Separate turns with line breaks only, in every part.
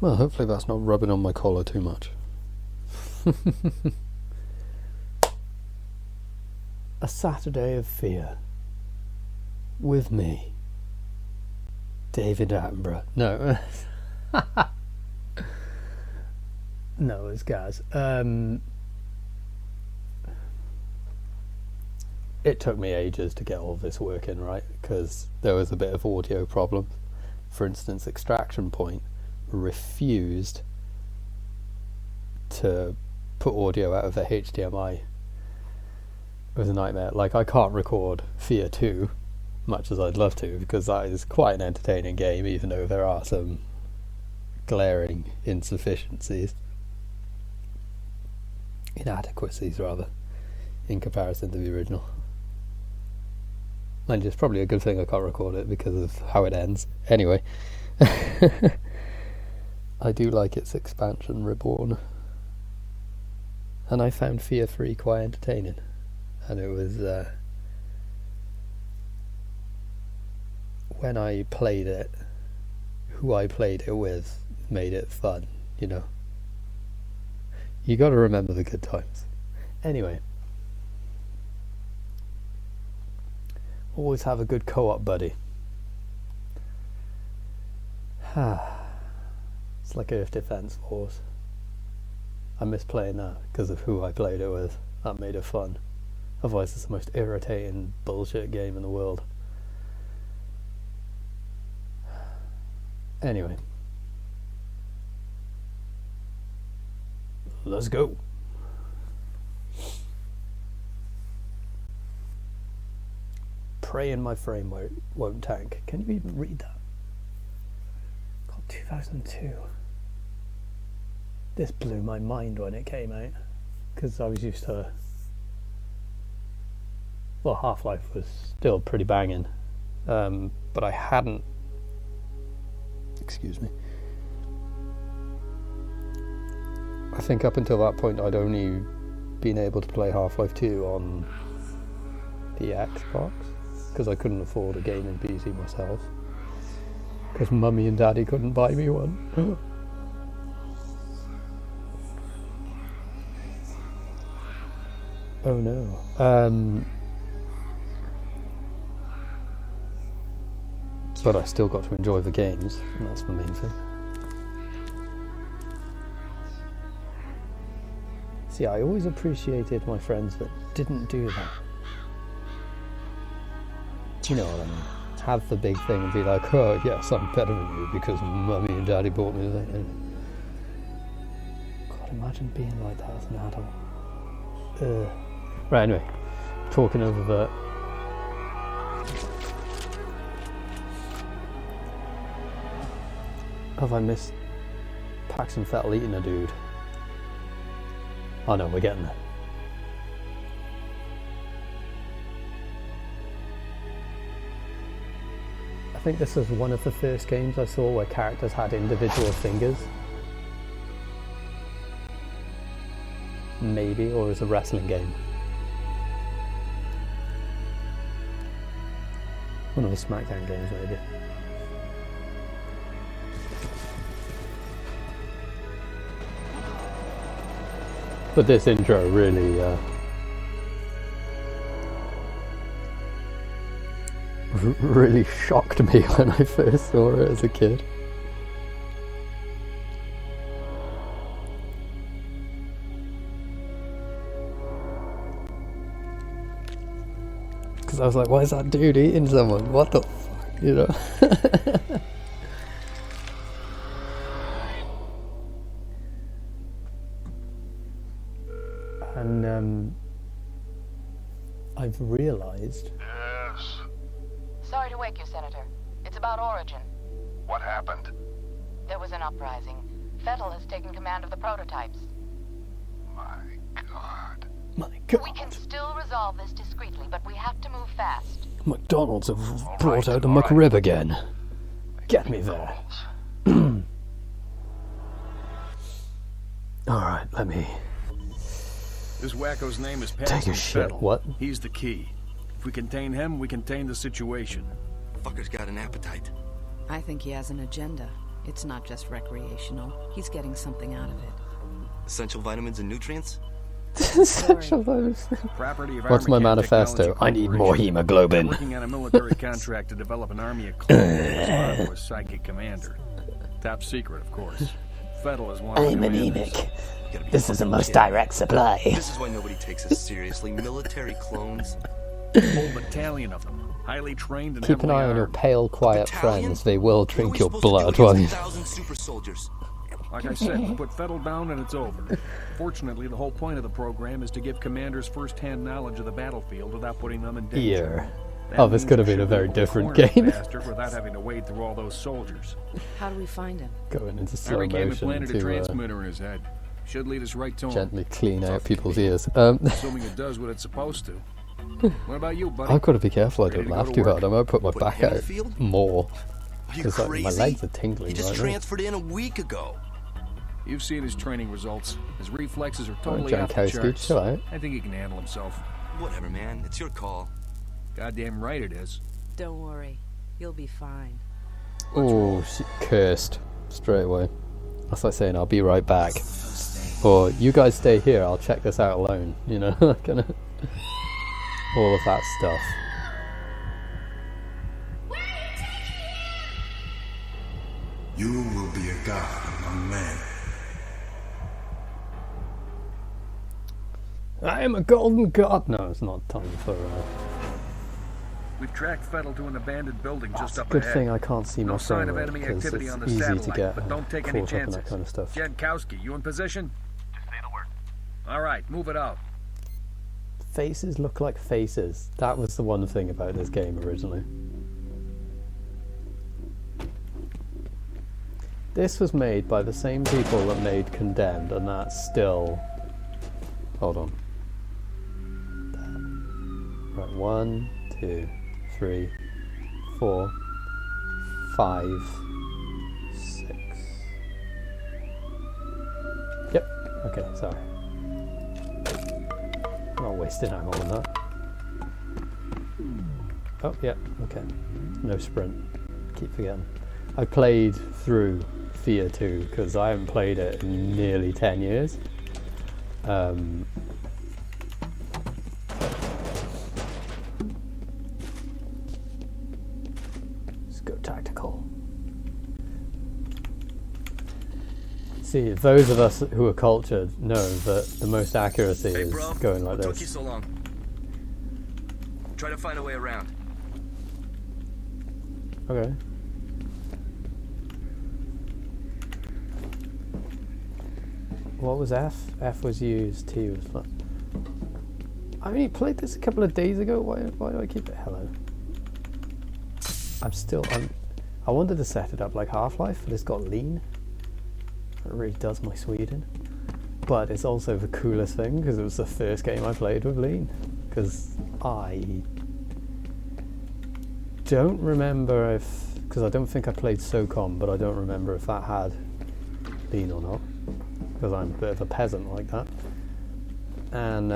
Well, hopefully that's not rubbing on my collar too much. A Saturday of Fear. With me, David Attenborough. No. No, it's Gaz. It took me ages to get all this working, right? Because there was a bit of audio problems. For instance, Extraction Point refused to put audio out of the HDMI. It was a nightmare. Like, I can't record F.e.a.r 2, much as I'd love to, because that is quite an entertaining game, even though there are some glaring insufficiencies. Inadequacies, rather, in comparison to the original. And it's probably a good thing I can't record it because of how it ends. Anyway, I do like its expansion, Reborn. And I found F.e.a.r 3 quite entertaining. And it was, when I played it, who I played it with made it fun, you know. You gotta remember the good times. Anyway. Always have a good co-op buddy. It's like Earth Defense Force. I miss playing that because of who I played it with. That made it fun. Otherwise it's the most irritating bullshit game in the world. Anyway. Let's go. Pray in my frame where it won't tank. Can you even read that? God, 2002. This blew my mind when it came out, because I was used to, well, Half-Life was still pretty banging, but I hadn't, excuse me, I think up until that point I'd only been able to play Half-Life 2 on the Xbox, because I couldn't afford a gaming PC myself, because Mummy and Daddy couldn't buy me one. Oh no. But I still got to enjoy the games, and that's the main thing. See, I always appreciated my friends that didn't do that. You know what I mean? Have the big thing and be like, oh yes, I'm better than you because Mummy and Daddy bought me the thing. God, imagine being like that as an adult. Right, anyway, talking over that. Have I missed Paxton Fettle eating a dude? Oh no, we're getting there. I think this was one of the first games I saw where characters had individual fingers. Maybe, or as a wrestling game. One of the SmackDown games, maybe. But this intro really really shocked me when I first saw it as a kid. Because I was like, why is that dude eating someone? What the fuck, you know? And I've realised...
Yes?
Sorry to wake you, Senator. It's about Origin.
What happened?
There was an uprising. Fettle has taken command of the prototypes.
My God.
My God.
We can still resolve this discreetly, but we have to move fast.
McDonald's have brought out the McRib again. Get me there. Alright, let me...
This wacko's name is
Take a shit.
Fettle.
What?
He's the key. If we contain him, we contain the situation.
Fucker's got an appetite.
I think he has an agenda.
It's not just recreational. He's getting something out of it.
Essential vitamins and nutrients?
Essential vitamins.
Property of
What's my
Armacam
manifesto?
Technology
I need more
Corporation.
hemoglobin.
They're working on a military contract to develop an army of clones to respond to a psychic commander. Top secret, of course. Fettel is one of the
I'm
commanders.
anemic. This is the most direct supply.
This is why nobody takes us seriously. Military clones.
A whole battalion of them, highly trained and
Keep an
heavily
eye on your
armed.
pale, quiet
Battalion?
friends. They will
What are
drink
we
your
supposed to do
blood
against
while you...
1,000 super soldiers?
Like I said, put Fettel down and it's over. Fortunately, the whole point of the program is to give commanders first-hand knowledge of the battlefield without putting them in danger.
Ear.
That
Oh, this
means
could have
we
been a
should
very
be able to
different
corner the
game.
bastard without having to wade through all those soldiers.
How do we find him?
Going into slow
Armacam
motion
implanted a
to
transmitter in his head. Should lead us right to him.
gently clean out people's ears.
Assuming it does what it's supposed to. What about you, buddy?
I've got to be careful I
Ready
don't
to go
laugh
to
too
work?
hard. I might put my
Put
back
him in the
out
field?
more.
Are you
Because
crazy?
my legs are tingling
He just
right now.
transferred in a week ago.
You've seen his training results. His reflexes are totally
John
off the
Kowski,
charts.
chill out.
I think he can handle himself.
Whatever, man. It's your call.
Goddamn right it is.
Don't worry. You'll be fine.
Oh, she cursed straight away. That's like saying I'll be right back. Or you guys stay here, I'll check this out alone. You know, kind of all of that stuff.
You will be a god among men.
I am a golden god. No, it's not time for.
We've tracked Fettel to an abandoned building just
It's a
up
good
ahead.
thing I can't see
No
my
sign
phone
of enemy
because
activity
it's
on the
easy to
satellite,
get
but don't take any
caught up in
chances.
that kind of stuff.
Jankowski, you in position?
Just say the word.
All right, move it out.
Faces look like faces. That was the one thing about this game originally. This was made by the same people that made Condemned, and that's still... Hold on. Right, 1, 2, 3, 4, 5, 6. Yep, okay, sorry. I'm not wasting ammo on that. Oh, yeah, okay. No sprint. Keep forgetting. I played through F.e.a.r 2 because I haven't played it in nearly 10 years. Let's go tactical. See, those of us who are cultured know that the most accuracy
Hey,
is
bro.
going like
What took you
this.
so long? Try to find a way around.
Okay. What was F? F was used, T was fun. I only played this a couple of days ago. Why do I keep it? Hello. I wanted to set it up like Half-Life, but it's got lean. It really does my Sweden. But it's also the coolest thing because it was the first game I played with lean. Because I don't remember if, because I don't think I played SOCOM, but I don't remember if that had lean or not. Because I'm a bit of a peasant like that. And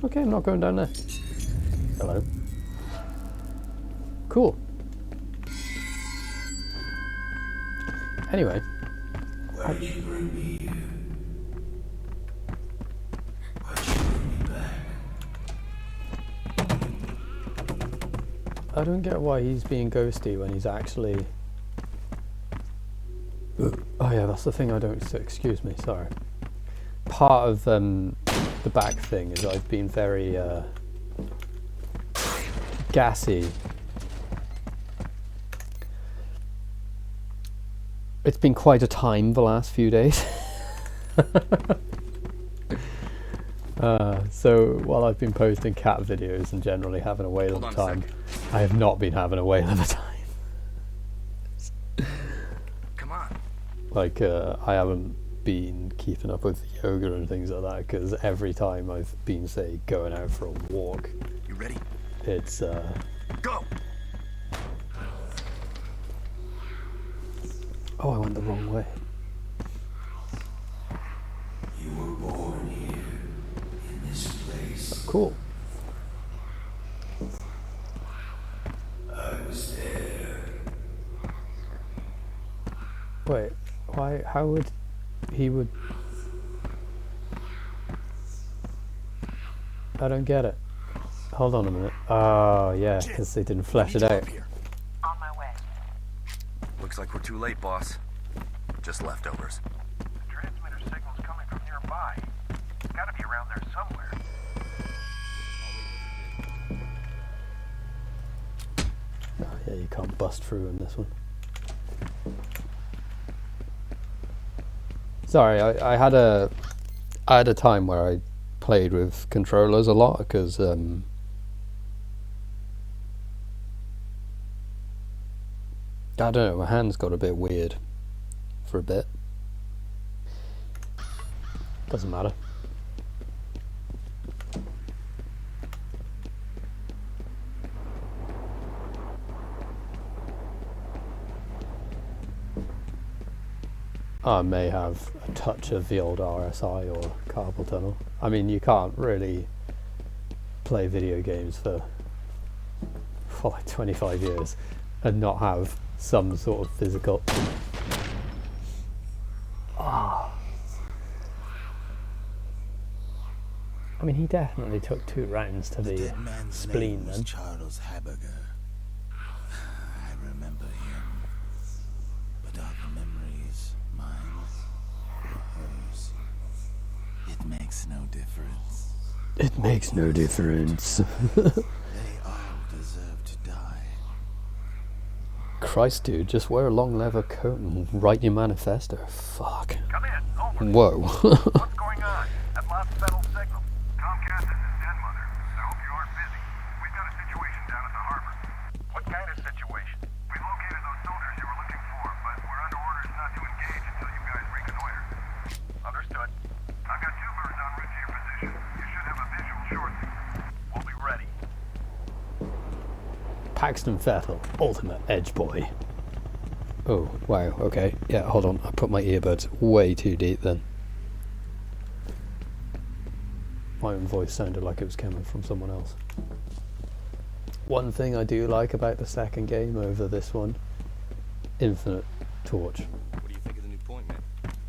okay, I'm not going down there. Hello. Cool. Anyway.
Why did you bring me here? Why'd you bring me back?
I don't get why he's being ghosty when he's actually... Oh yeah, that's the thing I don't... Excuse me, sorry. Part of the back thing is I've been very gassy. It's been quite a time the last few days. So while I've been posting cat videos and generally having a whale of a time, I have not been having a whale of a time.
Come on.
Like I haven't been keeping up with yoga and things like that because every time I've been, say, going out for a walk,
You ready?
it's
Go!
oh, I went the wrong way.
You were born here, in this place.
Cool.
I was
Wait, why? How would he would? I don't get it. Hold on a minute. Oh yeah, because they didn't flesh it out.
On my way.
Looks like we're too late, boss. Just leftovers.
The transmitter signal's coming from nearby. It's gotta be around there somewhere.
Oh yeah, you can't bust through in this one. Sorry, I had a time where I played with controllers a lot because I don't know, my hands got a bit weird for a bit. Doesn't matter. I may have a touch of the old RSI or carpal tunnel. I mean, you can't really play video games for like 25 years and not have some sort of physical... Ah. I mean, he definitely took 2 rounds to the spleen then.
Charles Haberger. I remember him. But are the memories mine or hers? It makes no difference.
It makes no difference.
They all deserve to die.
Christ, dude, just wear a long leather coat and write your manifesto. Fuck.
Come in. Over.
Whoa.
What's going on? I've lost Federal signal. Comcast, this is Den Mother. I hope you aren't busy. We've got a situation down at the harbor. What kind of situation? We located those soldiers you were looking for, but we're under orders not to engage until you guys reconnoiter. Understood. I've got 2 birds en route to your position. You should have a visual shortly. We'll be ready.
Paxton Vettel, ultimate edge boy. Oh, wow, okay. Yeah, hold on. I put my earbuds way too deep then. My own voice sounded like it was coming from someone else. One thing I do like about the second game over this one, infinite torch.
What do you think of the new point, man?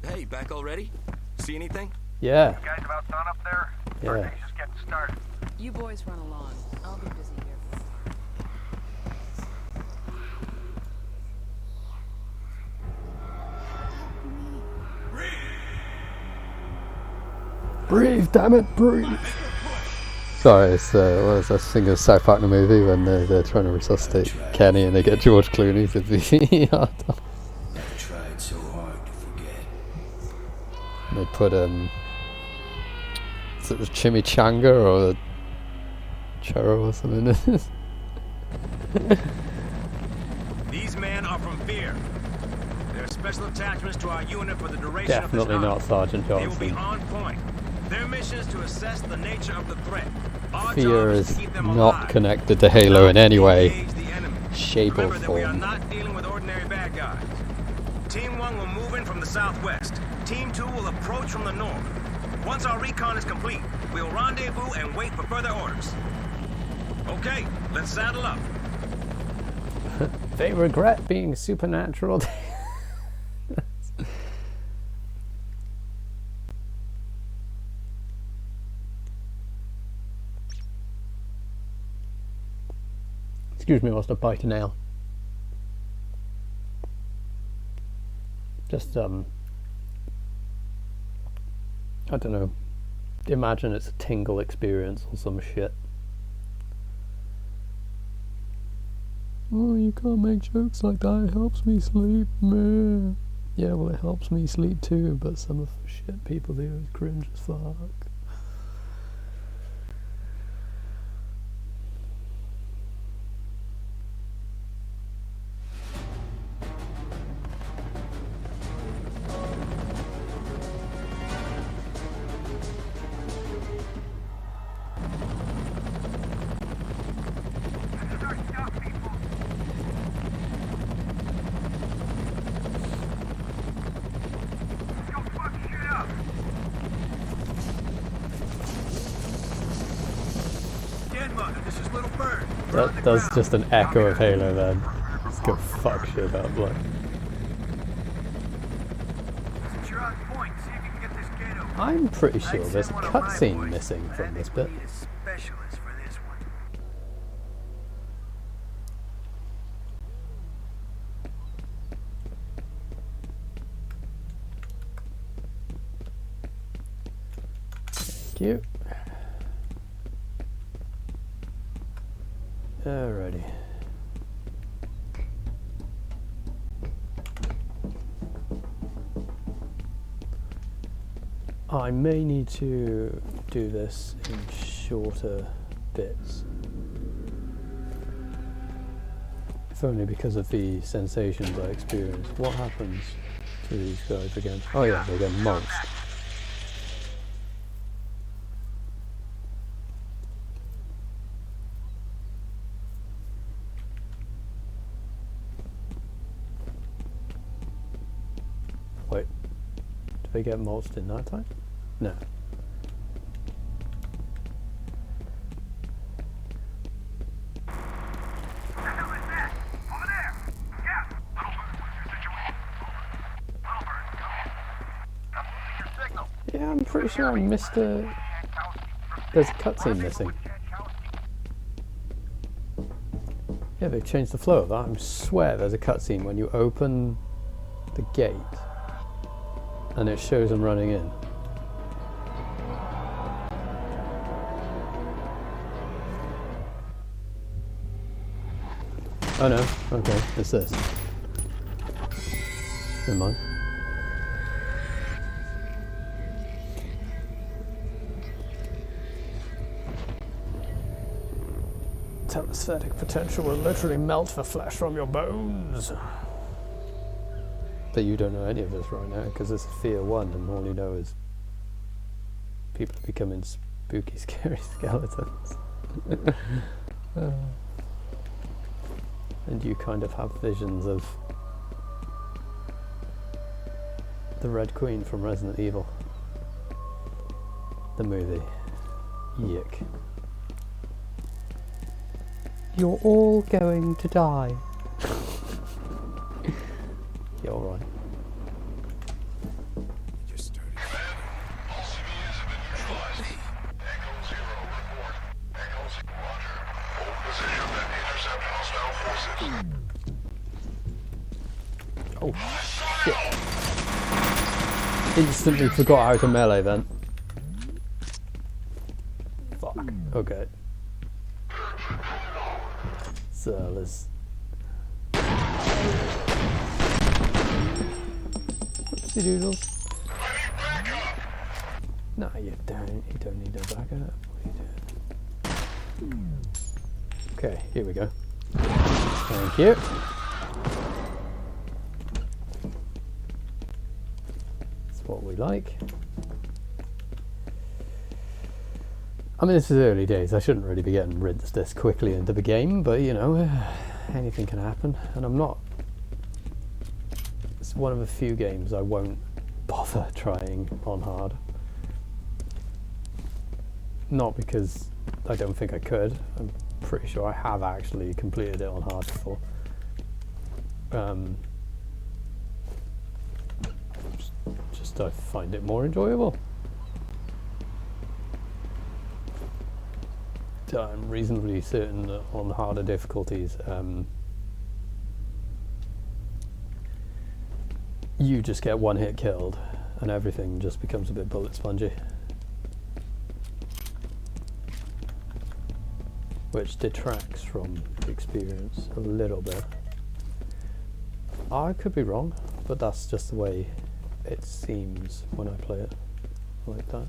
Hey, back already? See anything?
Yeah,
You guys about done up there?
Yeah.
Our day's just getting started.
You boys run along. I'll be busy here for a while.
breathe, damn it, breathe. Sorry, it's what is that thing of South Park the movie when they're trying to resuscitate Kenny and they get George Clooney to be
I tried so hard to forget.
They put is it the chimichanga or the churro or something in this?
These men are from F.e.a.r. They're special attachments to our unit for the duration
Definitely
of this
not Sergeant
They will be
Johnson.
on point. Their mission is to assess the nature of the threat. Our
F.e.a.r.
job is
is
to keep them
not
alive.
connected to Halo in any way,
Engage the enemy.
shape or
Remember that we are
form.
not dealing with ordinary bad guys. Team 1 will move in from the southwest. Team 2 will approach from the north. Once our recon is complete, we'll rendezvous and wait for further orders. Okay, let's saddle up.
They regret being supernatural. Excuse me whilst I bite a nail. Just I don't know. Imagine it's a tingle experience or some shit. Oh, you can't make jokes like that. It helps me sleep, meh. Yeah, well, it helps me sleep too, but some of the shit people do is cringe as fuck. That's just an echo of Halo then. Let's go fuck shit up, like. I'm pretty sure
I'd
there's a
send one of my
cutscene
boys.
missing
I
from this
think
bit.
we need a specialist for this one.
Thank you. Alrighty. I may need to do this in shorter bits. If only because of the sensations I experience. What happens to these guys again? Oh yeah, they get mulched. Wait, do they get mulched in that time? No. Yeah, I'm pretty sure I missed a... There's a cutscene missing. Yeah, they've changed the flow of that. I swear there's a cutscene when you open the gate and it shows them running in. Oh no, okay, it's this. Never mind. Telesthetic potential will literally melt the flesh from your bones. But you don't know any of this right now because it's F.e.a.r 1 and all you know is people becoming spooky, scary skeletons. And you kind of have visions of the Red Queen from Resident Evil. The movie. Yuck. You're all going to die. You're right.
Just started. All civilians have been neutralized. Echo 0, report. Echo 0, roger. Hold position and intercept hostile forces.
Oh shit. Instantly forgot how to melee then. Fuck. Okay. So let's... Oopsie doodles. No, you don't. You don't need no backup. What are you doing? Okay, here we go. Thank you. That's what we like. I mean, this is early days. I shouldn't really be getting rinsed this quickly into the game, but you know, anything can happen. And I'm not... It's one of the few games I won't bother trying on hard. Not because I don't think I could. I'm pretty sure I have actually completed it on hard before. Just I find it more enjoyable. I'm reasonably certain that on harder difficulties you just get one hit killed and everything just becomes a bit bullet spongy, which detracts from the experience a little bit. I could be wrong, but that's just the way it seems when I play it like that.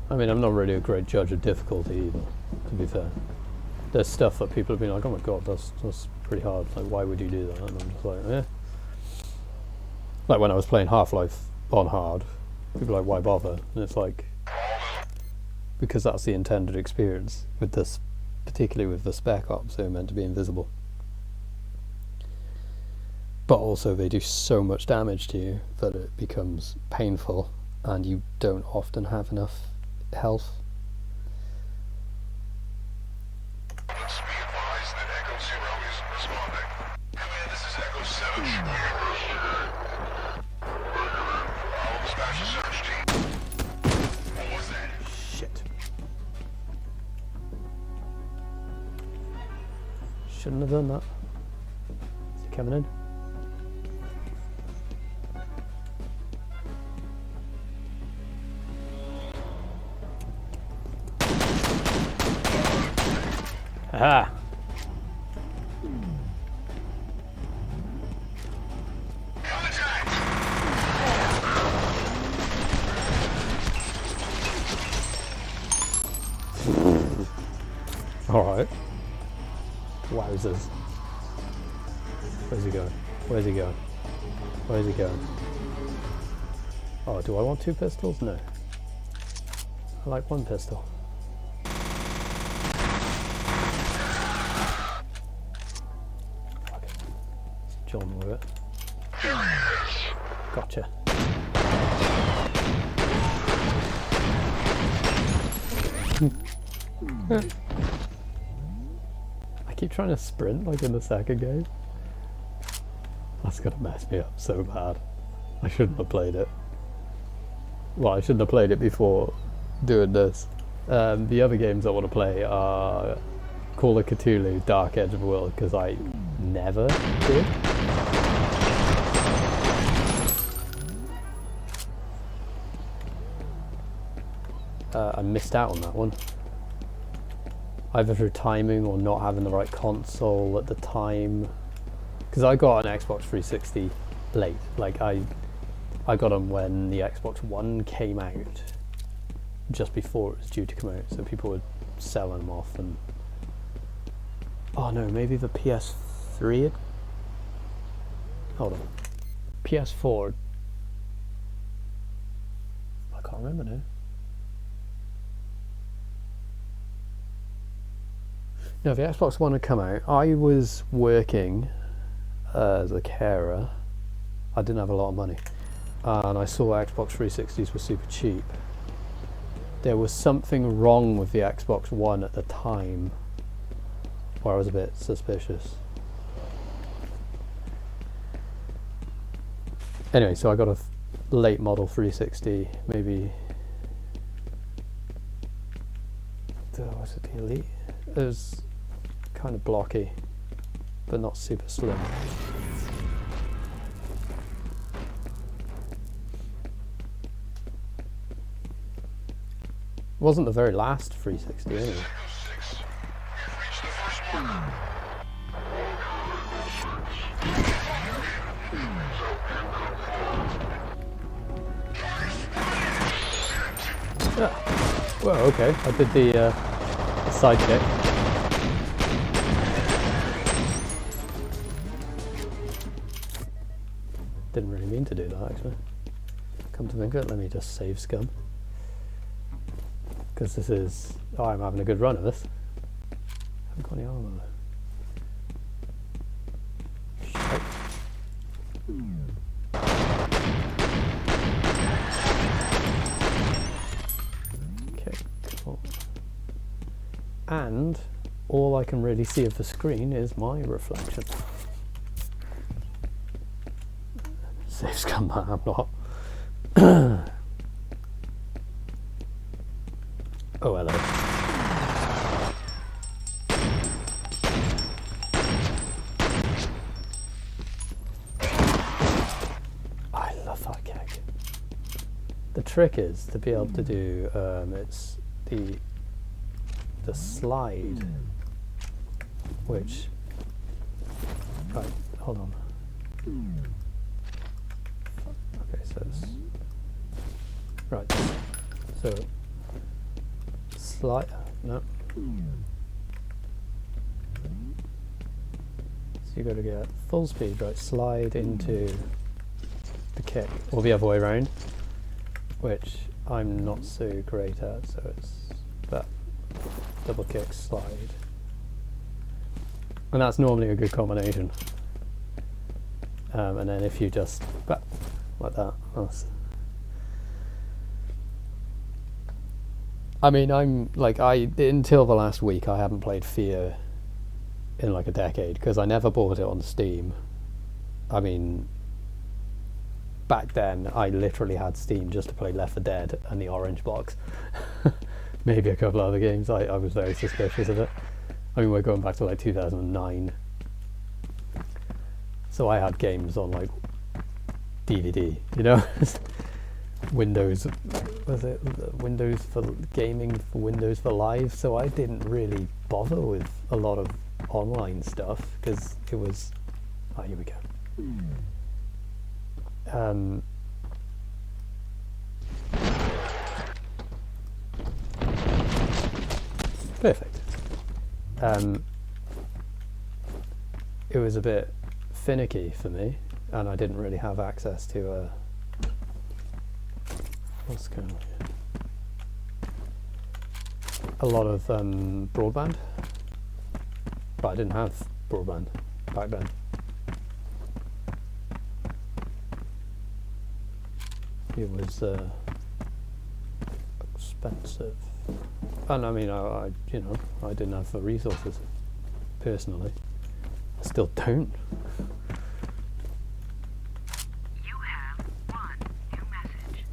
I mean, I'm not really a great judge of difficulty either, to be fair. There's stuff that people have been like, oh my god, that's pretty hard, like why would you do that? And I'm just like, eh. Like when I was playing Half-Life on hard, people are like, why bother? And it's like, because that's the intended experience with this, particularly with the Spec Ops, they're meant to be invisible. But also they do so much damage to you that it becomes painful and you don't often have enough health.
I'll dispatch the search team. What was that?
Shit. Shouldn't have done that. Is he coming in? Aha! Alright. Wowzers. Where's he going? Where's he going? Where's he going? Oh, do I want 2 pistols? No. I like 1 pistol. Fuck it. It's John with it. Gotcha. I keep trying to sprint like in the second game. That's gonna mess me up so bad. I shouldn't have played it. Well, I shouldn't have played it before doing this. The other games I want to play are Call of Cthulhu, Dark Edge of the World, because I never did. I missed out on that one. Either through timing or not having the right console at the time. Because I got an Xbox 360 late. Like I got them when the Xbox One came out, just before it was due to come out. So people were selling them off, and oh no, maybe the PS3 had... Hold on. PS4. I can't remember now. No, the Xbox One had come out. I was working as a carer. I didn't have a lot of money. And I saw Xbox 360s were super cheap. There was something wrong with the Xbox One at the time where I was a bit suspicious. Anyway, so I got a late model 360, maybe... was it the Elite? It was kind of blocky, but not super slim. Wasn't the very last 360 anyway. Yeah. Well, okay. I did the side kick. Didn't really mean to do that, actually. Come to think of it, let me just save scum. Because this is... Oh, I'm having a good run of this. Haven't got any armor though. Shite. Okay, cool. And all I can really see of the screen is my reflection. Save scum, I'm not. Oh, hello. I love that kick. The trick is to be able to do it's the slide, which right, hold on. Okay, so it's right. So slide, no. So you got to get full speed, right? Slide into the kick, or the other way around, which I'm not so great at. So it's that double kick, slide, and that's normally a good combination. And then if you just like that, that's... I mean, I'm like, until the last week I haven't played F.e.a.r in like a decade, because I never bought it on Steam. I mean, back then I literally had Steam just to play Left 4 Dead and the Orange Box. Maybe a couple other games. I was very suspicious of it. I mean, we're going back to like 2009. So I had games on like DVD, you know? Windows, was it Windows for gaming, for Windows for Live? So I didn't really bother with a lot of online stuff because it was, oh, here we go. Perfect. It was a bit finicky for me, and I didn't really have access to what's going on here? A lot of broadband, but I didn't have broadband back then. It was expensive, and I mean, I you know, I didn't have the resources personally. I still don't.
You have one new message.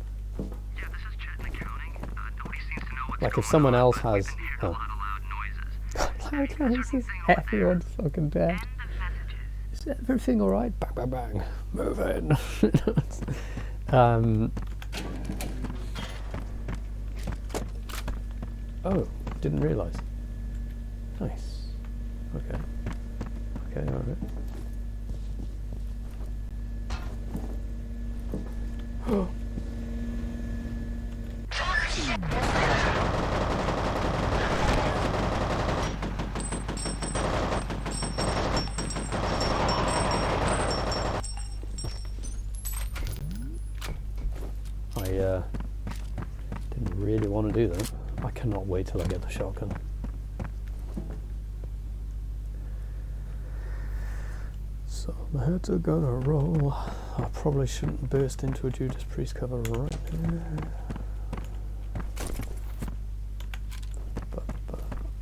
Yeah, this is Chet accounting. Nobody seems to know what's
Like
going
if someone
on,
else
but
has,
we've been hearing a lot of loud noises.
loud noises, everyone's fucking dead.
End of messages.
Is everything all right? Bang, bang, bang. Move in. Oh, didn't realise. Nice. Okay. Okay, alright. Oh. I didn't really want to do that. I cannot wait till I get the shotgun. So the heads are gonna roll. I probably shouldn't burst into a Judas Priest cover right now. But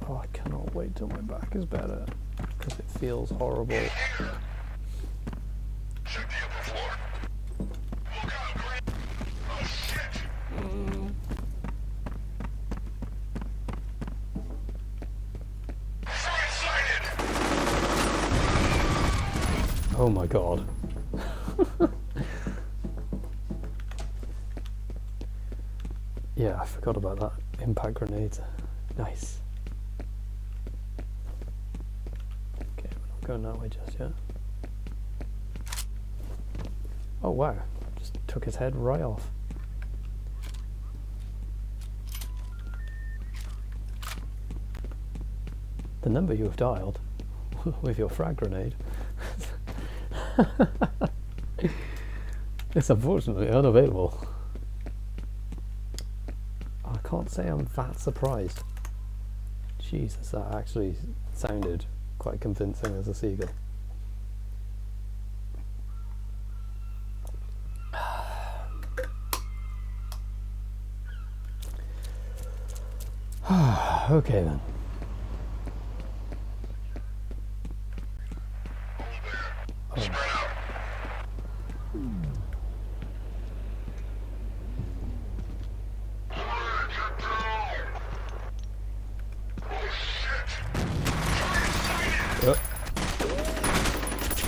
oh, I cannot wait till my back is better because it feels horrible.
Check the upper floor. Look out, Green. Oh, shit. Front sighted.
Oh my god. Yeah, I forgot about that. Impact grenades. Nice. Okay, we're not going that way just yet. Oh wow, just took his head right off. The number you have dialed with your frag grenade it's unfortunately unavailable. I can't say I'm that surprised. Jesus, that actually sounded quite convincing as a seagull. Okay then.
Spread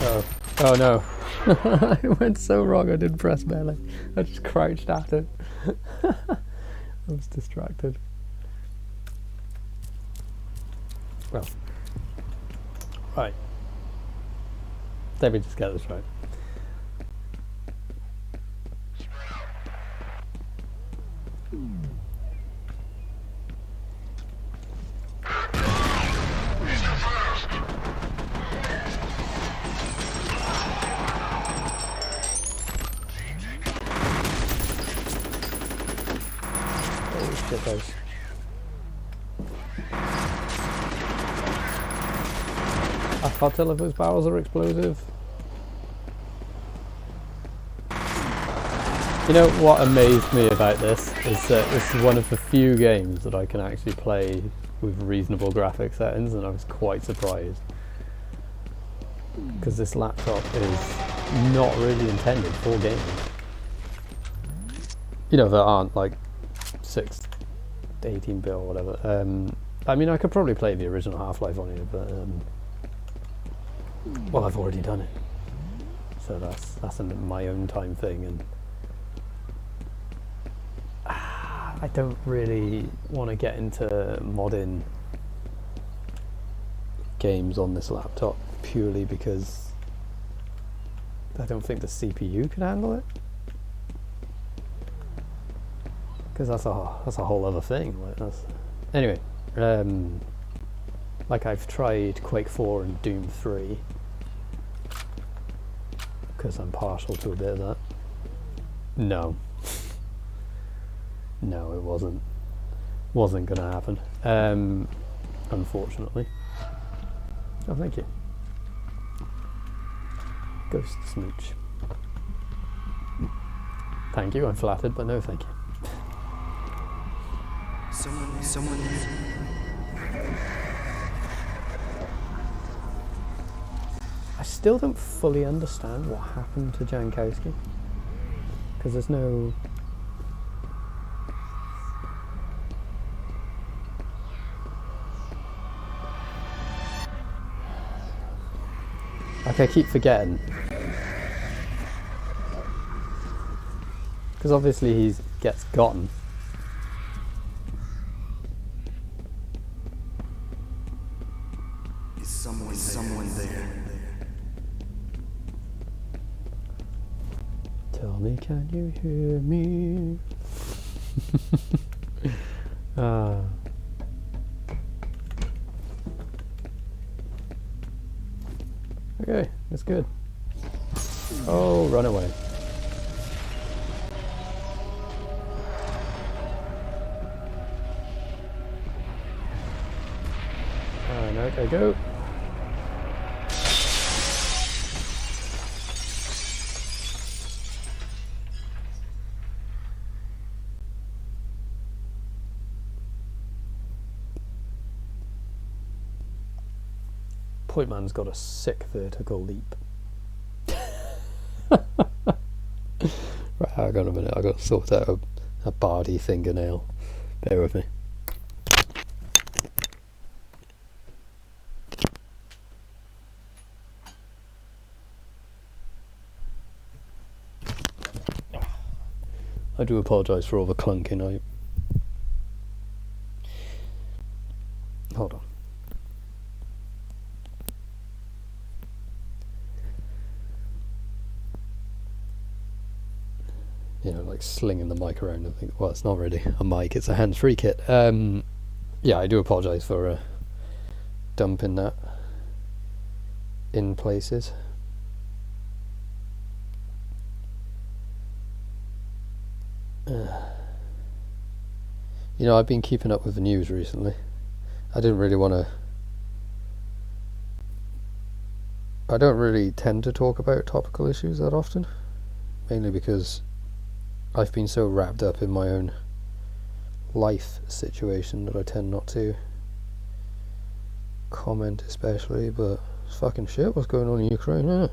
out.
Oh no. It went so wrong I didn't press melee. I just crouched at it. I was distracted. Well. Right. Let me just get this right. Those. I can't tell if those barrels are explosive. You know what amazed me about this is that this is one of the few games that I can actually play with reasonable graphic settings, and I was quite surprised because this laptop is not really intended for gaming. You know, that aren't like 6 to 18-bit or whatever. I mean, I could probably play the original Half-Life on here, but well, I've already done it, so that's my own time thing, and I don't really want to get into modding games on this laptop purely because I don't think the CPU can handle it. Because that's a whole other thing. Like anyway, like I've tried Quake 4 and Doom 3 because I'm partial to a bit of that. No, it wasn't gonna happen. Unfortunately. Oh, thank you. Ghost Smooch. Thank you. I'm flattered, but no, thank you.
Someone.
I still don't fully understand what happened to Jankowski, because there's no... Like, I keep forgetting. Because obviously he gets gotten.
Is someone there?
Tell me, can you hear me? Okay, that's good. Oh, run away. And out I go. Point man's got a sick vertical leap. Right, hang on a minute, I got to sort out a Bardi fingernail. Bear with me. I do apologise for all the clunking. Hold on. You know, like slinging the mic around and think, well, it's not really a mic, it's a hands-free kit. Yeah, I do apologise for dumping that in places. You know, I've been keeping up with the news recently. I don't really tend to talk about topical issues that often, mainly because I've been so wrapped up in my own life situation that I tend not to comment, especially, but it's fucking shit what's going on in Ukraine, isn't it?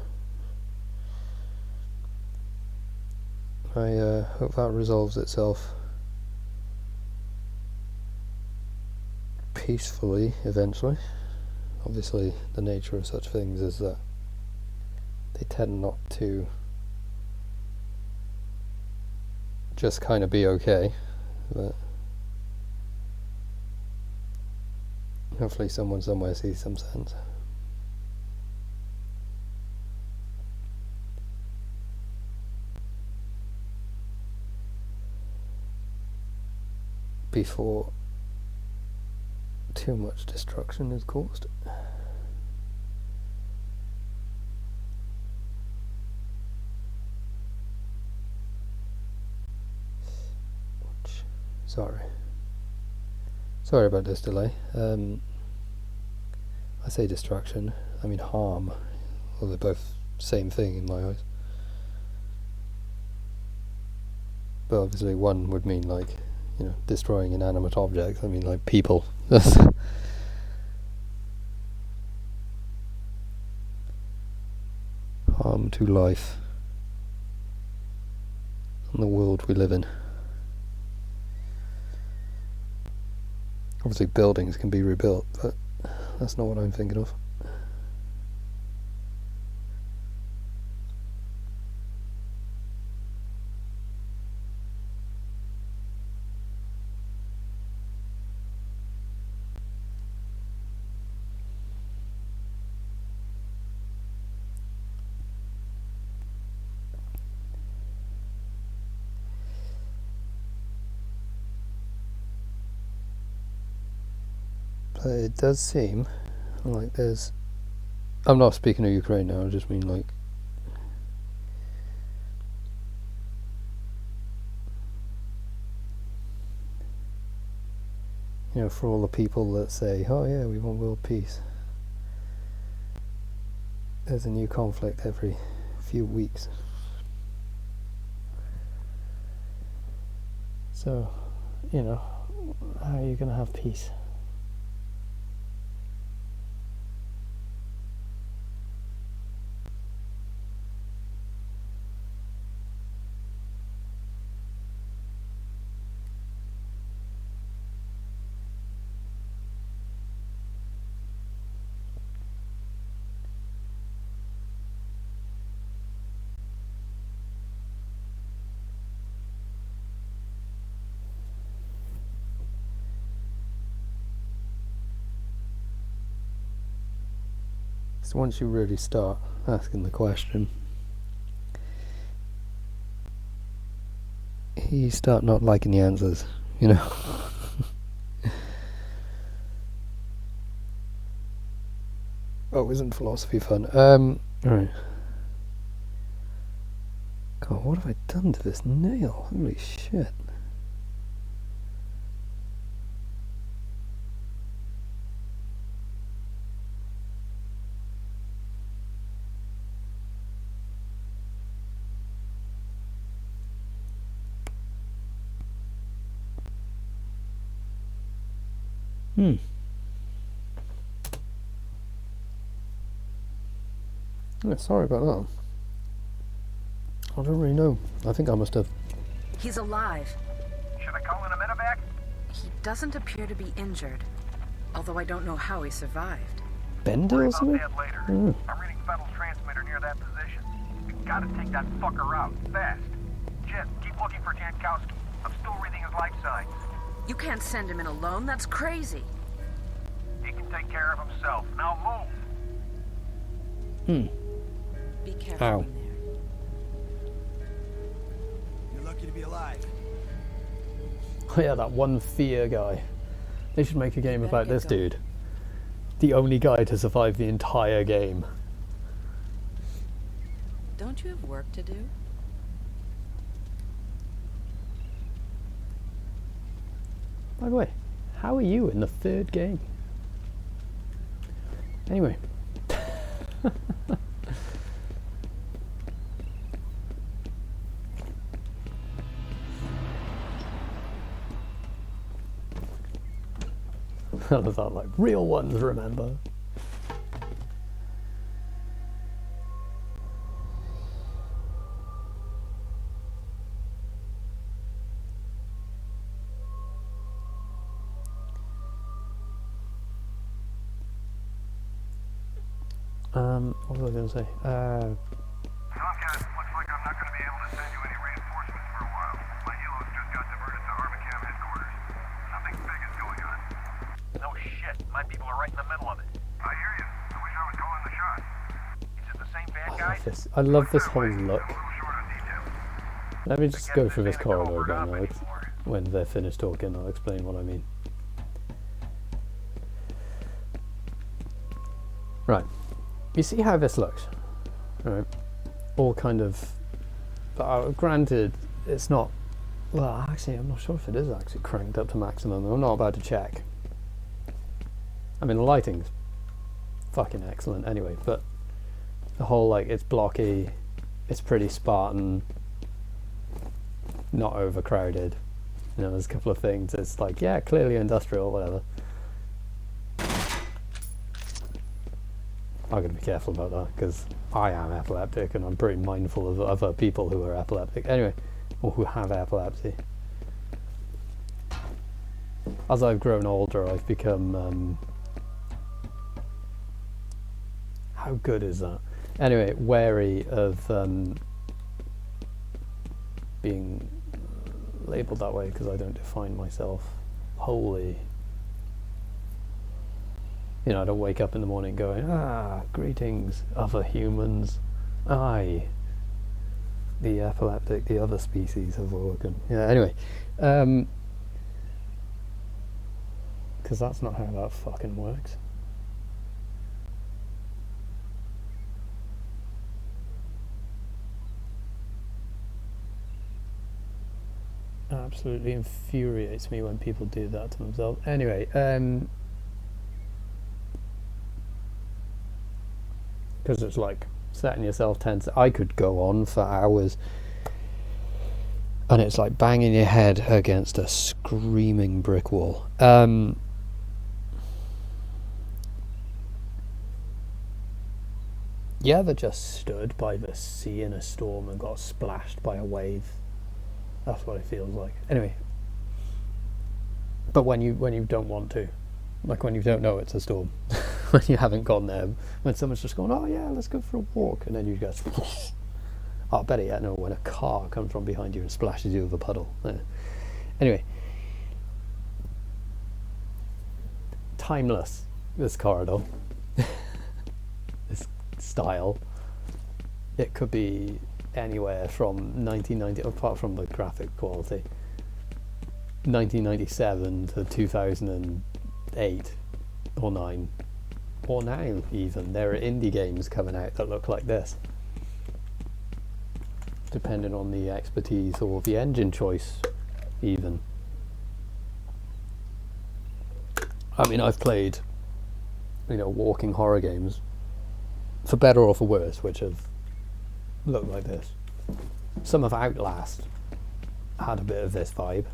I hope that resolves itself peacefully eventually. Obviously, the nature of such things is that they tend not to just kind of be okay, but hopefully someone somewhere sees some sense. Before too much destruction is caused. Sorry about this delay. I say destruction, I mean harm. Well, they're both same thing in my eyes. But obviously one would mean like, you know, destroying inanimate objects. I mean like people. Harm come to life in the world we live in. Obviously buildings can be rebuilt, but that's not what I'm thinking of. But it does seem like there's... I'm not speaking of Ukraine now, I just mean like... You know, for all the people that say, oh yeah, we want world peace. There's a new conflict every few weeks. So, you know, how are you going to have peace? So once you really start asking the question, you start not liking the answers, you know. Oh, isn't philosophy fun? Right. God, what have I done to this nail? Holy shit. Yeah, sorry about that. I don't really know. I think I must have...
He's alive.
Should I call in a medevac?
He doesn't appear to be injured, although I don't know how he survived.
Bender
Worry
or
about
something?
that later.
Mm.
I'm reading Federal's transmitter near that position. We've got to take that fucker out, fast. Jim, keep looking for Jankowski. I'm still reading his life signs.
You can't send him in alone, that's crazy.
He can take care of himself. Now move.
Be careful
Ow.
in there.
You're lucky to be alive.
Oh yeah, that one F.e.a.r guy. They should make a game
better
about
get
this
going.
dude. The only guy to survive the entire game.
Don't you have work to do?
By the way, how are you in the third game? Anyway. I thought, like, real ones, remember? What was I going to say?
Tomcat, looks like I'm not going to be able to send you any reinforcements for a while. My helos just got diverted to Armacam headquarters. Nothing big is going on. No shit. My people are right in the middle of it. I hear you. I wish I was calling the shot. Is it the same bad guys?
I love this whole look.
A little short on detail.
Let me just go through this
Guess this ain't a
corridor
covert
again,
op
Alex.
anymore.
When they're finished talking, I'll explain what I mean. Right. You see how this looks? Right. All kind of... granted, it's not... Well, actually, I'm not sure if it is actually cranked up to maximum. I'm not about to check. I mean, the lighting's fucking excellent anyway, but the whole, like, it's blocky, it's pretty Spartan, not overcrowded. You know, there's a couple of things. It's like, yeah, clearly industrial, whatever. I've got to be careful about that because I am epileptic and I'm pretty mindful of other people who are epileptic. Anyway, or who have epilepsy. As I've grown older, I've become... how good is that? Anyway, wary of being labelled that way because I don't define myself wholly. You know, I don't wake up in the morning going, greetings, other humans. I, the epileptic, the other species have awoken. Yeah, anyway. Because that's not how that fucking works. Absolutely infuriates me when people do that to themselves. Anyway, because it's like setting yourself tense. I could go on for hours and it's like banging your head against a screaming brick wall. You ever just stood by the sea in a storm and got splashed by a wave? That's what it feels like. Anyway, but when you don't want to, like when you don't know it's a storm, when you haven't gone there, when someone's just gone, oh yeah, let's go for a walk, and then you go, oh, better yet, no, when a car comes from behind you and splashes you with a puddle. Anyway, timeless, this corridor, this style. It could be anywhere from 1990, apart from the graphic quality, 1997 to 2008 or 9, or now even. There are indie games coming out that look like this, depending on the expertise or the engine choice even. I mean, I've played, you know, walking horror games, for better or for worse, which have looked like this. Some of Outlast had a bit of this vibe.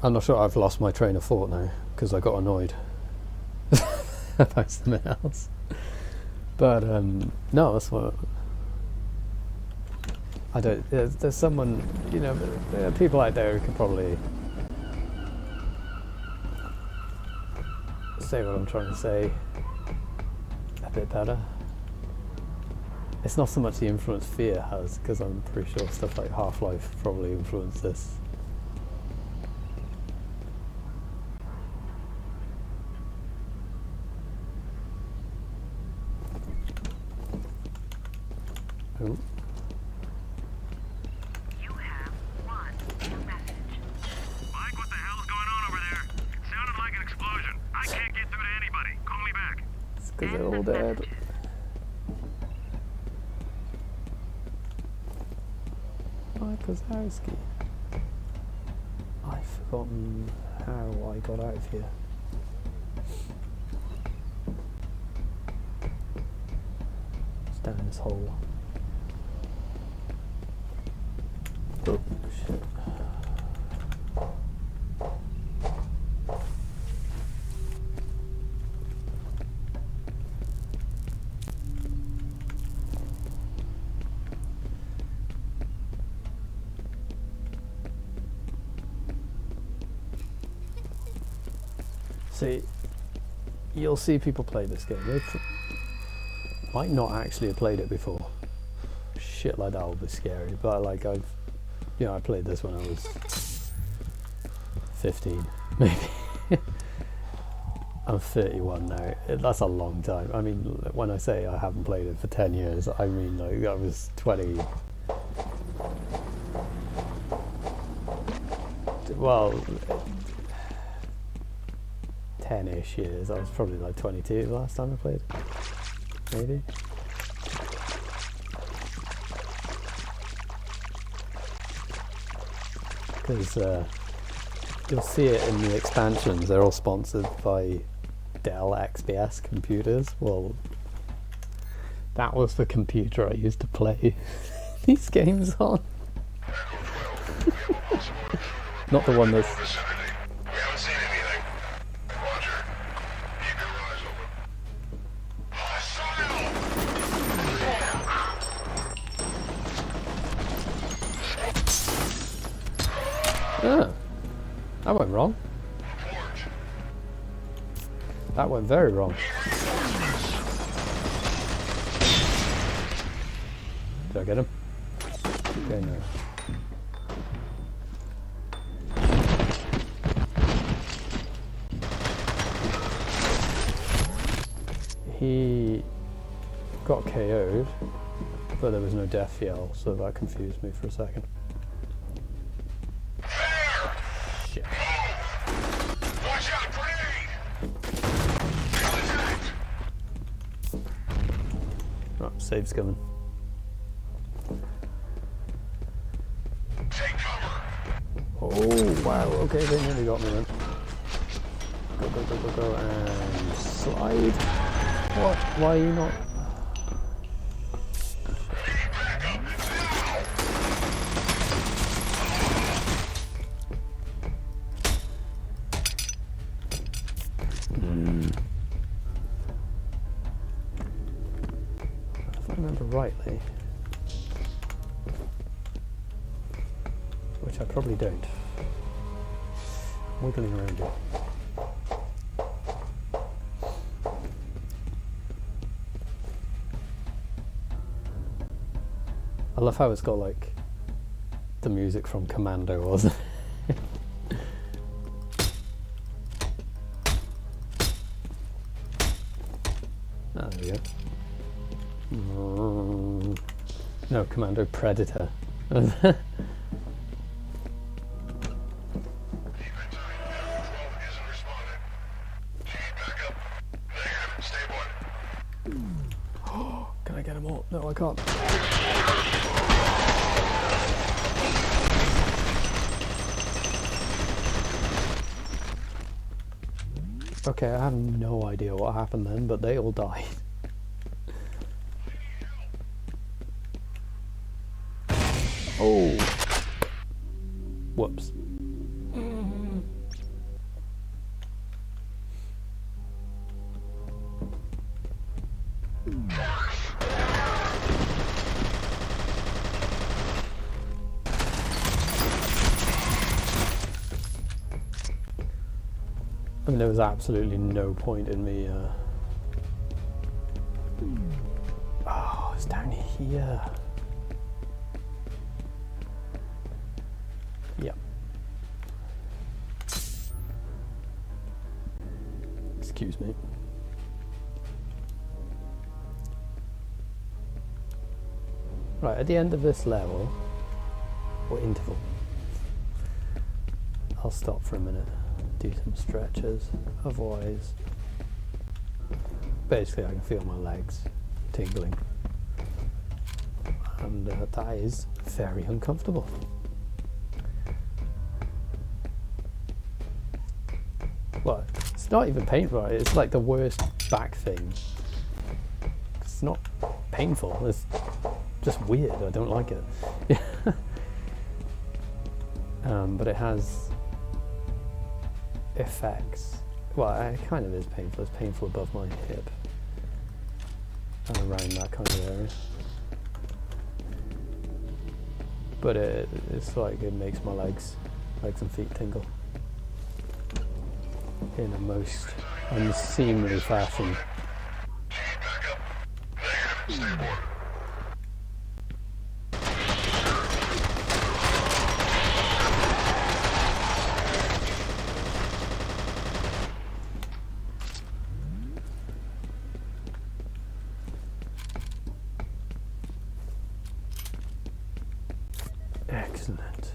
I'm not sure, I've lost my train of thought now because I got annoyed about something else. But no, that's what I don't. There's someone, you know, there are people out there who could probably say what I'm trying to say a bit better. It's not so much the influence F.e.a.r has, because I'm pretty sure stuff like Half-Life probably influenced this. Oh.
You have one new message. Mike, what the hell's going on over there? It sounded like an explosion. I can't get through to anybody. Call me back.
It's because they're all dead. Mike Wazowski. I've forgotten how I got out of here. It's down this hole. Oh shit. See, you'll see people play this game. They might not actually have played it before. Shit like that will be scary. But like I played this when I was 15, maybe. I'm 31 now. That's a long time. I mean, when I say I haven't played it for 10 years, I mean like I was 20. Well, 10-ish years. I was probably like 22 the last time I played, maybe. Because you'll see it in the expansions. They're all sponsored by Dell XPS computers. Well, that was the computer I used to play these games on. Not the one that's...
We haven't seen anything. Roger.
Ah, that went wrong. That went very wrong. Did I get him? Okay, no. He got KO'd, but there was no death yell, so that confused me for a second. Shit.
Watch out, grenade!
Right, save's coming.
Take cover!
Oh, wow, okay, they nearly got me then. Go, go, go, go, go, and slide. What? Why are you not? If I remember rightly, which I probably don't, wiggling around here. I love how it's got like the music from Commando, wasn't it? Ah, there we go. No, Commando Predator. Can I get them all? No, I can't. Okay, I have no idea what happened then, but they all died. Oh! Whoops. I mean, there was absolutely no point in me. Oh, it's down here. Yep. Excuse me. Right, at the end of this level, or interval, I'll stop for a minute. Do some stretches, otherwise basically I can feel my legs tingling, and that is very uncomfortable. Well, it's not even painful, it's like the worst back thing. It's not painful, it's just weird, I don't like it. But it has effects. Well, it kind of is painful. It's painful above my hip and around that kind of area. But it's like it makes my legs and feet tingle in a most unseemly fashion. Excellent.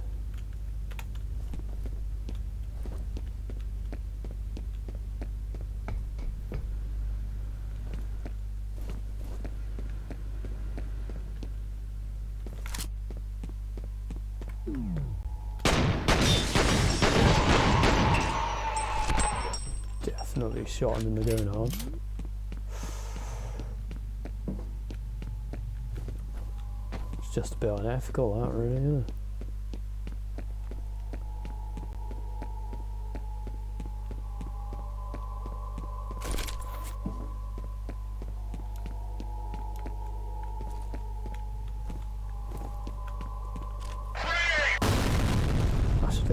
Definitely shot him in the going on. It's just a bit unethical, that really, isn't it?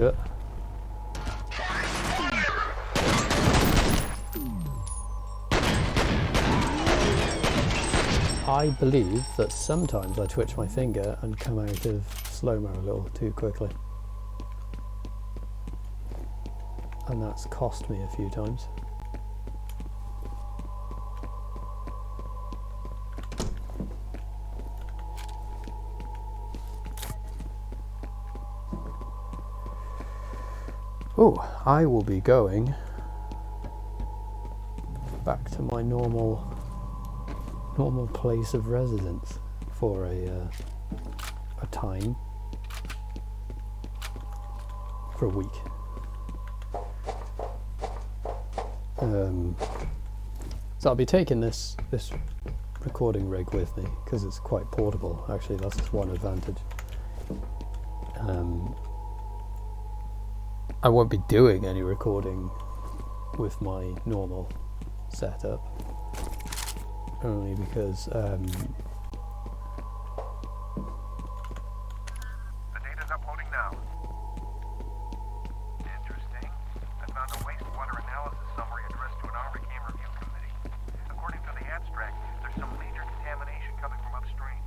to it. I believe that sometimes I twitch my finger and come out of slow-mo a little too quickly. And that's cost me a few times. Oh, I will be going back to my normal place of residence for a time, for a week. So I'll be taking this recording rig with me because it's quite portable. Actually, that's one advantage. I won't be doing any recording with my normal setup, only because
The data's uploading now. Interesting. I found a wastewater analysis summary addressed to an Armor-Cam review committee. According to the abstract, there's some major contamination coming from upstream.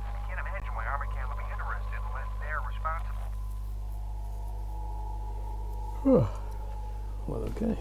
I can't imagine why Armor-Cam would be interested unless they're responsible.
well, okay.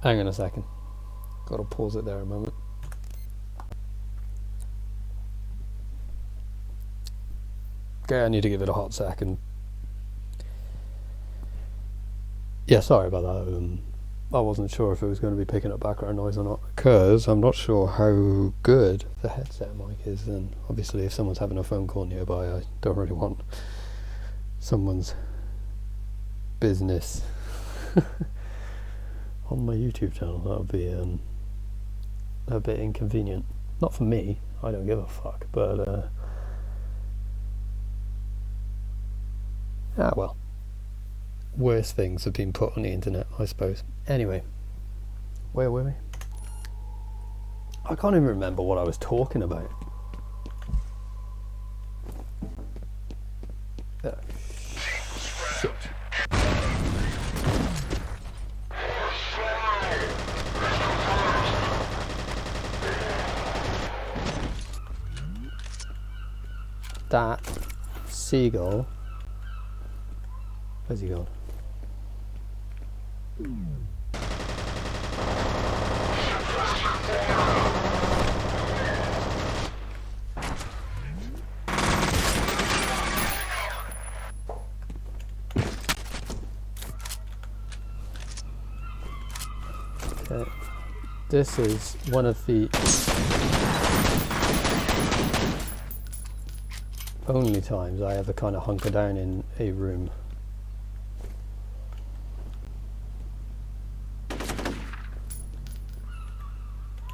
Hang on a second. Got to pause it there a moment. Okay, I need to give it a hot second. Yeah, sorry about that. I wasn't sure if it was going to be picking up background noise or not, because I'm not sure how good the headset mic is. And obviously, if someone's having a phone call nearby, I don't really want someone's business on my YouTube channel. That would be a bit inconvenient. Not for me, I don't give a fuck, but well, worse things have been put on the internet, I suppose. Anyway, where were we? I can't even remember what I was talking about. Shit. That seagull, where's he gone? Okay, this is one of the only times I ever kind of hunker down in a room.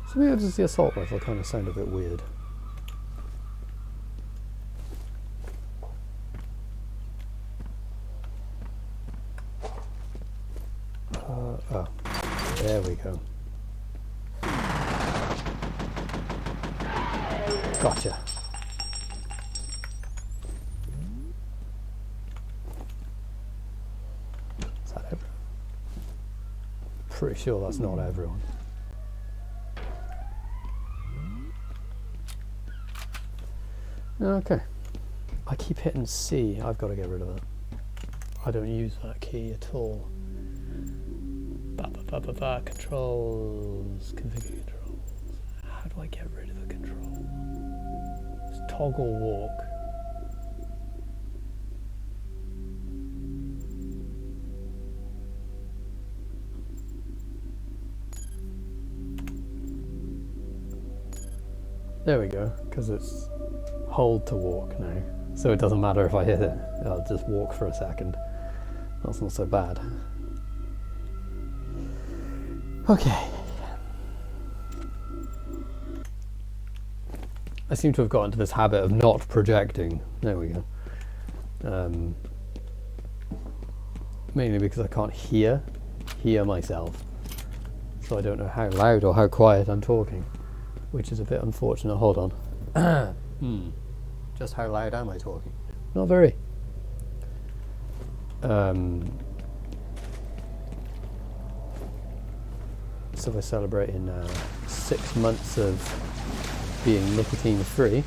So maybe does the assault rifle kind of sound a bit weird? Oh, there we go. Gotcha. Is that everyone? Pretty sure that's not everyone. Okay. I keep hitting C. I've got to get rid of that. I don't use that key at all. Controls. Configure controls. How do I get rid of the control? It's toggle walk. There we go, because it's hold to walk now. So it doesn't matter if I hit it, I'll just walk for a second. That's not so bad. Okay. I seem to have got into this habit of not projecting. There we go. Mainly because I can't hear myself. So I don't know how loud or how quiet I'm talking, which is a bit unfortunate. Hold on. Just how loud am I talking? Not very. So we're celebrating 6 months of being nicotine free.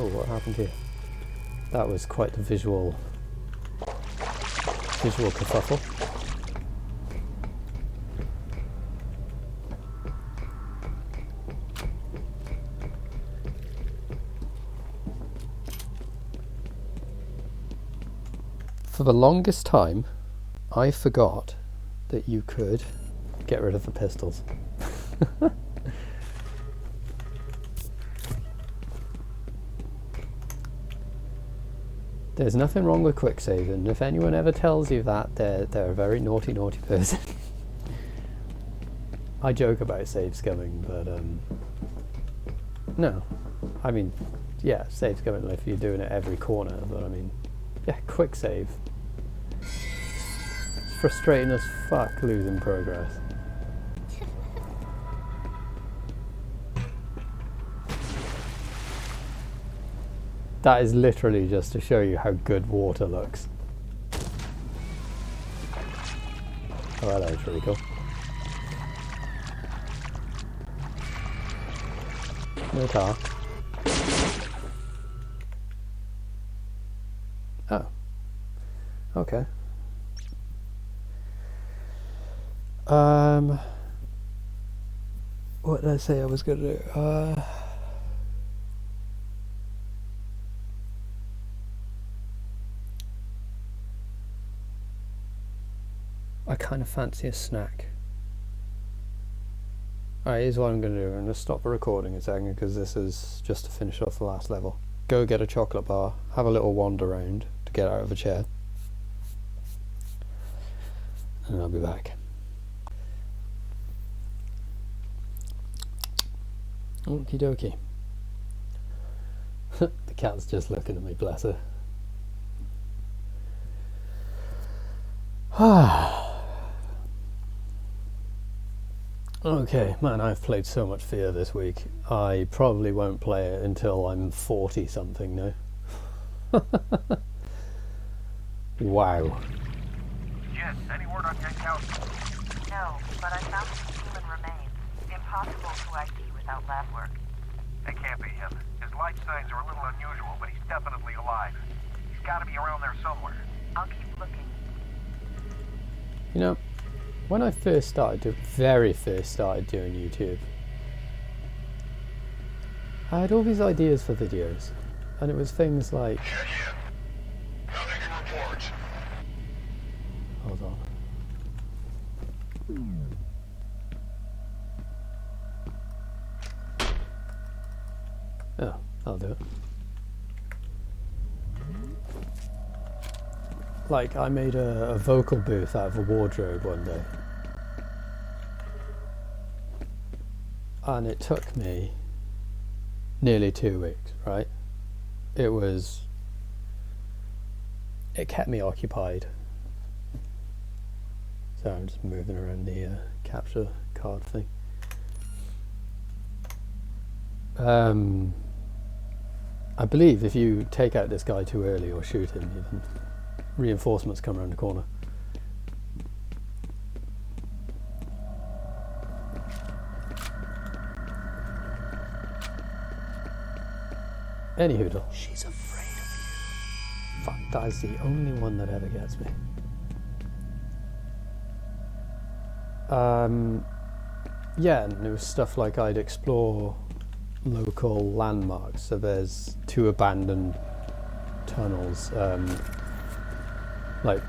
Oh, what happened here? That was quite the visual kerfuffle. For the longest time, I forgot that you could get rid of the pistols. There's nothing wrong with quick saving. If anyone ever tells you that, they're a very naughty person. I joke about save scumming, but no. I mean, yeah, save scumming if you're doing it every corner, but I mean, yeah, quick save. It's frustrating as fuck losing progress. That is literally just to show you how good water looks. Oh, hello, it's really cool. No car. Oh. Okay. What did I say I was going to do? I kind of fancy a snack. Alright, here's what I'm going to do. I'm going to stop the recording a second because this is just to finish off the last level. Go get a chocolate bar, have a little wander around to get out of a chair, and I'll be back. Okie dokie. The cat's just looking at me, bless her. Okay, man, I've played so much F.e.a.r this week. I probably won't play it until I'm 40 something now. Wow.
Yes, any word on Yankowski?
No, but I found some human remains. Impossible to ID without lab work.
That can't be him. His life signs are a little unusual, but he's definitely alive. He's got to be around there somewhere.
I'll keep looking.
You know, when I very first started doing YouTube, I had all these ideas for videos, and it was things like...
Nothing to report.
Hold on. Oh, I'll do it. Like, I made a vocal booth out of a wardrobe one day. And it took me nearly 2 weeks, right? It kept me occupied. So I'm just moving around the capture card thing. I believe if you take out this guy too early or shoot him, reinforcements come around the corner. Anyhoodle. She's afraid of you. Fuck, that is the only one that ever gets me. Yeah, and there was stuff like I'd explore local landmarks. So there's 2 abandoned tunnels. Like,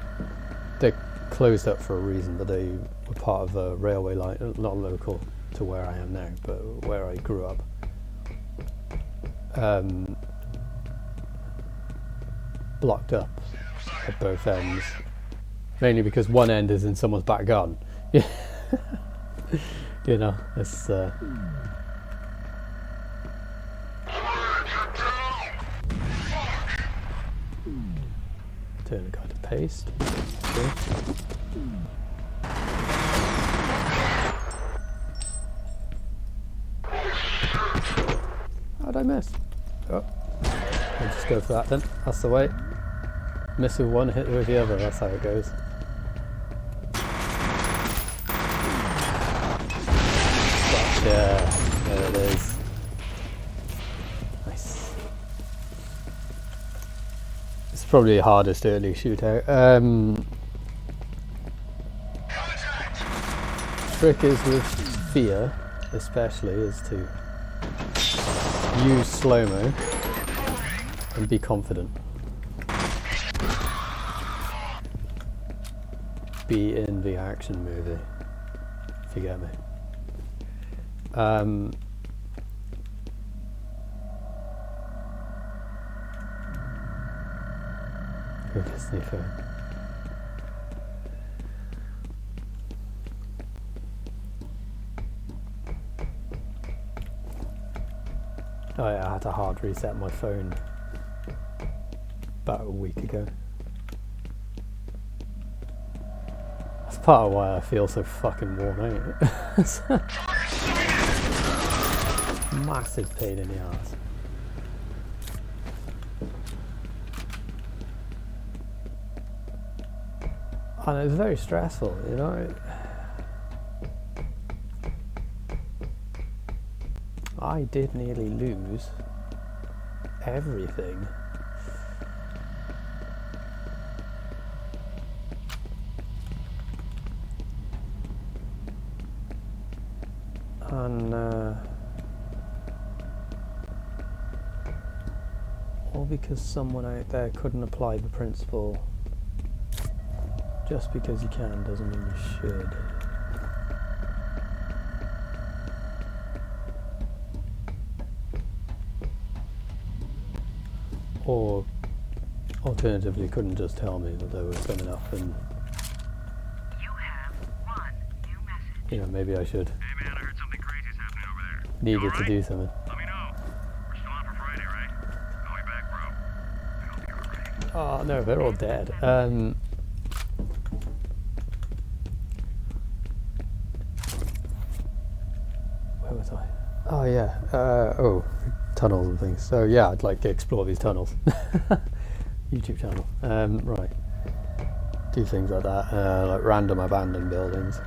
they're closed up for a reason, but they were part of a railway line, not local to where I am now, but where I grew up. blocked up at both ends, mainly because one end is in someone's back garden. You know, it's turn the guy to paste. Okay. How'd I miss? Oh, I'll just go for that then. That's the way. Miss with one, hit with the other. That's how it goes. Yeah, there it is. Nice. It's probably the hardest early shootout. Trick is with F.e.a.r, especially, is to use slow-mo and be confident. Be in the action movie, if you get me. Sniffer. Oh yeah, I had to hard reset my phone about a week ago. That's part of why I feel so fucking worn out. Massive pain in the ass. And it was very stressful, you know. I did nearly lose everything. And all because someone out there couldn't apply the principle. Just because you can doesn't mean you should. Or alternatively, couldn't just tell me that they were coming up and,
You have one new message.
you know, maybe I should.
Hey man, I heard something crazy's happening over there.
Needed to do something.
Let me know. We're still on for Friday, right? Call me back, bro. I hope you're alright.
Oh no, they're all dead. Where was I? Oh yeah. Tunnels and things. So yeah, I'd like to explore these tunnels. YouTube channel. Right. Do things like that. Like random abandoned buildings.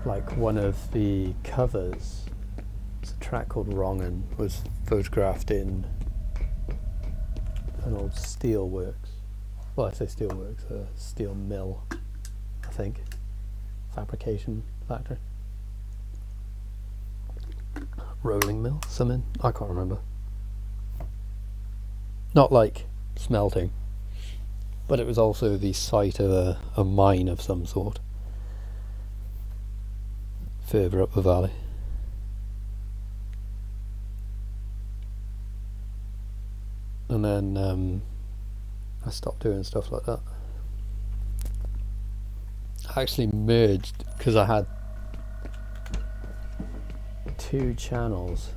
Like one of the covers, it's a track called Wrongin, was photographed in an old steel works. Well, I say steel works, a steel mill, I think. Fabrication factory. Rolling mill, something, I can't remember. Not like smelting, but it was also the site of a mine of some sort further up the valley. And then I stopped doing stuff like that. I actually merged because I had 2 channels.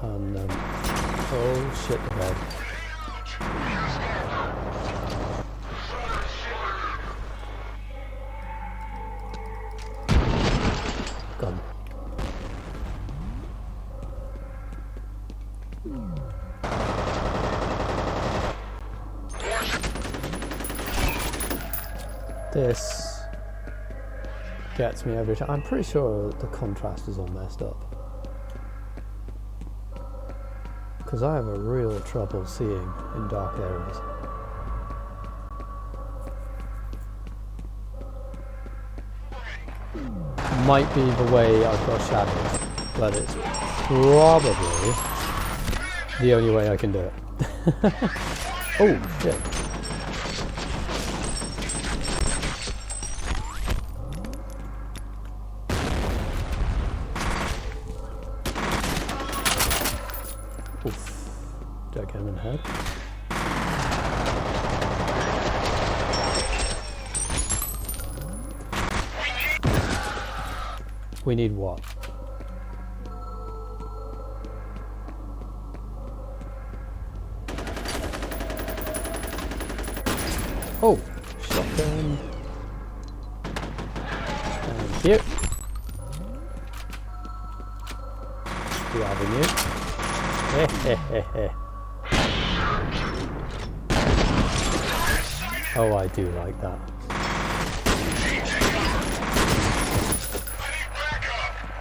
And oh shit, the bed. Gone. This gets me every time. I'm pretty sure the contrast is all messed up. Because I have a real trouble seeing in dark areas. Might be the way I've got shadows, but it's probably the only way I can do it. Oh shit. Did I get him in the head? We need what? Oh, shotgun. Thank you. You having you? Oh, I do like that.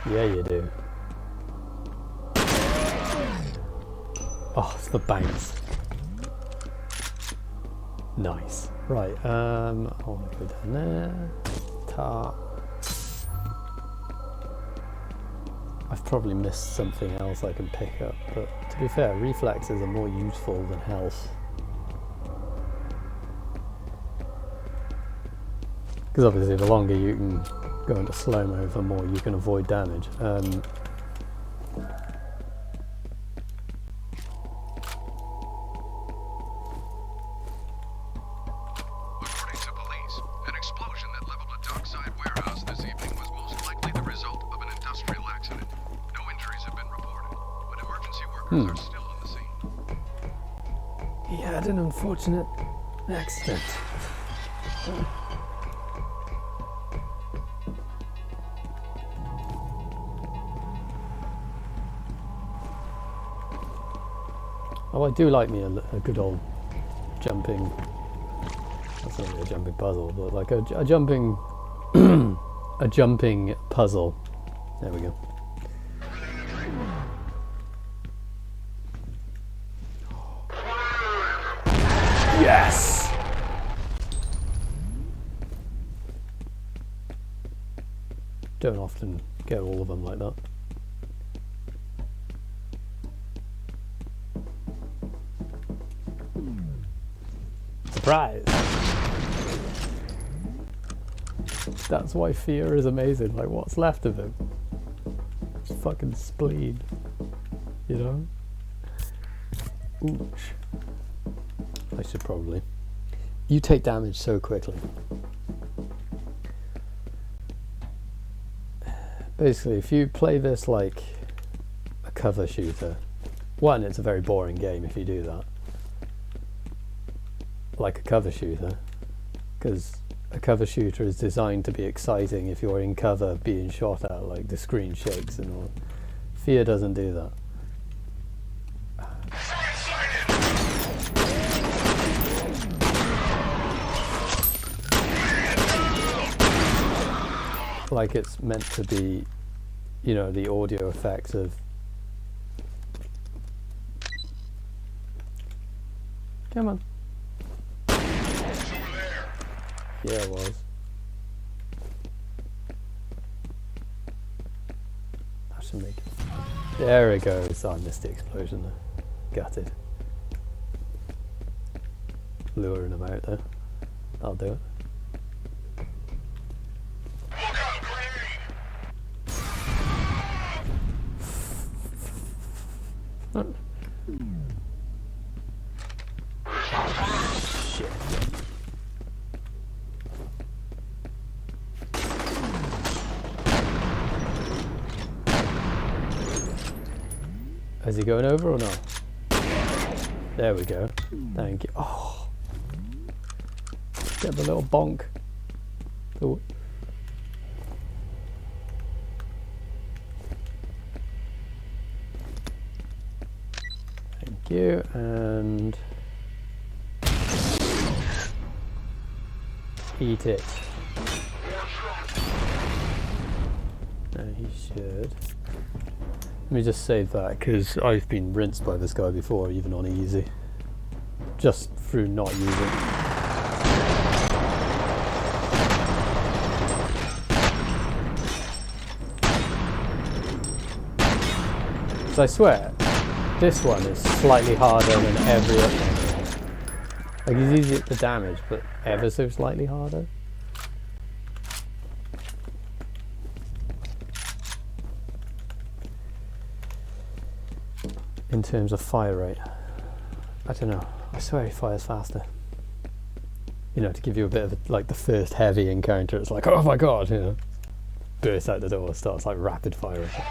Yeah, you do. Oh, it's the bounce. Nice. Right, I want to go down there. Tar. I've probably missed something else I can pick up, but to be fair, reflexes are more useful than health. Because obviously the longer you can go into slow-mo, the more you can avoid damage.
According to police, an explosion that leveled a dockside warehouse this evening was most likely the result of an industrial accident. No injuries have been reported, but emergency workers are still on the scene.
He had an unfortunate accident. Oh, I do like me a good old jumping. That's not really a jumping puzzle, but like a jumping a jumping puzzle. There we go. Yes. Don't often get all of them like that. Surprise! That's why F.e.a.r is amazing. Like, what's left of him? It's fucking spleen. You know? Ooch. I should probably. You take damage so quickly. Basically, if you play this like a cover shooter, one, it's a very boring game if you do that. Like a cover shooter, because a cover shooter is designed to be exciting if you're in cover being shot at, like the screen shakes and all. F.e.a.r doesn't do that. Like it's meant to be, you know, the audio effects of. Come on. Yeah, it was. I should make it. There it goes. Oh, I missed the explosion there. Gutted. Luring them out there. I'll do it. Oh. Shit. Is he going over or not? There we go. Thank you. Oh, get the little bonk. Ooh. Thank you, and eat it. No, he should. Let me just save that because I've been rinsed by this guy before, even on easy, just through not using. So I swear, this one is slightly harder than every other. Like he's easy at the damage, but ever so slightly harder. In terms of fire rate. I don't know. I swear he fires faster. You know, to give you a bit of like the first heavy encounter, it's like, oh my god, you know. Bursts out the door, starts like rapid firing.
Shit,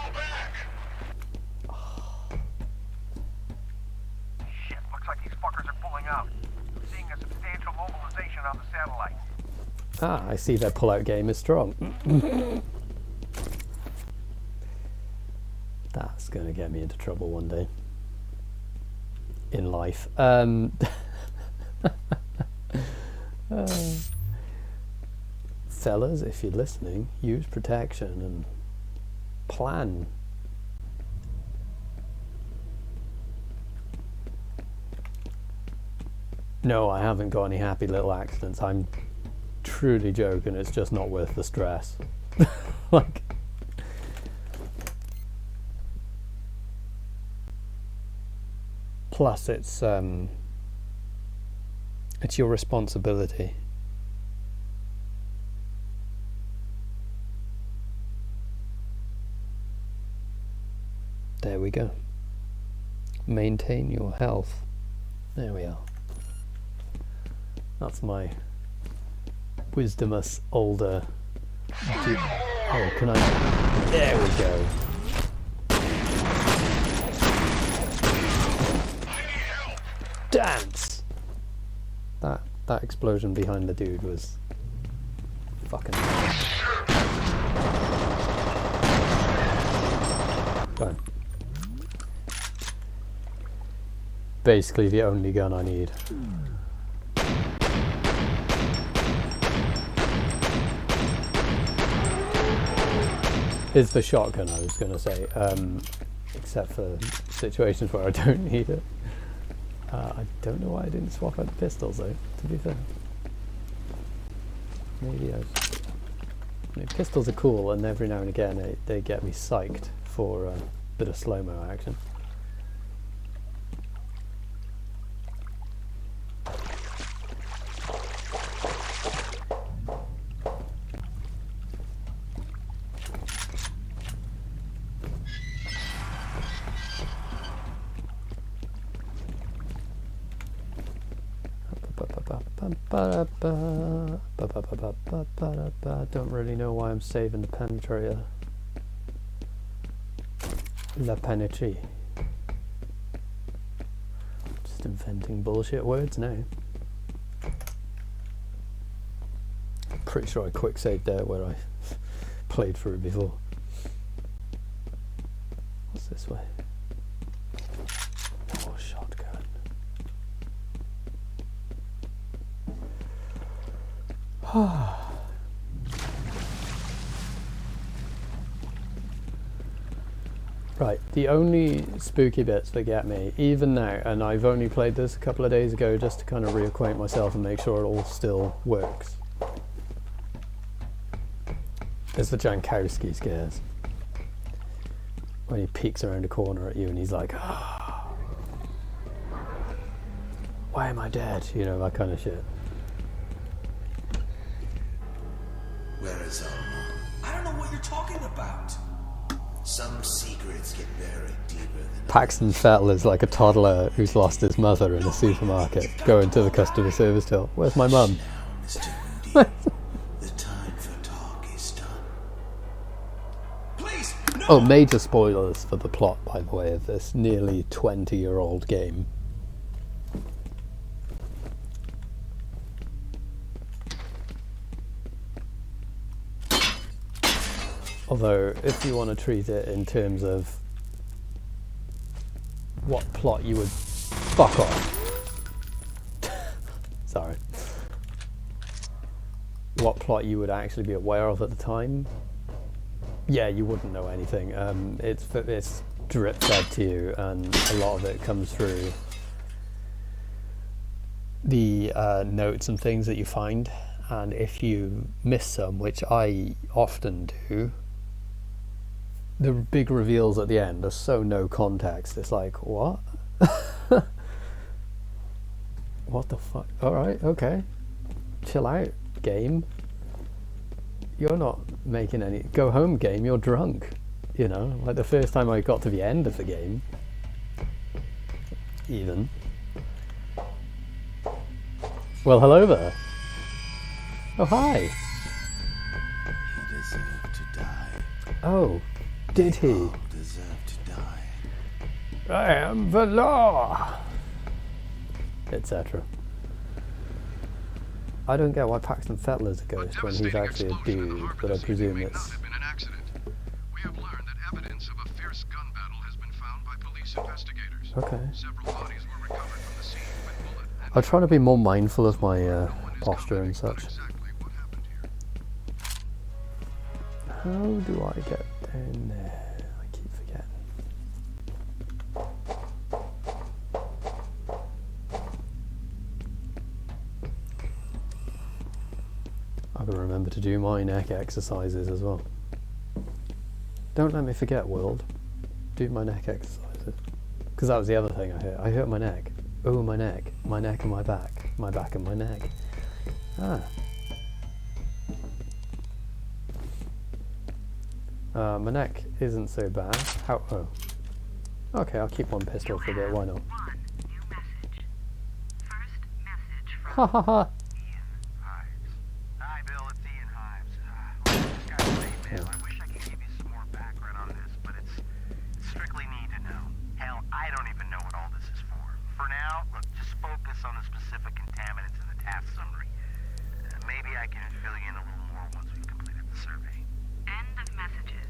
looks like these fuckers are pulling out. I'm seeing a substantial mobilization on the satellite.
Ah, I see their pull-out game is strong. That's going to get me into trouble one day. In life. Fellas, if you're listening, use protection and plan. No, I haven't got any happy little accidents. I'm truly joking. It's just not worth the stress. Like, plus it's your responsibility. There we go. Maintain your health. There we are. That's my wisdomous older. Oh, can I? There we go. Dance. That explosion behind the dude was fucking. Fine. Basically the only gun I need. Is the shotgun, I was going to say, except for situations where I don't need it. I don't know why I didn't swap out the pistols though, to be fair. Maybe pistols are cool, and every now and again they get me psyched for a bit of slow-mo action. Don't really know why I'm saving the penetrator. La penetrée. Just inventing bullshit words now. Pretty sure I quick saved there where I played through it before. What's this way? Oh, shotgun. Right, the only spooky bits that get me, even now, and I've only played this a couple of days ago just to kind of reacquaint myself and make sure it all still works, is the Jankowski scares. When he peeks around a corner at you and he's like, oh, why am I dead? You know, that kind of shit.
Where is Alma? I don't know what you're talking about. Some secrets get buried deeper than
Paxton Fettel is like a toddler who's lost his mother in a supermarket, going to the customer service till, where's my mum?
now, Mr. Moody. The time for talk is done. Please, no!
Oh, major spoilers for the plot, by the way, of this nearly 20-year-old game. Although, if you want to treat it in terms of what plot you would fuck off. Sorry. What plot you would actually be aware of at the time, yeah, you wouldn't know anything. It's drip fed to you, and a lot of it comes through the notes and things that you find. And if you miss some, which I often do, the big reveals at the end are so no context. It's like, what? What the fuck? Alright, okay. Chill out, game. You're not making any... Go home, game, you're drunk. You know, like the first time I got to the end of the game, even, Well, hello there. Oh, hi.
He deserved to die.
Oh, did he?
All deserve to die.
I am the law, etc. I don't get why Paxton Fettler's a ghost when he's actually a dude, but I presume it's...
Been an accident. We have learned that evidence of a fierce gun battle has been found by police investigators.
Okay.
Several bodies were recovered from the scene with bullet and
I'm trying to be more mindful of my posture and such.
exactly what happened here.
How do I get down there? I keep forgetting. I've got to remember to do my neck exercises as well. Don't let me forget, world. Do my neck exercises. Because that was the other thing I hurt. I hurt my neck. Oh, my neck. My neck and my back. My back and my neck. Ah. My neck isn't so bad. How? Oh. Okay, I'll keep one pistol for a bit. Why not?
New message. First message from
Ha ha ha.
Hives. Hi, Bill. It's Ian Hives. This guy's great, man. I wish I could give you some more background on this, but it's strictly need to know. Hell, I don't even know what all this is for. For now, look, just focus on the specific contaminants in the task summary. Maybe I can fill you in a little more once we've completed the survey.
end of messages.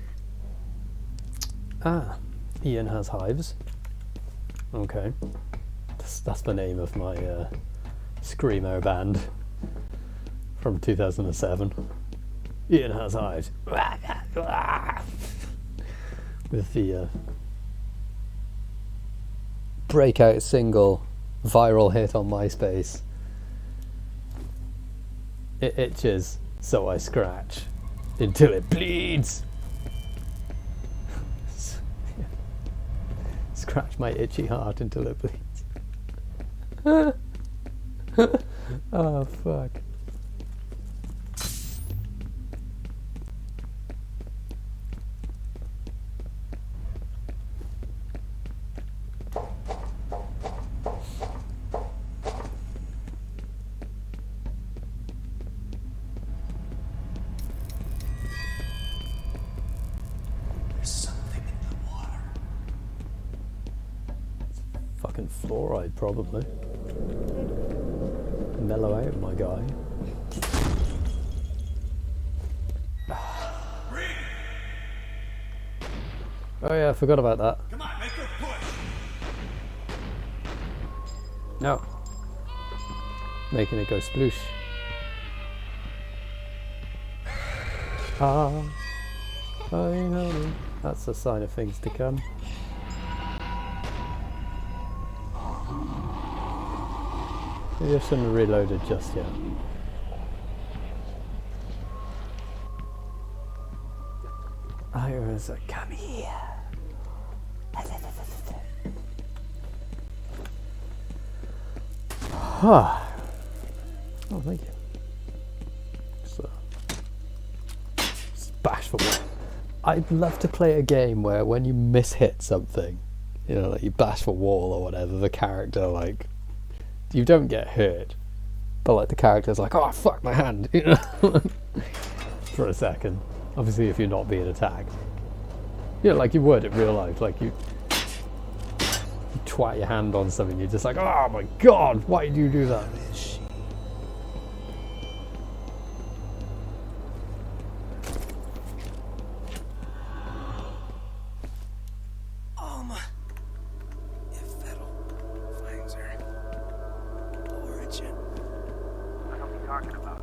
Ah, Ian has hives. Okay. That's the name of my screamo band from 2007. Ian has hives. With the breakout single viral hit on MySpace. It itches, so I scratch until it bleeds. Scratch my itchy heart until it bleeds. Oh, fuck.
There's something in the water.
Fucking fluoride, probably. Mellow out, my guy. Oh yeah, I forgot about that.
Come on, make her push.
No. Making it go sploosh. Ah, I know. That's a sign of things to come. Maybe I shouldn't have reloaded just yet. I was a come here. Oh, thank you. So, it's bashful. I'd love to play a game where when you mishit something, you know, like you bash the wall or whatever, the character, like, you don't get hurt, but like the character's like, oh fuck my hand, you know, for a second. Obviously, if you're not being attacked, you know, like you would in real life, like you twat your hand on something, you're just like, oh my god, why did you do that?
Where is she? F.e.a.r. finds her. Origin.
I don't be talking about.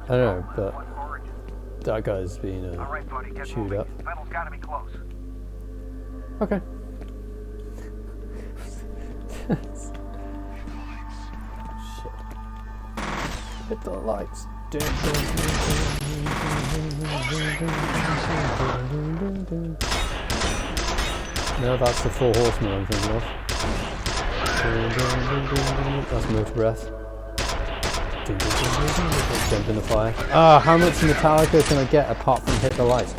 I don't know, but
What origin?
that guy's being
All right, buddy, get
chewed
moving.
up.
Vettel's got to be close.
Okay. Shit. Hit the lights. No, that's the Four Horsemen I'm thinking of. That's Motor Breath. Jump in the fire. Ah, how much Metallica can I get apart from Hit the Lights?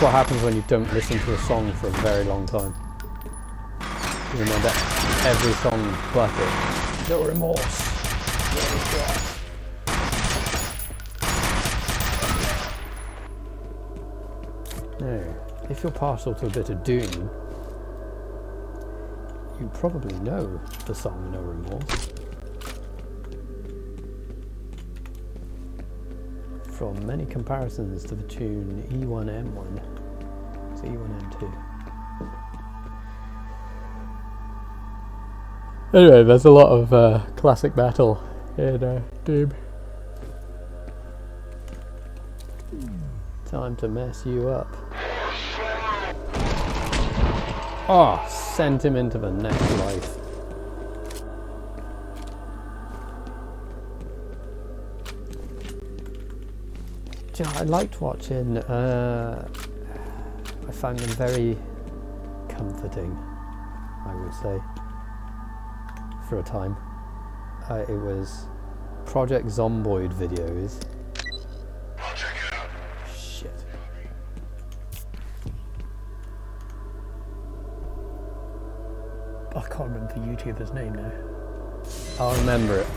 what happens when you don't listen to a song for a very long time. You remember every song but it. No remorse. Now, if you're partial to a bit of Doom, you probably know the song No Remorse from many comparisons to the tune E1M1. It's E1M2. Anyway, there's a lot of classic metal in Doom. Time to mess you up. Oh, sent him into the next life. Do you know, I liked watching, I found them very comforting, I would say, for a time. It was Project Zomboid videos.
I'll check it out.
Shit. I can't remember the YouTuber's name now. I'll remember it.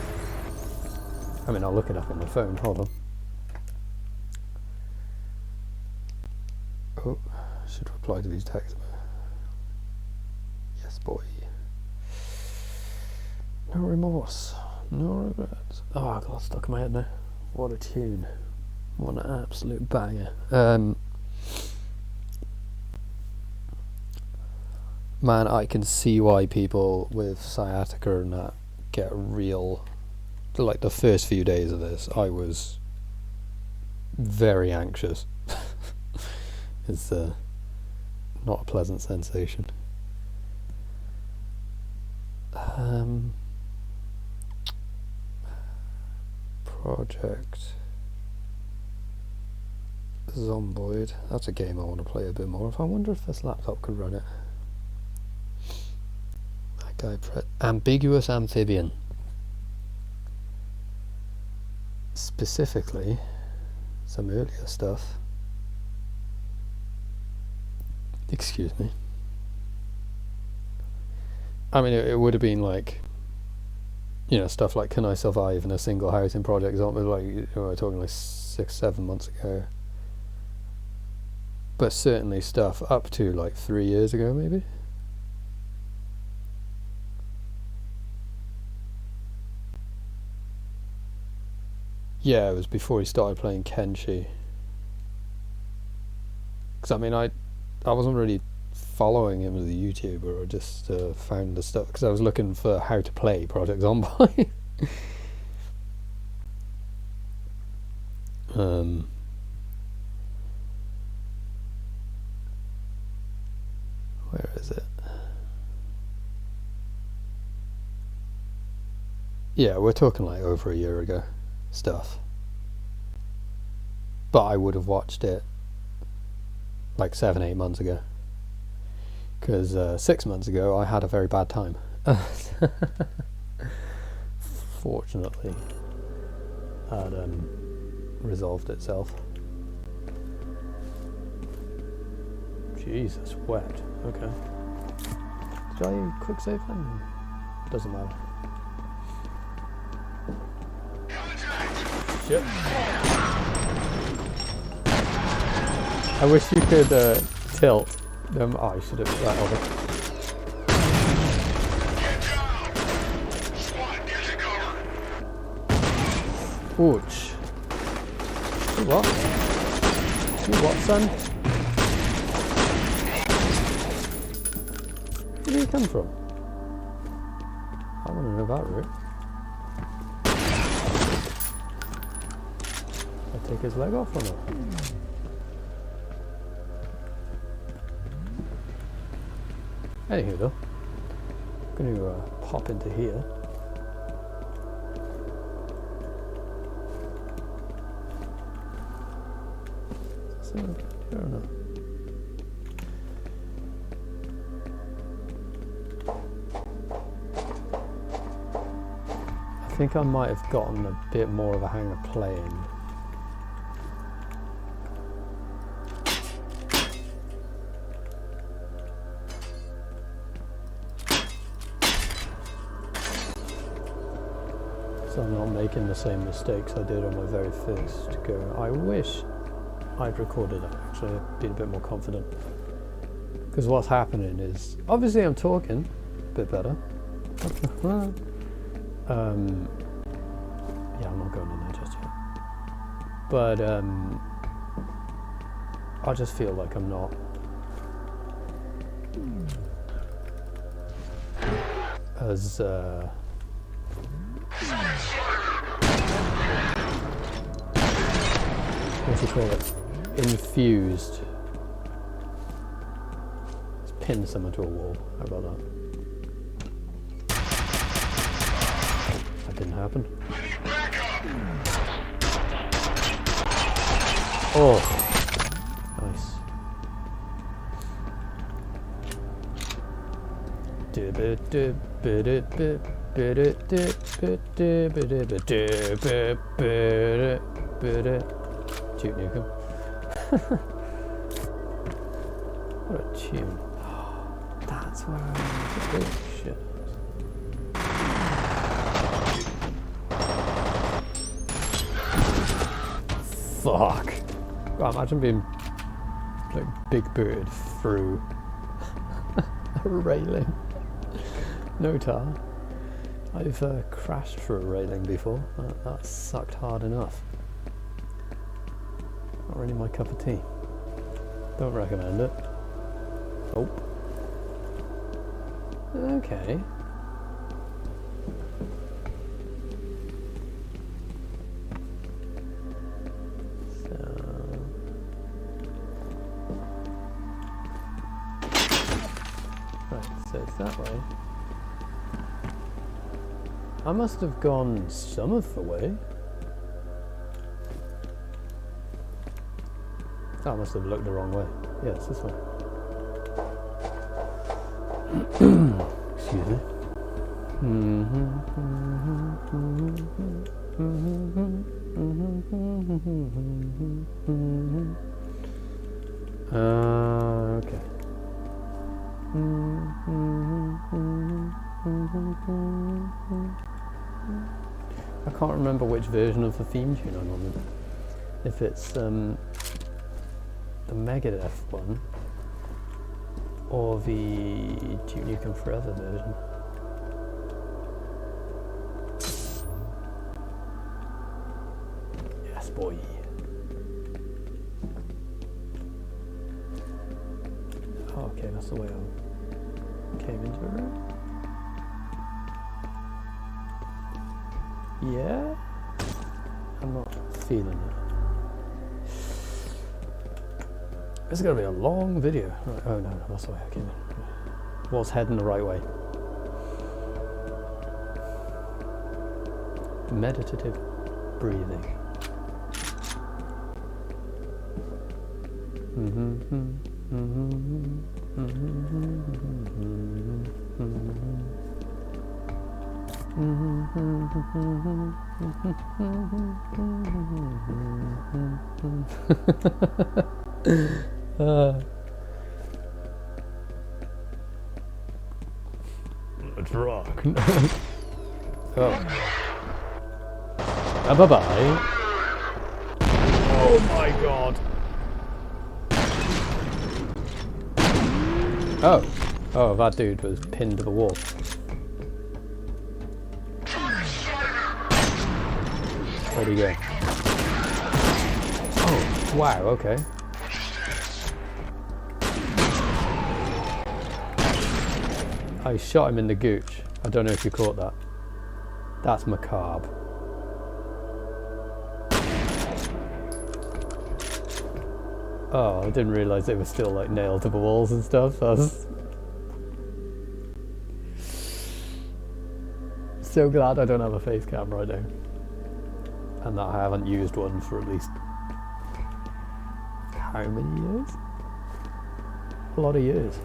I mean, I'll look it up on my phone. Hold on. Oh, I should reply to these texts. Yes, boy. No remorse. No regrets. Oh, I got stuck in my head now. What a tune. What an absolute banger. Man, I can see why people with sciatica and that get real. Like the first few days of this, I was very anxious. It's not a pleasant sensation. Project Zomboid. That's a game I want to play a bit more of. I wonder if this laptop could run it. That guy, Ambiguous Amphibian. Specifically, some earlier stuff. Excuse me. I mean, it would have been like, you know, stuff like Can I Survive in a Single House in Project Zombie, like, you know, we're talking like 6-7 months ago. But certainly stuff up to like 3 years ago, maybe. Yeah, it was before he started playing Kenshi. Because I mean, I wasn't really following him as a YouTuber. I just found the stuff because I was looking for how to play Project Zombie. Where is it? Yeah, we're talking like over a year ago stuff. But I would have watched it like 7-8 months ago. Because 6 months ago I had a very bad time. Fortunately, that resolved itself. Jesus, wept. Okay. Did I quick save them? Doesn't matter. Shit. I wish you could tilt them. Oh, I should have that over. Ouch. You what? You what, son? Where did he come from? I want to know that route. I take his leg off or not? Anywho though, I'm going to pop into here. Is this okay here or not? I think I might have gotten a bit more of a hang of playing. So I'm not making the same mistakes I did on my very first go. I wish I'd recorded it, actually. I'd been a bit more confident. Because what's happening is, obviously I'm talking a bit better. Yeah, I'm not going in there just yet. But I just feel like I'm not as what do you call it? Infused. Let's pin someone to a wall. How about that? That didn't happen. Oh, nice. Duke Nukem. What a tune. That's where I am. Shit. Fuck. God, imagine being like big booted through a railing. No tar. I've crashed through a railing before. That sucked hard enough. Not really my cup of tea. Don't recommend it. Oh. Okay. So it's that way. I must have gone some of the way. I must have looked the wrong way. Yes, this way. Excuse me. Okay. I can't remember which version of the theme tune I'm on. If it's the Megadeth one or the Duke Nukem Forever version. Yes, boy. Oh, okay, that's the way I came into the room. Yeah? I'm not feeling it. This is going to be a long video. Right, oh no, that's the way I came in. Was heading the right way. Meditative breathing. Let's rock. Oh. Bye-bye. Oh my god. Oh. Oh, that dude was pinned to the wall. Where'd he go? Oh, wow, okay. I shot him in the gooch. I don't know if you caught that. That's macabre. Oh, I didn't realise they were still like nailed to the walls and stuff. I was so glad I don't have a face cam right now. And that I haven't used one for at least how many years? A lot of years.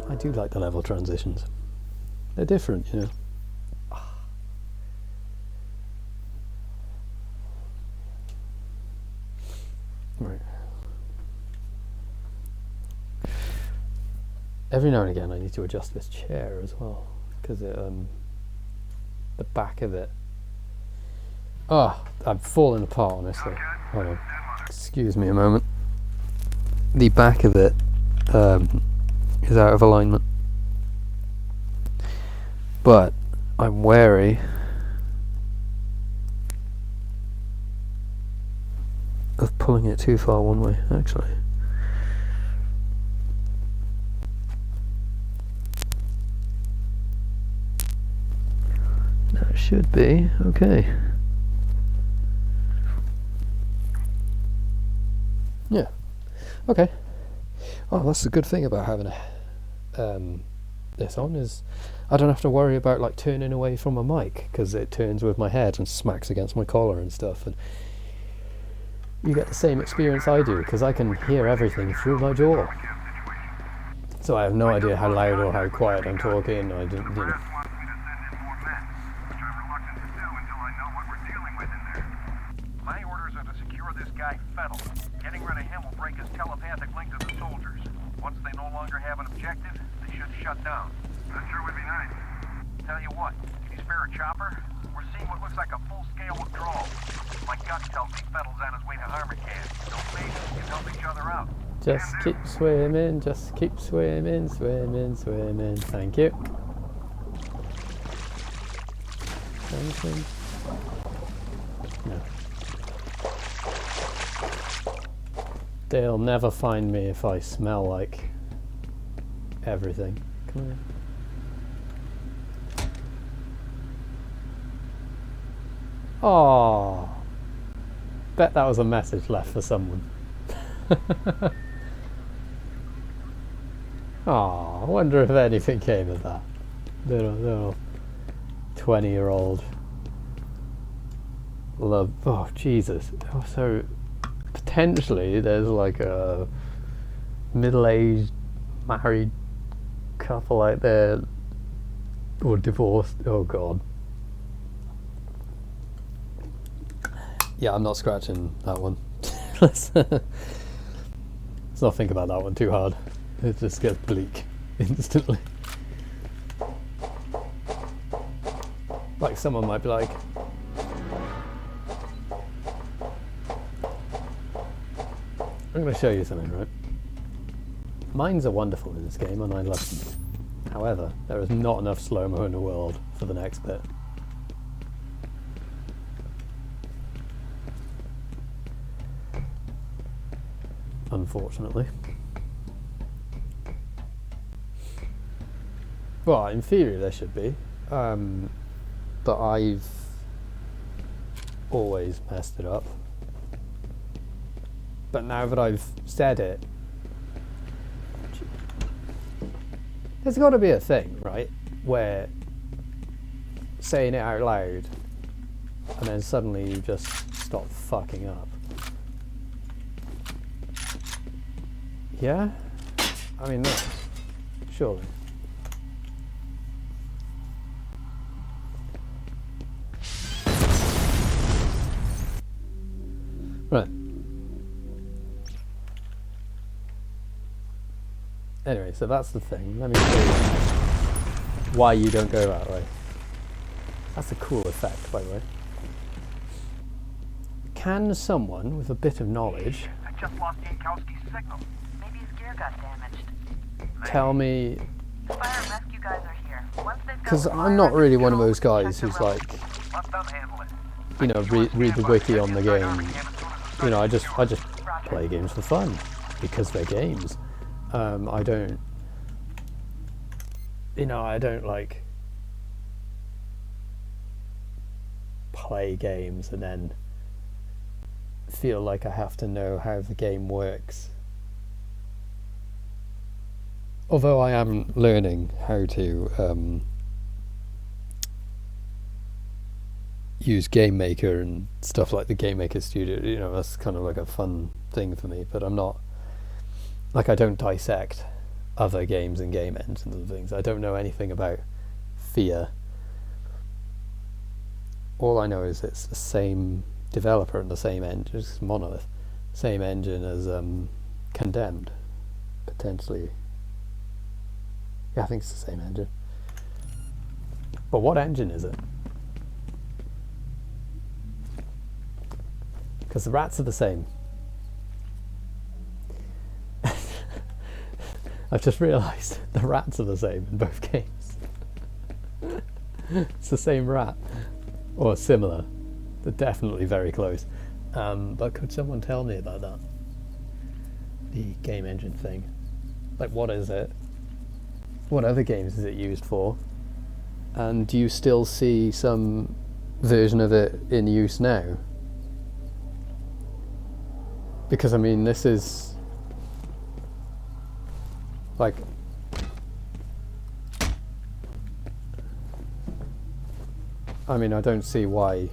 I do like the level transitions. They're different, you know. Right. every now and again I need to adjust this chair as well, because it the back of it, I'm falling apart, honestly. Hold on, excuse me a moment. The back of it is out of alignment, but I'm wary of pulling it too far one way, actually. That should be okay. Yeah. Okay. Oh, that's the good thing about having this on, is I don't have to worry about like turning away from a mic, because it turns with my head and smacks against my collar and stuff, and you get the same experience I do, because I can hear everything through my jaw. So I have no idea how loud or how quiet I'm talking. I didn't, you know.
My orders are to secure this guy Fettel. Getting rid of him will break his telepathic link to the soldiers. Once they no longer have an objective, they should shut down. That sure would be nice. Tell you what, can you spare a chopper? We're seeing what looks like a full-scale withdrawal. My gut tells me Fettel's on his way to Armor Camp, so maybe we can help each other out.
Just keep swimming, just keep swimming, swimming, swimming. Thank you. Anything? No. They'll never find me if I smell like everything. Come on. Oh, bet that was a message left for someone. Oh, I wonder if anything came of that. Little 20-year-old love. Oh, Jesus. Oh, so potentially there's like a middle-aged married couple out there, or divorced. Oh God. Yeah, I'm not scratching that one. Let's not think about that one too hard. It just gets bleak instantly. Like someone might be like, I'm going to show you something, right? Mines are wonderful in this game and I love them. However, there is not enough slow-mo in the world for the next bit. Unfortunately. Well, in theory there should be, but I've always messed it up. But now that I've said it, there's got to be a thing, right, where saying it out loud and then suddenly you just stop fucking up. Yeah? I mean, no. Surely. Right. Anyway, so that's the thing. Let me show you why you don't go that way. That's a cool effect, by the way. Can someone with a bit of knowledge
I just lost Yankowski's signal.
Maybe his gear got damaged.
tell me,
The fire and rescue guys are here. Once they've got
because
the
I'm
fire
not
under
really one of
control,
those guys
check
who's
the
like,
Let them handle it.
you know, read the wiki on the game. You know, I just play games for fun because they're games. I don't, you know, I don't like play games and then feel like I have to know how the game works. Although I am learning how to use Game Maker and stuff like the Game Maker Studio, you know, that's kind of like a fun thing for me, but I'm not, like, I don't dissect other games and game engines and things. I don't know anything about F.e.a.r. All I know is it's the same developer and the same engine, it's Monolith, same engine as Condemned, potentially Yeah, I think it's the same engine. But what engine is it? Because the rats are the same. I've just realised the rats are the same in both games. It's the same rat. Or similar. They're definitely very close. But could someone tell me about that? The game engine thing. Like, what is it? What other games is it used for? And do you still see some version of it in use now? Because, I mean, this is... like... I mean, I don't see why...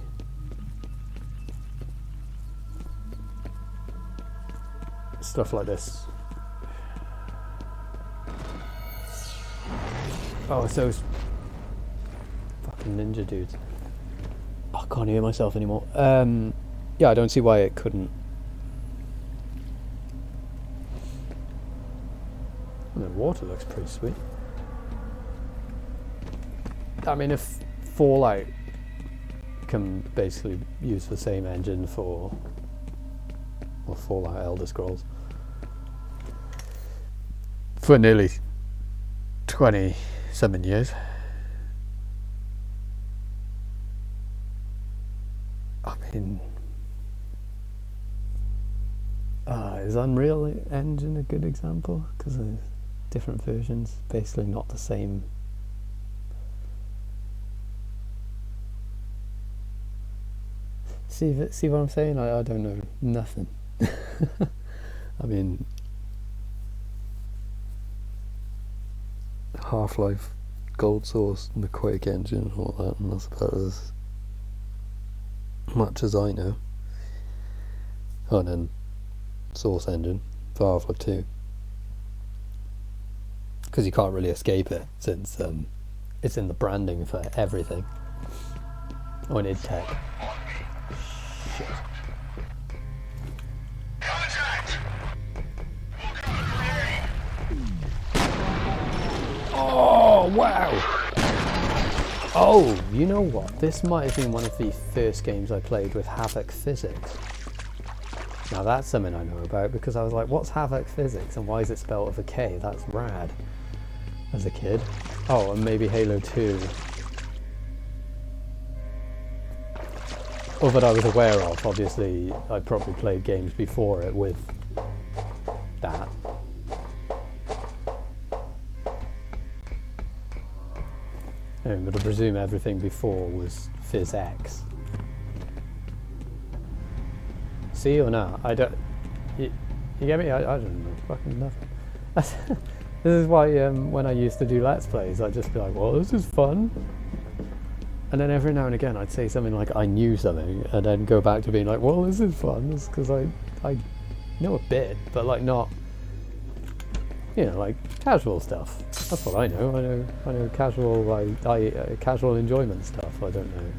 stuff like this... Oh, it's those fucking ninja dudes. Oh, I can't hear myself anymore. Yeah, I don't see why it couldn't. The water looks pretty sweet. I mean, if Fallout can basically use the same engine for Fallout Elder Scrolls for nearly 27 years. I mean, is Unreal Engine a good example? Because there's different versions, basically not the same. See what I'm saying? I don't know nothing. I mean, Half-Life, Gold Source, and the Quake engine, and all that, and that's about as much as I know. Oh, and then Source engine for Half-Life 2, because you can't really escape it since it's in the branding for everything. Oh, and id Tech. Shit. Oh, wow! Oh, you know what? This might have been one of the first games I played with Havoc Physics. Now that's something I know about, because I was like, what's Havoc Physics and why is it spelled with a K? That's rad. As a kid. Oh, and maybe Halo 2. Or that I was aware of. Obviously, I probably played games before it with that. But I presume everything before was PhysX. See or not? I don't... You get me? I don't know. Fucking nothing. This is why when I used to do Let's Plays, I'd just be like, well, this is fun. And then every now and again I'd say something like I knew something, and then go back to being like, well, this is fun. It's because I know a bit, but like not, you know, like casual stuff. That's what I know. I know casual, casual enjoyment stuff. I don't know.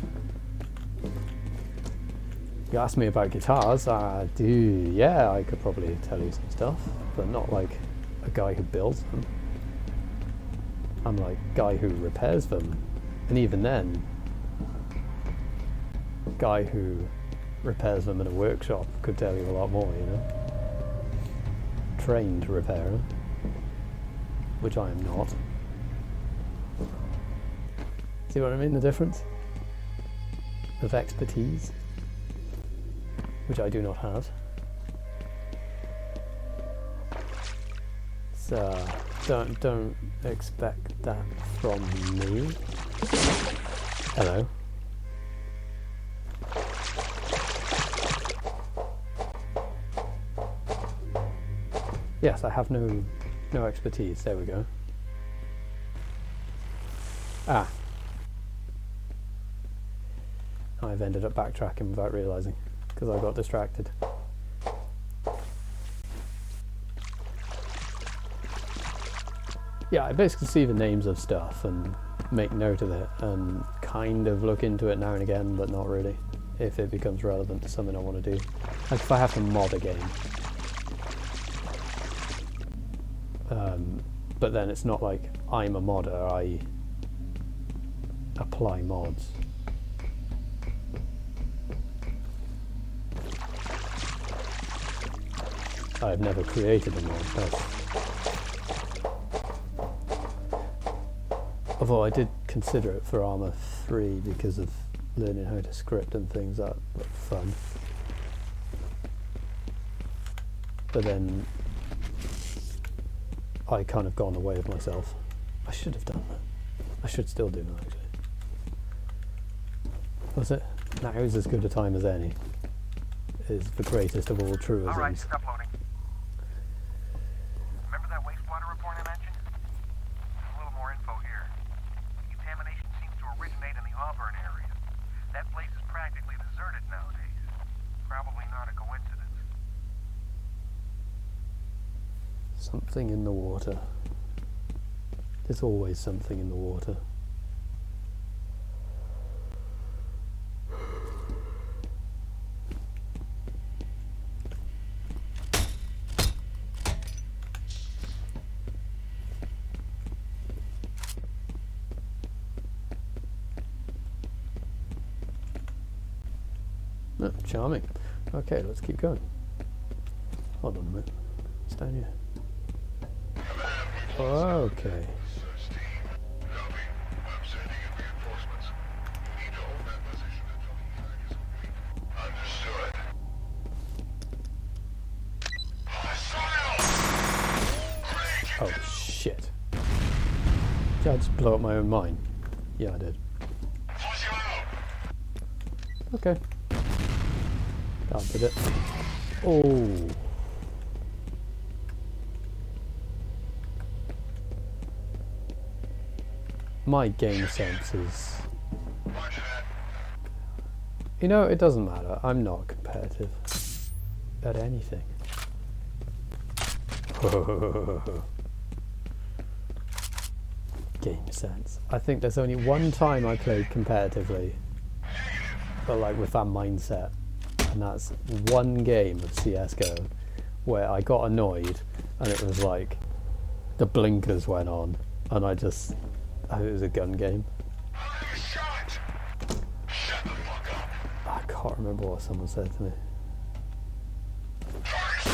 You ask me about guitars, I do. Yeah, I could probably tell you some stuff, but not like a guy who builds them. I'm like a guy who repairs them, and even then, a guy who repairs them in a workshop could tell you a lot more, you know. Trained repairer, which I am not. See what I mean? The difference of expertise, which I do not have. So don't expect that from me. Hello. Yes, I have no expertise. There we go. Ah. I've ended up backtracking without realising, because I got distracted. Yeah, I basically see the names of stuff and make note of it and kind of look into it now and again, but not really, if it becomes relevant to something I want to do. Like if I have to mod a game, but then it's not like I'm a modder, I apply mods. I've never created a mod. Although I did consider it for Arma 3 because of learning how to script and things that look fun. But then I kind of got in the way of myself. I should have done that. I should still do that actually. Was it? Now is as good a time as any. Is the greatest of all truisms.
Alright, stop loading. Remember that wastewater report I mentioned? A little more info here. The contamination seems to originate in the Auburn area. That place is practically deserted nowadays. Probably not a coincidence.
Something in the water. There's always something in the water. Oh, charming. Okay, let's keep going. Hold on a minute. It's down here. Okay. Oh shit. Did I just blow up my own mine? Yeah, I did. Okay. That did it. Oh. My game sense is... You know, it doesn't matter. I'm not competitive at anything. Game sense. I think there's only one time I played competitively, but like with that mindset, and that's one game of CSGO where I got annoyed and it was like the blinkers went on and I just... it was a gun game. I can't remember what someone said to me. Shit.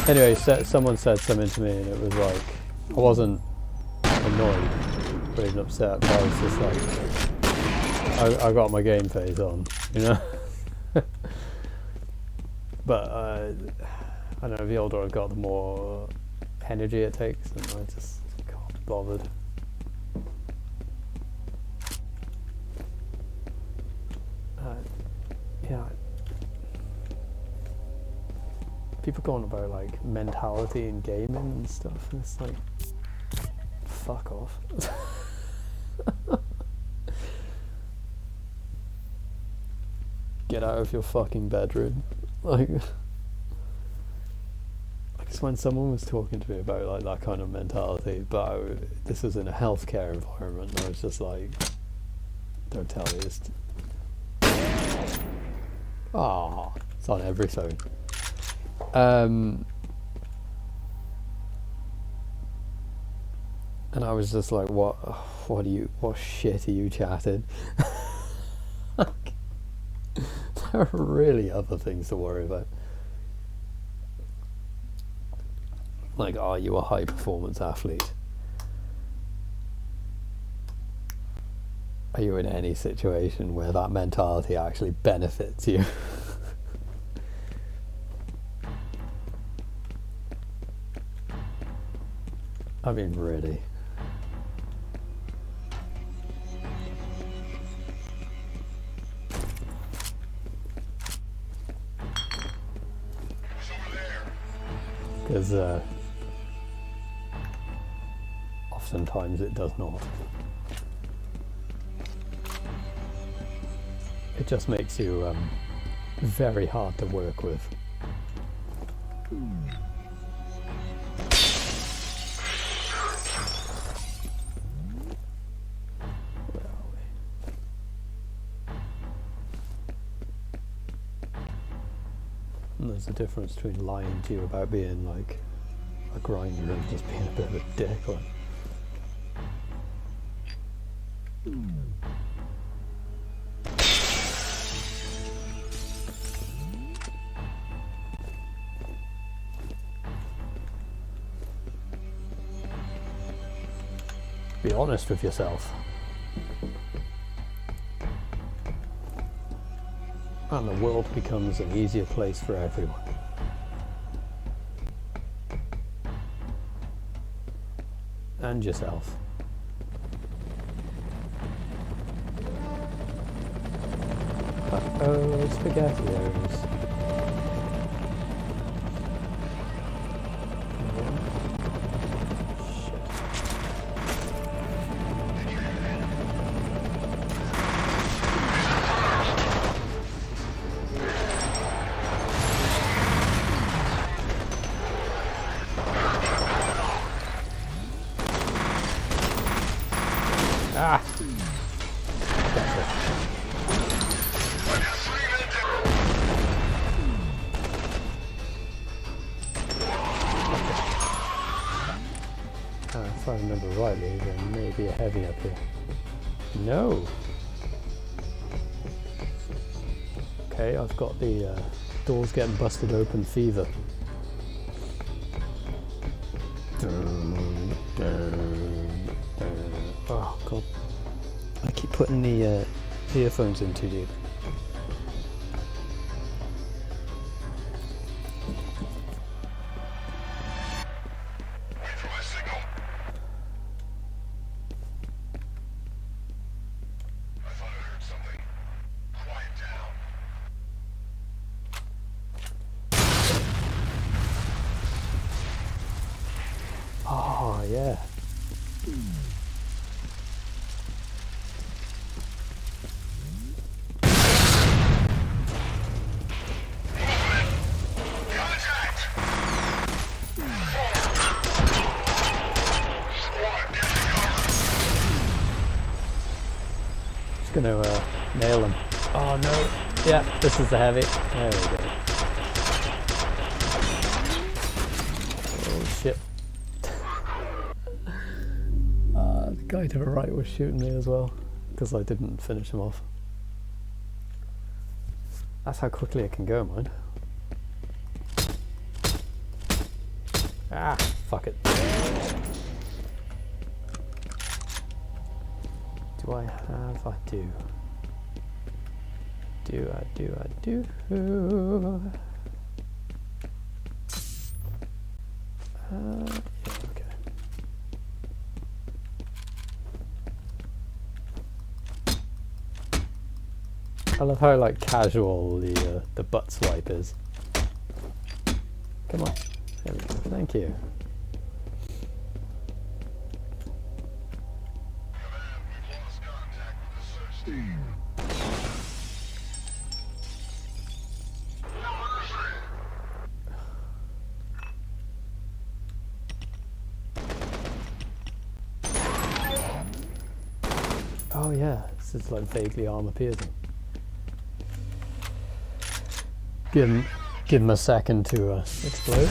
Anyway, someone said something to me and it was like, I wasn't annoyed or even upset, but I was just like, I got my game face on, you know? But I don't know, the older I got, the more energy it takes, and I just can't be bothered. Yeah. People going about like mentality in gaming and stuff, and it's like, fuck off. Get out of your fucking bedroom. Like, I guess when someone was talking to me about like that kind of mentality, but this was in a healthcare environment, and I was just like, don't tell me this. Ah, it's on every phone. And I was just like, what shit are you chatting? There are really other things to worry about. Like, are you a high performance athlete? Are you in any situation where that mentality actually benefits you? I mean, really. Because oftentimes it does not. It just makes you very hard to work with. Where are we? And there's a difference between lying to you about being like a grinder and just being a bit of a dick. Like. Be honest with yourself. And the world becomes an easier place for everyone. And yourself. Uh-oh, spaghetti arrows. Ah! If I remember rightly, there may be a heavy up here. No! Okay, I've got the doors getting busted open fever. Oh god. I keep putting the earphones in too deep.
Wait for my signal. I thought I heard something. Quiet down.
Oh yeah. Just gonna nail him. Oh no. Yeah, this is the heavy. There we go. Oh shit. The guy to the right was shooting me as well because I didn't finish him off. That's how quickly it can go, mind. Ah, fuck it. Do I have? I do. I do. Yeah, okay. I love how like casual the butt swipe is. Come on. There we go. Thank you.
We've lost contact with the search team.
Oh yeah, this is like vaguely armor piercing. Give him a second to explode.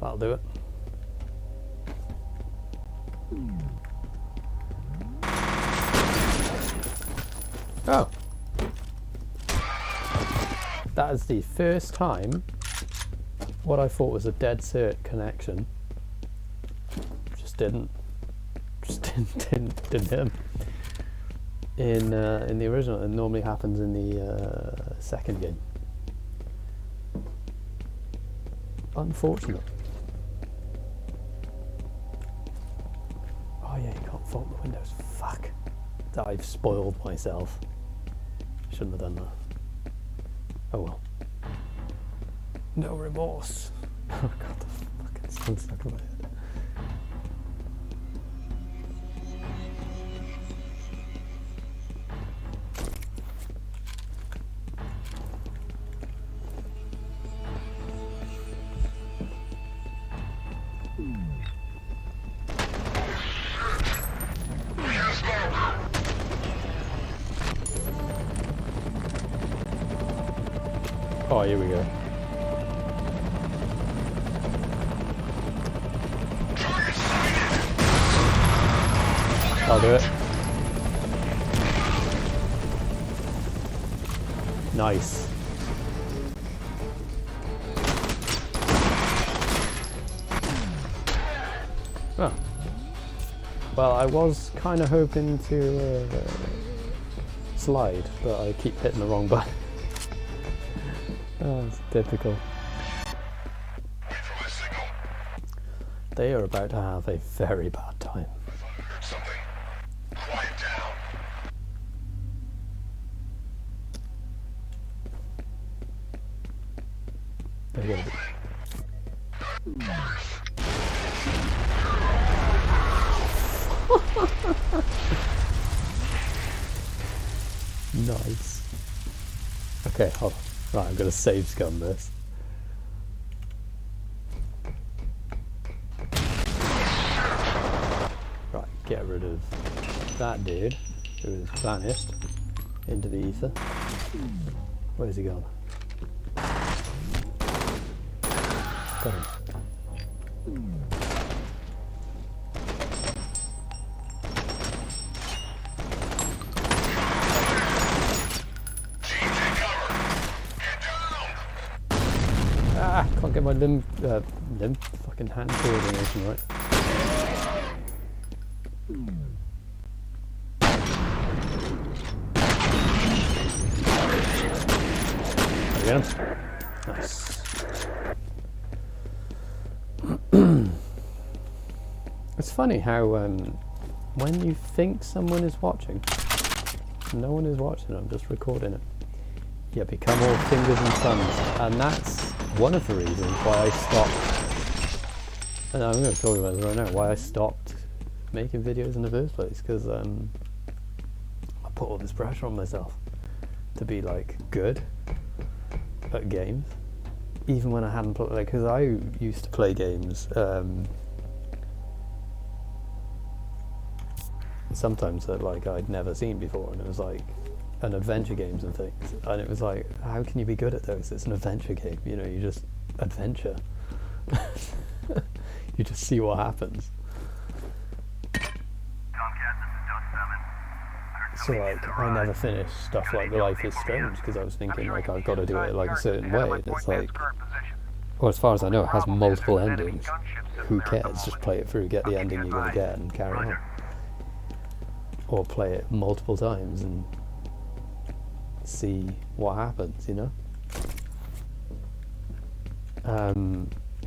That'll do it. Oh. That is the first time what I thought was a dead cert connection just didn't hit him. In the original, it normally happens in the second game. Unfortunate. Oh yeah, you can't fault the windows. Fuck. I've spoiled myself. Shouldn't have done that. Oh well. No remorse. Oh god, the fucking sun's stuck in my head. Oh, here we go. I'll do it. Nice. Oh. Well, I was kind of hoping to slide, but I keep hitting the wrong button. Oh, it's typical. They are about to have a very bad time. They're gonna be. Nice. Okay, hold on. Right, I'm gonna save scum this. Right, get rid of that dude who has vanished into the ether. Where's he gone? Got him. Ah, can't get my limb fucking hand coordination right. There we get him. Nice. It's funny how when you think someone is watching, no one is watching, I'm just recording it. You become all fingers and thumbs, and that's one of the reasons why I stopped, and I'm going to talk about this right now, why I stopped making videos in the first place, because I put all this pressure on myself to be like good at games, even when I hadn't played, like, because I used to play games sometimes that like I'd never seen before, and it was like an adventure games and things, and it was like, how can you be good at those? It's an adventure game, you know, you just adventure. You just see what happens. So like I never finished stuff like Life is Strange because I was thinking like I've got to do it like a certain way, and it's like, well, as far as I know, it has multiple endings. Who cares? Just play it through, get the ending you're going to get, and carry on. Or play it multiple times and see what happens, you know?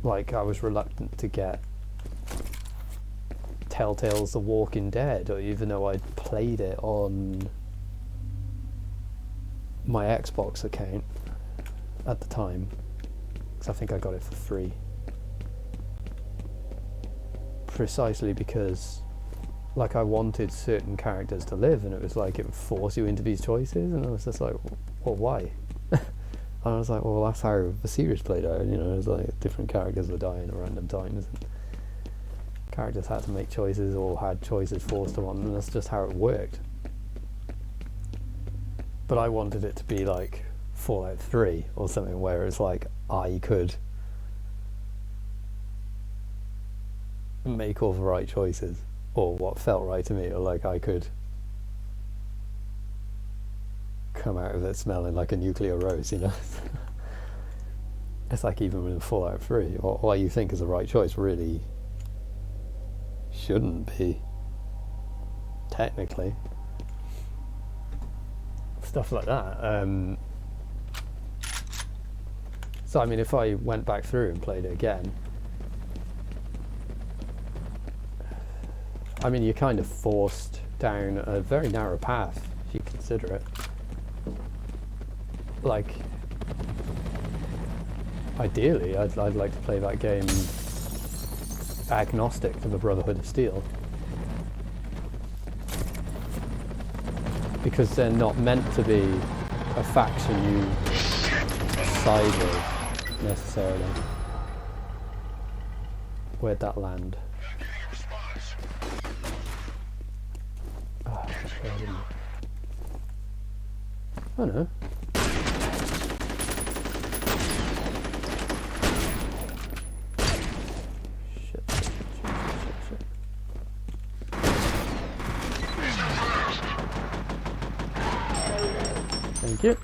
Like I was reluctant to get Telltale's The Walking Dead, or even though I'd played it on my Xbox account at the time, because I think I got it for free, precisely because like I wanted certain characters to live, and it was like it would force you into these choices, and I was just like, well, why? And I was like, well, that's how the series played out, you know, it was like different characters were dying at random times, and characters had to make choices or had choices forced on them, and that's just how it worked. But I wanted it to be like Fallout 3 or something, where it's like I could make all the right choices, or what felt right to me, or like I could come out of it smelling like a nuclear rose, you know. It's like even with Fallout 3, what you think is the right choice really shouldn't be, technically. Stuff like that. So I mean, if I went back through and played it again, I mean, you're kind of forced down a very narrow path if you consider it. Like, ideally, I'd like to play that game agnostic to the Brotherhood of Steel, because they're not meant to be a faction you side with necessarily. Where'd that land? Oh, I don't know. Thank you.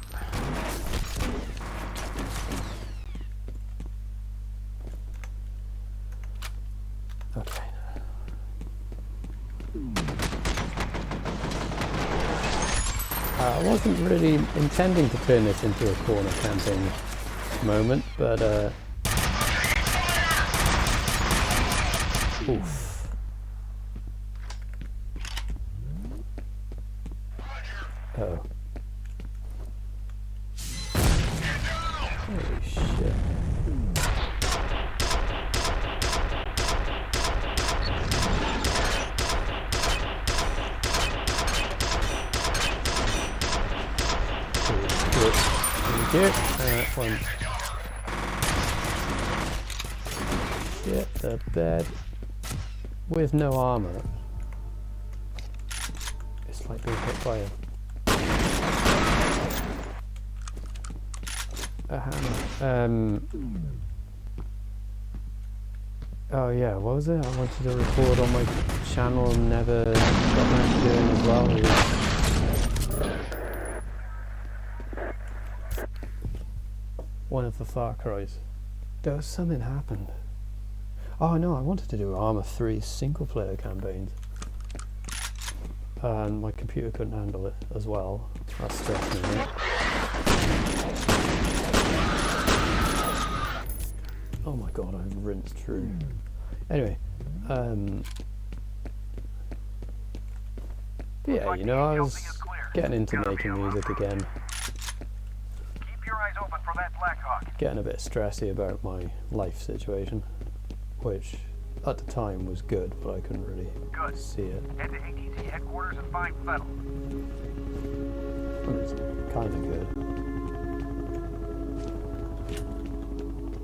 Okay. I wasn't really intending to turn this into a corner camping moment, but oof. Oh. Holy shit. Thank you. One. Get the bed with no armor. It's like being hit by a hammer. Oh yeah, what was it? I wanted to record on my channel and never got around to doing as well. One of the Far Cries. There was something happened. Oh no, I wanted to do Arma 3 single player campaigns. And my computer couldn't handle it as well. That stressed me out. Oh my god, I've rinsed through. Anyway, yeah, you know, I was getting into making music again.
Keep your eyes open for that Blackhawk.
Getting a bit stressy about my life situation, which at the time was good, but I couldn't really see it.
Head to ATC headquarters and find Fettel.
I mean, it's kind of good.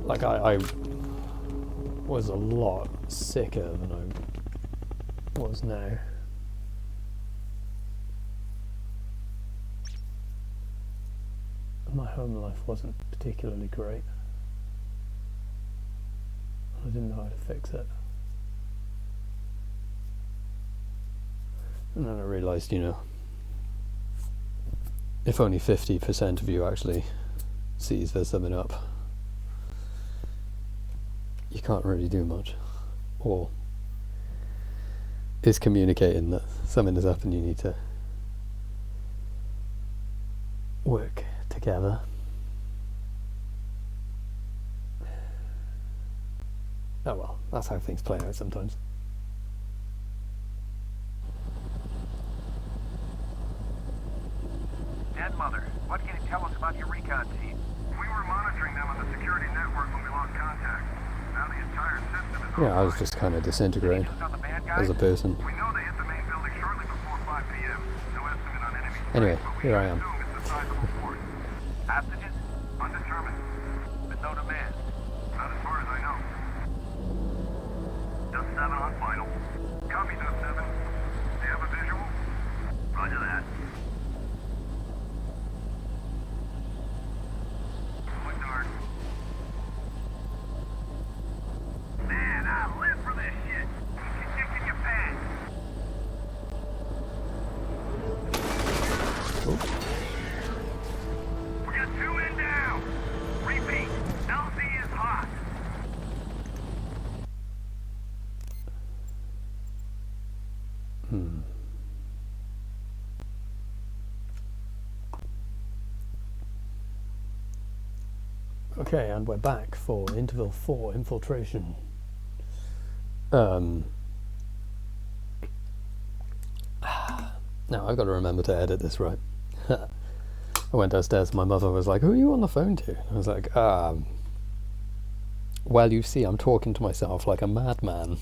Like, I was a lot sicker than I was now. My home life wasn't particularly great. I didn't know how to fix it. And then I realised, you know, if only 50% of you actually sees there's something up, you can't really do much. Or is communicating that something has happened, you need to work together. Oh well, that's how things play out sometimes.
Dead Mother, what can you tell us about your recon team? We were monitoring them on the security network when we lost contact. Now the entire system is
Yeah, I was just kind of disintegrating as a person.
We know they hit the main building shortly before 5 p.m. No estimate on enemy.
Anyway, here I am.
It's a sizable force. Hostages? Undetermined. With no demand. Not as far as I know. Dust 7 on final. Copy, Dust 7. Do you have a visual? Roger that. Going dark. Man, I live for this shit. Kick in your pants. We got 2 in down. Repeat. LZ is hot.
Okay, and we're back for interval 4 infiltration. Now I've got to remember to edit this right. I went downstairs and my mother was like, who are you on the phone to? I was like, well, you see, I'm talking to myself like a madman.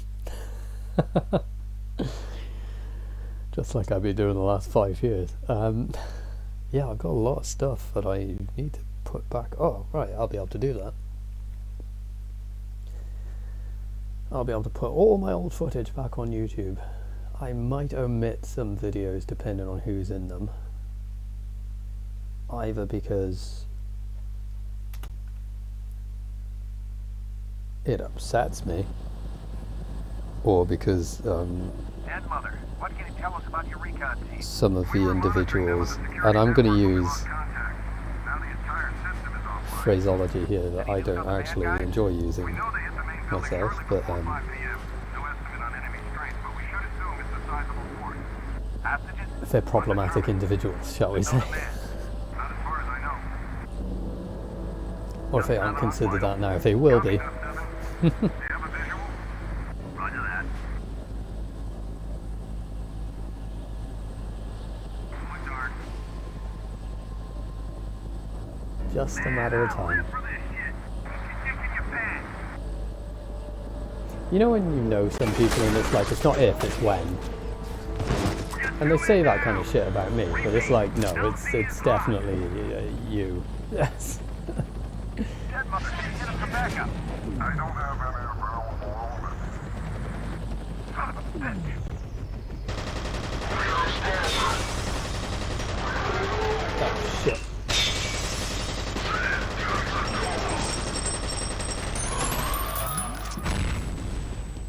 Just like I've been doing the last 5 years. Yeah, I've got a lot of stuff that I need to put back. Oh, right, I'll be able to do that. I'll be able to put all my old footage back on YouTube. I might omit some videos depending on who's in them. Either because it upsets me, or because
Dead Mother, what can you tell us about your recon team?
some of the individuals, and I'm going to use phraseology here that I don't actually enjoy using
We know they hit the main building
myself,
shortly
but
before 5 p.m. No estimate on enemy strength, but we should assume it's a sizable force. Hostages?
they're problematic individuals, shall we say.
Not as far as I know.
Or if they aren't considered that now, they will be.
Do you have a visual? Roger that. Going dark.
Just a matter of time.
For this shit. Can you pay?
You know when you know some people and it's like, it's not if, it's when. And they say that kind of shit about me, but it's like, no, it's definitely you. Yes.
Dead mother, can you get us some backup? I don't have any available orders. Son of a bitch.
Oh, shit.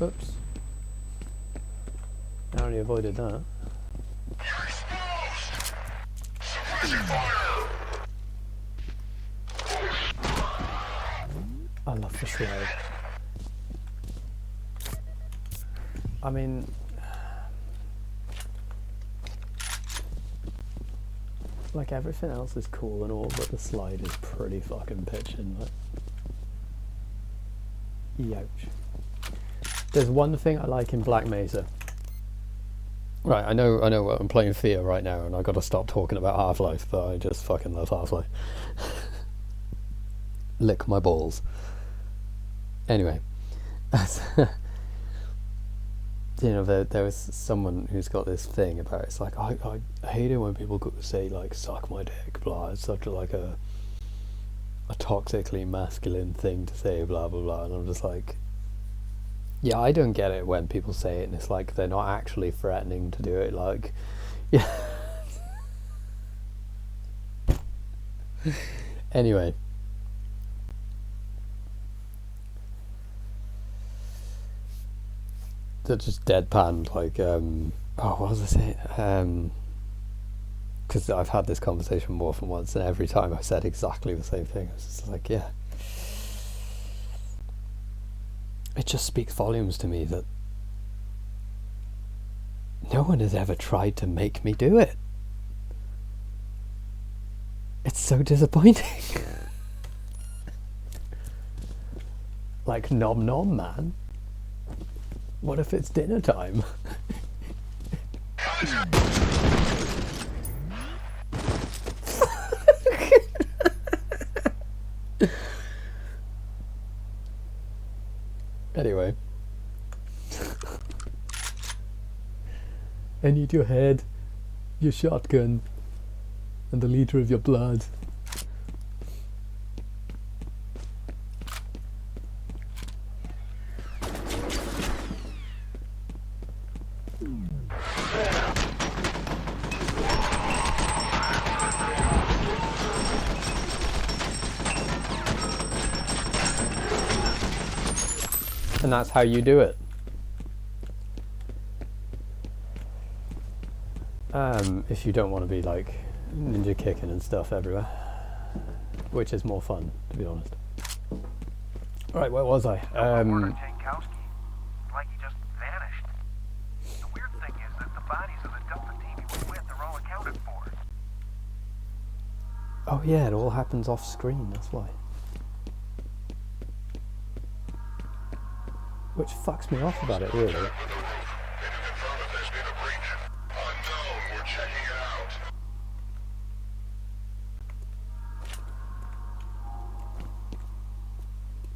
Oops. Narrowly avoided that. I love the slide. I mean, like everything else is cool and all, but the slide is pretty fucking pitching. Like, youch. There's one thing I like in Black Mesa. Right, I know I'm playing F.e.a.r right now and I gotta stop talking about Half-Life, but I just fucking love Half-Life. Lick my balls. Anyway. You know, there was someone who's got this thing about it's like, I hate it when people say like, suck my dick, blah, it's such like a toxically masculine thing to say, blah blah blah, and I'm just like, yeah, I don't get it when people say it and it's like they're not actually threatening to do it, like, yeah. Anyway. They're just deadpan, like, oh, what was I saying? Because I've had this conversation more than once, and every time I said exactly the same thing. It's just like, yeah. It just speaks volumes to me that no one has ever tried to make me do it. It's so disappointing. Like, nom nom, man. What if it's dinner time? Anyway. I need your head, your shotgun, and the liter of your blood. And that's how you do it. If you don't want to be like ninja kicking and stuff everywhere, which is more fun, to be honest. Right, where was I?
Like he just vanished. The weird thing is that the bodies of the Delta team he was with are all accounted for.
Oh yeah, it all happens off screen, that's why. Which fucks me off about it, really.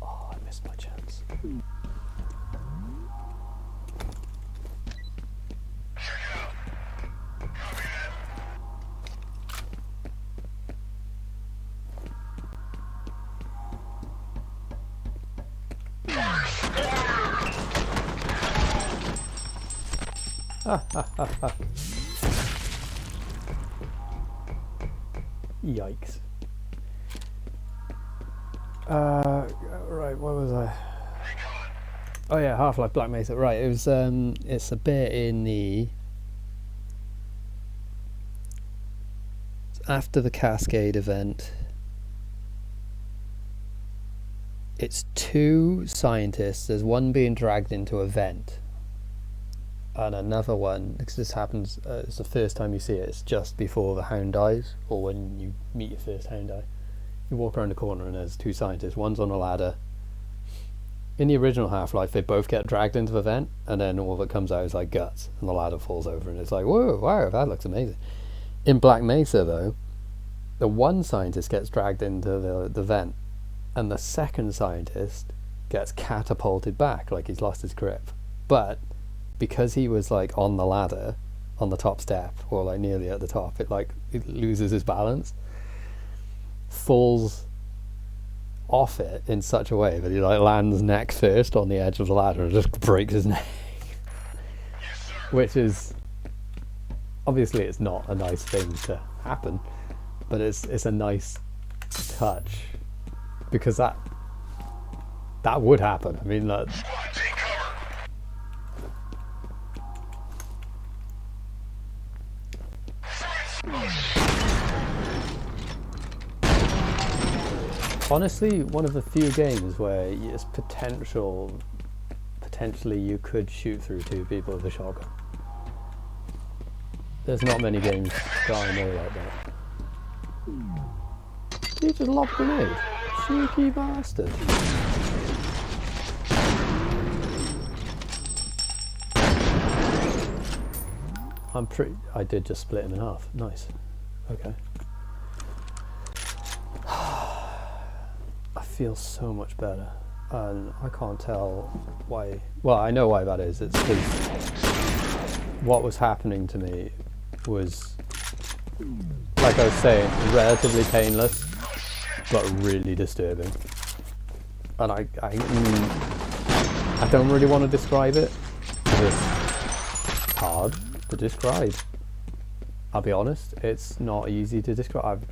Oh, I missed my chance. Yikes. Right, where was I? Oh yeah, Half-Life Black Mesa. Right, it was it's a bit in the after the Cascade event. it's two scientists. There's one being dragged into a vent, and another one, because this happens, it's the first time you see it, it's just before the hound dies, or when you meet your first hound die. You walk around the corner and there's two scientists. One's on a ladder. In the original Half-Life, they both get dragged into the vent, and then all that comes out is like guts, and the ladder falls over, and it's like, whoa, wow, that looks amazing. In Black Mesa, though, the one scientist gets dragged into the vent, and the second scientist gets catapulted back, like he's lost his grip. But because he was like on the ladder, on the top step, or like nearly at the top, it loses his balance, falls off it in such a way that he like lands neck first on the edge of the ladder and just breaks his neck. Which is, obviously it's not a nice thing to happen, but it's a nice touch, because that would happen. I mean, like, honestly, one of the few games where it's potentially you could shoot through two people with a shotgun. There's not many games that I know like that. He just lobbed a grenade. Cheeky bastard. I did just split him in half. Nice. Okay. I feel so much better, and I can't tell why. Well, I know why that is. It's because what was happening to me was, like I was saying, relatively painless, but really disturbing. And I don't really want to describe it, because it's hard to describe. I'll be honest, it's not easy to describe.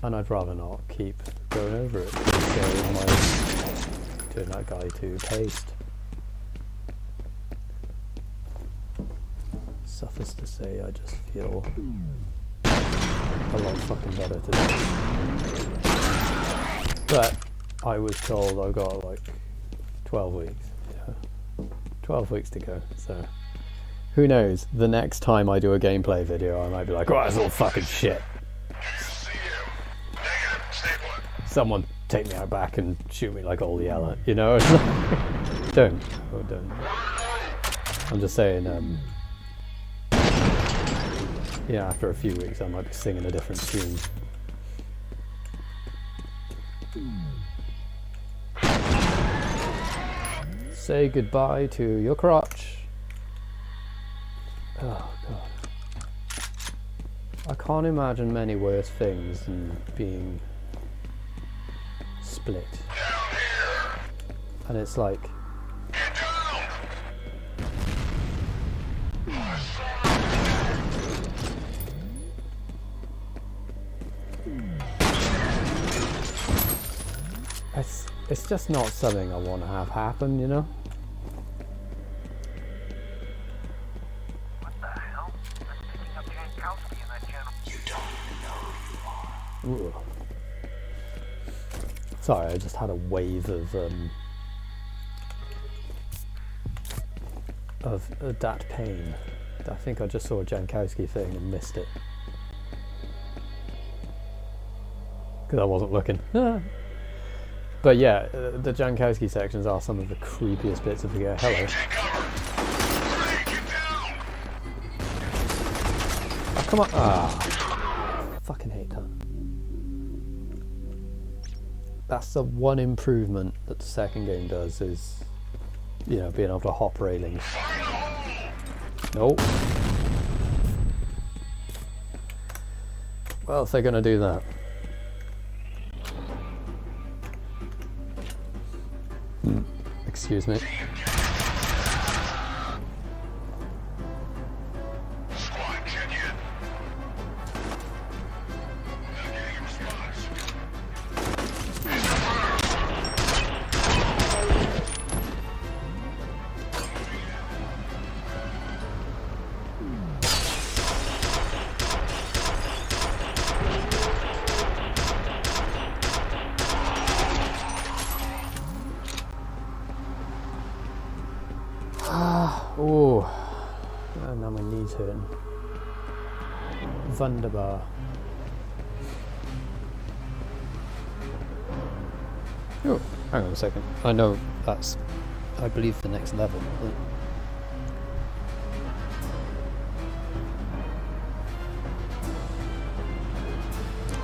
And I'd rather not keep going over it, because I might turn that guy to paste. Suffice to say, I just feel a lot fucking better today. But I was told I've got like 12 weeks. Yeah, 12 weeks to go, so who knows, the next time I do a gameplay video I might be like, oh, that's all fucking shit. Someone take me out back and shoot me like Old Yeller, you know? Don't. Oh, don't. I'm just saying, yeah, after a few weeks I might be singing a different tune. Say goodbye to your crotch. Oh god. I can't imagine many worse things than being split. And it's like, it's just not something I want to have happen, you know?
What the hell? I'm picking up Jankowski in that channel.
You don't know who you are.
Ooh. Sorry, I just had a wave of that pain. I think I just saw a Jankowski thing and missed it. Because I wasn't looking. But yeah, the Jankowski sections are some of the creepiest bits of the game. Hello. Oh, come on. Ah. Fucking hate that. That's the one improvement that the second game does, is, you know, being able to hop railings. Nope. Well, if they're going to do that. Excuse me. Wunderbar. Oh, hang on a second. I know that's, I believe, the next level.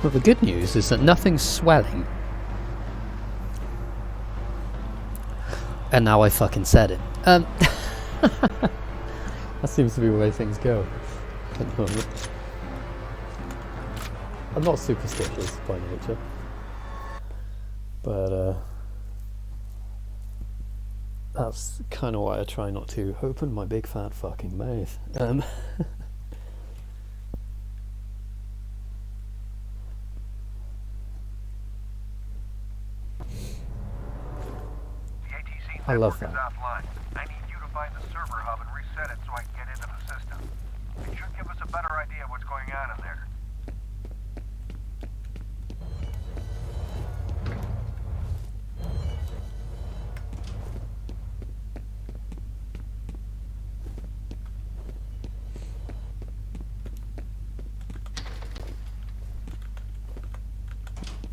Well, the good news is that nothing's swelling. And now I fucking said it. That seems to be the way things go at the moment. I'm not superstitious by nature. But that's kind of why I try not to open my big fat fucking mouth. I love that.
Offline. I need you to find the server hub and reset it so I can get into the system. It should give us a better idea of what's going on in there.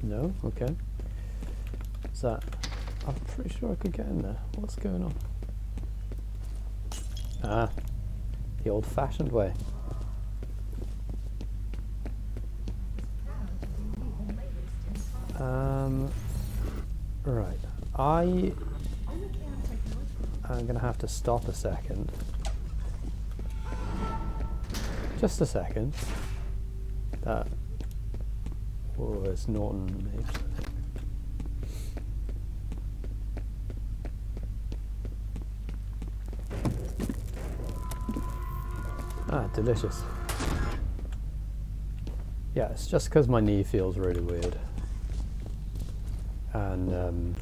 No? Okay. What's that? I'm pretty sure I could get in there. What's going on? Ah, the old-fashioned way. Right. I'm gonna have to stop a second. Just a second. That was Norton made. Ah, delicious. Yeah, it's just because my knee feels really weird. And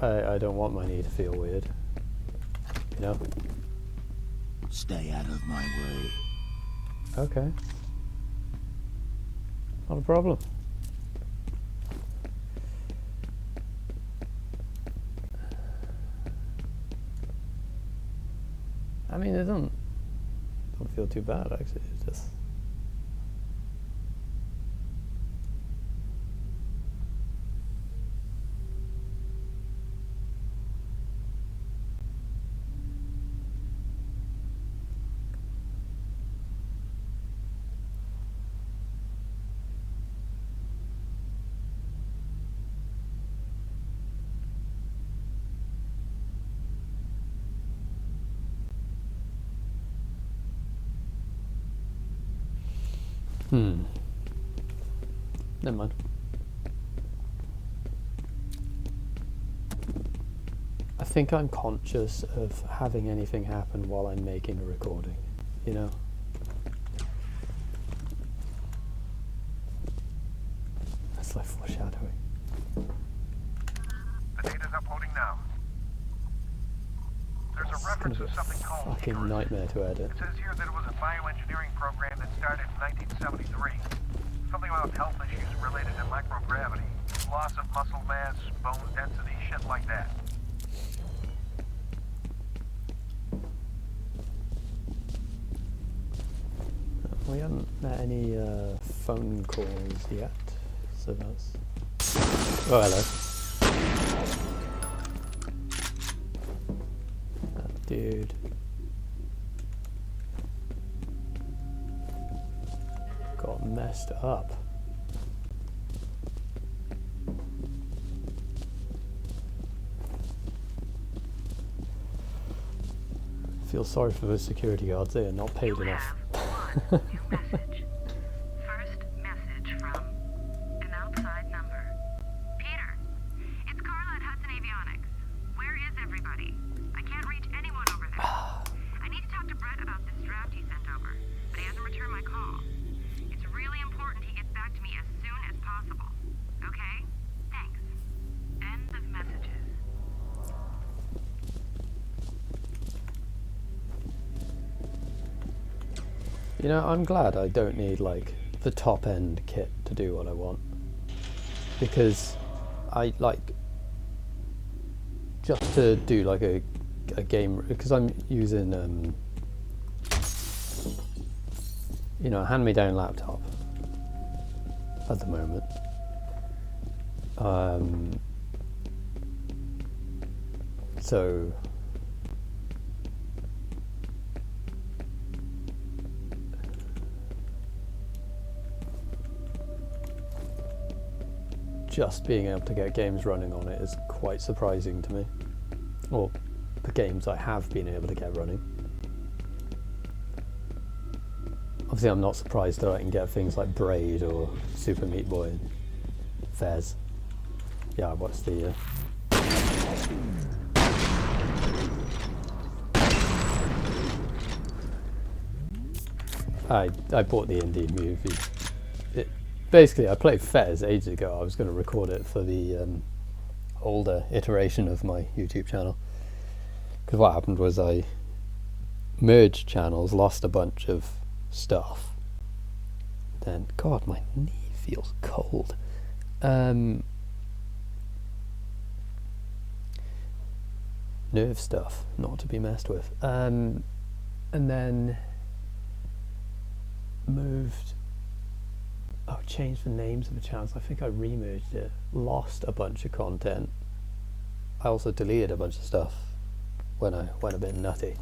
I don't want my knee to feel weird. You know?
Stay out of my way.
Okay. Not a problem. I mean, it don't feel too bad, actually. It's just... Never mind. I think I'm conscious of having anything happen while I'm making a recording, you know? That's like foreshadowing.
The data's uploading now. There's a reference to something called
fucking nightmare to edit.
It says here that it was a bioengineering program that started in 1973. Something about health issues related to microgravity, loss of muscle mass, bone density, shit like that.
We haven't met any phone calls yet, so that's... Oh, hello. That dude. Got messed up. Feel sorry for those security guards, they are not paid enough.
New message. First message from an outside number. Peter, it's Carla at Hudson Avionics. Where is everybody? I can't reach anyone over there. I need to talk to Brett about this draft he sent over, but he hasn't returned my call. It's really important he gets back to me as soon as possible. Okay? Thanks. End of messages.
You know, I'm glad I don't need like the top end kit to do what I want, because I like just to do like a game, because I'm using you know, a hand-me-down laptop at the moment. So just being able to get games running on it is quite surprising to me. Or the games I have been able to get running. Obviously I'm not surprised that I can get things like Braid or Super Meat Boy and F.e.a.r. Yeah, I watched the I bought the indie movie. Basically, I played F.e.a.r. ages ago. I was going to record it for the older iteration of my YouTube channel. Because what happened was I merged channels, lost a bunch of stuff. Then, God, my knee feels cold. Nerve stuff, not to be messed with. And then moved. Oh, changed the names of the channels. I think I remerged it. Lost a bunch of content. I also deleted a bunch of stuff when I went a bit nutty.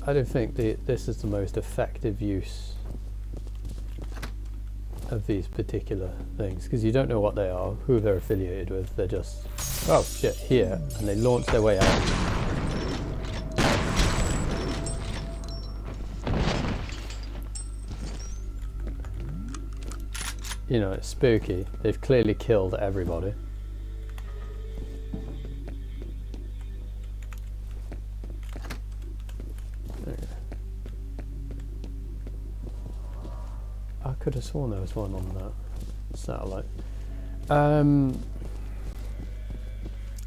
I don't think this is the most effective use of these particular things, because you don't know what they are, who they're affiliated with. They're just, oh shit, here, and they launch their way out. You know, it's spooky. They've clearly killed everybody. I could have sworn there was one on that satellite.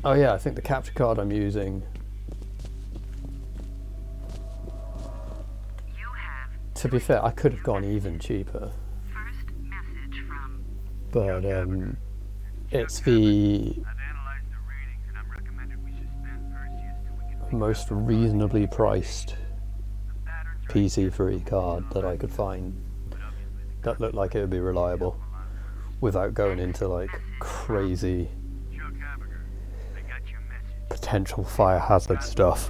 Oh yeah, I think the capture card I'm using, to be fair, I could have gone even cheaper. But it's the most reasonably priced PC-free card that I could find that looked like it would be reliable without going into like crazy potential fire hazard stuff.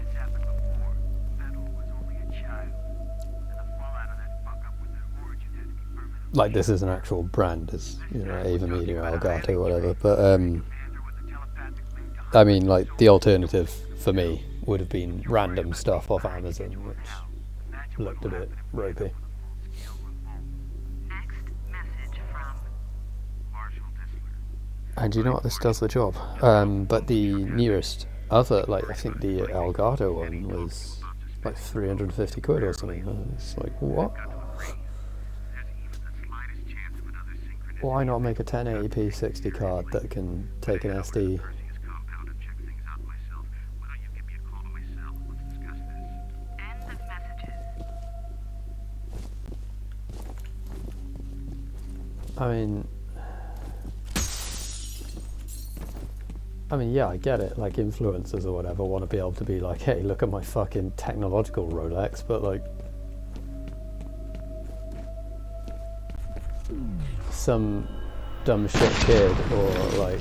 Like, this is an actual brand, it's, you know, F.e.a.r, Elgato, whatever, but I mean, like, the alternative for me would have been random stuff off Amazon, which looked a bit ropey. And you know what, this does the job. But the nearest other, like, I think the Elgato one was like 350 quid or something. It's like, what? Why not make a 1080p 60 card that can take an SD? I mean, yeah, I get it, like, influencers or whatever want to be able to be like, hey, look at my fucking technological Rolex, but like, some dumb shit kid, or like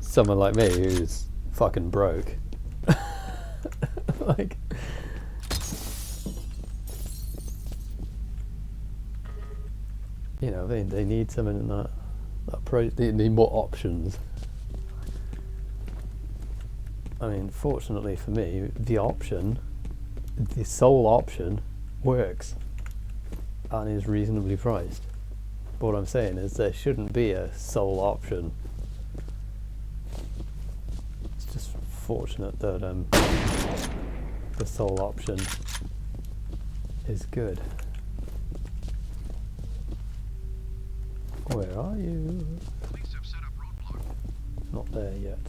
someone like me who's fucking broke, like, you know, they need something in that they need more options. I mean, fortunately for me, the sole option works and is reasonably priced. But what I'm saying is there shouldn't be a sole option. It's just fortunate that the sole option is good. Where are you?
Police have set up roadblock.
Not there yet.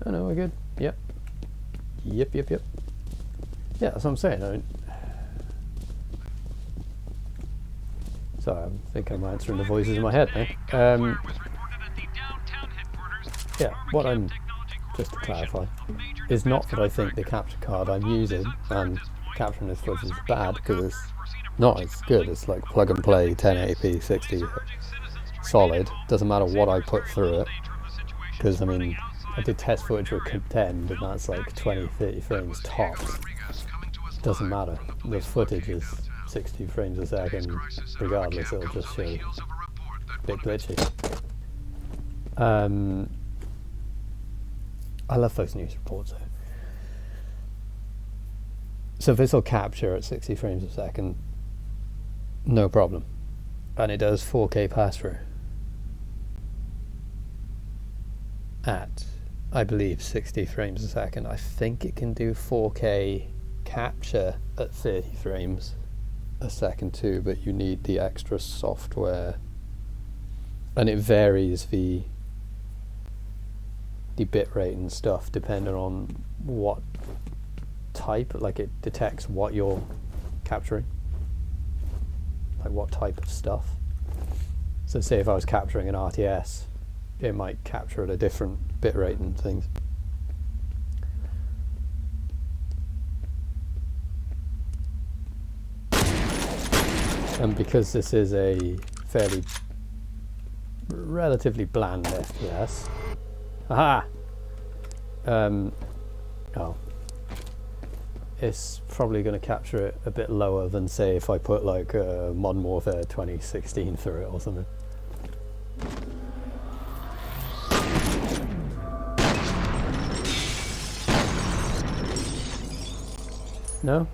Oh no, we're good. Yep. Yep. Yeah, that's what I'm saying. I mean, sorry, I think I'm answering the voices in my head now. Yeah, what I'm, just to clarify, is not that I think the capture card I'm using and capturing this footage is bad, because it's not as good. It's like plug and play 1080p 60 solid. Doesn't matter what I put through it, because I mean I did test footage with Contend and that's like 20-30 frames tops. Doesn't matter, the footage is 60 frames a second regardless, it'll just show a bit glitchy. I love those news reports though. So this will capture at 60 frames a second, no problem. And it does 4K pass-through at, I believe, 60 frames a second. I think it can do 4K capture at 30 frames a second too, but you need the extra software. And it varies the bitrate and stuff depending on what type, like it detects what you're capturing, like what type of stuff. So say if I was capturing an RTS, it might capture at a different bitrate and things. And because this is a fairly relatively bland FPS, aha! It's probably going to capture it a bit lower than, say, if I put like Modern Warfare 2016 through it or something. No?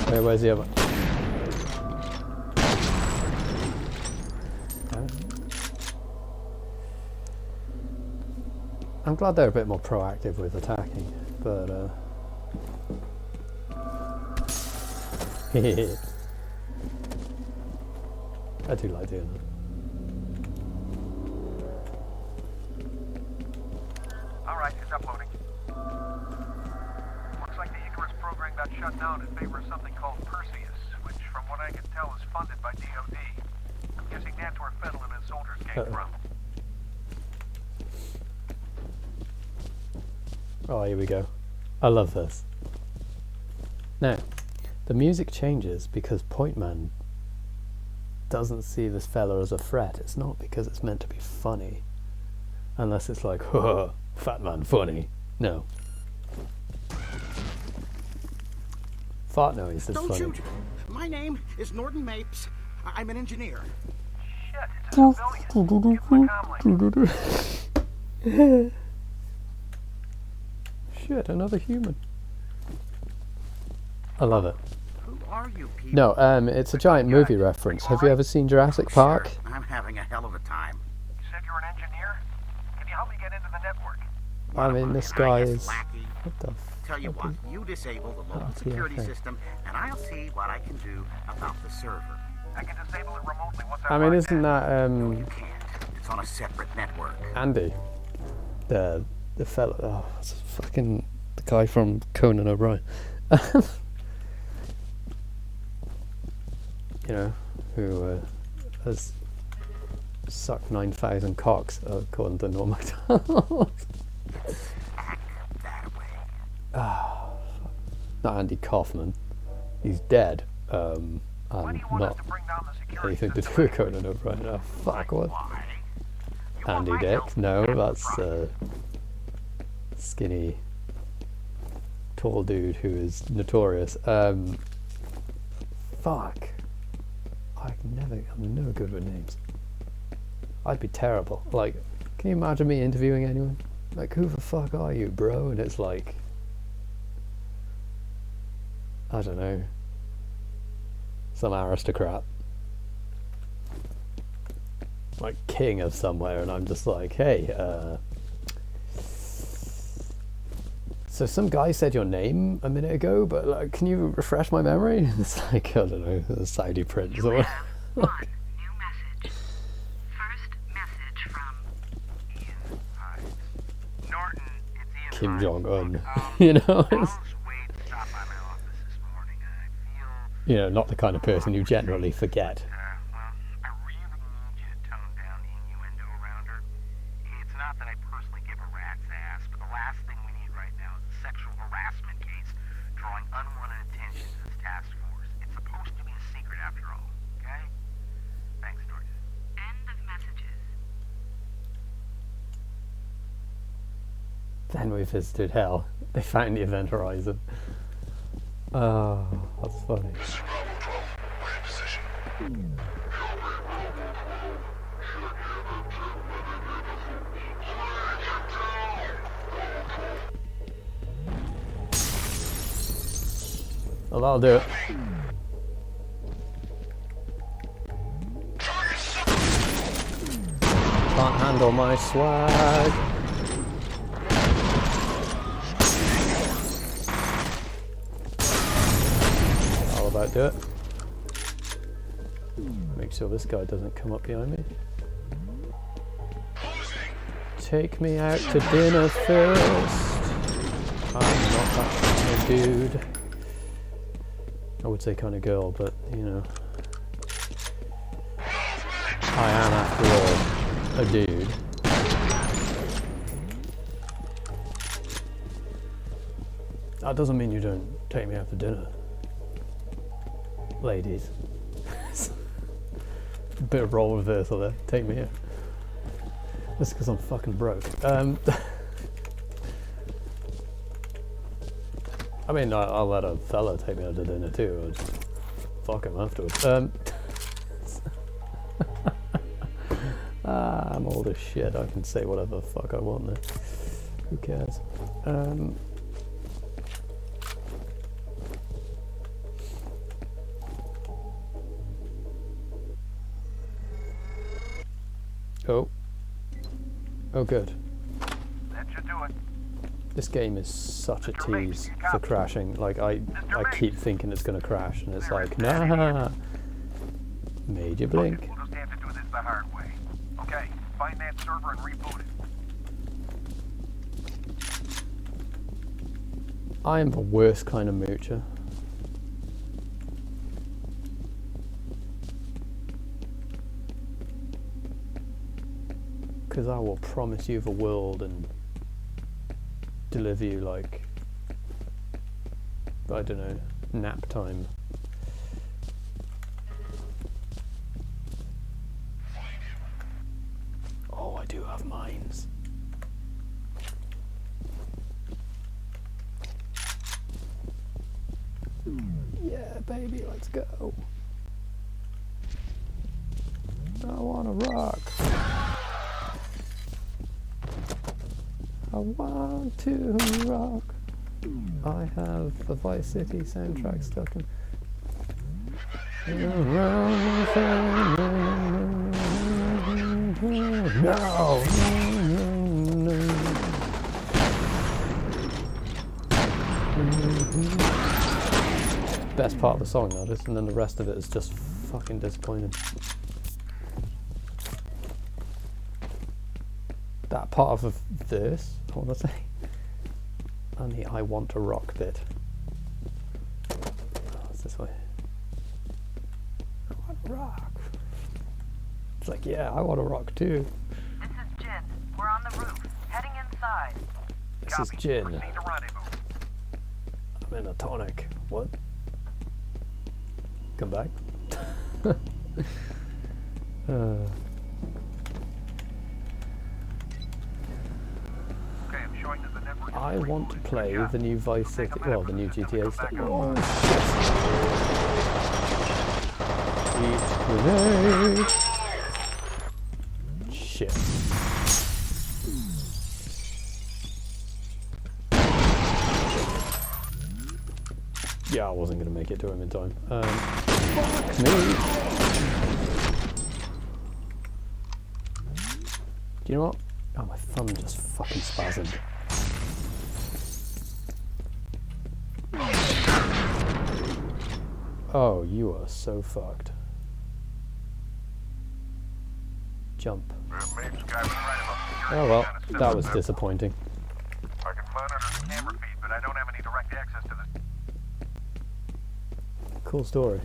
Wait, where's the other? I'm glad they're a bit more proactive with attacking, but I do like doing that.
Alright, it's uploading. Looks like the Icarus program got shut down in favor of something called Perseus, which from what I can tell is funded by DOD. I'm guessing that's where Fettel and his soldiers came from.
Oh, here we go. I love this. Now, the music changes because Point Man doesn't see this fella as a threat. It's not because it's meant to be funny. Unless it's like, haha, fat man funny. No. Fart noise is funny.
Don't shoot! My name is Norton Mapes. I'm an engineer.
Shit, it's a civilian. Give him a comlink.
Shit, another human. I love it.
Who are you people?
No, it's a giant movie reference. Have you ever seen Jurassic Park?
Sure. I'm having a hell of a time.
You said you're an engineer? Can you help me get into the network?
I mean, this guy is...
Lackey.
What the
Tell you what, you disable the local security system, and I'll see what I can do about the server.
I can disable it remotely once
I mean, isn't that,
You can't. It's on a separate network.
Andy? The fella... Oh, it's fucking... The guy from Conan O'Brien. You know, who has sucked 9,000 cocks, according to Norm Macdonald. Ah, not Andy Kaufman. He's dead. And not anything to do with Conan O'Brien. Oh, fuck, what? Andy Dick? No, that's skinny, tall dude who is notorious. Fuck. I'm no good with names. I'd be terrible. Like, can you imagine me interviewing anyone? Like, who the fuck are you, bro? And it's like, I don't know, some aristocrat, like king of somewhere, and I'm just like, hey, so some guy said your name a minute ago, but like, can you refresh my memory? It's like, I don't know, the Saudi prince or
One new message. First
Kim Jong-un, you know? You know, not the kind of person you generally forget.
Well, I really need you to tone down the innuendo around her. It's not that I personally give a rat's ass, but the last thing we need right now is a sexual harassment case drawing unwanted attention to this task force. It's supposed to be a secret after all, okay? Thanks, George.
End of messages.
Then we visited hell. They found the event horizon. Oh, that's funny. Well, that'll do it. Can't handle my swag. I'll about do it. Make sure this guy doesn't come up behind me. Take me out to dinner first. I'm not that kind of dude. I would say kind of girl, but you know, I am after all a dude. That doesn't mean you don't take me out for dinner, ladies. A bit of role reversal there. Take me out. That's because I'm fucking broke. I mean, I'll let a fella take me out to dinner too. I'll just fuck him afterwards. I'm old as shit. I can say whatever the fuck I want there. Who cares? Oh, good.
That should do it.
This game is such a tease for crashing. Like, I keep thinking it's going to crash, and it's like, nah. Made you blink.
We'll just have to do this the hard way. Okay, find that server and reboot it.
I am the worst kind of moocher. Because I will promise you the world and deliver you, like, I don't know, nap time. Oh, I do have mines. Yeah, baby, let's go. I wanna rock. I want to rock. I have the Vice City soundtrack stuck in. No. Best part of the song, that is, and then the rest of it is just fucking disappointing. That part of the verse, what was I say? And the I want to rock bit. Oh, it's this way. I want to rock. It's like, yeah, I want to rock too.
This is Jin. We're on the roof, heading inside.
This is Jin.
Proceed to rendezvous.
I'm in a tonic. What? Come back. I want to play the new Vice City, well, the new GTA stuff. Oh, shit. Shit. Yeah, I wasn't going to make it to him in time. Fuck me. Do you know what? Oh, my thumb just fucking spasmed. Oh, you are so fucked. Jump. Oh well, that was disappointing.
I can find access to this.
Cool story.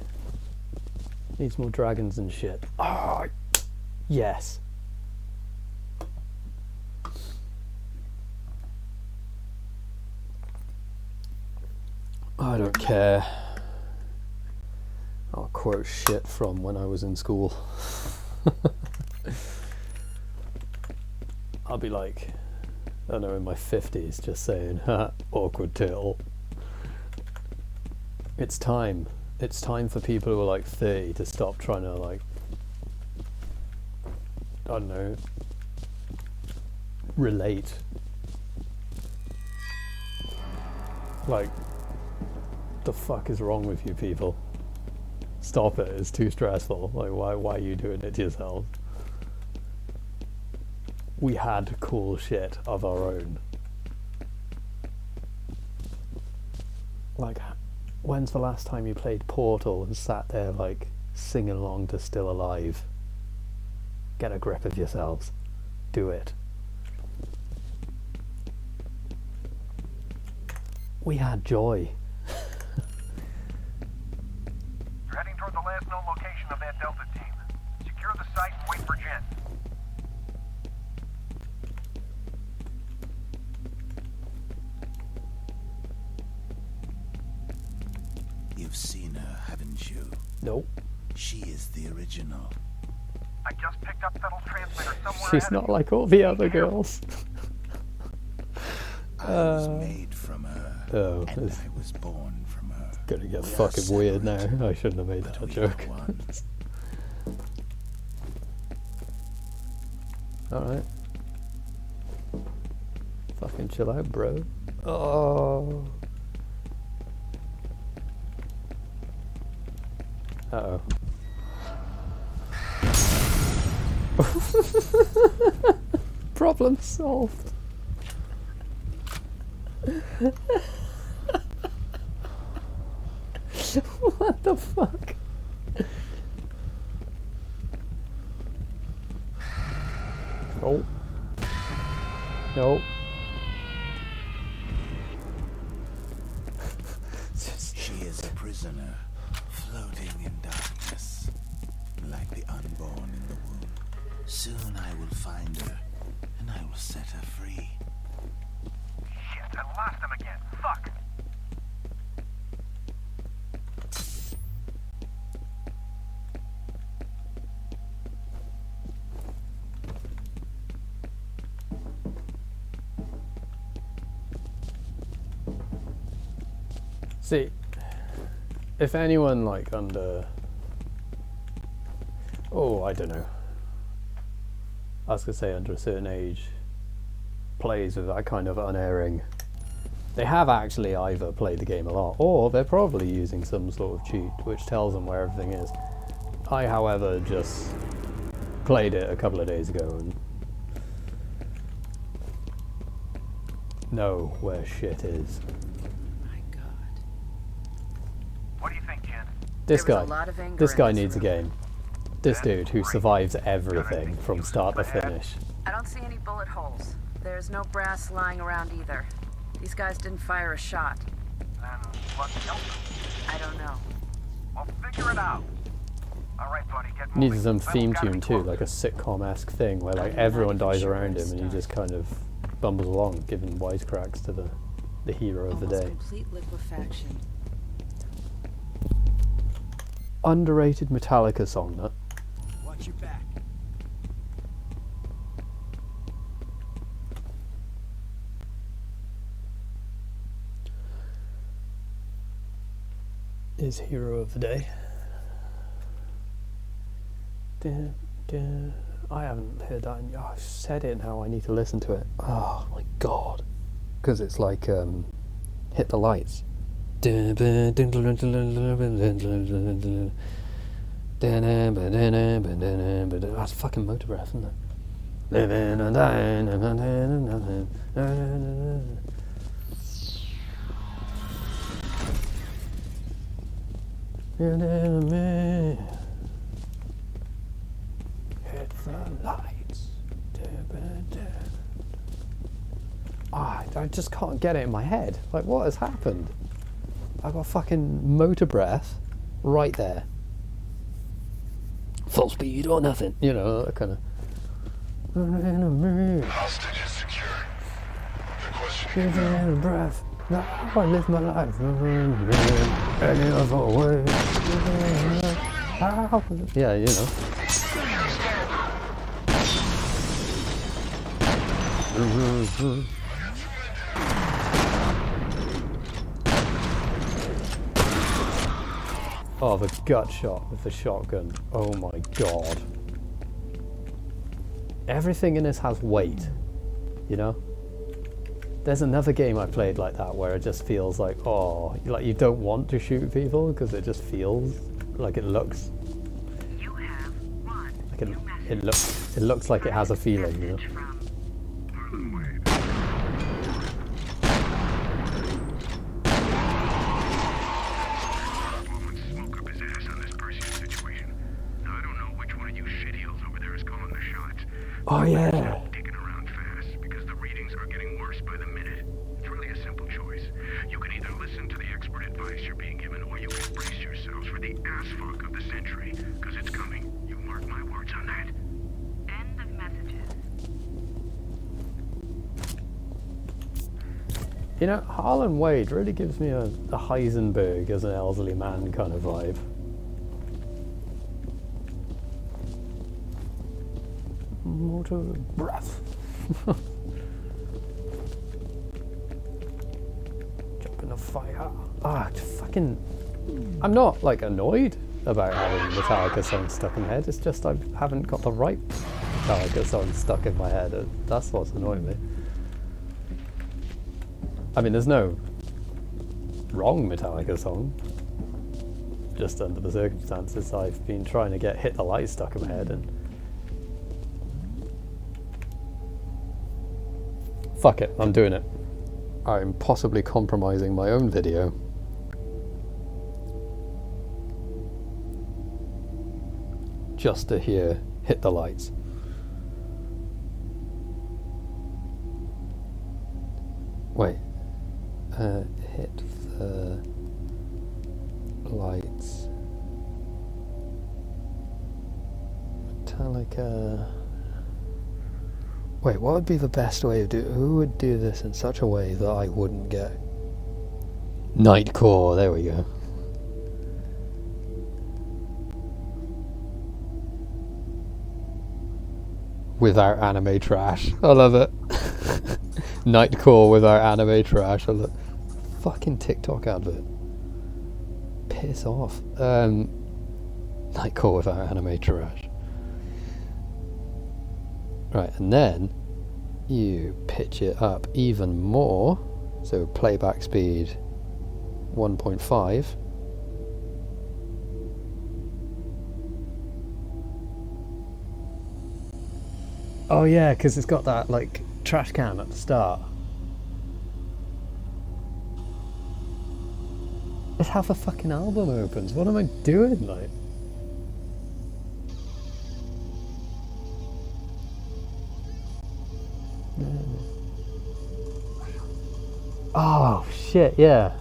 Needs more dragons and shit. Oh, yes. I don't care. I'll quote shit from when I was in school. I'll be like, I don't know, in my 50s, just saying, ha, awkward turtle. It's time. It's time for people who are like 30 to stop trying to, like, I don't know, relate. Like, the fuck is wrong with you people? Stop it, it's too stressful. Like, why are you doing it to yourselves? We had cool shit of our own. Like, when's the last time you played Portal and sat there like singing along to Still Alive? Get a grip of yourselves. Do it. We had joy.
You're heading toward the last known location of that Delta team. Secure the site and wait for Jen.
You've seen her, haven't you?
Nope.
She is the original.
I just picked up Federal transmitter somewhere
She's
ahead
not
of you.
like all the other girls.
I was made from her,
Oh,
and
it's
I was born from her.
gonna get
We are
fucking weird now.
separate,
I shouldn't have made
but
that
we
joke.
are one.
Alright. Fucking chill out, bro. Oh. Uh-oh. Problem solved. What the fuck? Oh. No.
She is a prisoner, floating in darkness, like the unborn in the womb. Soon I will find her, and I will set her free.
Shit, I lost him again. Fuck.
See, if anyone like under, oh, I don't know, I was gonna say under a certain age, plays with that kind of unerring, they have actually either played the game a lot, or they're probably using some sort of cheat which tells them where everything is. I, however, just played it a couple of days ago and know where shit is.
What do you think, Jen?
This
There was
guy,
a lot of anger
this
in
guy
this
needs a
room.
game. This dude who survives everything from start to finish.
I don't see any bullet holes. There's no brass lying around either. These guys didn't fire a shot.
Then what else?
I don't know.
Well, figure it out. All right, buddy, get
Needs
moving.
some
Federal's
theme
gotta be
tune too,
close.
like a sitcom-esque thing where like everyone dies around him and he just kind of bumbles along, giving wisecracks to the hero of the
Almost
day.
complete liquefaction.
Underrated Metallica song, that.
Watch your back.
Is hero of the day. Dun, dun. I haven't heard that. I've said it now. I need to listen to it. Oh my god, because it's like Hit the Lights. That's fucking Motor Breath, isn't it? Living and dying and nothing. Hit the lights. I just can't get it in my head. Like, what has happened? I got fucking motor breath right there. Full speed or nothing, you know, that kind of.
Hostage is secured. The question is now.
Breath. Now I live my life any other way. Yeah, you know. Oh, the gut shot with the shotgun. Oh my god. Everything in this has weight, you know? There's another game I played like that where it just feels like, oh, like you don't want to shoot people because it just feels like it looks like it looks like it has a feeling, you know? Oh yeah.
Taken around fast because the readings are getting worse by the minute. It's really a simple choice. You can either listen to the expert advice you're being given, or you can brace yourselves for the ass fuck of the century, because it's coming. You mark my words on that.
End of messages.
You know, Harlan Wade really gives me a Heisenberg as an elderly man kind of vibe. Motor breath. Jump in the fire. Ah, fucking. I'm not like annoyed about having Metallica songs stuck in my head. It's just I haven't got the right Metallica songs stuck in my head. That's what's annoying me. I mean, there's no wrong Metallica song. Just under the circumstances, I've been trying to get Hit the Light stuck in my head and. Fuck it, I'm doing it. I'm possibly compromising my own video. Just to hear Hit the Lights. Wait. Hit the Lights. Metallica. Wait, what would be the best way of who would do this in such a way that I wouldn't get Nightcore? There we go. Without anime trash. I love it. Nightcore without anime trash. I love fucking TikTok advert. Piss off. Nightcore without anime trash. Right, and then you pitch it up even more, so playback speed 1.5. Oh yeah, because it's got that like trash can at the start. It's how the fucking album opens. What am I doing, like? Oh shit, yeah.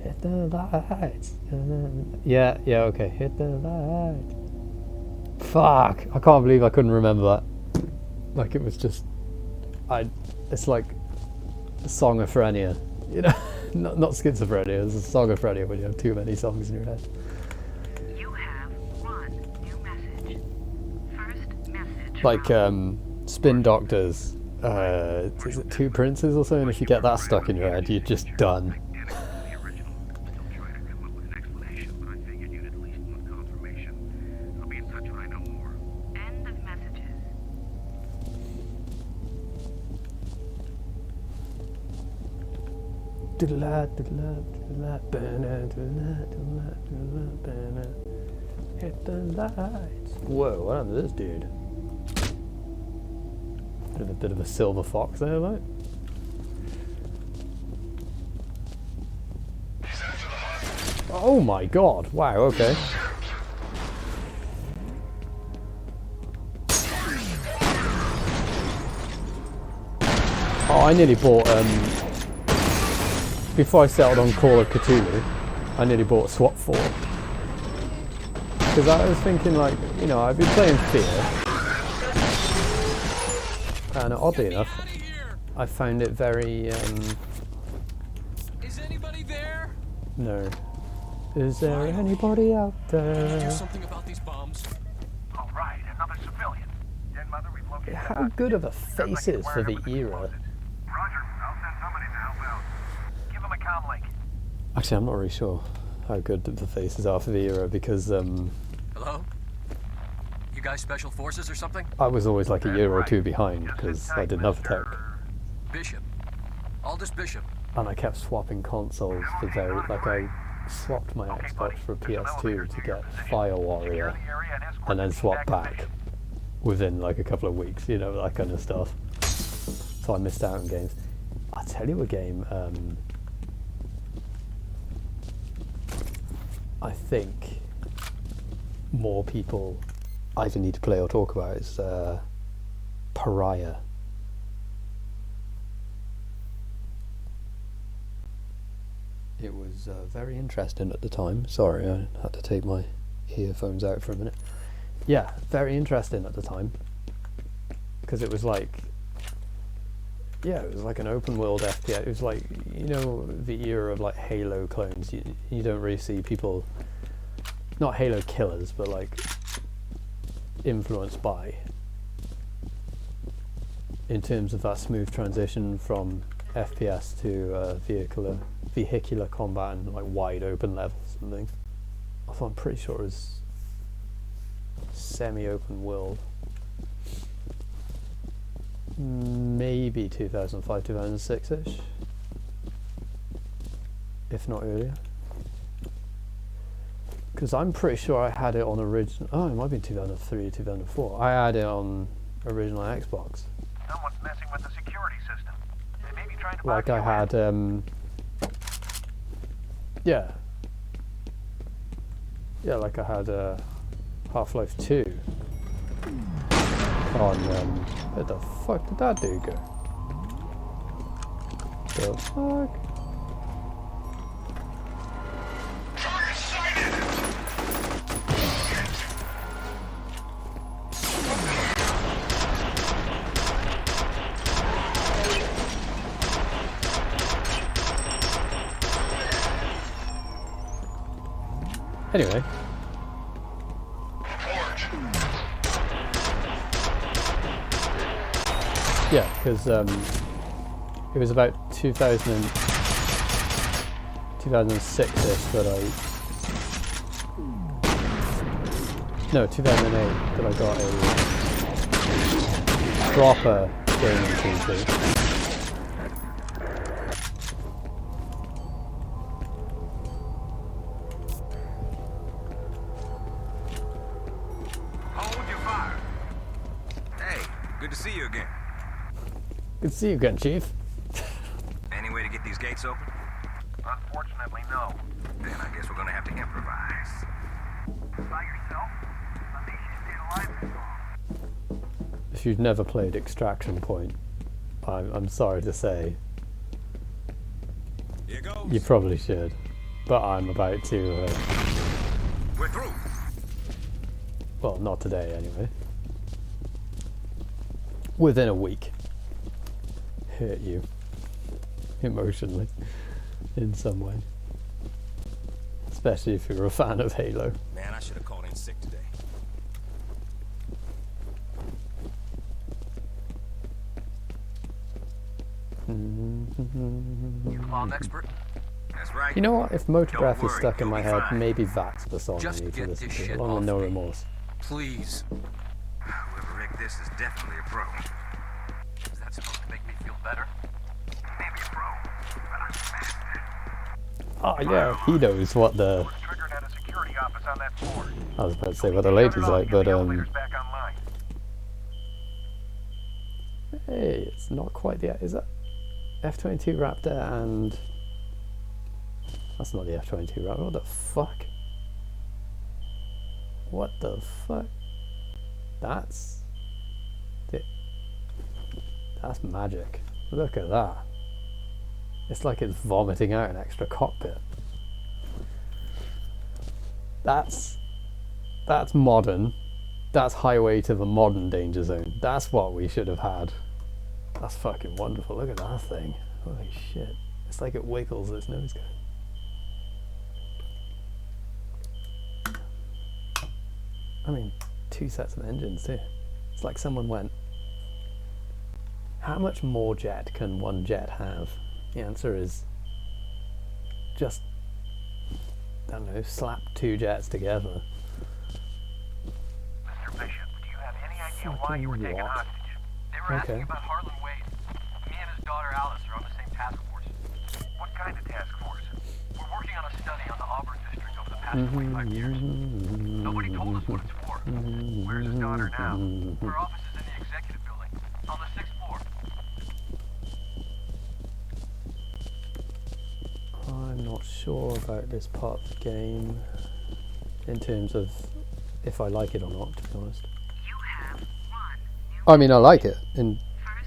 Hit the lights. Yeah, okay. Hit the lights. Fuck! I can't believe I couldn't remember that. Like it was just, it's like a song of F.e.a.r, you know. Not schizophrenia, it's a song of F.e.a.r when you have too many songs in your head.
You have one new message. First message.
Like Spin Doctors, is it Two Princes or something? If you get that stuck in your head, you're just done. Hit the lights. Whoa, what happened to this dude? Bit of a silver fox there, like. Oh my god, wow, okay. Oh, I nearly bought, before I settled on Call of Cthulhu, I nearly bought SWAT 4. Because I was thinking, like, you know, I've been playing F.e.a.r. and oddly enough, I found it very,
Is anybody there?
no. Is there anybody out there?
Do something about these bombs.
All right, another civilian. Den Mother, we've located
How good of a face is for the era.
Roger, I'll send somebody to help out. Give him a comm link.
Actually, I'm not really sure how good the faces are for the era because
Hello? You guys special forces or something?
I was always like a year or two behind because I didn't have a tech.
Bishop. Aldous Bishop.
And I kept swapping consoles for like I swapped my Xbox for a PS2 to get F.e.a.r, and then swapped back within like a couple of weeks, you know, that kind of stuff. So I missed out on games. I'll tell you a game I think more people either need to play or talk about is Pariah. It was very interesting at the time. Sorry, I had to take my earphones out for a minute. Yeah, very interesting at the time. Because it was like... Yeah, it was like an open world FPS. It was like, you know, the era of like Halo clones. You don't really see people... Not Halo killers, but like... influenced by. In terms of that smooth transition from FPS to vehicular combat and like wide open levels and things. Although I'm pretty sure it was semi-open world. Maybe 2005, 2006-ish, if not earlier. Because I'm pretty sure I had it on original. Oh, it might be 2003, 2004. I had it on original Xbox.
Someone's messing with the security system. They may be trying to
Like I had, yeah, like I had Half-Life 2 on, where the fuck did that dude go? The fuck? Anyway. Yeah, because it was about 2006-ish that no, 2008 that I got a proper gaming PC.
Good to see you again.
Good to see you again, Chief.
Any way to get these gates open?
Unfortunately, no.
Then I guess we're gonna have to improvise.
By yourself? Unleash stayed alive this long.
If you've never played Extraction Point, I'm sorry to say,
Here goes.
you probably should. But I'm about to.
We're through.
Well, not today anyway. Within a week, hurt you emotionally in some way, especially if you're a fan of Halo.
Man, I should have called in sick today.
Bomb expert?
That's right.
You know what? If Motograph
Don't
is stuck in
worry,
my
you'll
head,
be fine.
maybe that's the song
Just
I need to
get
listen
this
to,
shit
along with
off
No
me.
Remorse.
Please.
Whoever rigged this is definitely a pro.
Is that supposed to make me feel better?
Maybe a pro, but I'm master.
Oh yeah, he knows what the...
Triggered at a security office on that floor.
I was about to say what the lady's like, but
The elevator's back online.
hey, it's not quite the... Is that F-22 Raptor and That's not the F-22, right? What the fuck? What the fuck? That's magic. Look at that. It's like it's vomiting out an extra cockpit. That's modern. That's highway to the modern danger zone. That's what we should have had. That's fucking wonderful. Look at that thing. Holy shit. It's like it wiggles its nose cone. I mean, 2 sets of engines too. It's like someone went, how much more jet can one jet have? The answer is just, I don't know, slap 2 jets together.
Mr. Bishop, do you have any idea why you were taken hostage?
They were asking about Harlan Wade. Me and his daughter Alice are on the same task force.
What kind of task force?
We're working on a study on the Auburn district over the past 25 years. Nobody told us what it's for.
Where's his daughter now?
Her office is in the executive building, on the 6th floor.
I'm not sure about this part of the game in terms of if I like it or not, to be honest.
You have one new
I mean, I like it, and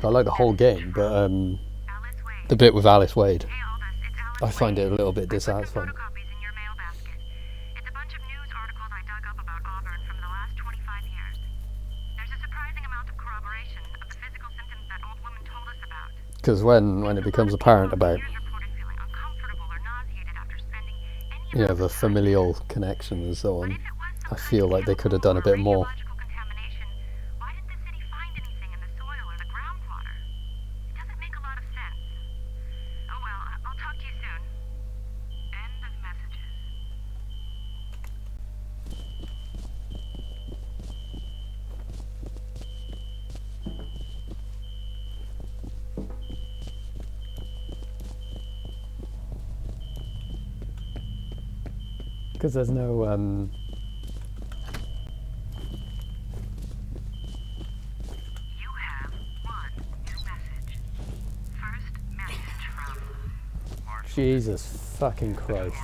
I like the whole game, but
Alice Wade.
the bit with Alice Wade,
Hey Aldous, it's Alice
I find
Wade.
it a little bit
I put some
dissatisfying.
photocopies in your mail basket. It's a bunch of news articles I dug up about Auburn from the last 25 years. There's a surprising amount of corroboration of the physical symptoms that old woman told us about.
Because when it becomes apparent about,
Peers reported feeling uncomfortable or nauseated after spending any
you know,
amount
the
of time.
familial connection and so on,
But if it was some
I
kind
feel
of
like they could have done a
chemical
bit
or
more.
radiological contamination, why didn't the city find anything in the soil or the groundwater? It doesn't make a lot of sense. Oh well, I'll talk to you soon. End of messages.
Because there's no,
You have one new message. First message from
Jesus fucking Christ.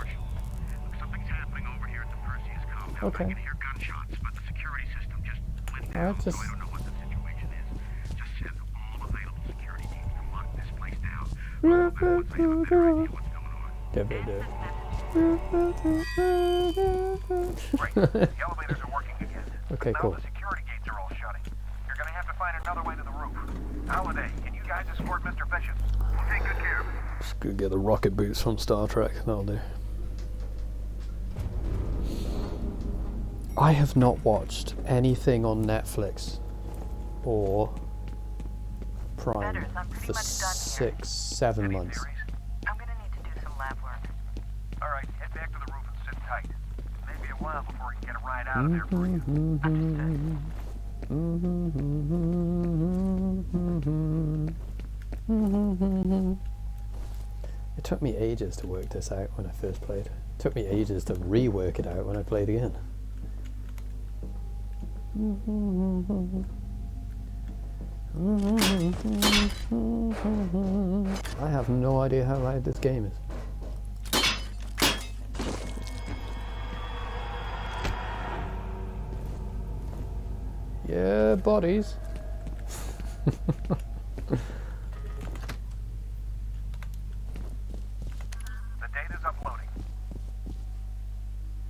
Something's happening over here at the Perseus compound.
Okay.
I can hear gunshots, but the security system just went down,
Alright, just,
so I don't know what the situation is. Just send all available security teams to lock this place down. Once they have a better idea what's going on. Great. The elevators are working again.
Okay,
Now
cool.
the security gates are all shutting. You're gonna have to find another way to the roof. Holiday, can you guys escort Mr. Bishop? We'll take good care of him.
Just go get the rocket boots from Star Trek, that'll do. I have not watched anything on Netflix or Prime for 6, 7 months.
I'm gonna need to do some lab work.
All right, head back to the roof and sit tight. Maybe a while before we can get a ride out of there for you.
It took me ages to work this out when I first played. It took me ages to rework it out when I played again. I have no idea how loud this game is. Yeah, bodies.
The data's uploading.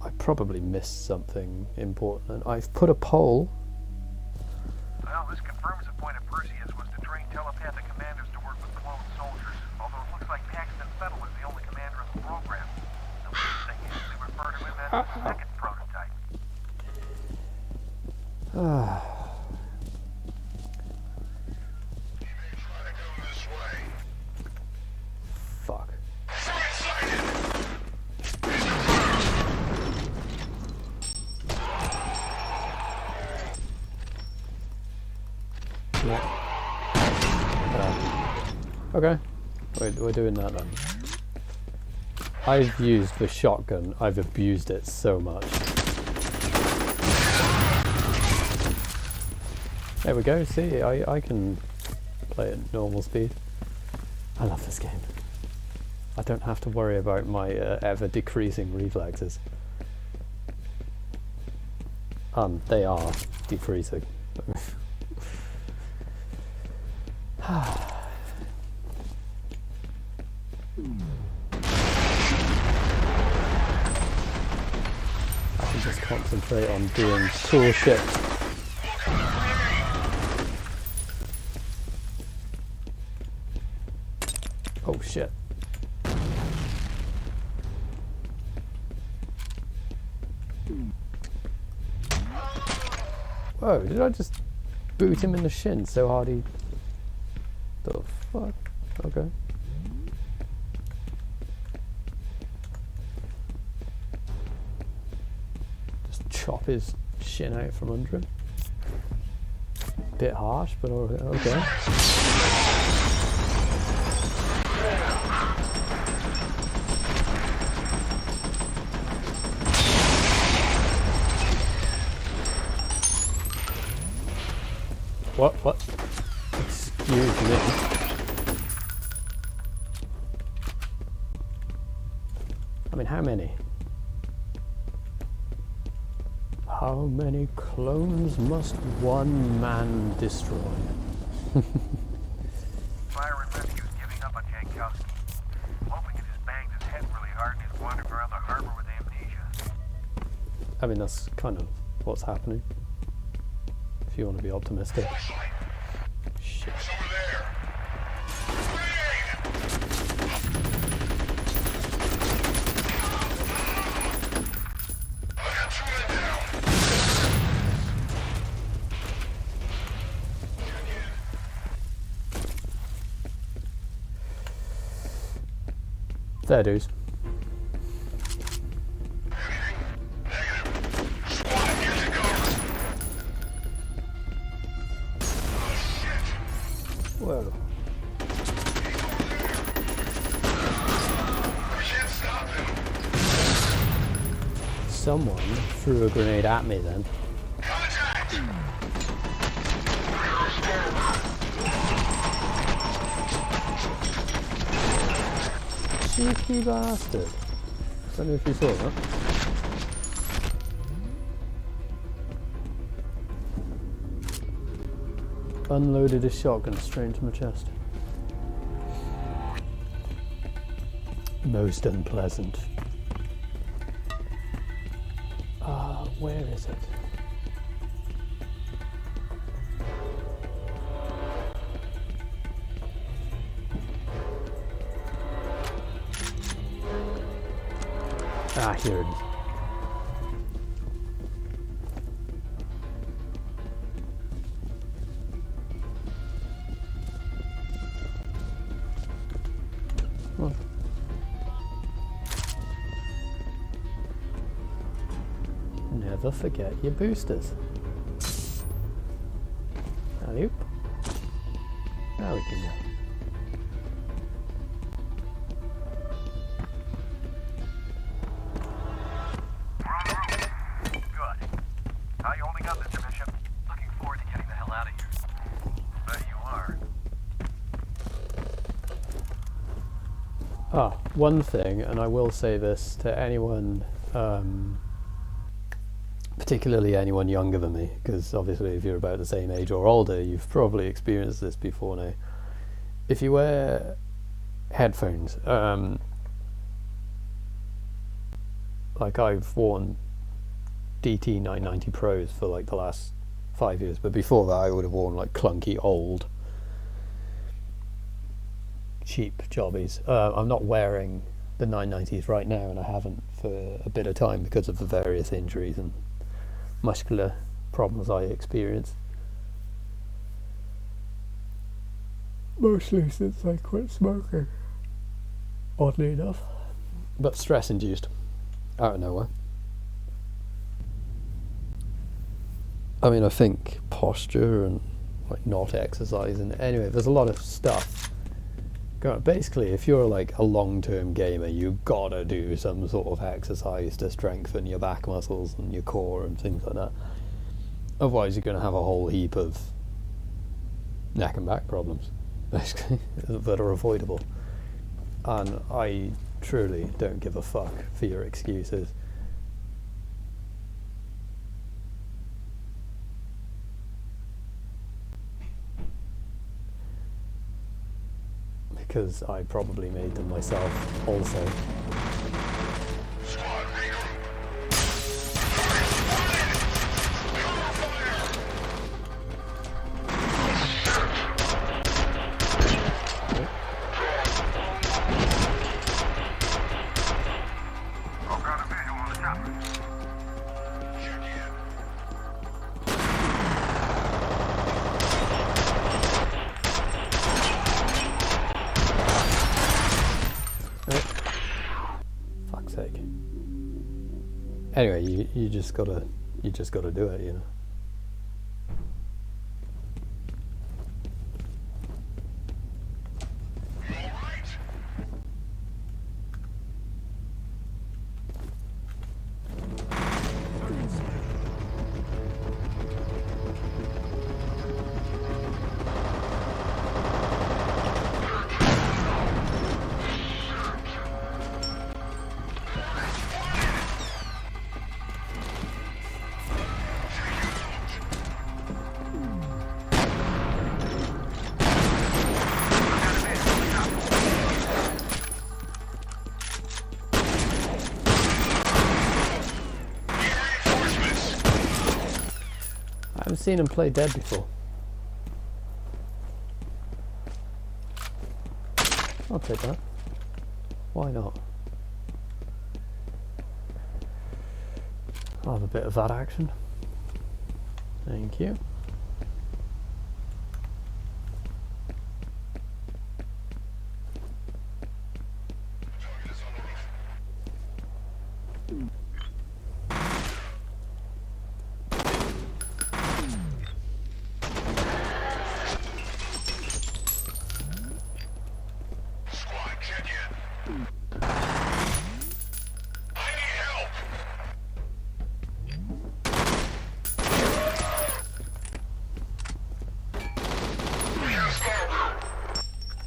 I probably missed something important. I've put a poll.
Well, this confirms the point of Perseus was to train telepathic commanders to work with clone soldiers. Although it looks like Paxton Fettel is the only commander in the program. The weird thing is they refer to him as the second prototype.
Fuck. Okay, we're doing that then. I've used the shotgun, I've abused it so much. There we go, see, I can play at normal speed. I love this game. I don't have to worry about my ever decreasing reflexes. They are decreasing. I can just concentrate on doing cool shit. Oh shit. Whoa, did I just boot him in the shin so hard he... The fuck? Okay. Just chop his shin out from under him. Bit harsh, but okay. What? Excuse me. I mean, how many? How many clones must one man destroy?
Fire and rescue's giving up on Jankowski. Hoping it just banged his head really hard and he's wandering around the harbor with amnesia.
I mean, that's kind of what's happening. If you want to be optimistic. Shit. There, dudes. Whoa. Someone threw a grenade at me then. Cheeky bastard. I don't know if you saw that. Unloaded a shotgun straight into my chest. Most unpleasant. Where is it? Here it is. Well. Never forget your boosters. Alley-oop. Now we can go. One thing, and I will say this to anyone, particularly anyone younger than me, because obviously if you're about the same age or older, you've probably experienced this before now. If you wear headphones, like I've worn DT 990 Pros for like the last 5 years, but before that I would have worn like clunky old cheap jobbies. I'm not wearing the 990s right now, and I haven't for a bit of time because of the various injuries and muscular problems I experience. Mostly since I quit smoking, oddly enough. But stress induced, out of nowhere. I mean, I think posture and like not exercising. Anyway, there's a lot of stuff. Basically, if you're like a long-term gamer, you've got to do some sort of exercise to strengthen your back muscles and your core and things like that. Otherwise, you're going to have a whole heap of neck and back problems, basically, that are avoidable. and I truly don't give a fuck for your excuses. Because I probably made them myself also. Anyway, you just gotta do it, you know. I've seen him play dead before. I'll take that. Why not? I'll have a bit of that action. Thank you.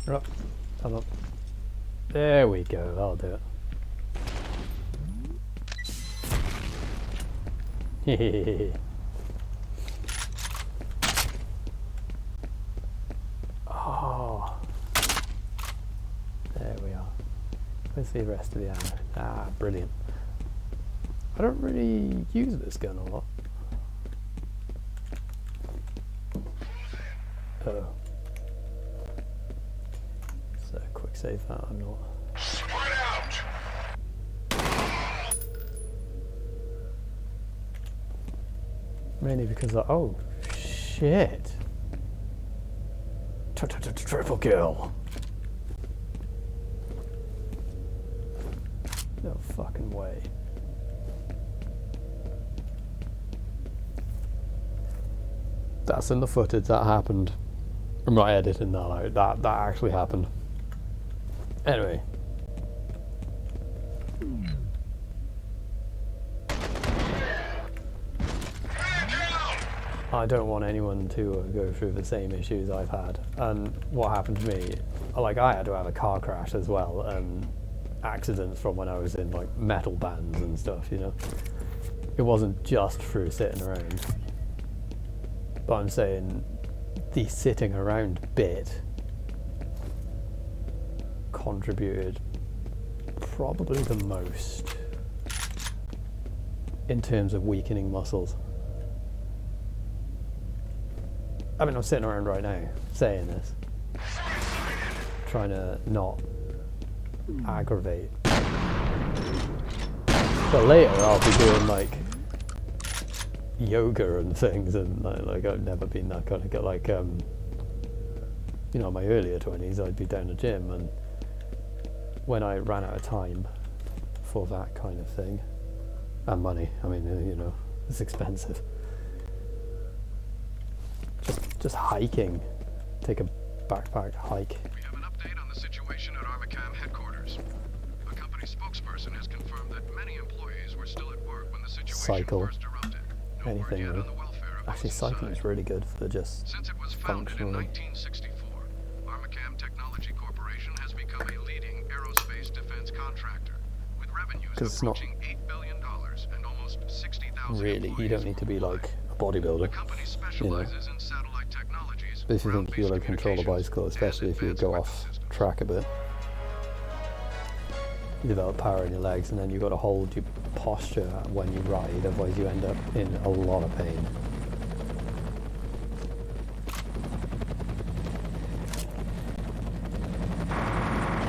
Up, come up. There we go, I'll do it. Oh, there we are. Where's the rest of the ammo? Ah, brilliant. I don't really use this gun a lot. Oh. So quick save that, I'm not. Mainly because oh shit. Triple kill. No fucking way. That's in the footage, that happened. I'm not editing that out. That actually happened. Anyway. I don't want anyone to go through the same issues I've had. And what happened to me, like I had to have a car crash as well, and accidents from when I was in like metal bands and stuff, you know. It wasn't just through sitting around. But I'm saying the sitting around bit contributed probably the most in terms of weakening muscles. I mean, I'm sitting around right now saying this, trying to not aggravate. But later I'll be doing like yoga and things, and like I've never been that kind of guy. Like you know, in my earlier 20s I'd be down the gym, and when I ran out of time for that kind of thing, and money, I mean, you know, it's expensive. Just hiking. Take a backpack hike.
We have an update on the situation at Armacam headquarters. A company spokesperson has confirmed that many employees were still at work when the situation first erupted. No
Anything
word yet
really.
on the welfare of
Actually,
those
cycling
inside.
is really good for just
Since it was founded in
functionally.
1964, Armacam Technology Corporation has become a leading aerospace defense contractor, with revenues
'Cause it's not
approaching $8 billion and almost 60,000
really, you don't need to be like a bodybuilder,
The company
you know.
specializes in satellite technologies,
But if you think you're
ground-based
like control a
communications,
bicycle, especially
and
if you
advanced
go
weapon
off
systems.
track a bit, you develop power in your legs, and then you've got to hold your posture when you ride, otherwise you end up in a lot of pain.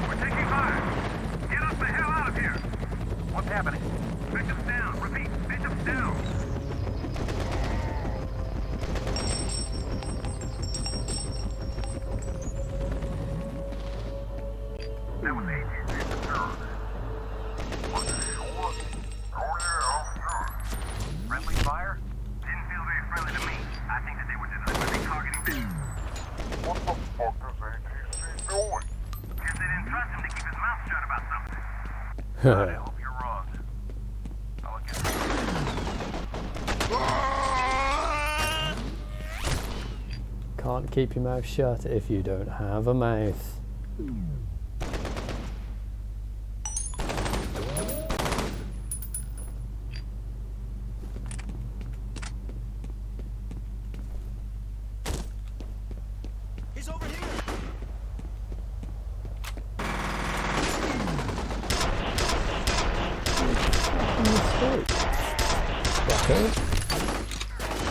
We're taking fire. Get us the hell out of here. What's happening? Bishop's down. Repeat, Bishop's down. That was ATC security. Was it sure? Oh yeah, I'm sure. Friendly fire? Didn't feel very friendly to me. I think that they were deliberately targeting Bishop. What the fuck is ATC doing? Guess they didn't trust him to keep his mouth shut about something. I hope you're wrong. I'll get
Can't keep your mouth shut if you don't have a mouth.
He's over here.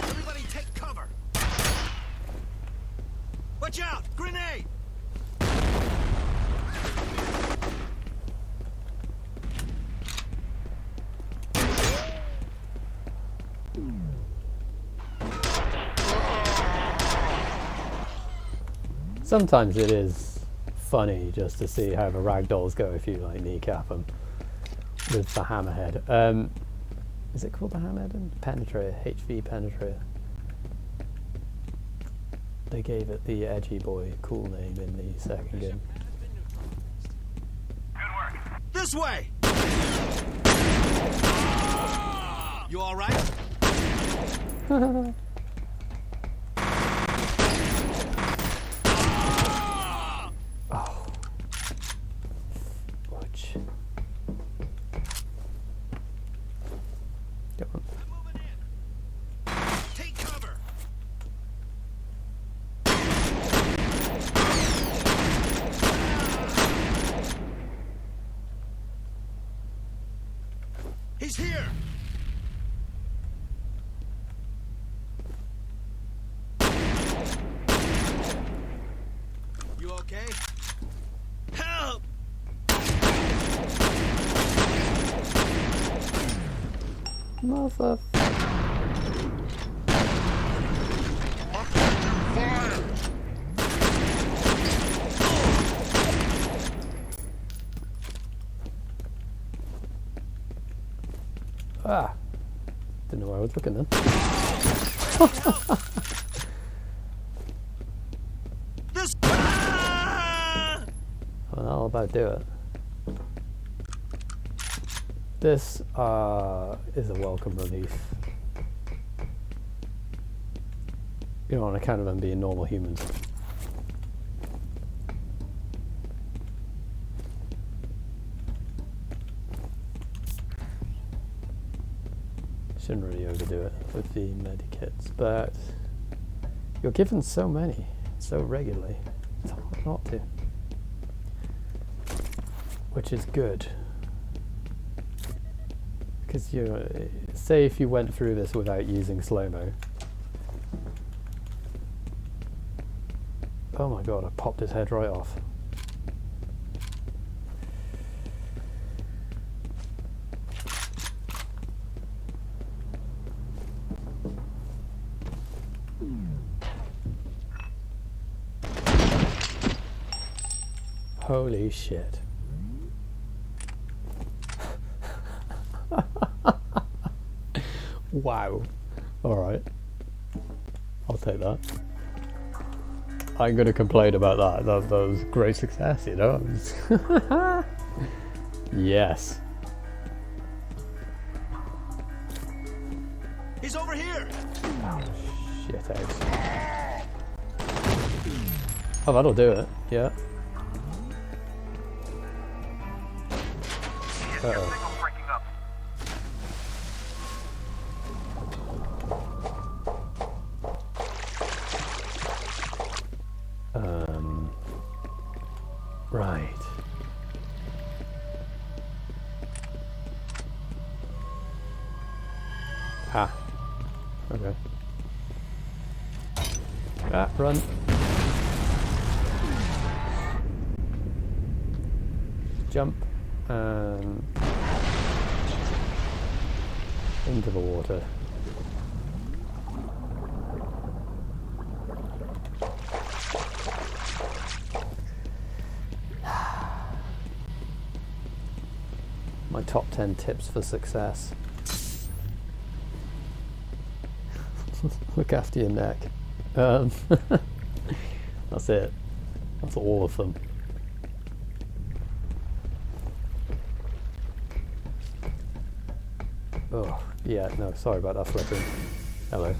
Everybody take cover. Watch out! Grenade!
Sometimes it is funny just to see how the ragdolls go if you like kneecap them with the hammerhead. Is it called the hammerhead? Penetrator, HV Penetrator. They gave it the edgy boy cool name in the second game.
good work.
This way! You all right?
Oh. Watch. Come on.
Moving in. Take cover. He's here. You okay? Help!
Mother. Ah. Didn't know where I was looking then.
This.
Well, that'll about do it. This is a welcome relief. You know, on account of them being normal humans. Shouldn't really overdo it with the medikits, but you're given so many, so regularly, it's hard not to. Which is good. Because you say if you went through this without using slow-mo. Oh my god, I popped his head right off. Holy shit. Wow. Alright. I'll take that. I'm going to complain about that. That was great success, you know? Yes.
He's over here.
Oh, shit out. Oh, that'll do it. Yeah.
Your signal's breaking up.
Right. Ah. Okay. Ah, run. Jump and into the water. My top 10 tips for success. Look after your neck. That's it. That's all of them. Oh, yeah, no, sorry about that flipping. Hello.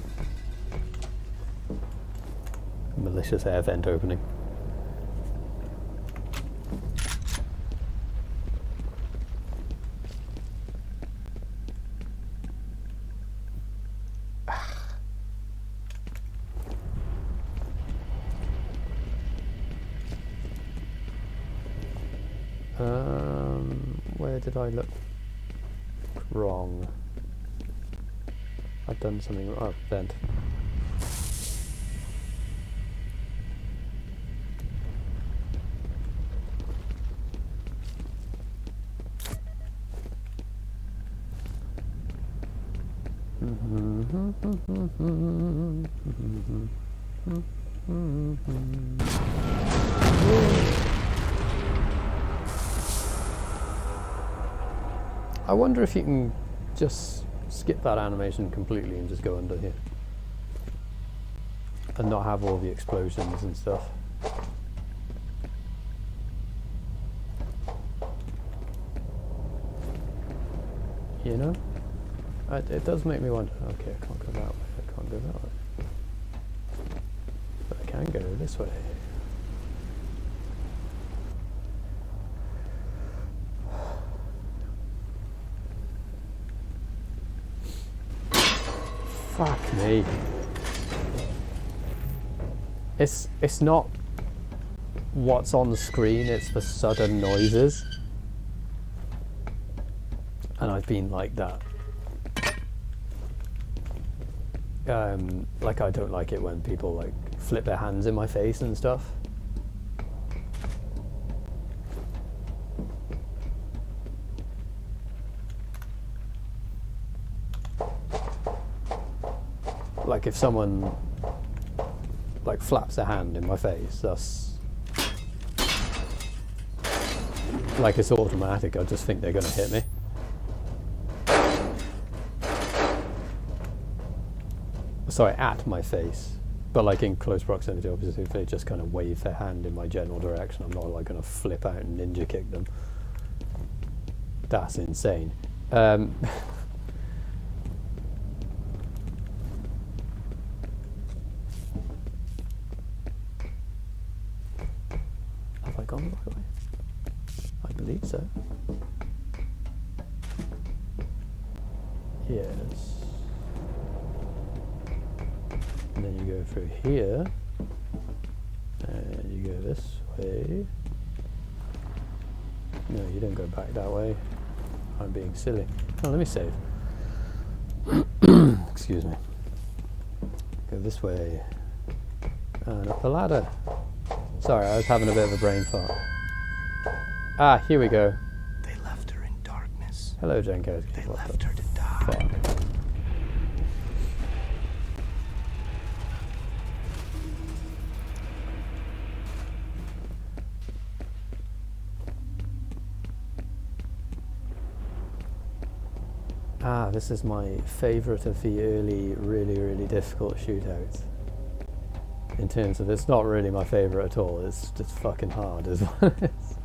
Malicious air vent opening. Where did I look wrong? I've done something. Oh, vent. I wonder if you can just skip that animation completely and just go under here and not have all the explosions and stuff. You know? It does make me wonder. Okay, I can't go that way. I can't go that way. But I can go this way. Fuck me. It's not what's on the screen, it's the sudden noises. And I've been like that. Like I don't like it when people like flip their hands in my face and stuff. Like if someone like flaps their hand in my face, that's like it's automatic. I just think they're gonna hit me. Sorry, at my face. But like in close proximity, obviously, if they just kind of wave their hand in my general direction, I'm not like gonna flip out and ninja kick them. That's insane. Have I gone the right way? I believe so. Yes. And then you go through here, and you go this way. No, you don't go back that way. I'm being silly. Oh, let me save. Excuse me. Go this way. And up the ladder. Sorry, I was having a bit of a brain fart. Ah, here we go.
They left her in darkness.
Hello, Jenko.
They left her to die.
Fuck. Ah, this is my favourite of the early, really difficult shootouts. In terms of, it's not really my favourite at all, it's just fucking hard is what it is.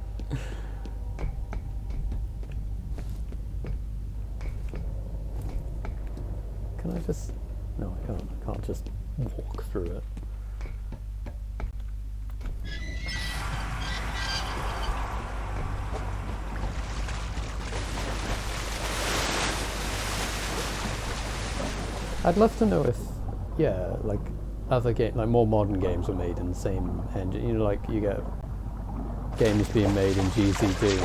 Can I just, no I can't just walk through it. I'd love to know if, yeah, like other game, like more modern games were made in the same engine. You know, like you get games being made in GCD,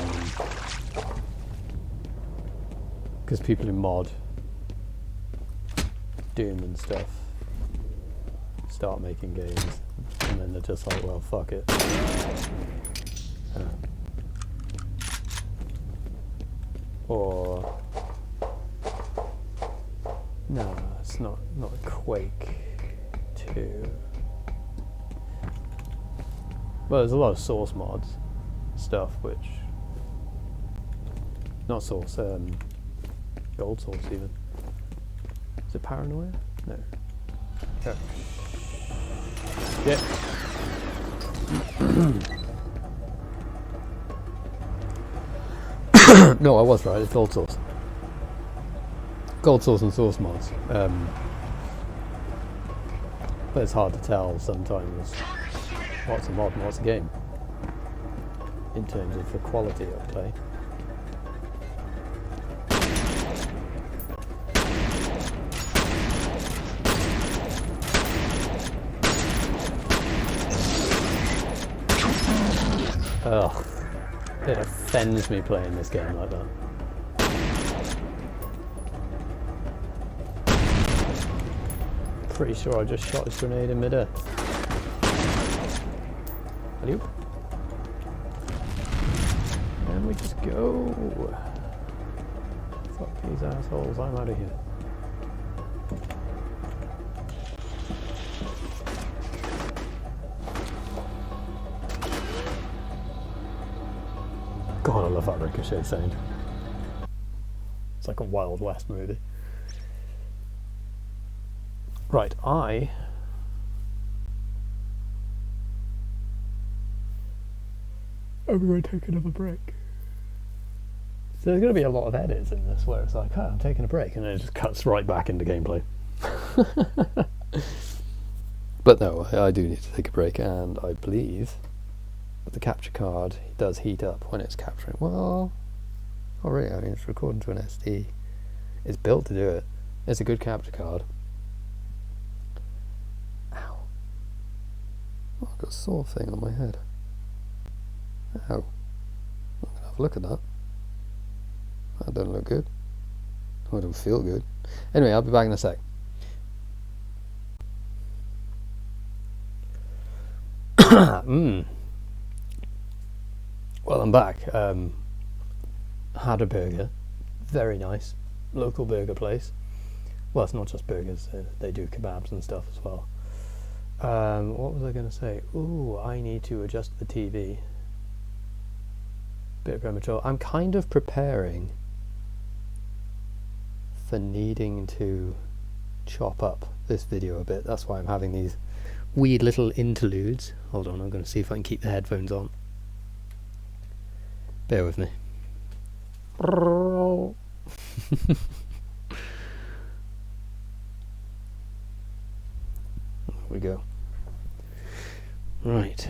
because people who mod Doom and stuff start making games, and then they're just like, well, fuck it. Or no, it's not Quake 2. Well, there's a lot of source mods stuff, which not source, gold source even. Is it Paranoia? No. Oh. Yeah. No, I was right. It's gold source. Gold source and source mods. But it's hard to tell sometimes what's a mod and what's a game in terms of the quality of play. Ugh, it offends me playing this game like that. Pretty sure I just shot his grenade in midair. Hello? And we just go. Fuck these assholes, I'm out of here. God, I love that ricochet sound. It's like a Wild West movie. Right, I'm going to take another break. So there's going to be a lot of edits in this where it's like, oh, I'm taking a break, and then it just cuts right back into gameplay. But no, I do need to take a break, and I believe that the capture card does heat up when it's capturing. Well, oh really, I mean, it's recording to an SD. It's built to do it. It's a good capture card. Ow. Oh, I've got a sore thing on my head. Ow. I'm going to have a look at that. That doesn't look good. I don't feel good. Anyway, I'll be back in a sec. Well, I'm back. Had a burger. Very nice. Local burger place. Well, it's not just burgers. They do kebabs and stuff as well. What was I going to say? Ooh, I need to adjust the TV. Bit premature. I'm kind of preparing for needing to chop up this video a bit. That's why I'm having these weird little interludes. Hold on, I'm going to see if I can keep the headphones on. Bear with me. There we go. Right.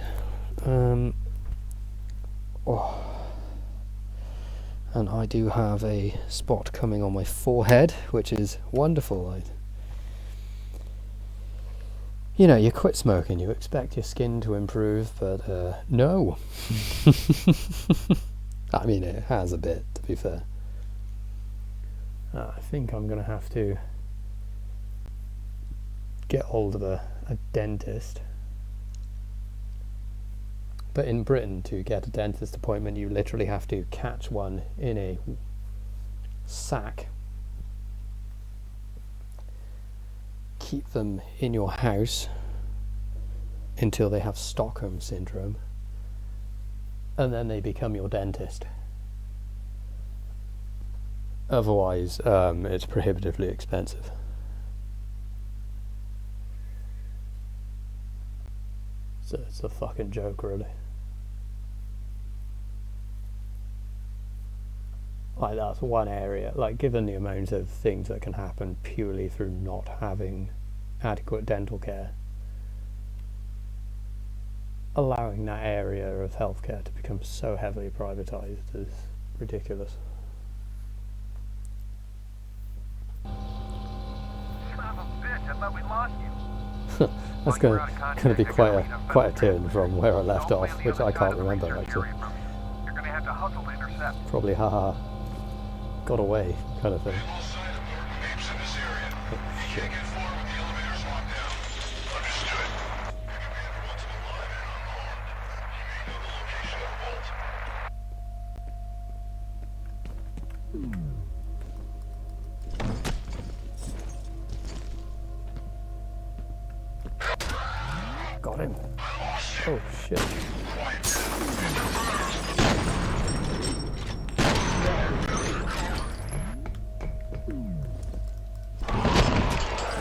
Oh. And I do have a spot coming on my forehead, which is wonderful. You know, you quit smoking, you expect your skin to improve, but no. I mean, it has a bit, to be fair. I think I'm going to have to get hold of a dentist. But in Britain, to get a dentist appointment, you literally have to catch one in a sack, keep them in your house until they have Stockholm syndrome, and then they become your dentist. Otherwise, it's prohibitively expensive. So it's a fucking joke, really. Like, that's one area, like, given the amount of things that can happen purely through not having adequate dental care, allowing that area of healthcare to become so heavily privatized is ridiculous.
You have a
That's going to be quite a turn from where I left off, which I can't remember actually.
You're gonna have to hustle to intercept.
Probably haha, got away kind of thing. Oh, shit. Got him. Oh shit.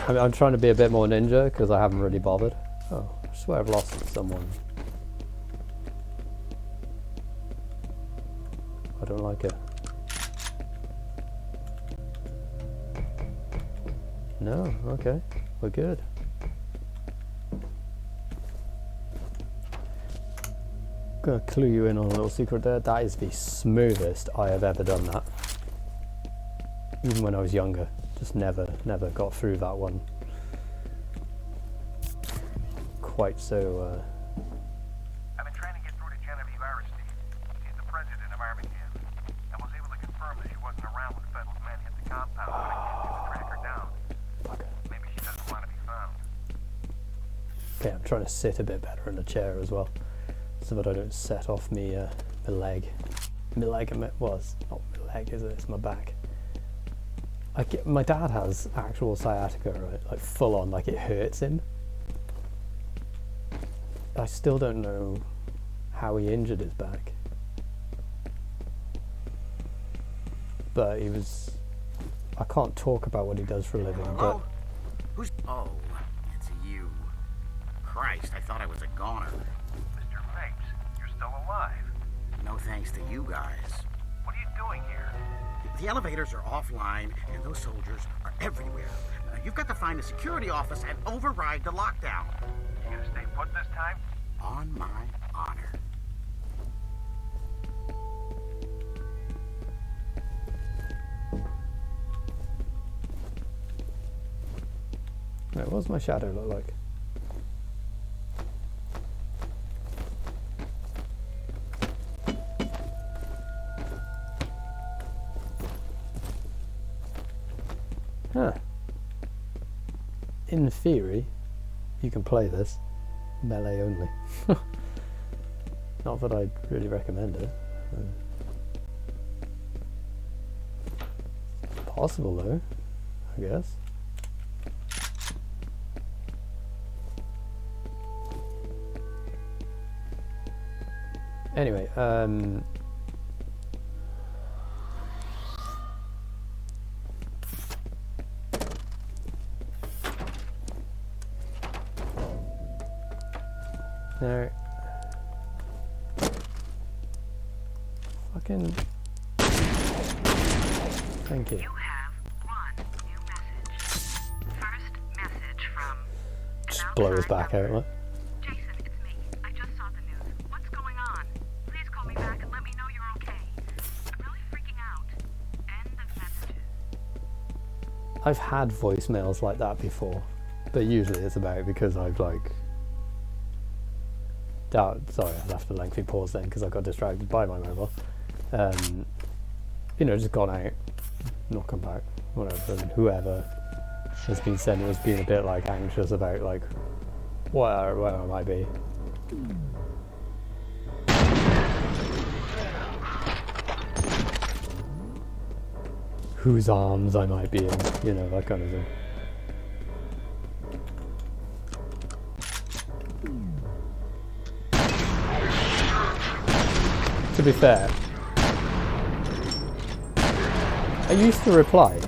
I'm trying to be a bit more ninja because I haven't really bothered. Oh, I swear I've lost someone. I don't like it. No, okay, we're good. Gonna clue you in on a little secret there. That is the smoothest I have ever done that. Even when I was younger, just never got through that one quite so.
I've been trying to get through to F.e.a.r, Steve. She's the president of Armageddon. I was able to confirm that she wasn't around when Fettel's men hit the compound, but I can't seem to track her down. Maybe she doesn't want to be found.
Okay, I'm trying to sit a bit better in the chair as well, so that I don't set off me my leg. Well, it's not my leg, is it? It's my back. My dad has actual sciatica, right? Like full on, like it hurts him. I still don't know how he injured his back. But he was... I can't talk about what he does for a living,
Hello? Who's... Oh, it's you. Christ, I thought I was a goner.
Mr. Mapes, you're still alive.
No thanks to you guys.
What are you doing here?
The elevators are offline, and those soldiers are everywhere. You've got to find the security office and override the lockdown.
You gonna stay put this time?
On my honor.
Right, what's my shadow look like? Huh. In theory, you can play this melee only. Not that I'd really recommend it. Possible though, I guess. Anyway, there. Fucking. Thank you.
You have one new message. First message from...
Just blow his back out, like.
Jason, it's me. I just saw the news. What's going on? Please call me back and let me know you're okay. I'm really freaking out. End of messages.
I've had voicemails like that before, but usually it's about because I've like... sorry, I left a lengthy pause then because I got distracted by my mobile. You know, just gone out, not come back, whatever, and whoever has been sending has been a bit like anxious about like where I might be. Whose arms I might be in, you know, that kind of thing. To be fair, I used to reply.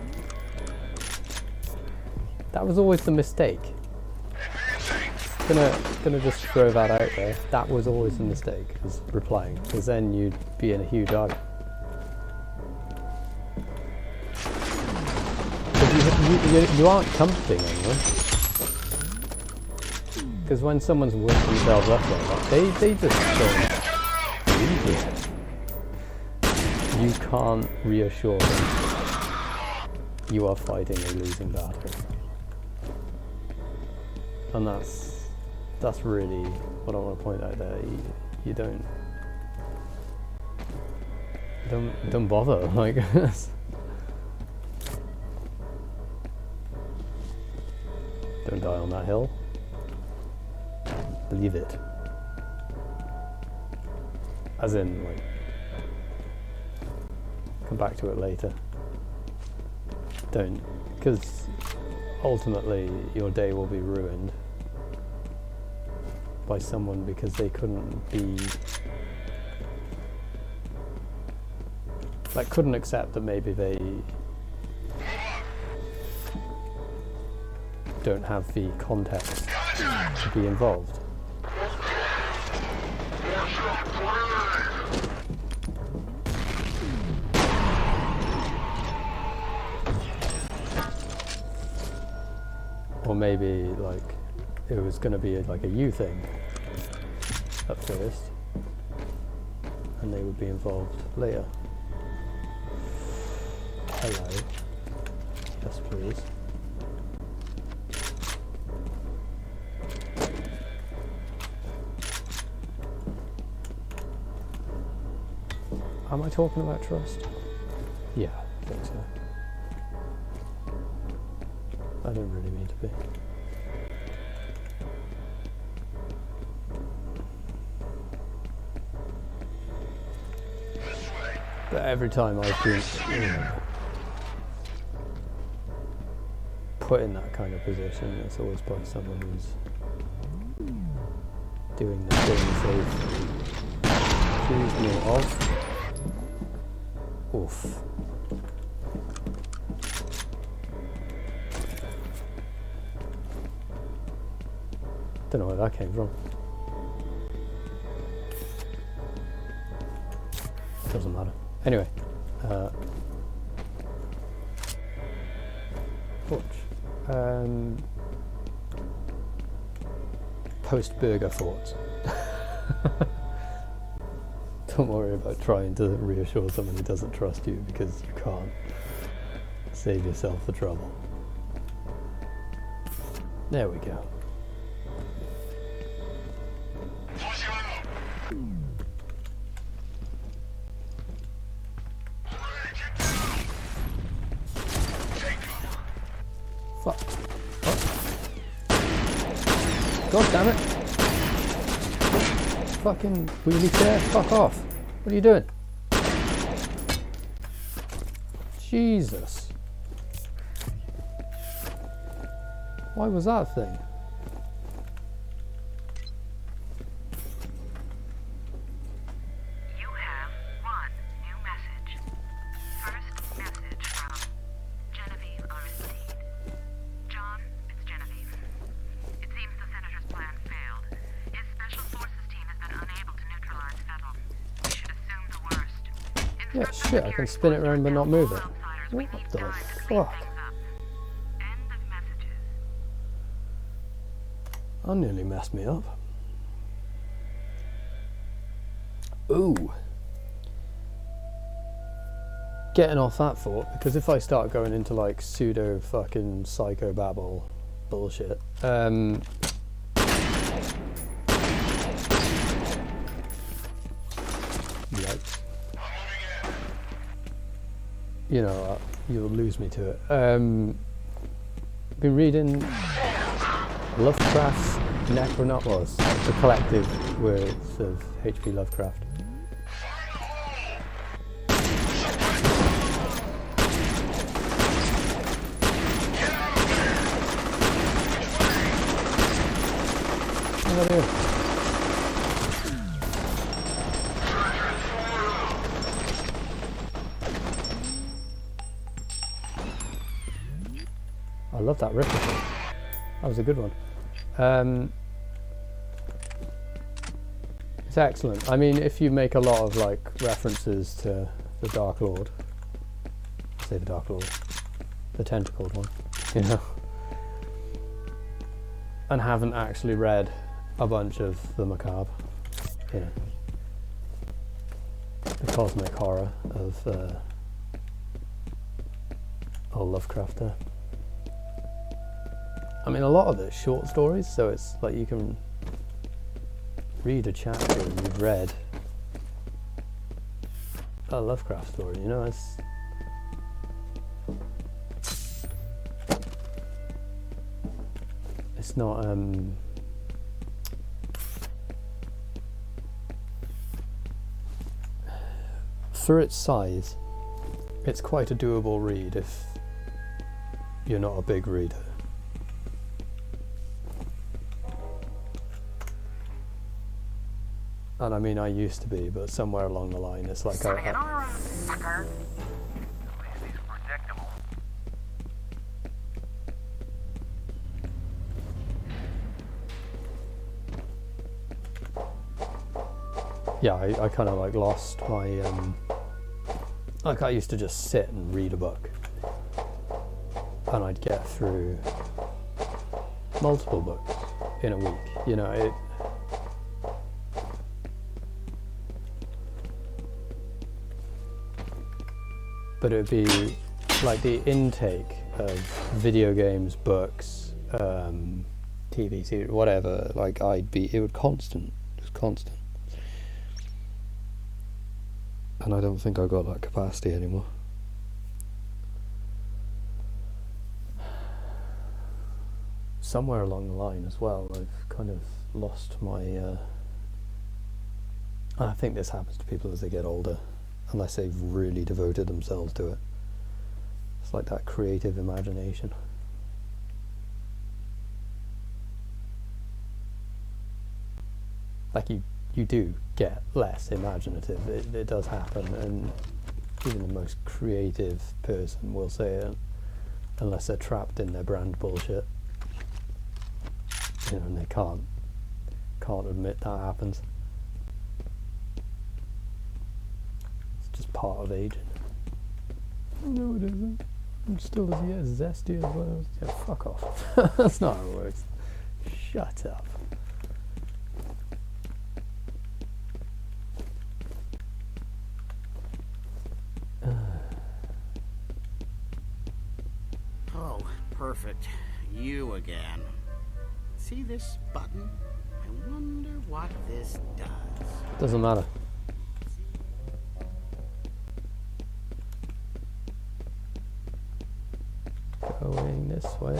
That was always the mistake. Gonna just throw that out there. That was always the mistake, was replying, because then you'd be in a huge argument. You aren't comforting anyone. Because when someone's worked themselves up like that, they just don't. You can't reassure them you are fighting a losing battle. And that's that's really what I want to point out there. You don't bother, like. Don't die on that hill. Leave it. As in, like, come back to it later. Don't, because ultimately your day will be ruined by someone because they couldn't be, like, couldn't accept that maybe they don't have the context to be involved. Or maybe like it was going to be like a you thing at first and they would be involved later. Hello. Yes, please. Am I talking about trust? Yeah, I think so. I don't really mean to be. But every time I've been, put in that kind of position, it's always by someone who's doing the things they've accused me of. Oof. Don't know where that came from. Doesn't matter. Anyway, post-burger thoughts. Don't worry about trying to reassure someone who doesn't trust you because you can't. Save yourself the trouble. There we go. Fuck. Oh. God damn it. Fucking wheelie chair, fuck off. What are you doing? Jesus. Why was that a thing?
You have one new message. First message from Genevieve Aristide. John, it's Genevieve. It seems the Senator's plan failed. His Special Forces team has been unable to neutralize Fettel. We should assume the worst.
Yeah, shit, I can spin it around but not move it. What the fuck?
End of messages.
That nearly messed me up. Ooh. Getting off that thought, because if I start going into like pseudo fucking psychobabble bullshit, yikes. You know, you'll lose me to it. Been reading Lovecraft's Necronomicon, the collective words of H.P. Lovecraft. What are you? I love that ripple. That was a good one. It's excellent. I mean, if you make a lot of like references to the Dark Lord, say the Dark Lord, the tentacled one, you know, and haven't actually read a bunch of the macabre, you know, the cosmic horror of old Lovecraft there. I mean, a lot of it's short stories, so it's like you can read a chapter and you've read a Lovecraft story, you know, it's not for its size, it's quite a doable read if you're not a big reader. And I mean, I used to be, but somewhere along the line, it's like
Sucker.
At least he's predictable.
yeah, I kind of like lost my like I used to just sit and read a book, and I'd get through multiple books in a week, you know. But it would be like the intake of video games, books, TV series, whatever, like it would constant, just constant. And I don't think I've got that capacity anymore. Somewhere along the line as well, I've kind of lost my, I think this happens to people as they get older, unless they've really devoted themselves to it. It's like that creative imagination. Like you do get less imaginative, it does happen, and even the most creative person will say it, unless they're trapped in their brand bullshit, you know, and they can't admit that happens. It's just part of aging. No, it isn't. I'm still as zesty as well. Yeah, fuck off. That's not how it works. Shut up.
Oh, perfect. You again. See this button? I wonder what this does.
Doesn't matter. Going this way.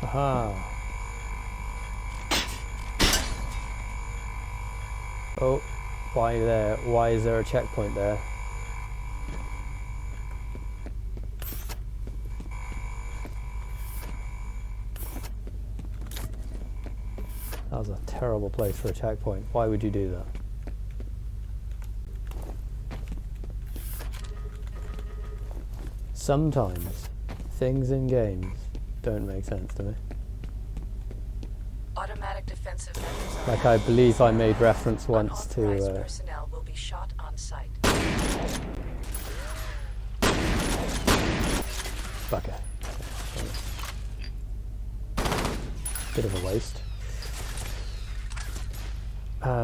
Aha. Oh, why there? Why is there a checkpoint there? That was a terrible place for a checkpoint. Why would you do that? Sometimes things in games don't make sense to me.
Automatic defensive methods.
Like I believe I made reference once to
personnel will be shot on sight.
Fucker. Bit of a waste.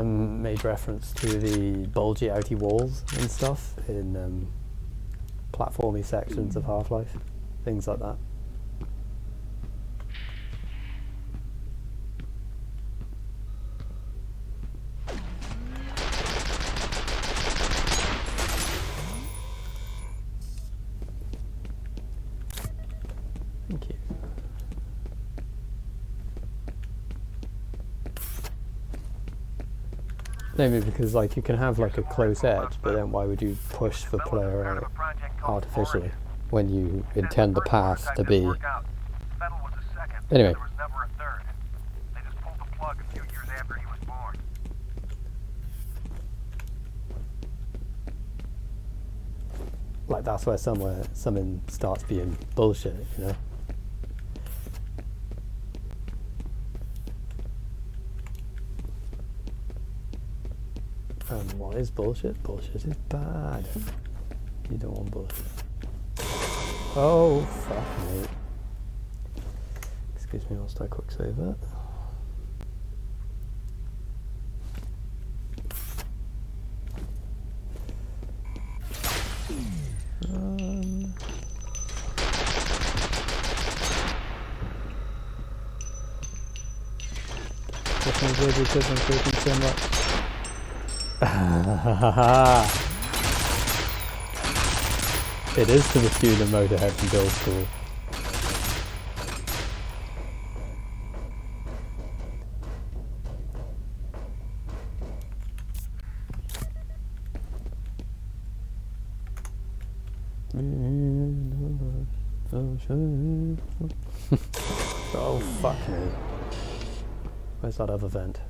Made reference to the bulgy outy walls and stuff in platformy sections of Half-Life, things like that. Thank you. Maybe because like you can have like a close edge, but then why would you push the player out artificially when you intend the path to be? Anyway.
They just pulled the plug a few years after he was born.
Like that's where something starts being bullshit, you know? And what is bullshit? Bullshit is bad. You don't want bullshit. Oh, fuck me. Excuse me, whilst I quick save that. That's my baby because I'm creeping so much. It is to the tune of Motorhead from Girls' School. Oh fuck me. Where's that other vent?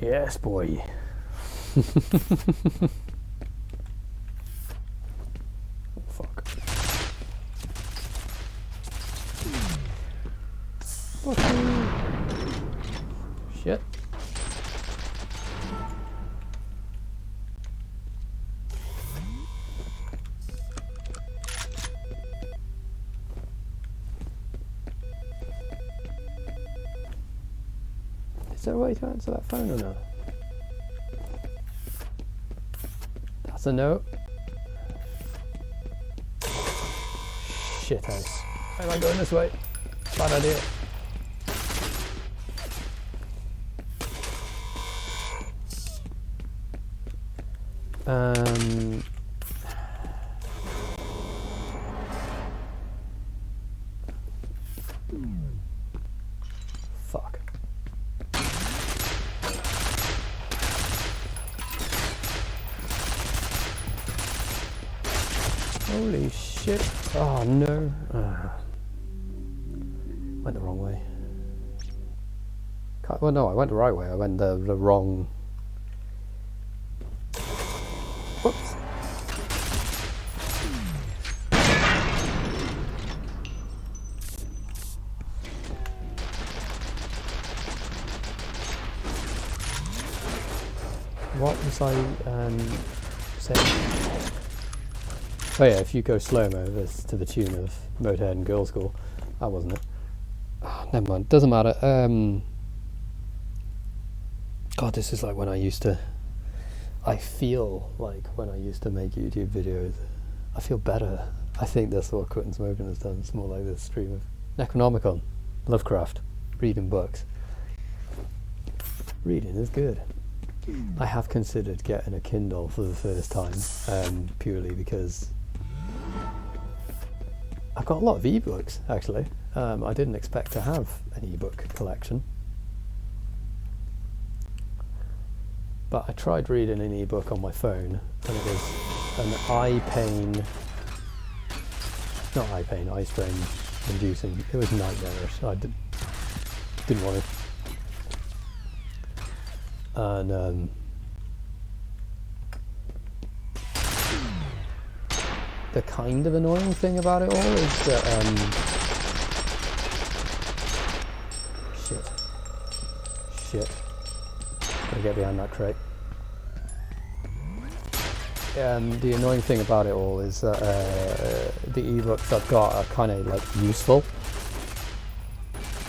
Yes, boy. Oh, fuck. Fuck you. Shit. Is there a way to answer that phone or not? That's a no. Shit house. Why am I going this way? Bad idea. Fuck. Holy shit. Oh no. Went the wrong way. Well, no, I went the right way. I went the wrong... Whoops. What was I saying? Oh yeah, if you go slow-mo, it's to the tune of Motorhead and Girls' School. That wasn't it. Oh, never mind, doesn't matter. God, this is like when I used to... I feel like when I used to make YouTube videos, I feel better. I think that's what Quitting Smoking has done. It's more like this stream of Necronomicon, Lovecraft, reading books. Reading is good. I have considered getting a Kindle for the first time, purely because I've got a lot of ebooks, actually. I didn't expect to have an ebook collection. But I tried reading an ebook on my phone, and it was an eye strain inducing. It was nightmarish. I didn't want it. And the kind of annoying thing about it all is that shit. Gotta get behind that crate. The annoying thing about it all is that the ebooks I've got are kind of like useful.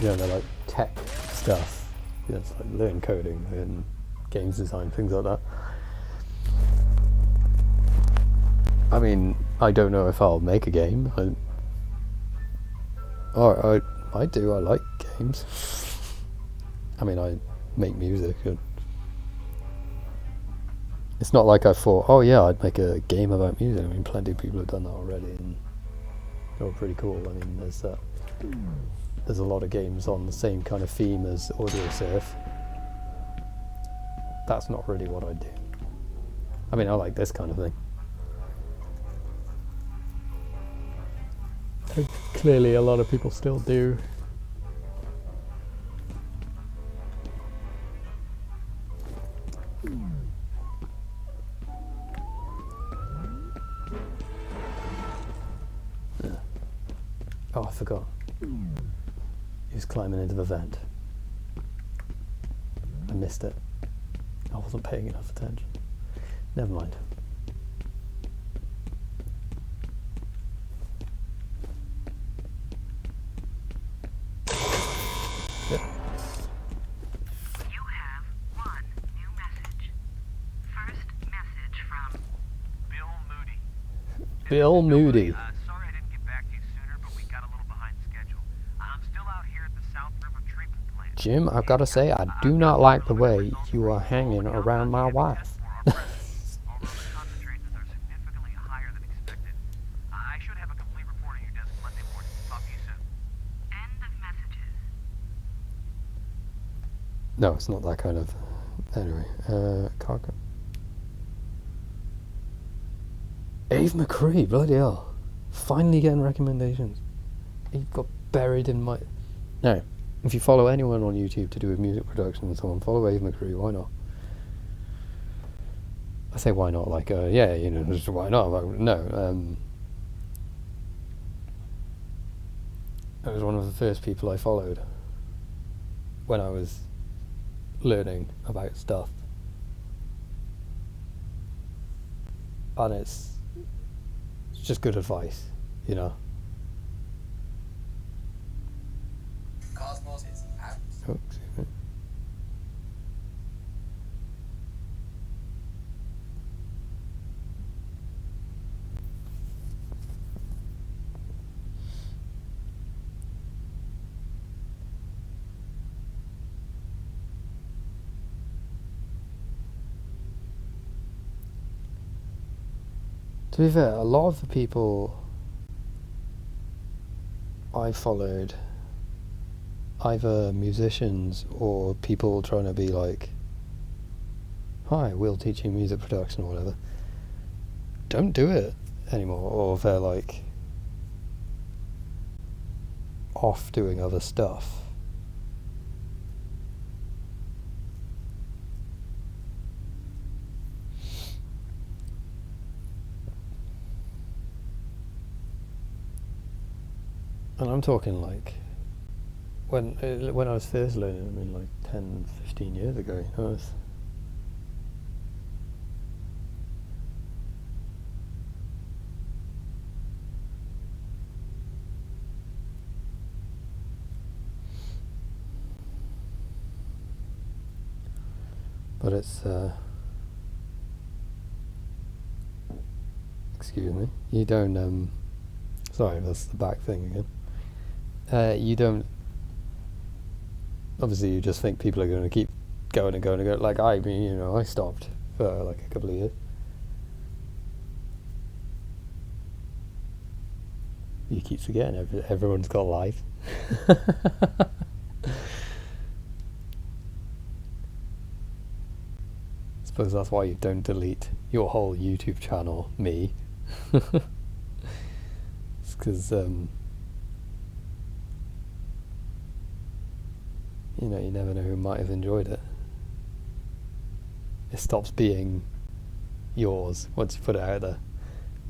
You know, they're like tech stuff. You know, it's like learn coding and games design, things like that. I mean, I don't know if I'll make a game. I do. I like games. I mean, I make music. It's not like I thought, oh yeah, I'd make a game about music. I mean, plenty of people have done that already, and they're all pretty cool. I mean, there's a lot of games on the same kind of theme as AudioSurf. That's not really what I do. I mean, I like this kind of thing. And clearly a lot of people still do. Yeah. Oh, I forgot. He was climbing into the vent. I missed it. I wasn't paying enough attention. Never mind. Bill Moody.
Sorry I didn't get back to you sooner, but we got a little behind schedule. I'm still out here at the South River Treatment Plant.
Jim, I've got to say, I do not like the way you are hanging around my wife.
Although the concentrations are significantly higher than expected. I should have a complete report on your desk Monday morning. Talk to you soon.
End of messages.
No, it's not that kind of... Anyway, cargo. Eve McCree, bloody hell. Finally getting recommendations. He got buried in my... No, if you follow anyone on YouTube to do with music production and so on, follow Eve McCree, why not? I say why not, like, yeah, you know, just why not? Like, no, it was one of the first people I followed when I was learning about stuff. And it's just good advice, you know.
Cosmos is out.
Oh, excuse me. To be fair, a lot of the people I followed, either musicians or people trying to be like, hi, we'll teach you music production or whatever, don't do it anymore, or they're like off doing other stuff. And I'm talking like when I was first learning, I mean like 10, 15 years ago, you know. But it's excuse me, you don't sorry, that's the back thing again. You don't, obviously you just think people are going to keep going and going and going, like I mean, you know, I stopped for like a couple of years. You keep forgetting everyone's got life. Suppose that's why you don't delete your whole YouTube channel, me. It's because you know, you never know who might have enjoyed it. It stops being yours once you put it out there.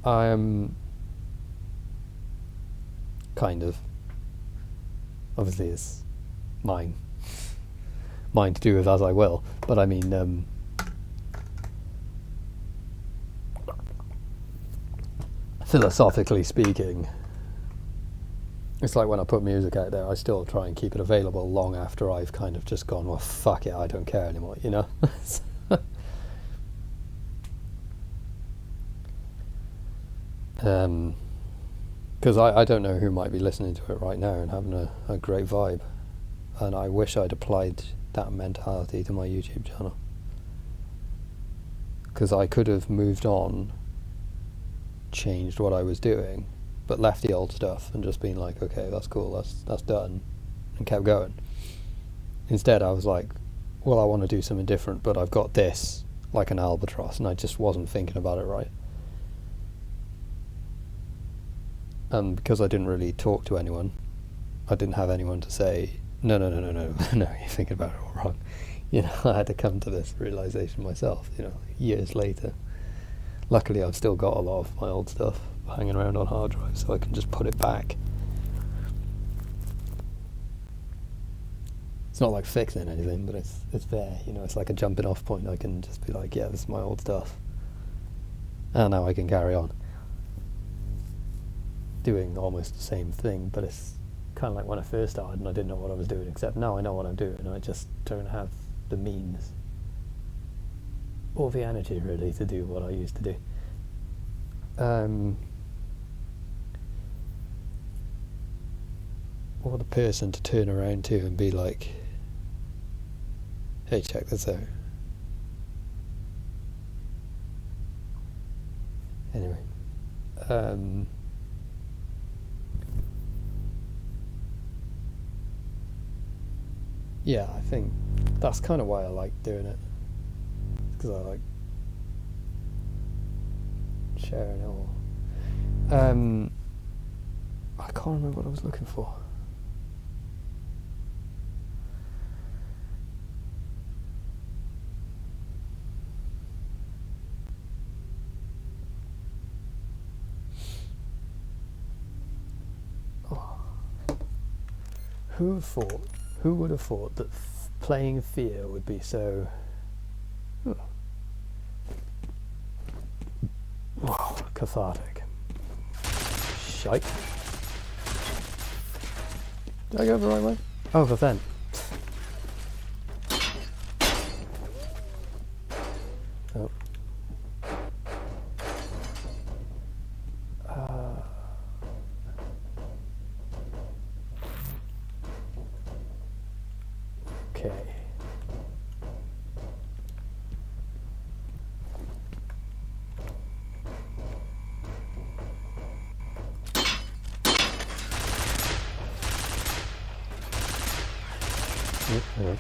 I'm kind of, obviously it's mine to do with as I will, but I mean philosophically speaking, it's like when I put music out there, I still try and keep it available long after I've kind of just gone, well, fuck it, I don't care anymore, you know? Because I don't know who might be listening to it right now and having a great vibe. And I wish I'd applied that mentality to my YouTube channel. Because I could have moved on, changed what I was doing, but left the old stuff and just been like, okay, that's cool, that's done, and kept going. Instead I was like, well, I want to do something different, but I've got this like an albatross, and I just wasn't thinking about it right. And because I didn't really talk to anyone, I didn't have anyone to say, no, no, you're thinking about it all wrong. You know, I had to come to this realization myself, you know, years later. Luckily I've still got a lot of my old stuff hanging around on hard drive, so I can just put it back. It's not like fixing anything, but it's there, you know, it's like a jumping off point. I can just be like, yeah, this is my old stuff, and now I can carry on doing almost the same thing. But it's kind of like when I first started and I didn't know what I was doing, except now I know what I'm doing, and I just don't have the means or the energy really to do what I used to do. or the person to turn around to and be like, hey, check this out. Anyway, yeah, I think that's kind of why I like doing it, because I like sharing it all. I can't remember what I was looking for. Oh. Who would have thought that playing F.e.a.r would be so cathartic? Shite. Did I go the right way? Oh, the vent. Oh. Okay. Yeah.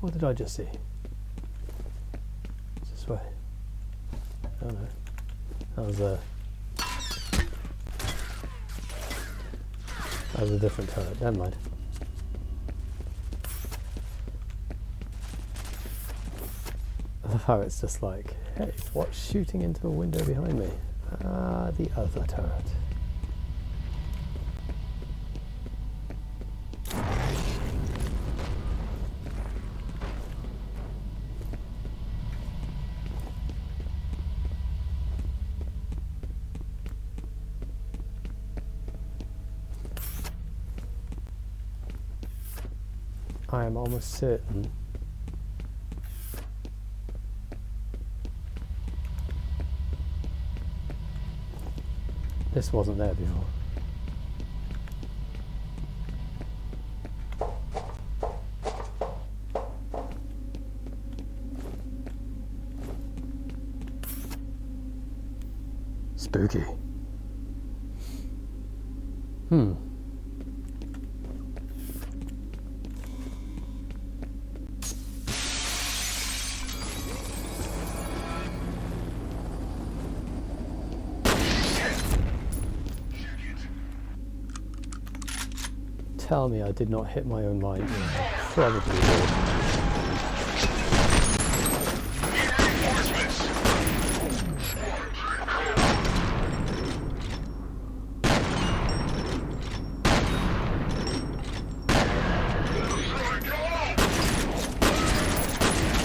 What did I just see? Is this way? Oh no. That was a different turret. Never mind. I love how it's just like, hey, what's shooting into a window behind me? Ah, the other turret. I am almost certain this wasn't there before. Spooky. Tell me I did not hit my own line. Probably did.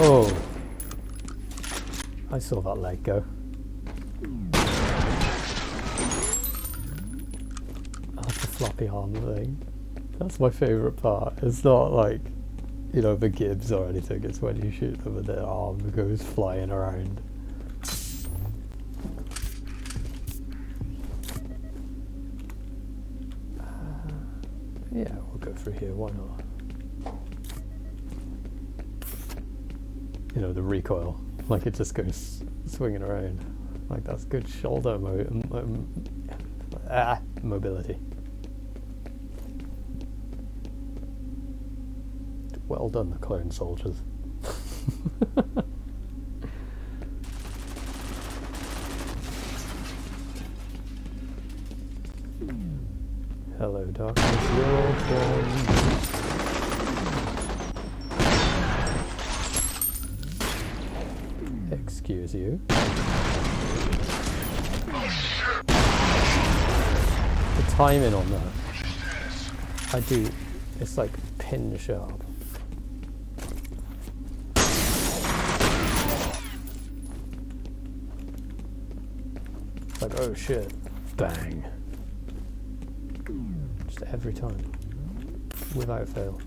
Oh, I saw that leg go. I like the floppy arm thing. That's my favourite part. It's not like, you know, the gibs or anything. It's when you shoot them and their arm goes flying around. Yeah, we'll go through here. Why not? You know, the recoil. Like it just goes swinging around. Like that's good shoulder mobility. Well done, the clone soldiers. Hello, darkness, your friend. Excuse you. The timing on that, it's like pin sharp. It's like, oh shit, bang. Just every time, without fail.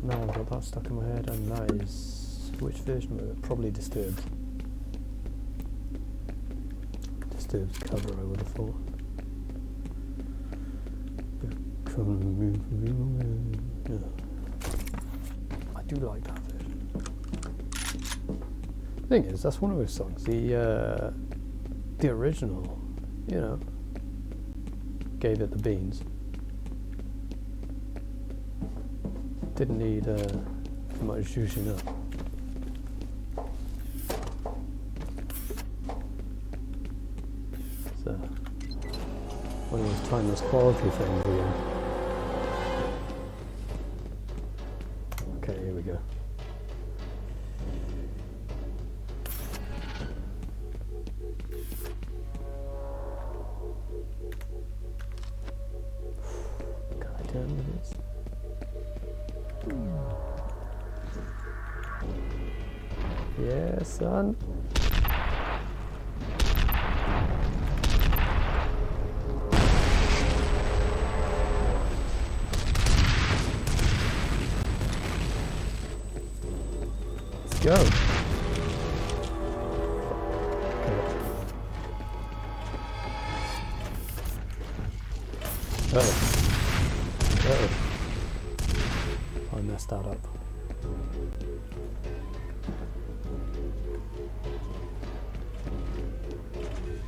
Now I've got that stuck in my head, and that is which version of it? Probably Disturbed. Disturbed cover, I would have thought. Yeah. I do like that version. Thing is, that's one of those songs. The original, you know, gave it the beans. Didn't need much juicing up. So, one of those timeless quality things again. Okay, here we go. God damn it. Yeah, son. Let's go. Uh-oh. I messed that up.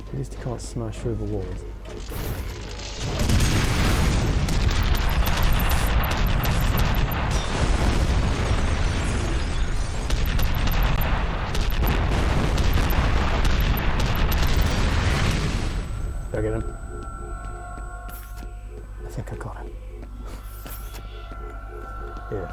At least you can't smash through the walls. Did I get him? I think I got him. Yeah.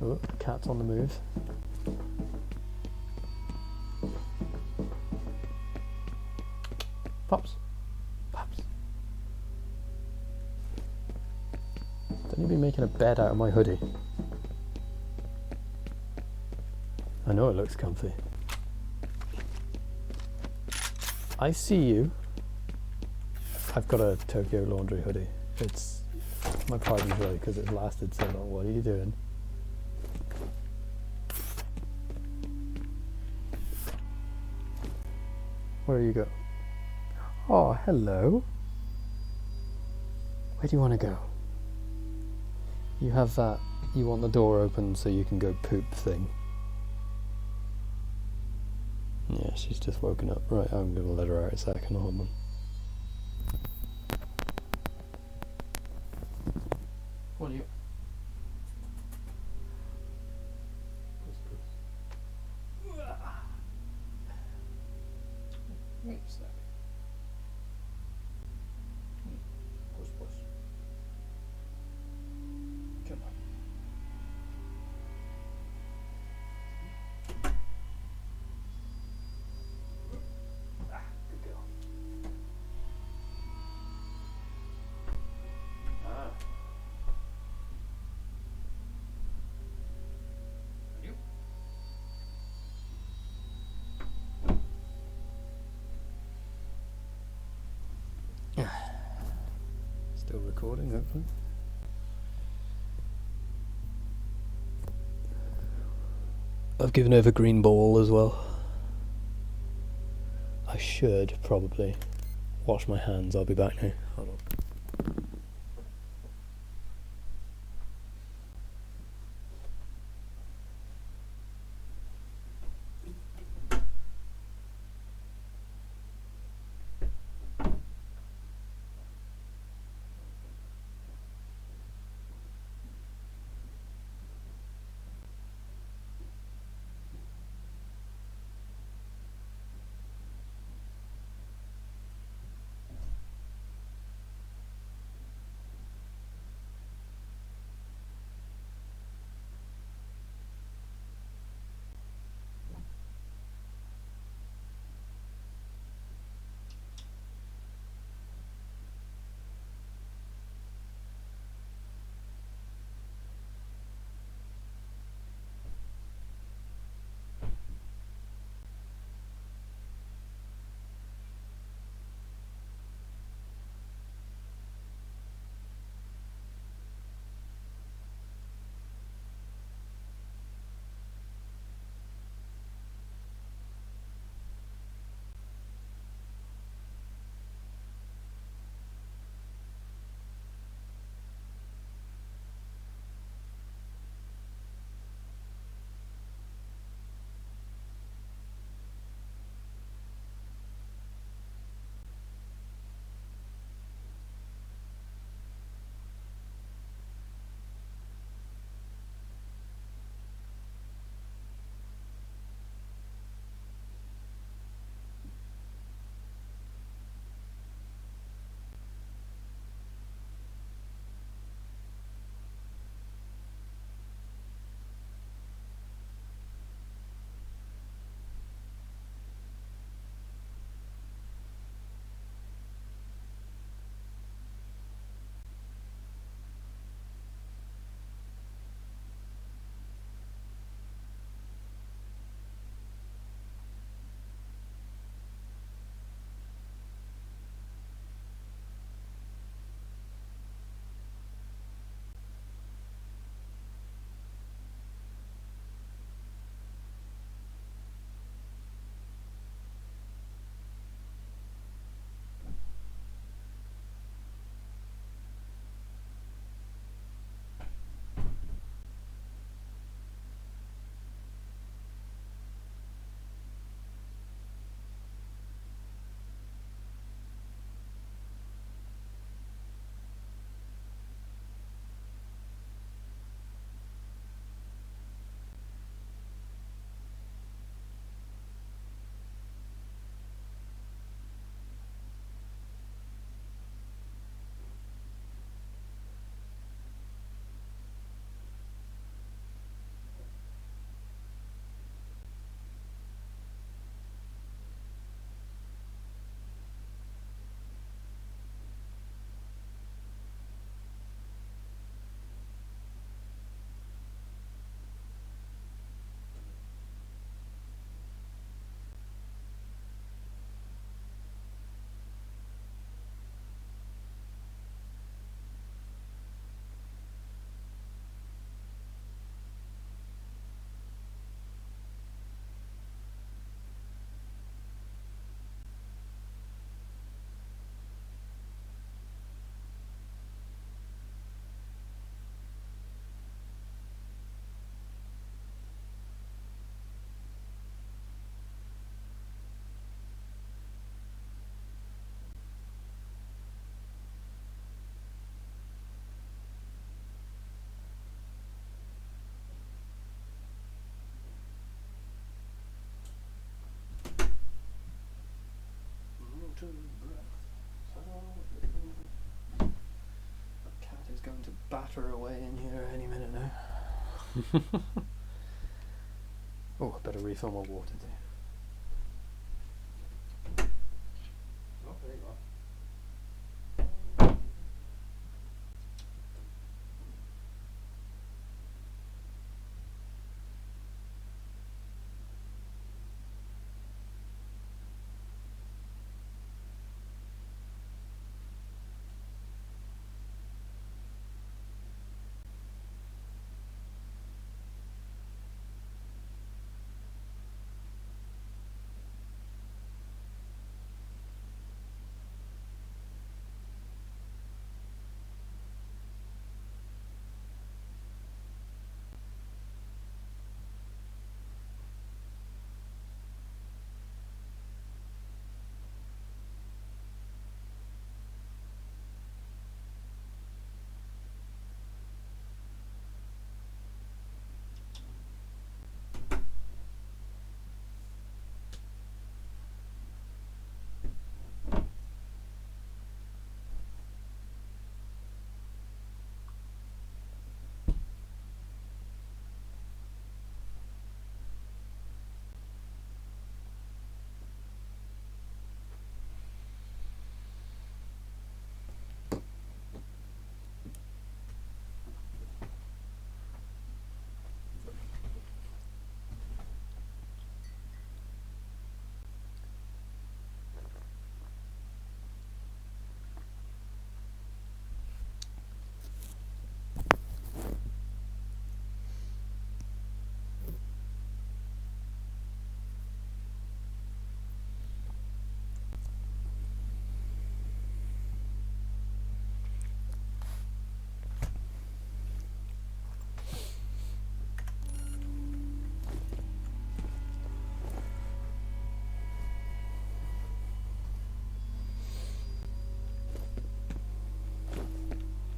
Oh, cat's on the move. Pops. Pops. Don't you be making a bed out of my hoodie. I know it looks comfy. I see you. I've got a Tokyo Laundry hoodie. It's my pride and joy because it's lasted so long. What are you doing? Where do you go? Oh, hello. Where do you want to go? You have that, you want the door open so you can go poop thing. Yeah, she's just woken up. Right, I'm going to let her out a second. Hold on. What are you? Wait a sec. Push, push. Come on. Good girl. Still recording, hopefully. I've given over green ball as well. I should probably wash my hands. I'll be back now. Hold on. Cat is going to batter away in here any minute now. Oh, I better refill my water too. Oh, there you are.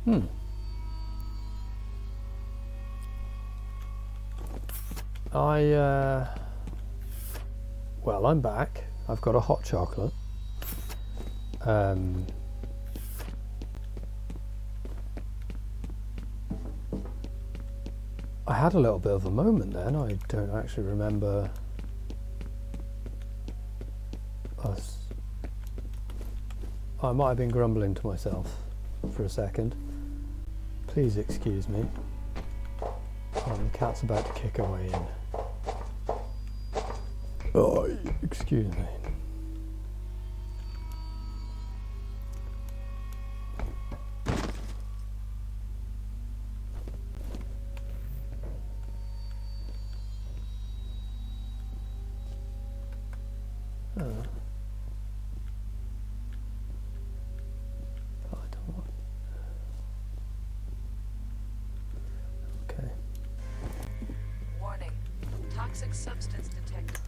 Well, I'm back. I've got a hot chocolate. I had a little bit of a moment then. I don't actually remember us. I might have been grumbling to myself for a second. Please excuse me. The cat's about to kick her way in. Oh, excuse me.
Warning. Toxic substance detected.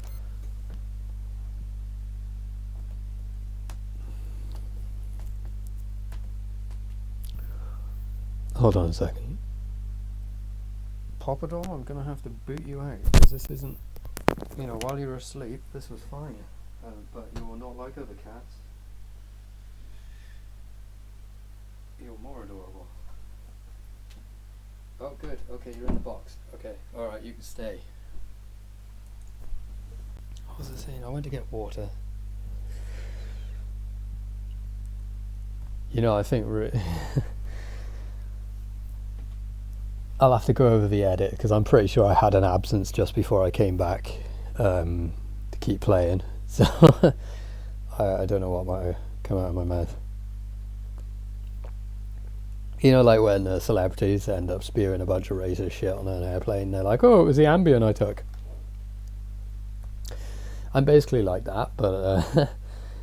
Hold on a second. Papadol, I'm gonna have to boot you out because this isn't, you know, while you're asleep, this was fine. But you're not like other cats. You're more adorable. Oh, good. Okay, you're in the box. Okay, alright, you can stay. What was I saying? I went to get water. You know, I think I'll have to go over the edit because I'm pretty sure I had an absence just before I came back to keep playing. So I don't know what might come out of my mouth. You know, like when celebrities end up spewing a bunch of racist shit on an airplane, they're like, oh, it was the Ambien I took. I'm basically like that, but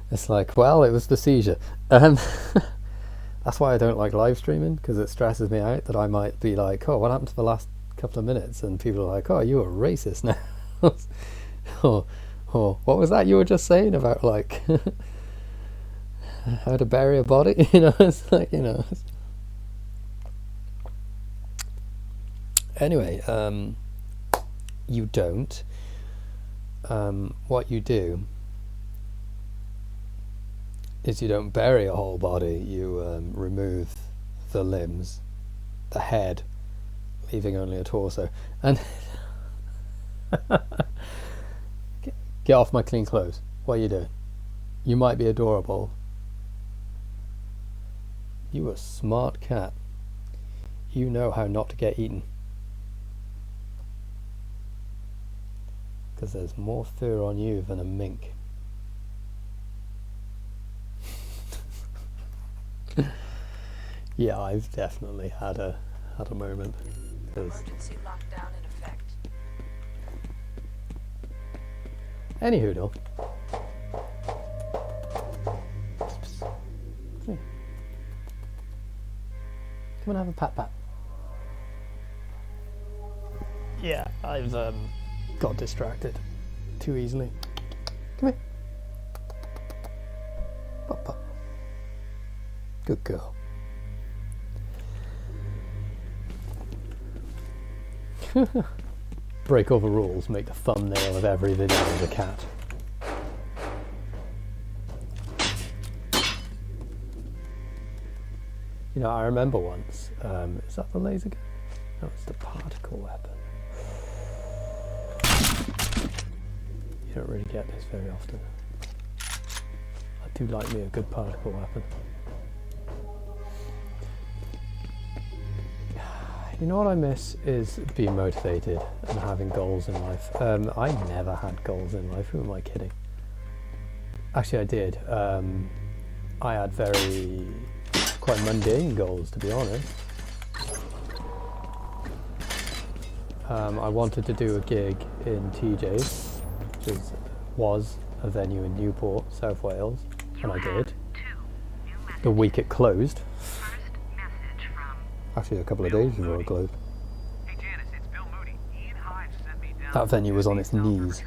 it's like, well, it was the seizure. That's why I don't like live streaming, because it stresses me out that I might be like, oh, what happened to the last couple of minutes? And people are like, oh, you were racist now. Oh, what was that you were just saying about, like, how to bury a body? You know, it's like, you know. Anyway, you don't. What you do is you don't bury a whole body, you remove the limbs, the head, leaving only a torso. And get off my clean clothes. What are you doing? You might be adorable. You a smart cat. You know how not to get eaten. Because there's more fur on you than a mink. Yeah, I've definitely had a moment.
Emergency lockdown in effect.
Anywho, come and have a pat. Yeah, I've got distracted too easily. Come here. Pop. Good girl. Break all the rules, make the thumbnail of every video of a cat. You know, I remember once, is that the laser gun? No, it's the particle weapon. You don't really get this very often. I do like me a good particle weapon. You know what I miss is being motivated and having goals in life. I never had goals in life. Who am I kidding? Actually, I did. I had quite mundane goals, to be honest. I wanted to do a gig in TJ's, which was a venue in Newport, South Wales, and I did. The week it closed. Actually, a couple of days before it closed. That venue was on its knees,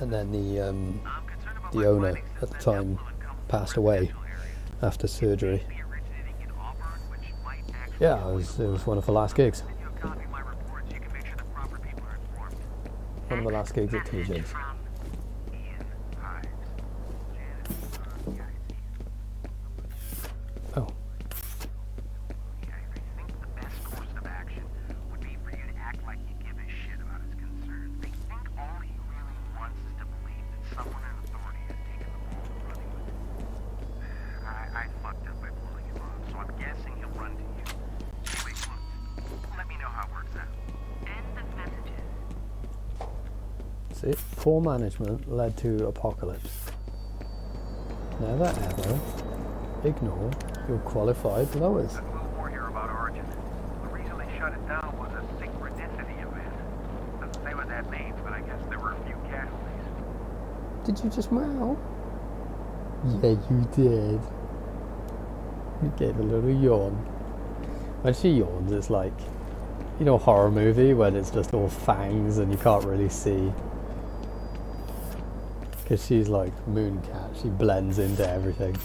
and then the owner at the time passed away after surgery. Yeah, it was one of the last gigs.
Send you a copy of my report so you can make sure the proper people are informed.
One of the last gigs at
Message
TJ's.
from
Ian Hives. Janet,
Oh.
Yeah, I think the best course of action would be for you to act like you give a shit about his concerns. I think all he really wants is to believe that someone in authority has taken the ball and running with it. I fucked up by blowing him off, so I'm guessing he'll run to you. Anyway, look, let me know how it works out.
end of messages.
See, poor management led to apocalypse. Never ever ignore your qualified lowers.
a little more here about Origin. The reason they shut it down was a synchronicity event. Doesn't say what that means, but I guess there were a few casualties.
Did you just meow? Yeah, you did. You gave a little yawn. When she yawns, it's like, you know, a horror movie when it's just all fangs and you can't really see. Because she's like Mooncat, she blends into everything.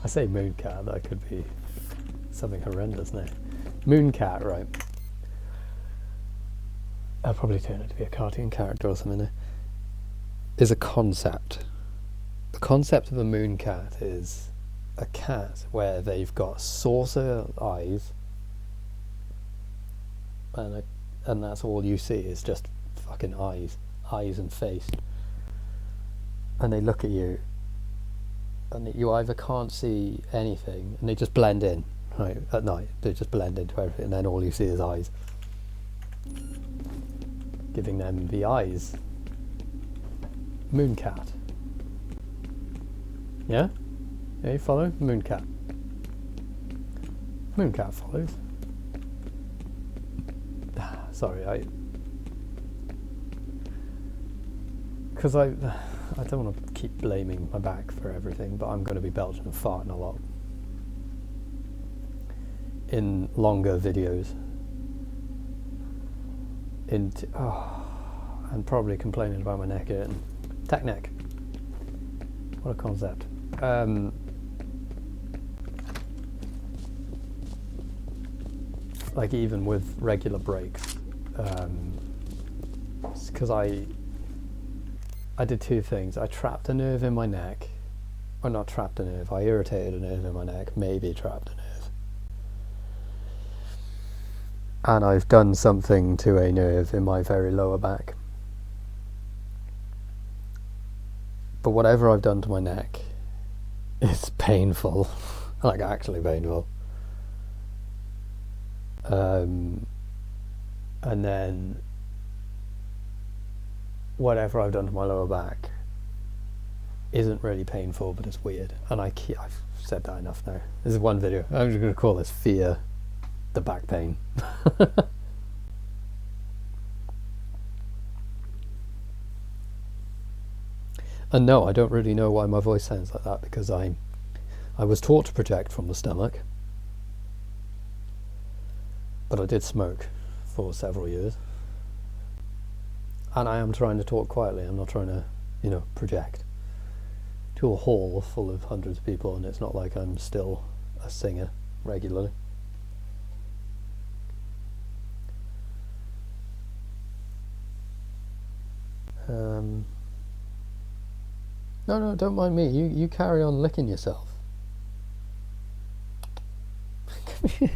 I say Mooncat, that could be something horrendous now. Mooncat, right. I'll probably turn it to be a cartoon character or something now. Is a concept. The concept of a mooncat is a cat where they've got saucer eyes and that's all you see is just fucking eyes and face, and they look at you and you either can't see anything and they just blend in, right? At night they just blend into everything and then all you see is eyes, giving them the eyes. Mooncat. Yeah? Yeah, you follow? Mooncat. Mooncat follows. Sorry, because I don't want to keep blaming my back for everything, but I'm going to be belching and farting a lot in longer videos. And probably complaining about my neck hurting. Tech neck. What a concept. Like even with regular breaks, because I did two things. I trapped a nerve in my neck, or not trapped a nerve, I irritated a nerve in my neck, maybe trapped a nerve. And I've done something to a nerve in my very lower back. But whatever I've done to my neck is painful, like actually painful. And then whatever I've done to my lower back isn't really painful, but it's weird. And I've said that enough now. This is one video. I'm just going to call this Fear the Back Pain. And no, I don't really know why my voice sounds like that, because I was taught to project from the stomach, but I did smoke for several years, and I am trying to talk quietly. I'm not trying to, you know, project to a hall full of hundreds of people, and it's not like I'm still a singer regularly. No, don't mind me. You carry on licking yourself. You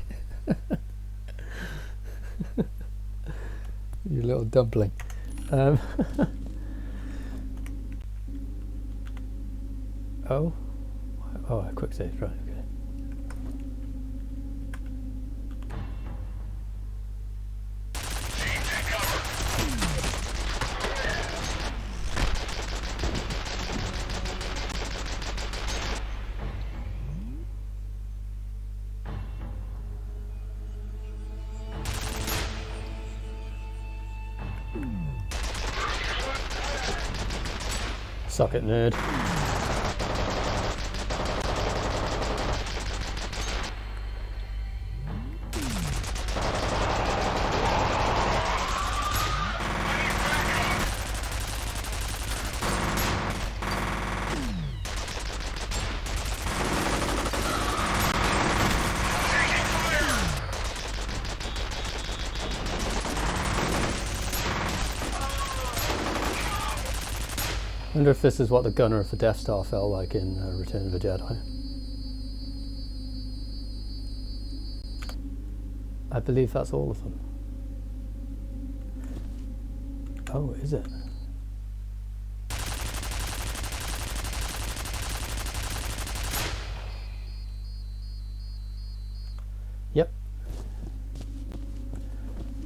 little dumpling. Oh, a quick save, right? Okay. Suck it, nerd. I wonder if this is what the gunner of the Death Star felt like in Return of the Jedi. I believe that's all of them. Oh, is it? Yep.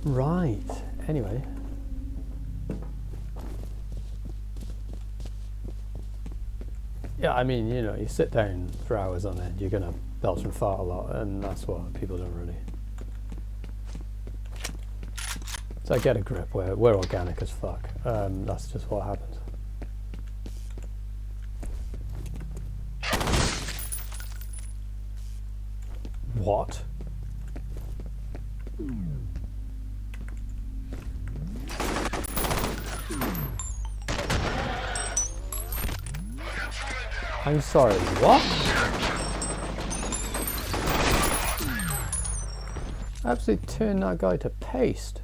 Right. Anyway. Yeah, I mean, you know, you sit down for hours on end, you're gonna belch and fart a lot, and that's what people don't really. So I get a grip. We're organic as fuck. That's just what happens. What? I'm sorry, what? Absolutely turn that guy to paste.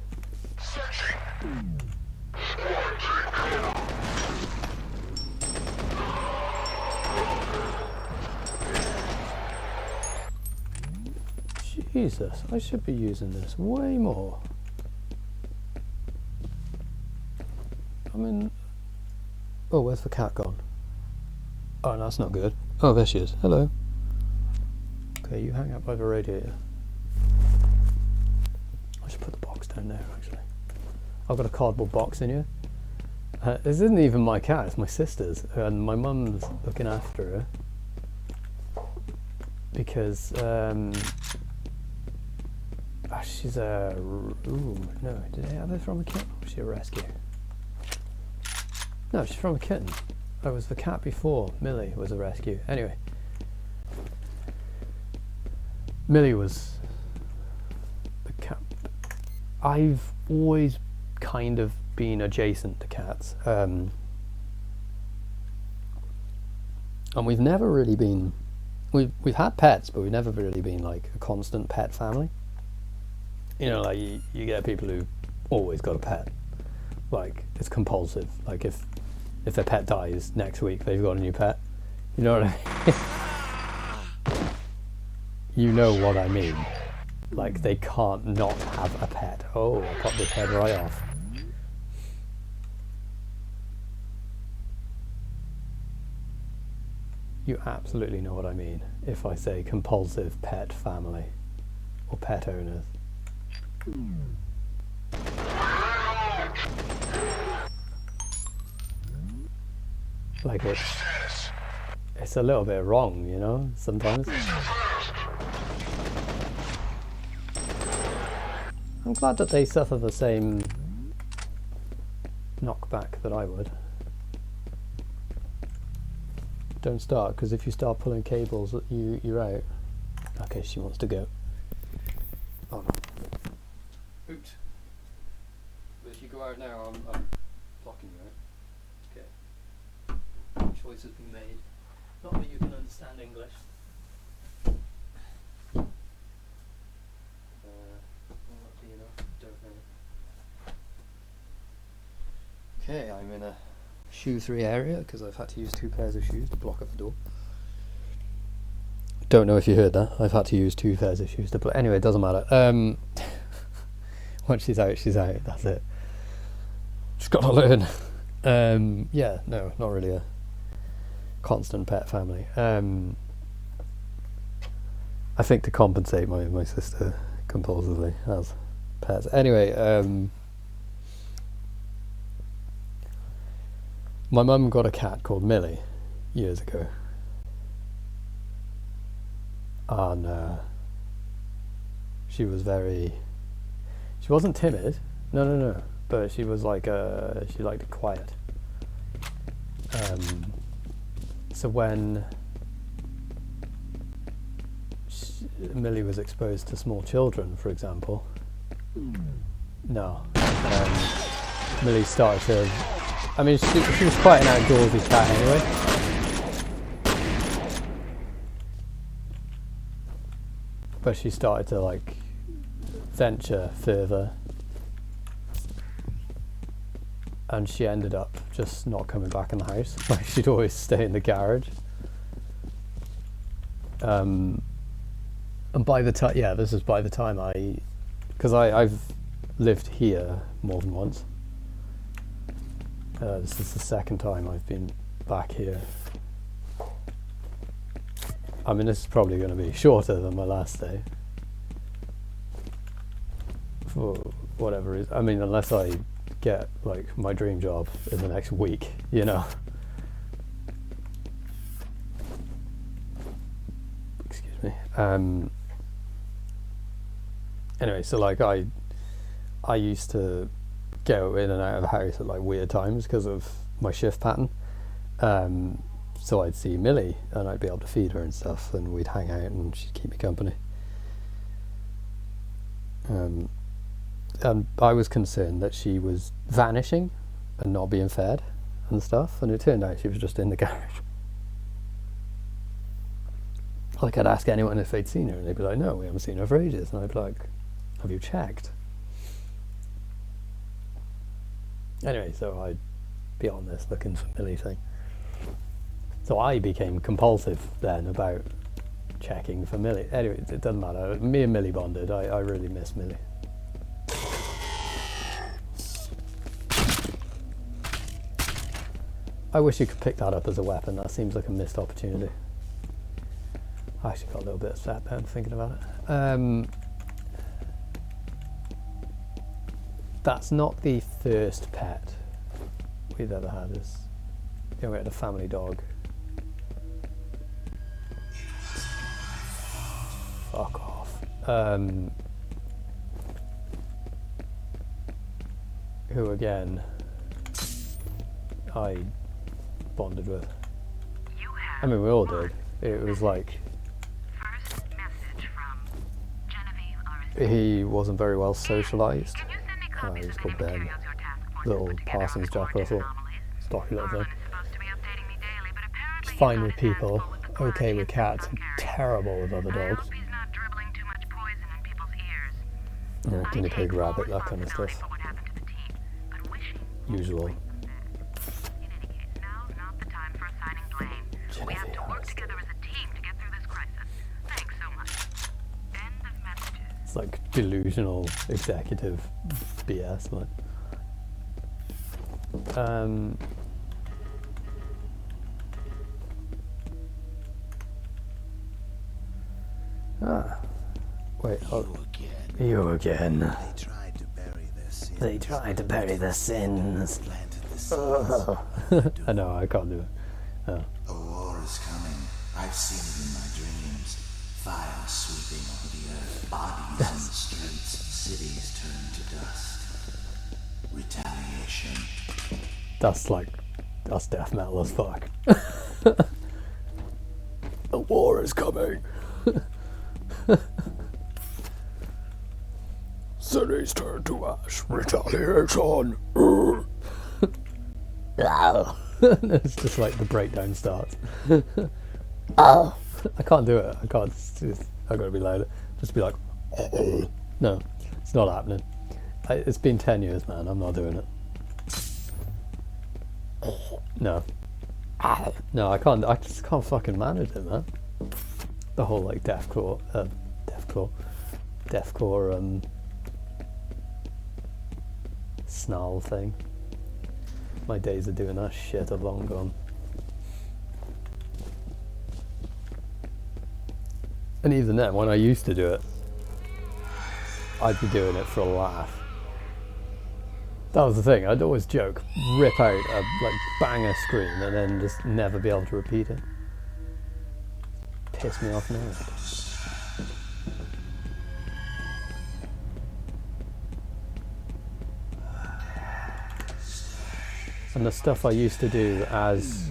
Jesus, I should be using this way more. I mean, oh, where's the cat gone? Oh, that's not good. Oh, there she is. Hello. Okay, you hang out by the radiator. I should put the box down there, actually. I've got a cardboard box in here. This isn't even my cat, it's my sister's. And my mum's looking after her. Because, she's a... Ooh, no, did they have her from a kitten? Or was she a rescue? No, she's from a kitten. I was the cat before. Millie was a rescue. Anyway. Millie was the cat. I've always kind of been adjacent to cats. And we've never really been... We've had pets, but we've never really been like a constant pet family. You know, like you get people who always got a pet. Like, it's compulsive. Like if their pet dies next week, they've got a new pet. You know what I mean? You know what I mean. Like, they can't not have a pet. Oh, I popped this head right off. You absolutely know what I mean if I say compulsive pet family or pet owners. Like it's a little bit wrong, you know, sometimes. I'm glad that they suffer the same knockback that I would. Don't start, because if you start pulling cables, you're out. Okay, she wants to go. Oh no. Oops. But if you go out now, I'm blocking you out. Okay. Choice has been made. Not that you can understand English. Will that be enough? Don't know. Okay, I'm in a shoe-free area because I've had to use 2 pairs of shoes to block up the door. Don't know if you heard that. I've had to use 2 pairs of shoes to block. Anyway, it doesn't matter. Once she's out, she's out. That's it. Just got to learn. Yeah, no, not really a constant pet family. I think to compensate, my sister compulsively has pets. Anyway, my mum got a cat called Millie years ago. And she was she wasn't timid, no, but she was like, she liked it quiet. So when Millie was exposed to small children, for example, Millie started to, I mean, she was quite an outdoorsy cat anyway. But she started to like venture further, and she ended up just not coming back in the house. Like, she'd always stay in the garage. And by the time, yeah, this is by the time because I've lived here more than once. This is the second time I've been back here. I mean, this is probably going to be shorter than my last day. For whatever reason. I mean, unless I get, like, my dream job in the next week, you know. Excuse me. Anyway, so, like, I used to go in and out of the house at, like, weird times because of my shift pattern. So I'd see Millie and I'd be able to feed her and stuff, and we'd hang out and she'd keep me company. And I was concerned that she was vanishing and not being fed and stuff, and it turned out she was just in the garage. Like, I'd ask anyone if they'd seen her and they'd be like, no, we haven't seen her for ages, and I'd be like, have you checked? Anyway, so I'd be on this looking for Millie thing. So I became compulsive then about checking for Millie. Anyway, it doesn't matter. Me and Millie bonded. I really miss Millie. I wish you could pick that up as a weapon. That seems like a missed opportunity. I actually got a little bit upset now thinking about it. That's not the first pet we've ever had. We had a family dog. Fuck off. Who again I bonded with. I mean, we all did. It was like, he wasn't very well socialised. He was called Ben. Little Parsons Jack Russell. Stocky little thing. It's fine with people, okay with cats, and terrible with other dogs. Yeah, guinea pig, rabbit, that kind of stuff. Usual. It's like delusional executive BS, like. Wait, you again. They tried to bury their sins. I know, I can't do it. Oh.
A war is coming. I've seen it in my dreams. Fire sweeping over the earth. Bodies in the streets. Cities turned to dust. Retaliation.
That's death metal as fuck. A war is coming. Cities turn to ash. Retaliation. It's just like the breakdown starts. I can't do it. I can't. I've got to be louder. Just be like, no, it's not happening. It's been 10 years, man. I'm not doing it. No. No, I can't. I just can't fucking manage it, man. The whole like deathcore snarl thing. My days of doing that shit are long gone. And even then, when I used to do it, I'd be doing it for a laugh. That was the thing. I'd always joke, rip out a like banger scream, and then just never be able to repeat it. Piss me off now. And the stuff I used to do as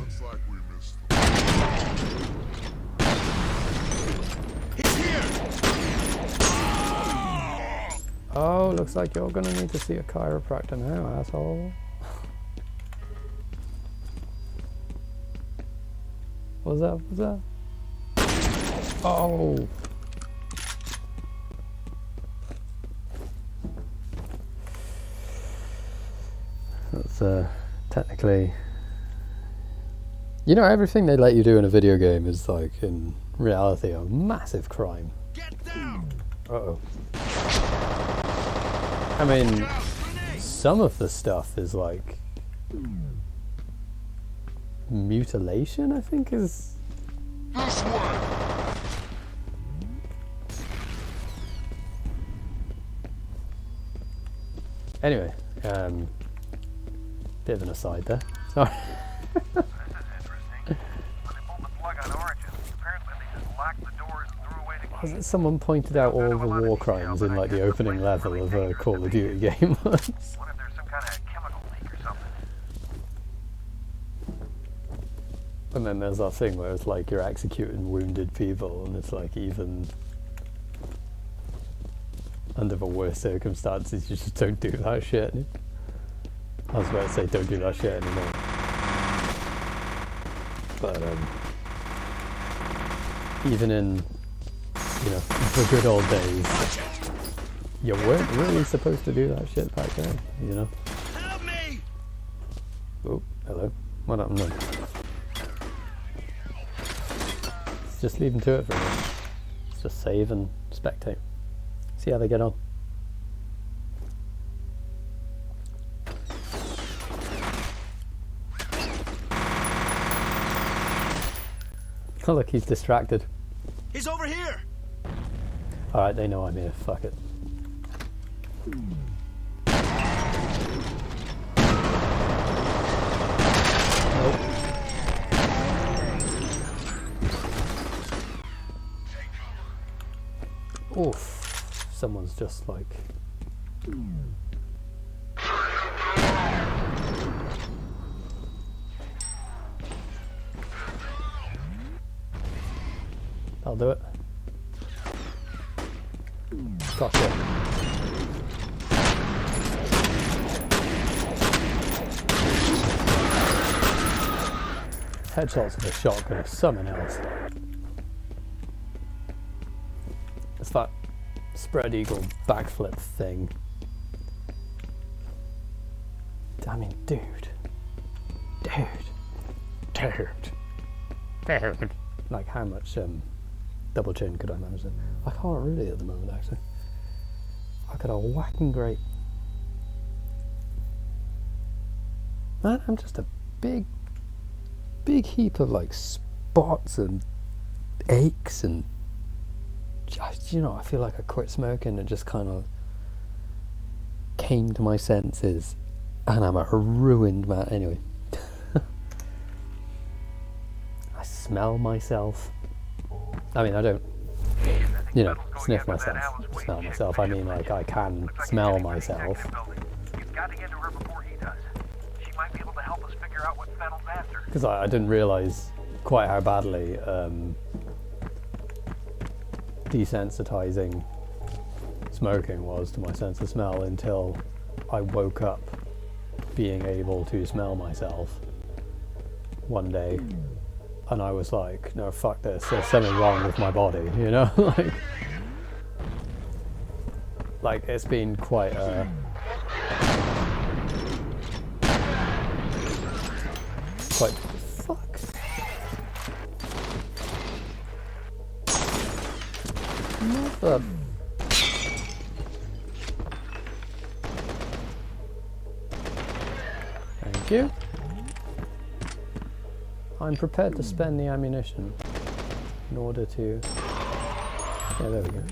oh, looks like you're gonna need to see a chiropractor now, asshole. What's that? What's that? Oh. That's technically, you know, everything they let you do in a video game is like in reality a massive crime. Uh-oh. I mean, some of the stuff is like mutilation, I think is. Anyway, bit of an aside there. Sorry.
This is interesting. When they pulled the plug on Origin, apparently they just locked the doors and threw away the keys.
Someone pointed out all the war crimes in like the opening level of a Call of Duty game once.
What if there's some kind of chemical leak or something?
And then there's that thing where it's like you're executing wounded people, and it's like even under the worst circumstances you just don't do that shit. I was about to say don't do that shit anymore. But even in, you know, the good old days, you weren't really supposed to do that shit back then, you know?
Help me!
Oh, hello. What happened then? Let's just leave them to it for a minute. Let's just save and spectate. See how they get on. Oh look, he's distracted.
He's over here!
Alright, they know I'm here, fuck it. Nope. Oof, someone's just like... I'll do it. Gotcha. Headshots with a shotgun or something else. It's that spread eagle backflip thing. I mean, dude. Like, how much double chin could I manage it? I can't really at the moment, actually. I got a whacking great. Man, I'm just a big heap of like spots and aches and just, you know, I feel like I quit smoking and just kind of came to my senses, and I'm a ruined man. Anyway, I smell myself. I mean, I don't, you know, sniff myself, smell myself. I mean, like, I can smell myself.
You've got to get to her before he does. She might be able to help us figure out what Fettel's after.
Because I didn't realise quite how badly desensitizing smoking was to my sense of smell until I woke up being able to smell myself one day. And I was like, no, fuck this, there's something wrong with my body, you know? like it's been quite fuck. Mother. Thank you. I'm prepared to spend the ammunition in order to... Yeah, there we go.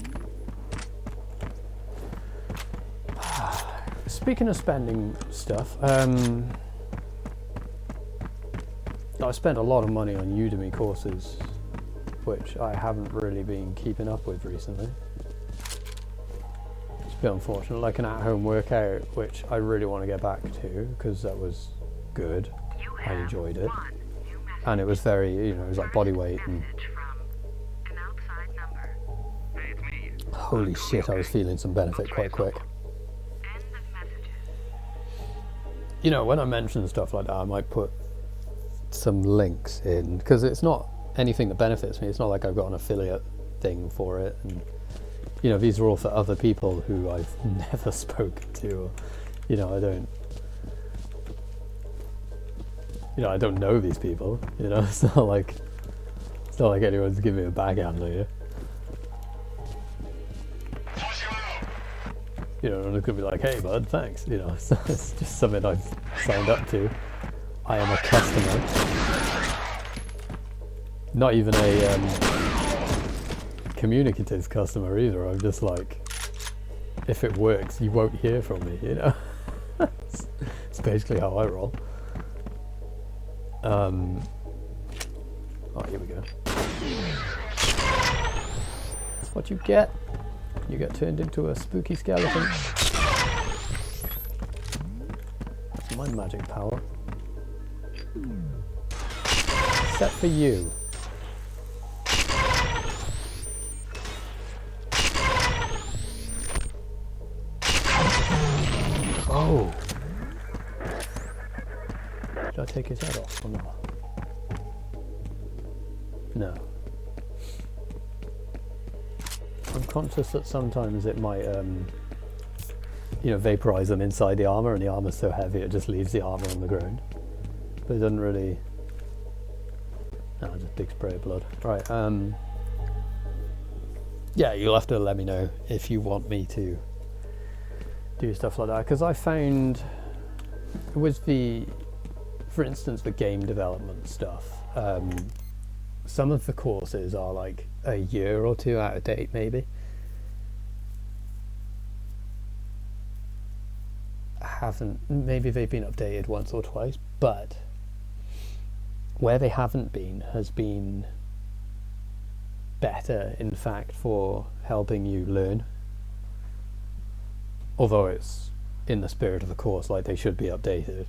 Speaking of spending stuff, I spent a lot of money on Udemy courses, which I haven't really been keeping up with recently. It's a bit unfortunate, like an at-home workout, which I really want to get back to, because that was good. I enjoyed it. And it was very, you know, it was like body weight and... Holy shit, I was feeling some benefit quite quick. You know, when I mention stuff like that, I might put some links in, because it's not anything that benefits me. It's not like I've got an affiliate thing for it. And, you know, these are all for other people who I've never spoken to. Or, you know, I don't... you know, I don't know these people, you know, it's not like anyone's giving me a backhander here. You know, I'm just gonna be like, hey bud, thanks, you know, it's just something I've signed up to. I am a customer. Not even a communicative customer either. I'm just like, if it works, you won't hear from me, you know. It's basically how I roll. Oh, here we go. That's what you get. You get turned into a spooky skeleton. That's my magic power. Except for you. Oh. Should I take his head off or not? No. I'm conscious that sometimes it might, you know, vaporize them inside the armor, and the armor's so heavy it just leaves the armor on the ground. But it doesn't really. No, just a big spray of blood. Right. Yeah, you'll have to let me know if you want me to do stuff like that, because I found with the, for instance, the game development stuff, some of the courses are like a year or two out of date, maybe. Maybe they've been updated once or twice, but where they haven't been has been better, in fact, for helping you learn. Although it's in the spirit of the course, like they should be updated.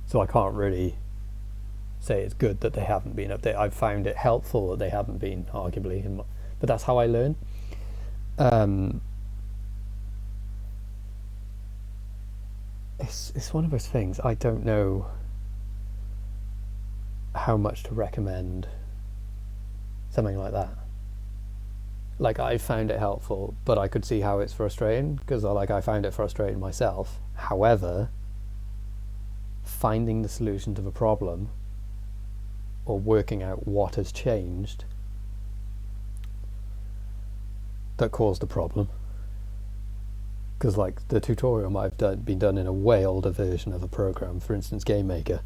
So I can't really say it's good that they haven't been updated. I've found it helpful that they haven't been, arguably, but that's how I learn. It's one of those things. I don't know how much to recommend something like that. Like, I found it helpful, but I could see how it's frustrating, because I found it frustrating myself. However, finding the solution to the problem, or working out what has changed that caused the problem, because like the tutorial might have been done in a way older version of a program, for instance Game Maker,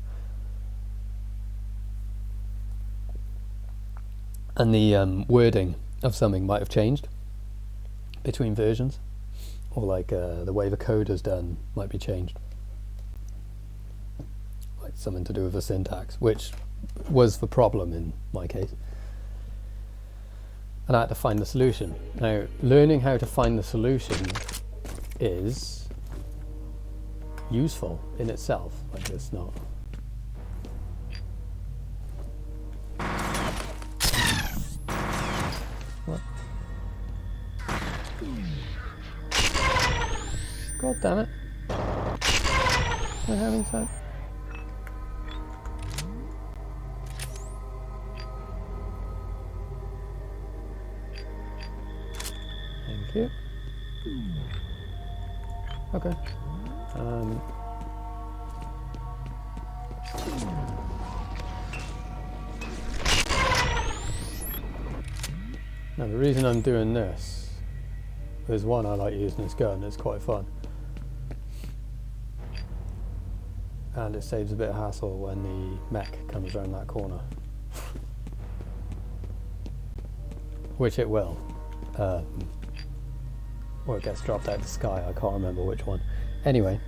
and the wording of something might have changed between versions, or like the way the code is done might be changed, like something to do with the syntax, which was the problem in my case, and I had to find the solution. Now, learning how to find the solution is useful in itself, like it's not. What? God damn it. Am I having fun? Thank you. Okay. Now the reason I'm doing this is, one, I like using this gun, it's quite fun. And it saves a bit of hassle when the mech comes around that corner. Which it will. Or it gets dropped out of the sky, I can't remember which one. Anyway.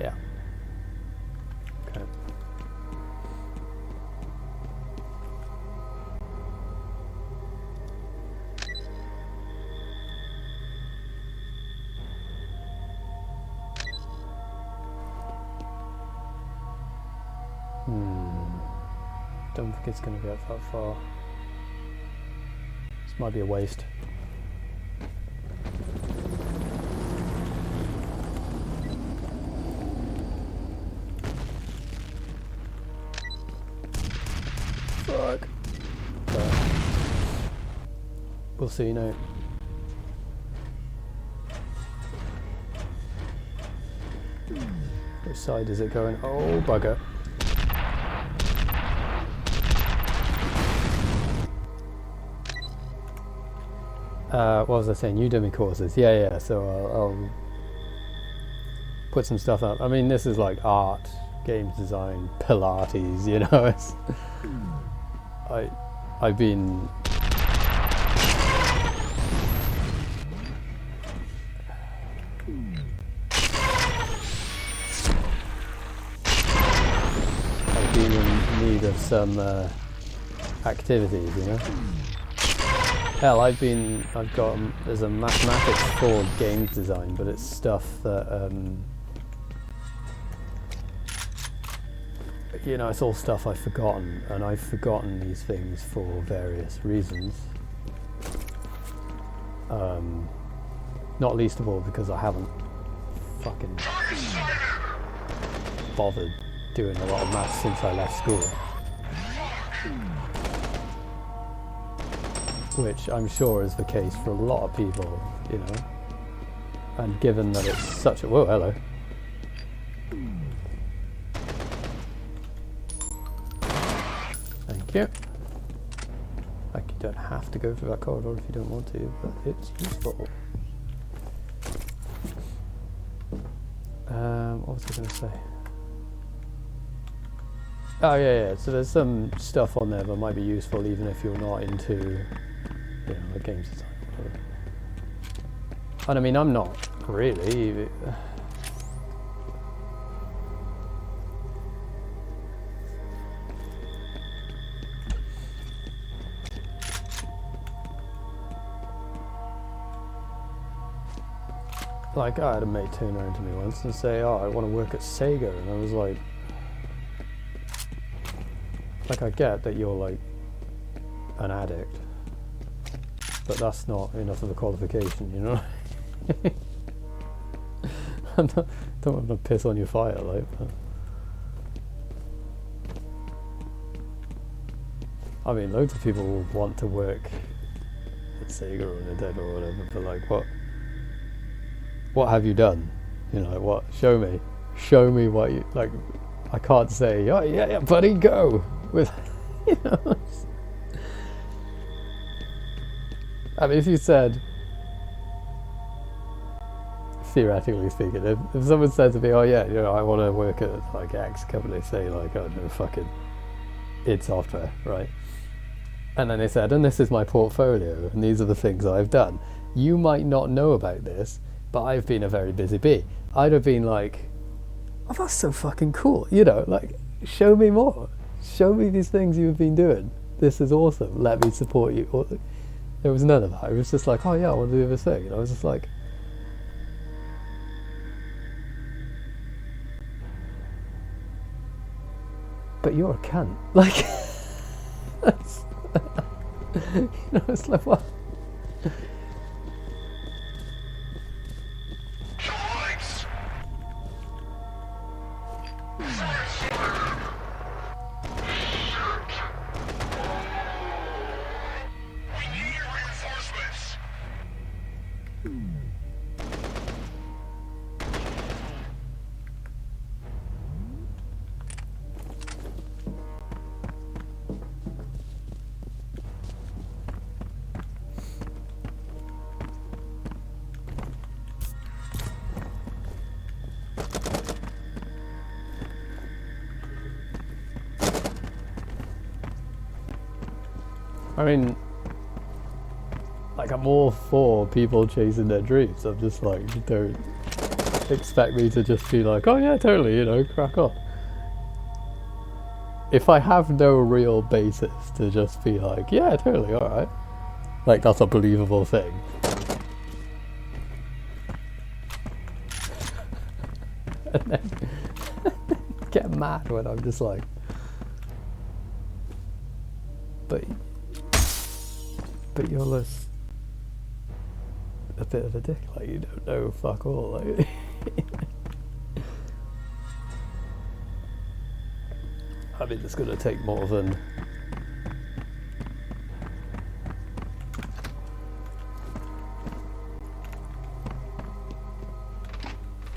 Yeah. Okay. Don't think it's going to get that far. This might be a waste. Fuck. But we'll see now. There's side is it going? Oh, bugger. What was I saying? Udemy courses. Yeah, so I'll put some stuff up. I mean, this is like art, games design, Pilates, you know. It's, I've been... in need of some activities, you know. Hell, there's a mathematics for games design, but it's stuff that, you know, it's all stuff I've forgotten, and I've forgotten these things for various reasons. Not least of all because I haven't fucking bothered doing a lot of maths since I left school. Which I'm sure is the case for a lot of people, you know. And given that it's such a... Whoa, hello. Thank you. Like, you don't have to go through that corridor if you don't want to, but it's useful. What was I going to say? Oh yeah, so there's some stuff on there that might be useful even if you're not into, you know, like games design or whatever. And I mean, I'm not really. Like, I had a mate turn around to me once and say, oh, I want to work at Sega, and I was like, I get that you're like an addict, but that's not enough of a qualification, you know. Don't want to piss on your fire, like. But I mean, loads of people will want to work at Sega or Nintendo or whatever, but like, what have you done? You know, like, what? Show me what you like. I can't say, oh yeah, buddy, go. With, you know, I mean, if you said, theoretically speaking, if someone said to me, oh yeah, you know, I want to work at like X company, say like, oh no, fucking id Software, right? And then they said, and this is my portfolio, and these are the things I've done. You might not know about this, but I've been a very busy bee. I'd have been like, oh, that's so fucking cool, you know, like, show me more. Show me these things you've been doing. This is awesome. Let me support you. There was none of that. It was just like, oh yeah, I want to do this thing. And I was just like, but you're a cunt. Like, that's, you know, it's like, what? I mean, like, I'm all for people chasing their dreams. I'm just like, don't expect me to just be like, oh yeah, totally, you know, crack on. If I have no real basis to just be like, yeah, totally, alright. Like, that's a believable thing. And then get mad when I'm just like, but you're just a bit of a dick, like, you don't know fuck all, like. I mean, it's gonna take more than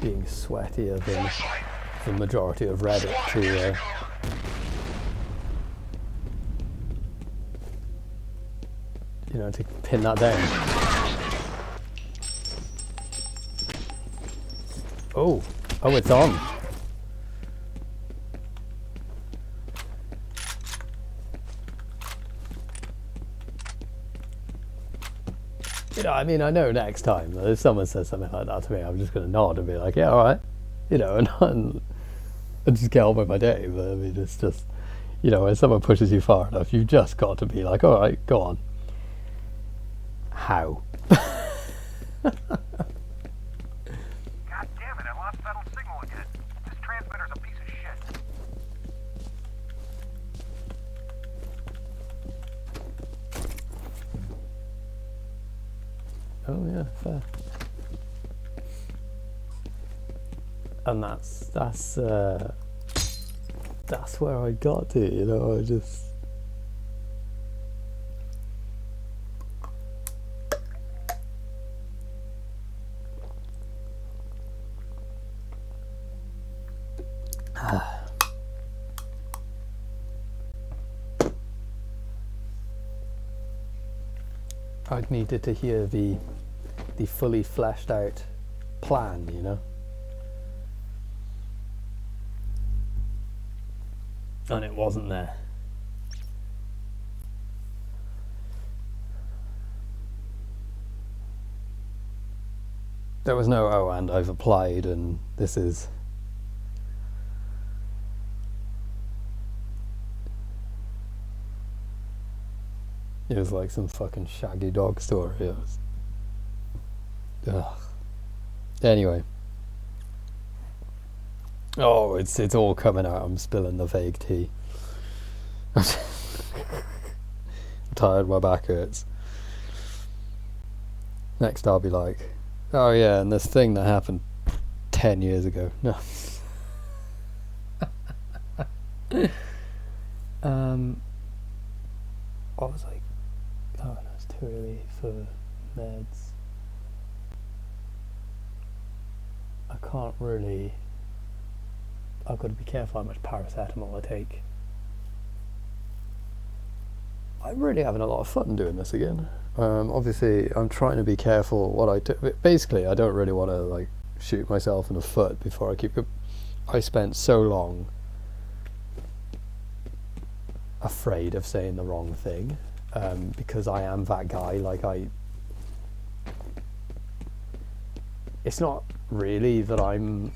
being sweatier than the majority of Reddit to you know, to pin that down. Oh, it's on. You know, I mean, I know next time if someone says something like that to me, I'm just going to nod and be like, yeah, all right, you know, and just get on with my day. But I mean, it's just, you know, when someone pushes you far enough, you've just got to be like, all right, go on. How?
God damn it, I lost federal signal again. This transmitter's a piece of shit.
Oh yeah, fair. And that's where I got to, you know, I just I needed to hear the fully fleshed out plan, you know. And it wasn't there. There was no, oh, and I've applied and this is... It was like some fucking Shaggy Dog story. It was... Ugh. Anyway. Oh, it's all coming out. I'm spilling the vague tea. I'm tired, my back hurts. Next I'll be like, oh yeah, and this thing that happened 10 years ago. No. What was I? Oh no, it's too early for meds. I can't really... I've got to be careful how much paracetamol I take. I'm really having a lot of fun doing this again. Obviously, I'm trying to be careful what I do. Basically, I don't really want to like shoot myself in the foot before I keep it. I spent so long afraid of saying the wrong thing because I am that guy. Like it's not really that I'm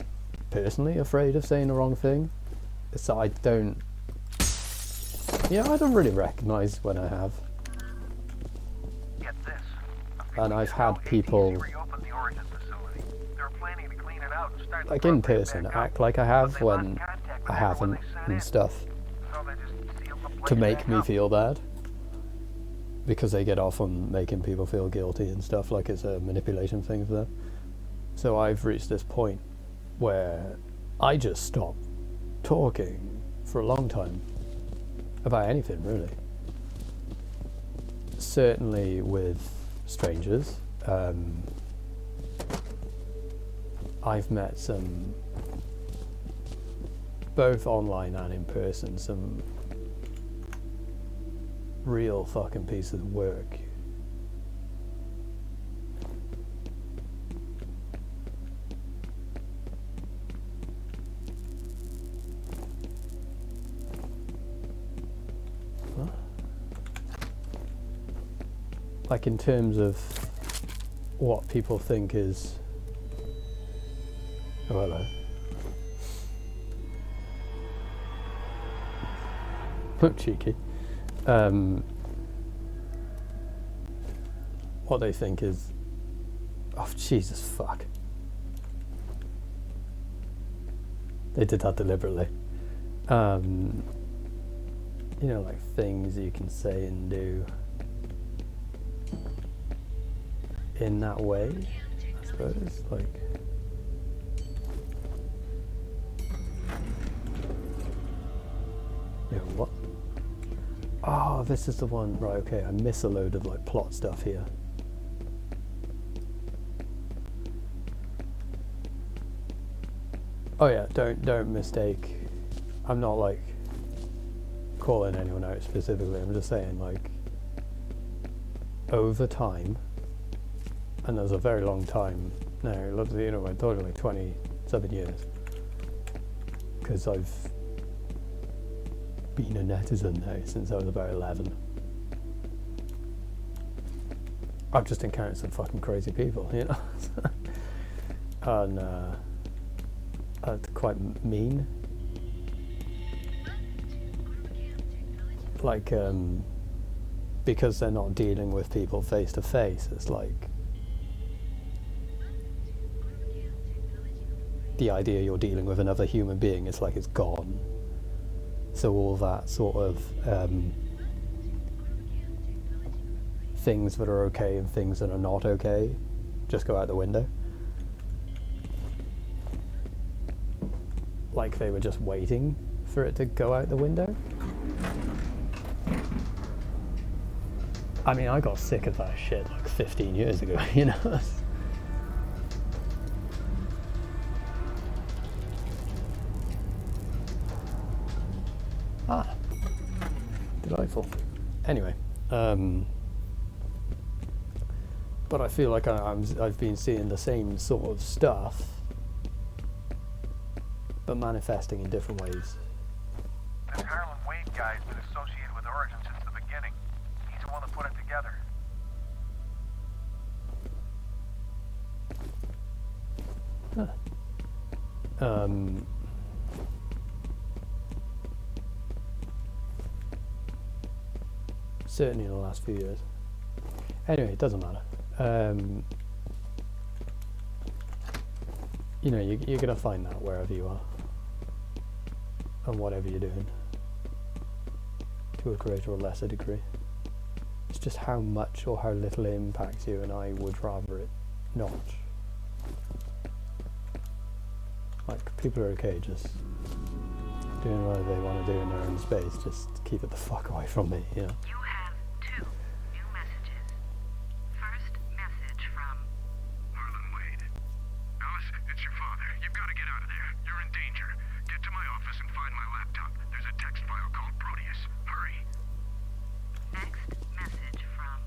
personally afraid of saying the wrong thing. It's that I don't really recognize when I have.
Get this.
And I've had people like in person act like I have when I haven't and stuff, to make me feel bad, because they get off on making people feel guilty and stuff, like it's a manipulation thing for them. So I've reached this point where I just stop talking for a long time about anything, really. Certainly with strangers. I've met some, both online and in person, some real fucking pieces of work. Like in terms of what people think is... Oh, hello. Cheeky. What they think is... Oh, Jesus, fuck. They did that deliberately. You know, like things you can say and do in that way, I suppose, like... Yeah, what? Oh, this is the one, right, okay, I miss a load of like plot stuff here. Oh yeah, don't mistake. I'm not like calling anyone out specifically. I'm just saying, like, over time, and there's a very long time now. You know, I'm talking like 27 years, because I've been a netizen now since I was about 11. I've just encountered some fucking crazy people, you know, and quite mean. Like, because they're not dealing with people face to face, it's like the idea you're dealing with another human being, it's like it's gone. So all that sort of things that are okay and things that are not okay just go out the window. Like they were just waiting for it to go out the window. I mean, I got sick of that shit like 15 years ago, you know? Ah, delightful. Anyway, but I feel like I've been seeing the same sort of stuff, but manifesting in different ways.
This Harlan Wade guy's been associated with Origin since the beginning. He's the one that put it together.
Huh. Certainly in the last few years. Anyway, it doesn't matter. You know, you're gonna find that wherever you are and whatever you're doing, to a greater or lesser degree. It's just how much or how little it impacts you, and I would rather it not. Like, people are okay just doing whatever they want to do in their own space. Just keep it the fuck away from me, you know.
You have 2 new messages. First message from
Harlan Wade. Alice, it's your father. You've got to get out of there. You're in danger. Get to my office and find my laptop. There's a text file called Proteus. Hurry.
Next message from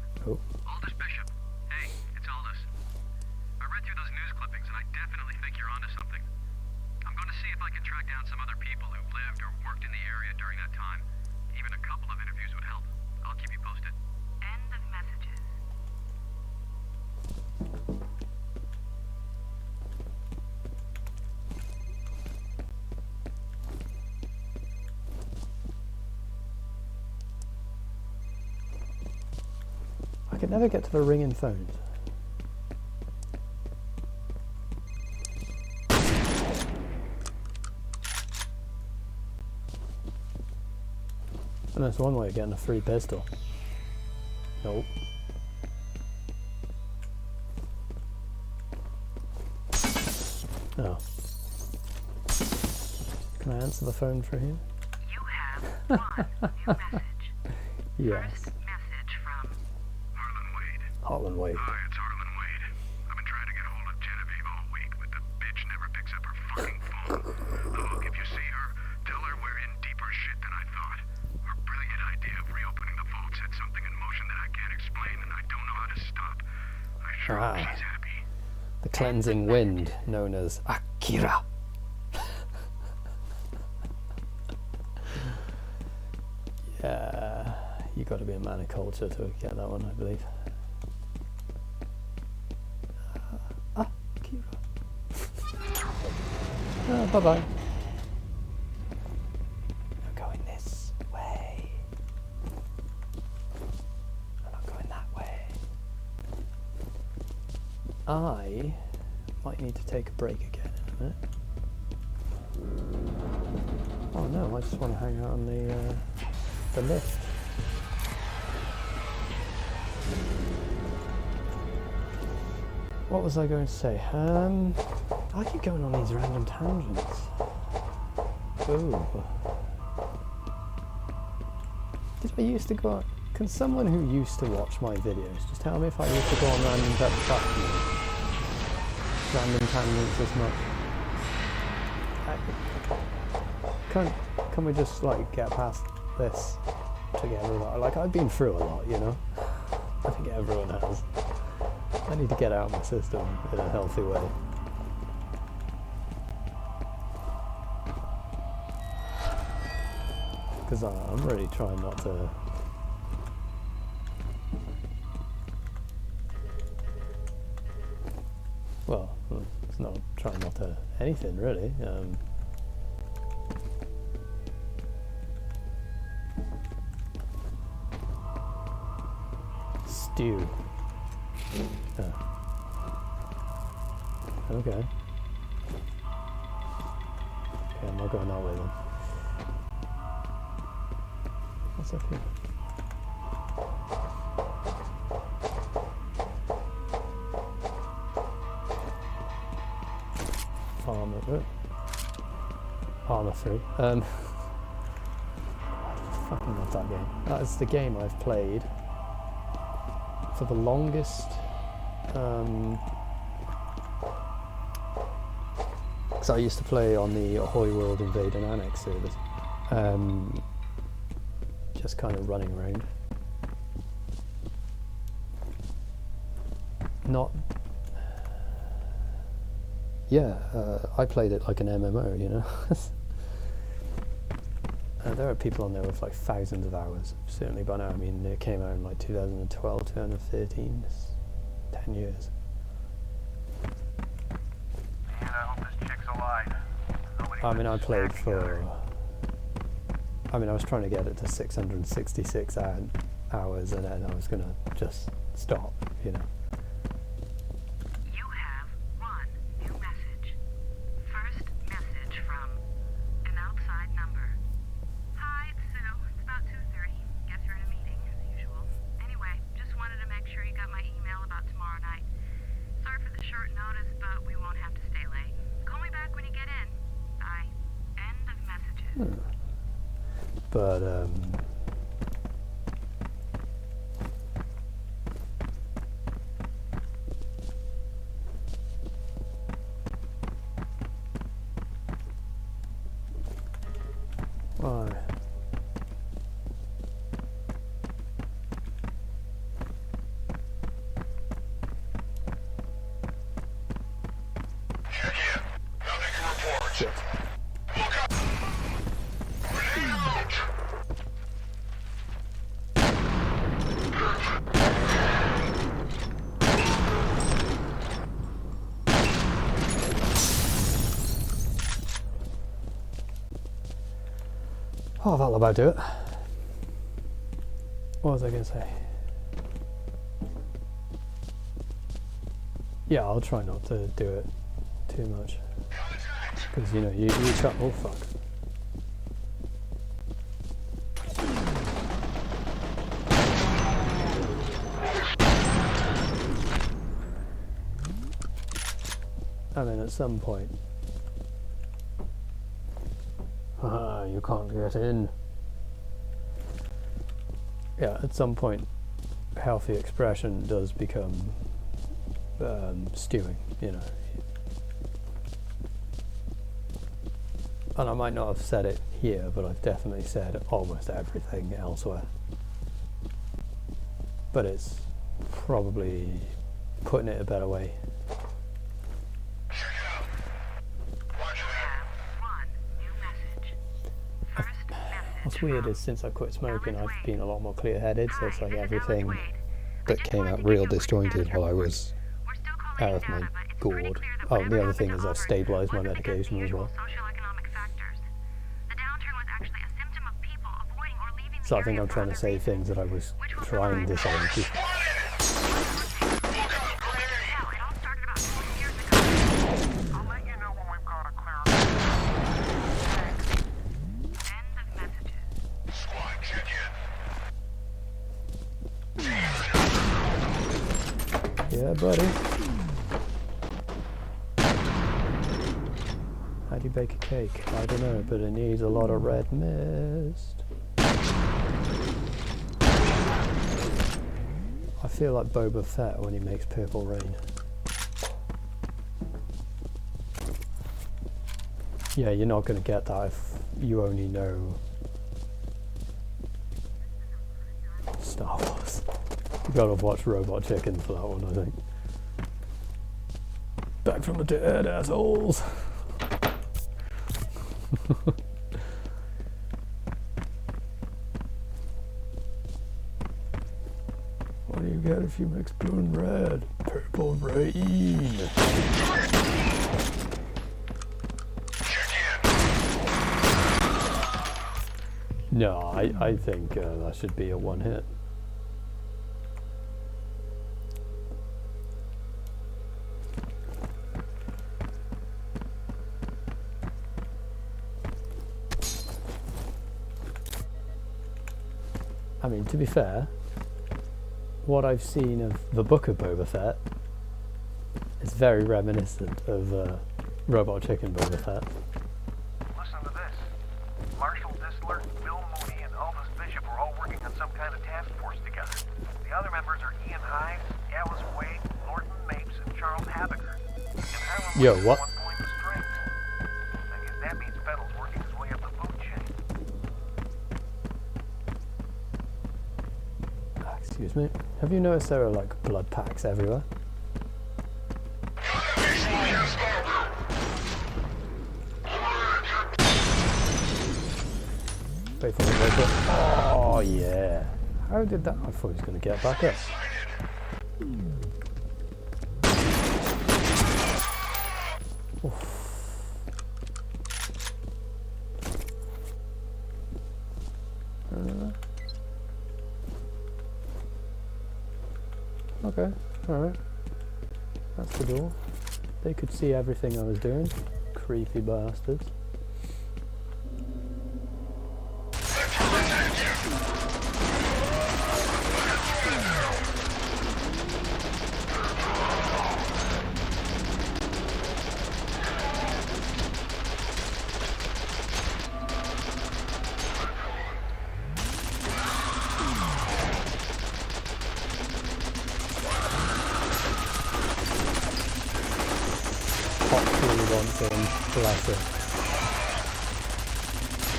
Aldous Bishop. Hey, it's Aldous. I read through those news clippings and I definitely think you're onto something. I'm going to see if I can track down some other people who lived or worked in the area during that time. Even a couple of interviews would help. I'll keep you posted.
End of messages.
I could never get to the ringing phones. And that's one way of getting a free pistol. Nope. Oh. Can I answer the phone for him?
You have 1 new message.
Yes.
First message from
Harlan Wade.
Harlan Wade.
Hi, it's Harlan Wade. I've been trying to get a hold of Genevieve all week, but the bitch never picks up her fucking phone. Look, if you see her, tell her we're in deeper shit than I thought. Her brilliant idea of reopening the vault set something in motion that I can't explain, and I don't know how to stop. I sure hope she's happy.
The cleansing wind, known as Akira. Yeah, you got to be a man of culture to get that one, I believe. Akira. Bye-bye. I'm going this way. I'm not going that way. I might need to take a break again in a minute. Oh no, I just want to hang out on the lift. What was I going to say? I keep going on these random tangents. Ooh. Did I used to go on? Can someone who used to watch my videos just tell me if I used to go on random tangents as much? Can we just like get past this together? Like I've been through a lot, you know. I think everyone has. I need to get out of my system in a healthy way. Because I'm really trying not to. Well, it's not trying not to anything really. Stew. Okay. Okay, I'm not going that way then. What's up here? Armor 3. I fucking love that game. That is the game I've played for the longest. Because I used to play on the Ahoy World Invade and Annex service. Just kind of running around. Not. Yeah, I played it like an MMO, you know. There are people on there with like thousands of hours, certainly by now. I mean, it came out in like 2012, 2013, it's 10 years.
Man, I hope this chick's alive.
I mean, I played for... I mean, I was trying to get it to 666 hours, and then I was going to just stop, you know.
You have one new message. First message from an outside number. Hi, it's Sue. It's about 2:30. Guess you're in a meeting, as usual. Anyway, just wanted to make sure you got my email about tomorrow night. Sorry for the short notice, but we won't have to stay late. Call me back when you get in. Bye. End of messages.
But, why? Shit. Oh, that'll about do it. What was I going to say? Yeah, I'll try not to do it too much. Because, you know, you can't... Oh, fuck. I mean, at some point... you can't get in. Yeah, at some point, healthy expression does become stewing, you know. And I might not have said it here, but I've definitely said almost everything elsewhere. But it's probably putting it a better way. What's weird is since I quit smoking, I've been a lot more clear-headed, so it's like everything that came out real disjointed while I was out of my gourd. Oh, and the other thing is I've stabilised my medication as well. So I think I'm trying to say things that I was trying to say before. Yeah, buddy. How do you bake a cake? I don't know, but it needs a lot of red mist. I feel like Boba F.e.a.r when he makes Purple Rain. Yeah, you're not going to get that if you only know Star Wars. You gotta watch Robot Chicken for that one, I think. Back from the dead, assholes! What do you get if you mix blue and red? Purple rain! No, I think that should be a one hit. I mean, to be fair, what I've seen of the Book of Boba Fett is very reminiscent of Robot Chicken Boba Fett.
Listen to this. Marshall Disler, Bill Mooney, and Aldous Bishop are all working on some kind of task force together. The other members are Ian Hives, Alice Wade, Norton Mapes, and Charles Habecker.
Yo, what?
I guess that means Fettel's working his way up the food chain.
Excuse me. Have you noticed there are like blood packs everywhere? Wait for it, wait for it. Oh yeah. How did that? I thought he was going to get back up. Oof. Okay, alright. That's the door. They could see everything I was doing. Creepy bastards.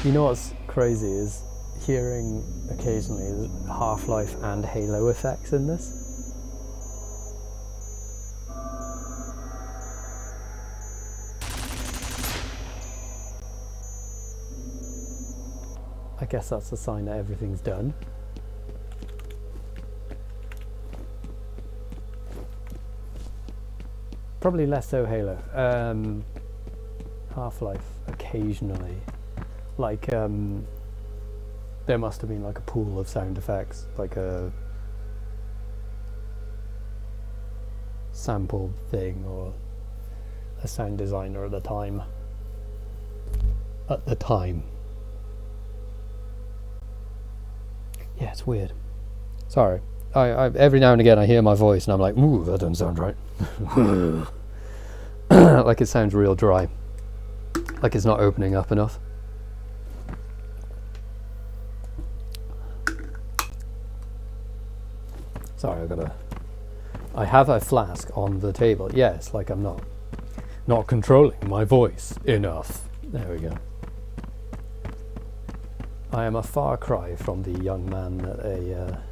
You know what's crazy is hearing occasionally Half-Life and Halo effects in this. I guess that's a sign that everything's done. Probably less so Halo. Half-Life occasionally. Like, there must have been like a pool of sound effects, like a sample thing, or a sound designer at the time. Yeah, it's weird. Sorry. I every now and again I hear my voice and I'm like, ooh, that doesn't sound right. Like it sounds real dry. Like it's not opening up enough. Sorry, I have a flask on the table. Yes, like I'm not controlling my voice enough. There we go. I am a far cry from the young man that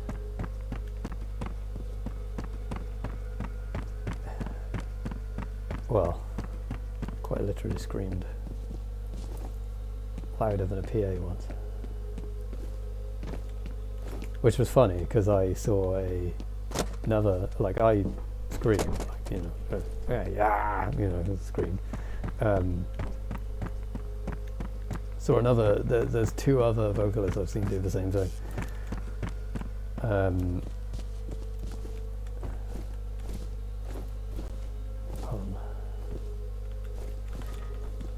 well, quite literally screamed louder than a PA once. Which was funny because I saw another, like I screamed, like, you know, yeah, you know, scream. Saw another, there's two other vocalists I've seen do the same thing.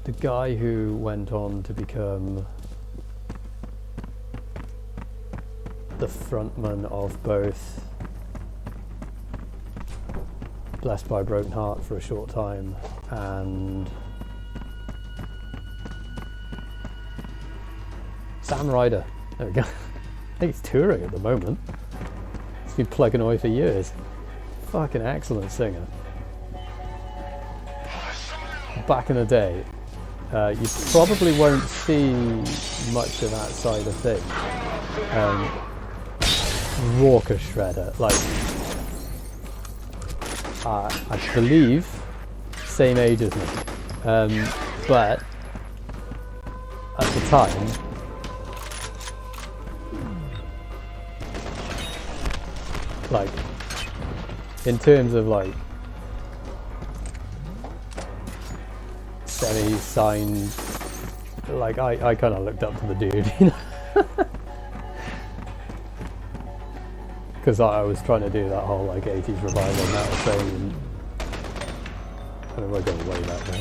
The guy who went on to become the frontman of both Blessed by a Broken Heart for a short time and Sam Ryder. There we go. I think he's touring at the moment. He's been plugging away for years. Fucking excellent singer. Back in the day, you probably won't see much of that side of things. Raucous shredder, like I believe same age as me, but at the time like in terms of like semi-signed, like I kind of looked up to the dude, you know. Because I was trying to do that whole like 80s revival metal thing, and I don't know, we're going way back now.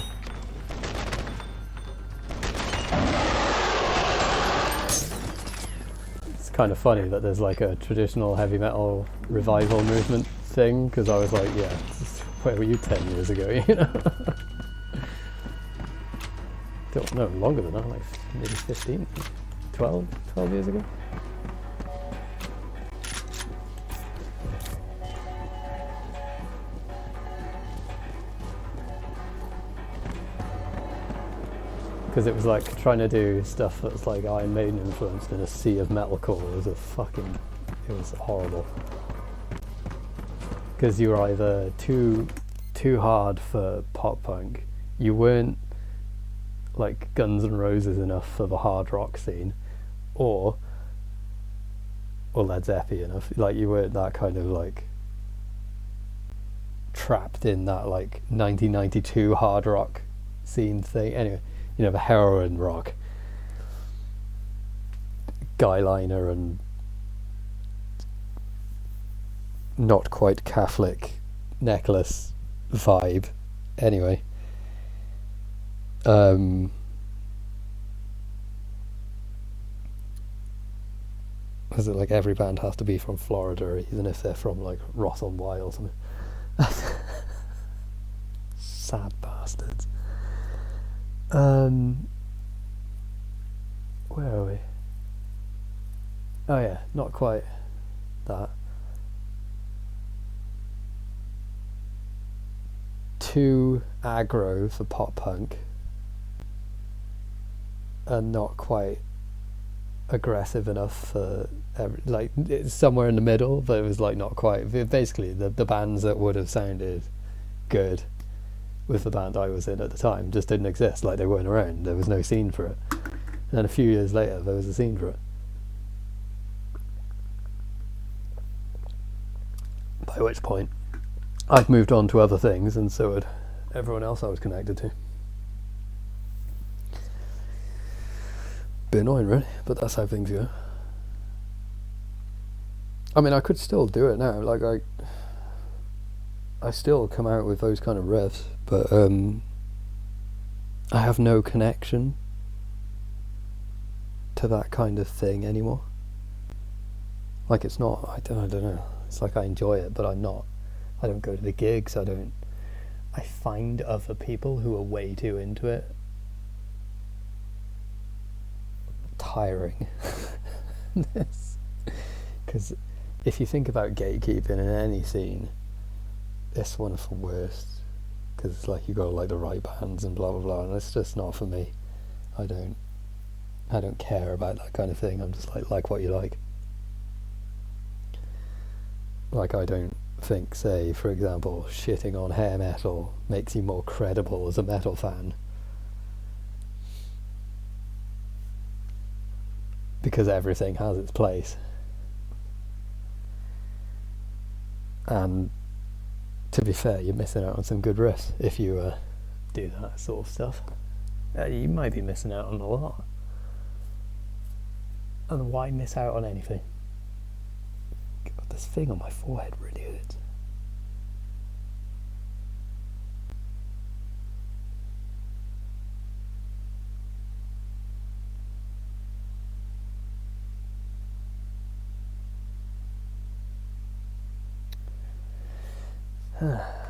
It's kind of funny that there's like a traditional heavy metal revival movement thing, because I was like, yeah, where were you 10 years ago, you know? No, longer than that, like maybe 15, 12 years ago. Because it was like trying to do stuff that's like Iron Maiden influenced in a sea of metalcore. It was horrible. Because you were either too hard for pop punk, you weren't like Guns N' Roses enough for the hard rock scene, or Led Zeppelin enough. Like you weren't that kind of like trapped in that like 1992 hard rock scene thing. Anyway. You know, the heroin rock, guyliner and not quite Catholic necklace vibe. Anyway, is it like every band has to be from Florida, even if they're from like Roth-on-Wye or something? Sad bastards. Where are we? Oh yeah, not quite that. Too aggro for pop punk, and not quite aggressive enough for like it's somewhere in the middle, but it was like not quite. Basically, the bands that would have sounded good with the band I was in at the time just didn't exist. Like they weren't around. There was no scene for it. And then a few years later, there was a scene for it. By which point, I'd moved on to other things, and so had everyone else I was connected to. Bit annoying, really, but that's how things go. I mean, I could still do it now. Like I still come out with those kind of riffs, but I have no connection to that kind of thing anymore. Like it's not, I don't know. It's like I enjoy it, but I don't go to the gigs. I find other people who are way too into it tiring. Because if you think about gatekeeping in any scene, this one's the worst, because it's like you got to like the right bands and blah blah blah, and it's just not for me. I don't care about that kind of thing. I'm just like what you like. Like I don't think, say, for example, shitting on hair metal makes you more credible as a metal fan, because everything has its place. And to be fair, you're missing out on some good riffs if you do that sort of stuff. You might be missing out on a lot. And why miss out on anything? God, this thing on my forehead really hurts.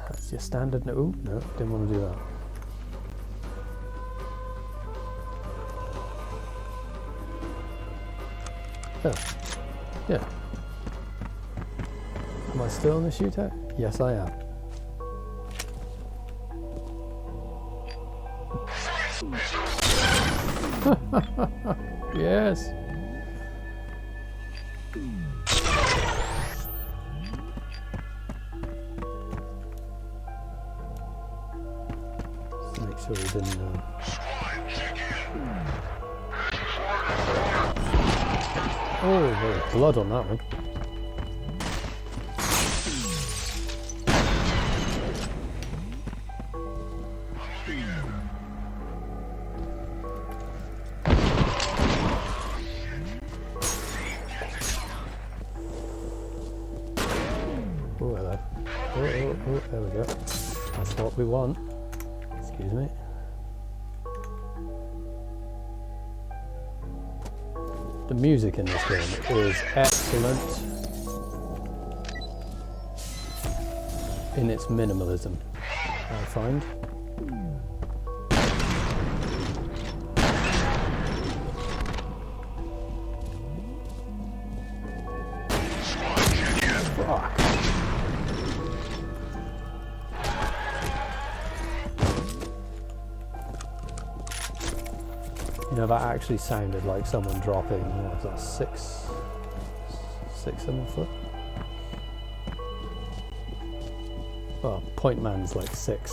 That's your standard. No, didn't want to do that. Oh, yeah. Am I still in the shootout? Yes, I am. Yes. Just make sure he didn't. Oh, there's blood on that one. Oh, hello. Oh, there we go. That's what we want. Excuse me. The music in this game is excellent in its minimalism, I find. Fuck. You know, that actually sounded like someone dropping, what was that, 7 foot? Well, point man's like 6'2",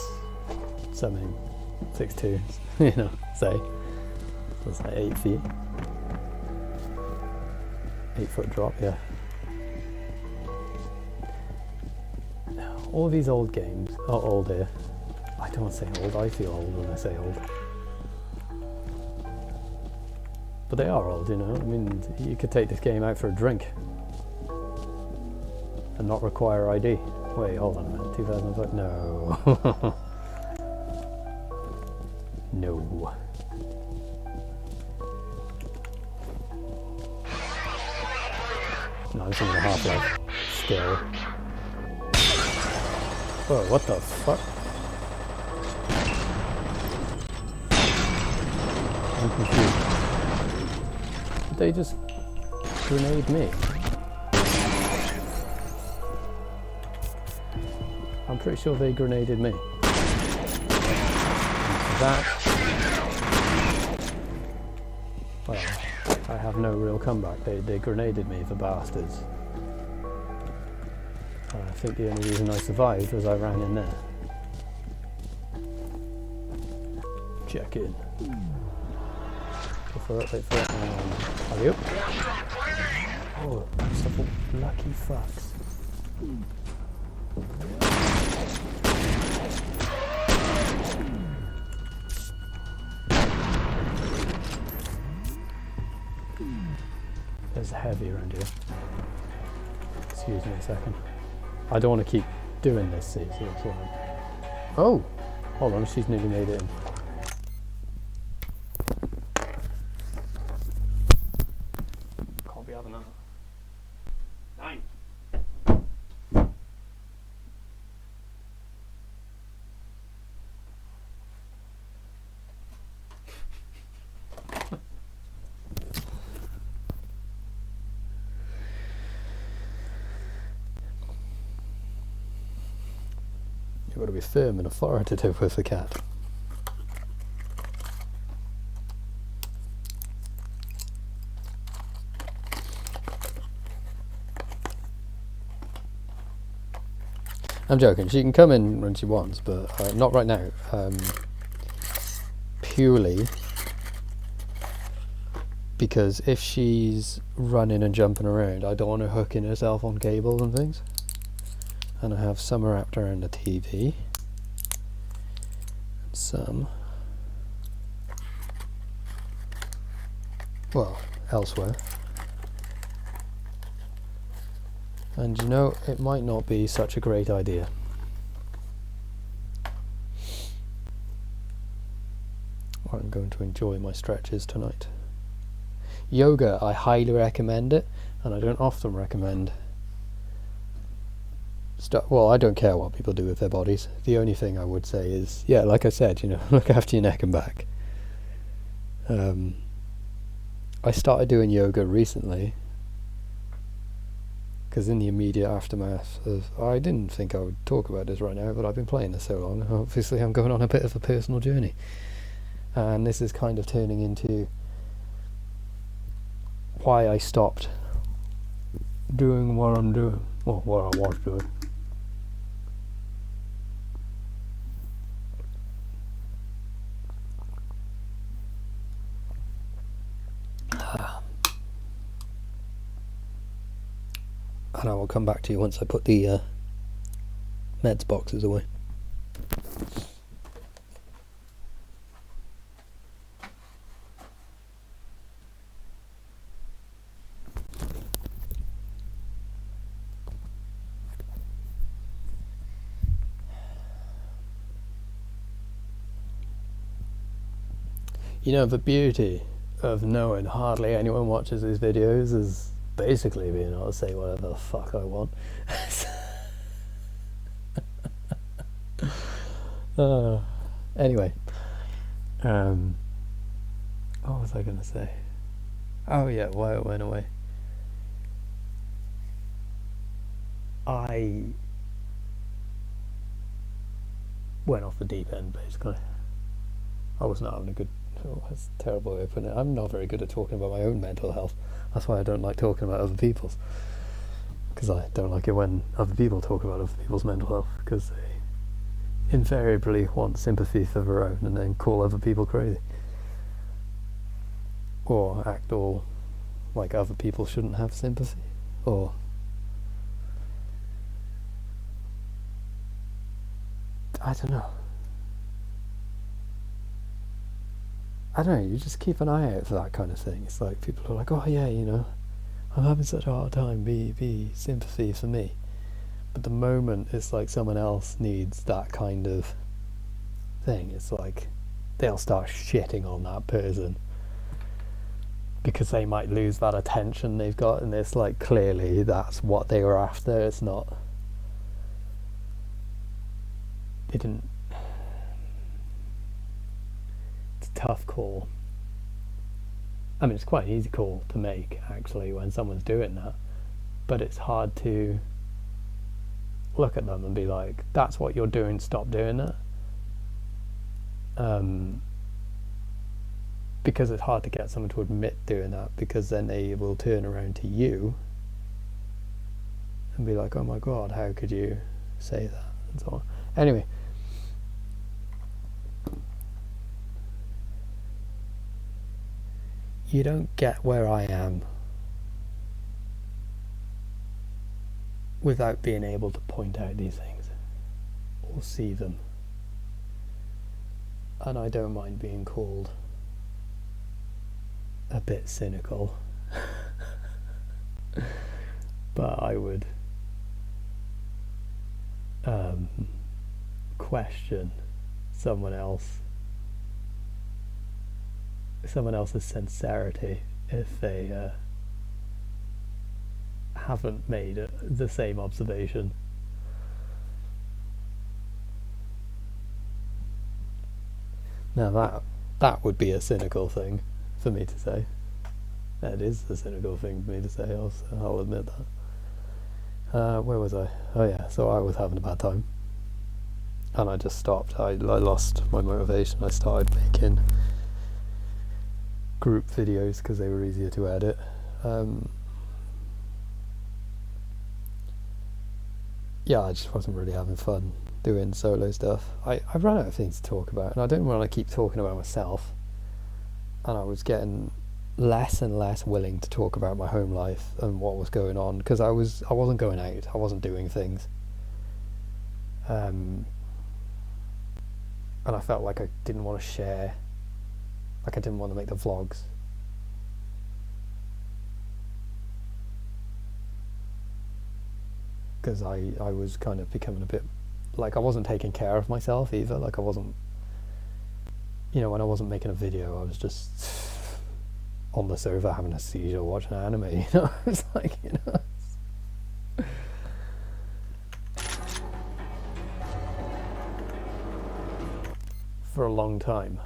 you know, say. So it's like 8 feet. 8 foot drop, yeah. All these old games, oh, old here. I don't want to say old, I feel old when I say old. But they are old, you know. I mean, you could take this game out for a drink and not require ID. Wait, hold on a minute. 2005? No. No. No, I'm thinking of Half-Life. Still. Whoa, what the fuck? I'm confused. They just grenade me. I'm pretty sure they grenaded me. That... Well, I have no real comeback. They grenaded me, the bastards. I think the only reason I survived was I ran in there. Check in. Wait for it, alley-oop. Oh, such lucky fucks. There's heavy around here. Excuse me a second. I don't want to keep doing this, see, so it's alright. Oh! Hold on, she's nearly made it in. You've got to be firm and authoritative with the cat. I'm joking, she can come in when she wants, but not right now. Purely because if she's running and jumping around, I don't want her hooking herself on cables and things. And I have some wrapped around the TV, and some, well, elsewhere. And you know, it might not be such a great idea. I'm going to enjoy my stretches tonight. Yoga, I highly recommend it, and I don't often recommend well, I don't care what people do with their bodies. The only thing I would say is, yeah, like I said, you know, look after your neck and back. I started doing yoga recently because in the immediate aftermath of, I didn't think I would talk about this right now, but I've been playing this so long, obviously I'm going on a bit of a personal journey, and this is kind of turning into why I stopped doing what I'm doing, well, what I was doing. And I will come back to you once I put the meds boxes away. You know, the beauty of knowing hardly anyone watches these videos is basically being able to say whatever the fuck I want. Anyway, what was I going to say? Oh yeah, why it went away. I went off the deep end, basically. I was not having a good... Oh, that's a terrible way of putting it. I'm not very good at talking about my own mental health. That's why I don't like talking about other people's. Because I don't like it when other people talk about other people's mental health, because they invariably want sympathy for their own and then call other people crazy. Or act all like other people shouldn't have sympathy. Or... I don't know. You just keep an eye out for that kind of thing. It's like people are like, oh yeah, you know, I'm having such a hard time, be sympathy for me. But the moment it's like someone else needs that kind of thing, it's like they'll start shitting on that person because they might lose that attention they've got, and it's like clearly that's what they were after. It's not... They didn't... Tough call. I mean, it's quite an easy call to make actually when someone's doing that, but it's hard to look at them and be like, that's what you're doing, stop doing that. Because it's hard to get someone to admit doing that, because then they will turn around to you and be like, oh my god, how could you say that, and so on. Anyway, you don't get where I am without being able to point out these things or see them. And I don't mind being called a bit cynical, but I would question someone else's sincerity if they haven't made the same observation. Now that would be a cynical thing for me to say. That is a cynical thing for me to say, I'll admit that. Where was I? Oh yeah, so I was having a bad time and I just stopped. I lost my motivation. I started making group videos because they were easier to edit. Yeah, I just wasn't really having fun doing solo stuff. I ran out of things to talk about, and I didn't want to keep talking about myself, and I was getting less and less willing to talk about my home life and what was going on, because I wasn't going out, I wasn't doing things, and I felt like I didn't want to share. Like I didn't want to make the vlogs. Because I was kind of becoming a bit... Like I wasn't taking care of myself either. Like I wasn't... You know, when I wasn't making a video, I was just on the sofa having a seizure watching anime, you know? It's like, you know... For a long time.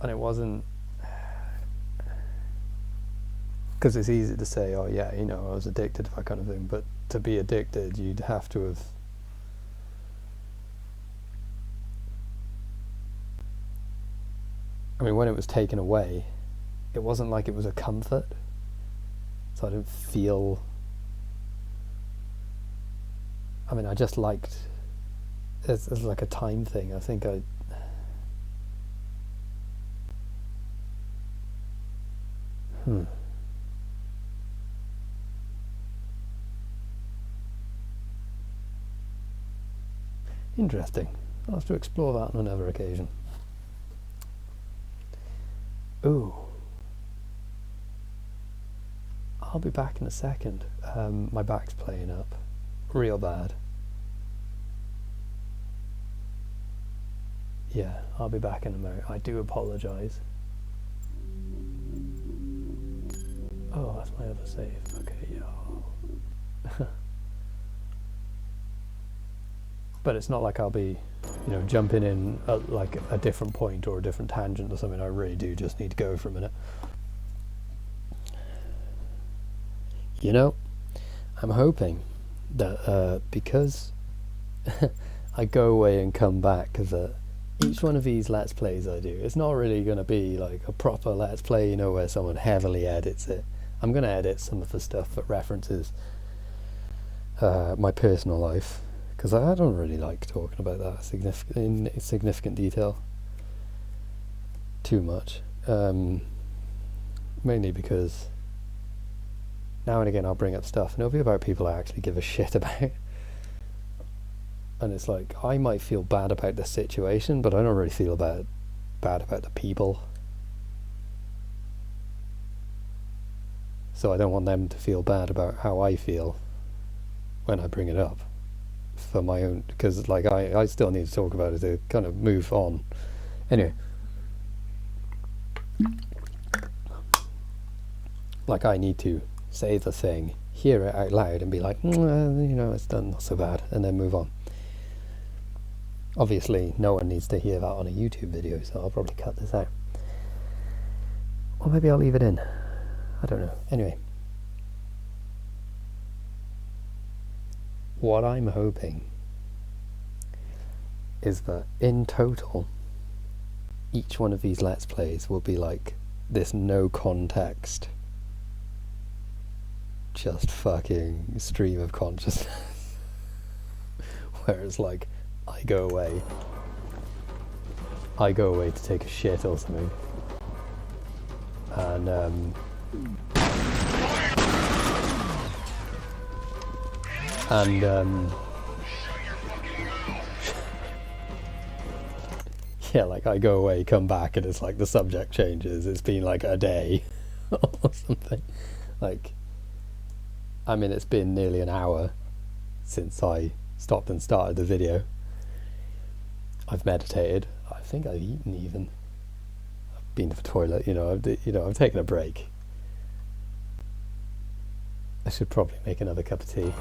And it wasn't, because it's easy to say, oh yeah, you know, I was addicted to that kind of thing, but to be addicted you'd have to have I mean, when it was taken away, it wasn't like it was a comfort. So I didn't feel... I mean, I just liked... It's like a time thing. I think I... Interesting. I'll have to explore that on another occasion. Ooh. I'll be back in a second. My back's playing up real bad. Yeah, I'll be back in a moment. I do apologise. Oh, that's my other save. Okay, yeah. But it's not like I'll be, you know, jumping in at like a different point or a different tangent or something. I really do just need to go for a minute. You know, I'm hoping that because I go away and come back, that each one of these Let's Plays I do, it's not really going to be like a proper Let's Play, you know, where someone heavily edits it. I'm going to edit some of the stuff that references my personal life, because I don't really like talking about that in significant detail too much. Mainly because now and again I'll bring up stuff and it'll be about people I actually give a shit about. And it's like, I might feel bad about the situation, but I don't really feel bad about the people. So I don't want them to feel bad about how I feel when I bring it up. For my own, because like I still need to talk about it to kind of move on. Anyway. Like I need to say the thing, hear it out loud and be like, you know, it's done, not so bad, and then move on. Obviously, no one needs to hear that on a YouTube video, so I'll probably cut this out. Or maybe I'll leave it in. I don't know. Anyway. What I'm hoping is that in total, each one of these Let's Plays will be like this no context, just fucking stream of consciousness. Where it's like, I go away to take a shit or something, and yeah, like I go away, come back, and it's like the subject changes. It's been like a day or something. Like, I mean, it's been nearly an hour since I stopped and started the video. I've meditated. I think I've eaten even. I've been to the toilet. You know, I've taken a break. I should probably make another cup of tea.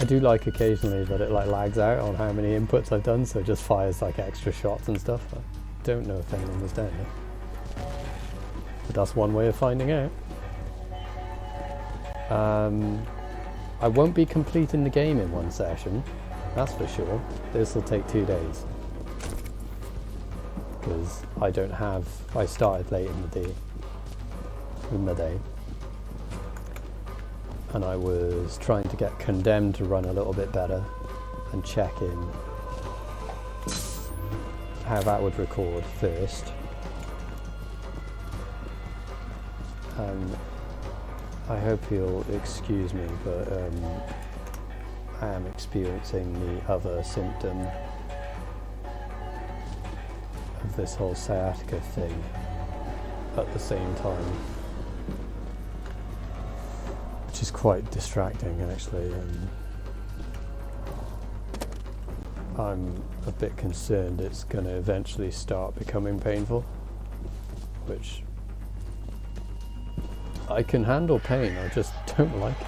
I do like occasionally that it like lags out on how many inputs I've done, so it just fires like extra shots and stuff. I don't know if anyone was down there, but that's one way of finding out. I won't be completing the game in one session, that's for sure. This will take 2 days, because I started late in the day. And I was trying to get Condemned to run a little bit better and check in how that would record first. I hope you'll excuse me, but I am experiencing the other symptom of this whole sciatica thing at the same time. Which is quite distracting, actually. I'm a bit concerned it's going to eventually start becoming painful, which I can handle pain, I just don't like it.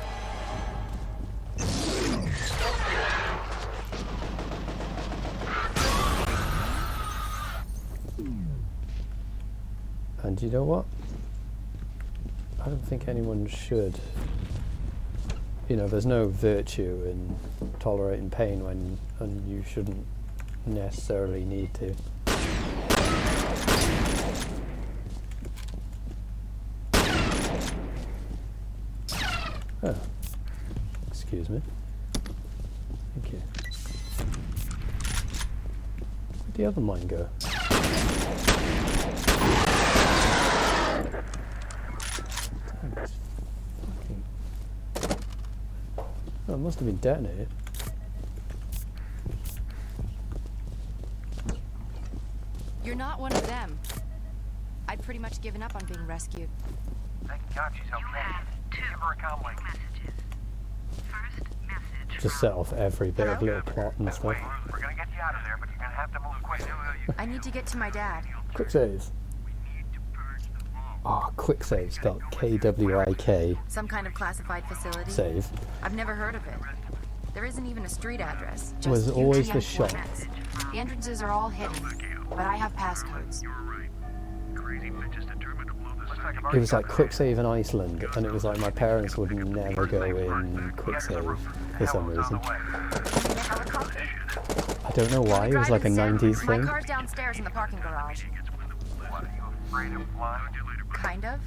And you know what? I don't think anyone should. You know, there's no virtue in tolerating pain when and you shouldn't necessarily need to. Oh, excuse me. Thank you. Where'd the other mine go? Oh, it must have been detonated.
You're not one of them. I'd pretty much given up on being rescued.
Thank God she's okay. Give her a comm link.
Just set off every bit of little plot and stuff.
We're gonna get you out of there, but you're gonna have to move quick.
I need to get to my dad.
Quick save. Oh, quick save spelled K-W-I-K.
Some kind of classified facility.
Save.
I've never heard of it. There isn't even a street address. Just
Was always the
UTM
shop.
formats. The entrances are all hidden, but I have passcodes.
It was like quick save in Iceland, and it was like my parents would never go in quick save for some reason. I don't know why, it was like a 90s
My
thing.
car's downstairs in the parking garage. Kind of.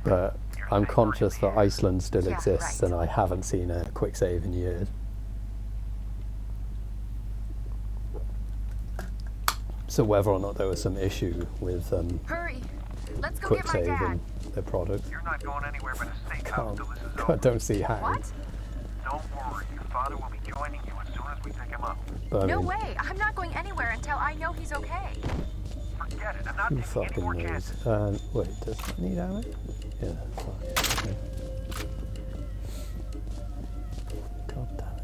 But I'm conscious that Iceland still
Yeah,
exists,
right.
and I haven't seen a quick save in years. So whether or not there was some issue with
Hurry! Let's go
quick
get my
save
dad.
in the product,
You're not going anywhere but a safe house till this is over.
I don't see how.
What?
Don't worry, your father will be joining you as soon as we pick him up.
But I
No
mean,
way! I'm not going anywhere until I know he's okay.
Forget it, I'm not
who
taking any
fucking
more
knows?
chances.
Wait, does it need ammo? Yeah, fine. Okay. God damn it.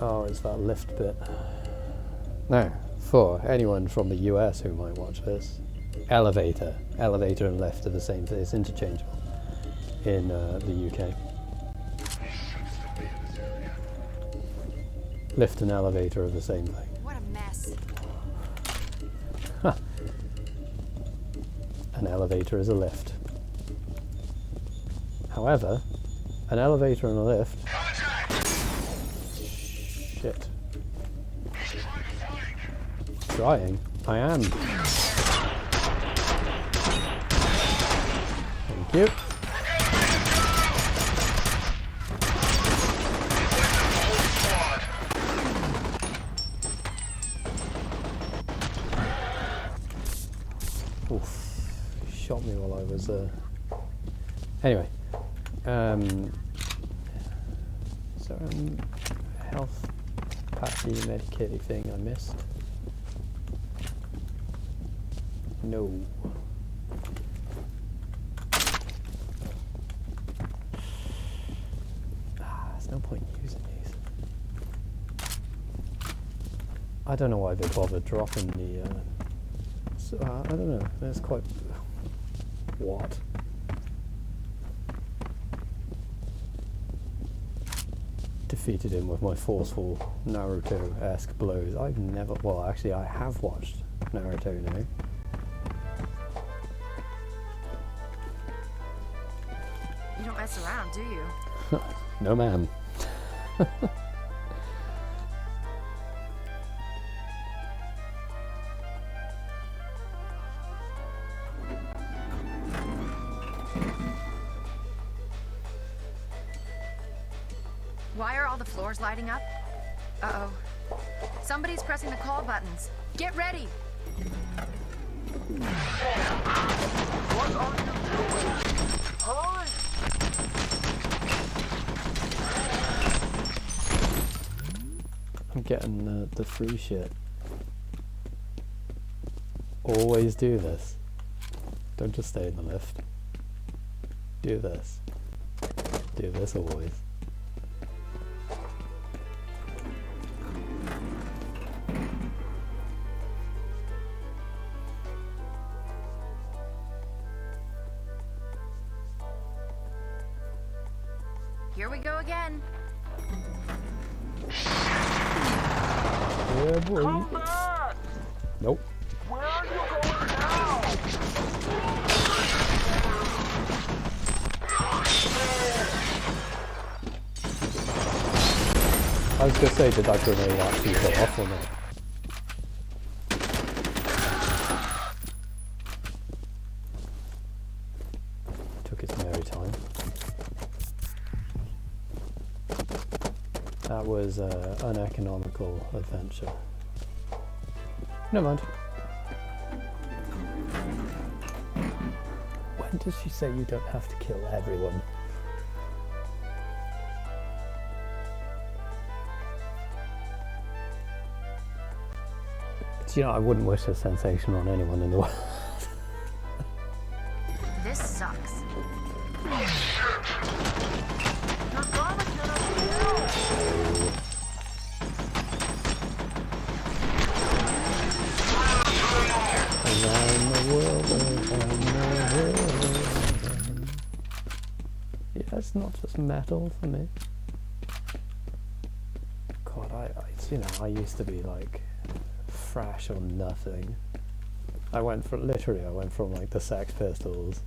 Oh, it's that lift bit. Now, for anyone from the US who might watch this, elevator and lift are the same thing. It's interchangeable in the UK. Lift and elevator are the same thing.
What a mess.
An elevator is a lift. However, an elevator and a lift... Shit. Trying. I am. Thank you. Oof. Shot me while I was anyway. So health patchy medicated thing I missed. No. There's no point using these. I don't know why they bothered dropping the I don't know, that's quite... What? Defeated him with my forceful Naruto-esque blows. I've never... Well, actually, I have watched Naruto now.
You don't mess around, do you?
No, ma'am.
Why are all the floors lighting up? Uh-oh. Somebody's pressing the call buttons. Get ready!
What are you doing? Hurry!
I'm getting the free shit. Always do this. Don't just stay in the lift. Do this. Do this always.
Here we go again.
Yeah, boy.
Come back!
Nope.
Where are you going now?
I was gonna say, did that grenade actually go off or not? Took its merry time. That was uneconomical adventure. Never mind. When does she say you don't have to kill everyone? You know, I wouldn't wish a sensation on anyone in the world.
This sucks.
Around the world, around the world. Yeah, it's not just metal for me. God, you know, I used to be like fresh or nothing. I went from like the Sex Pistols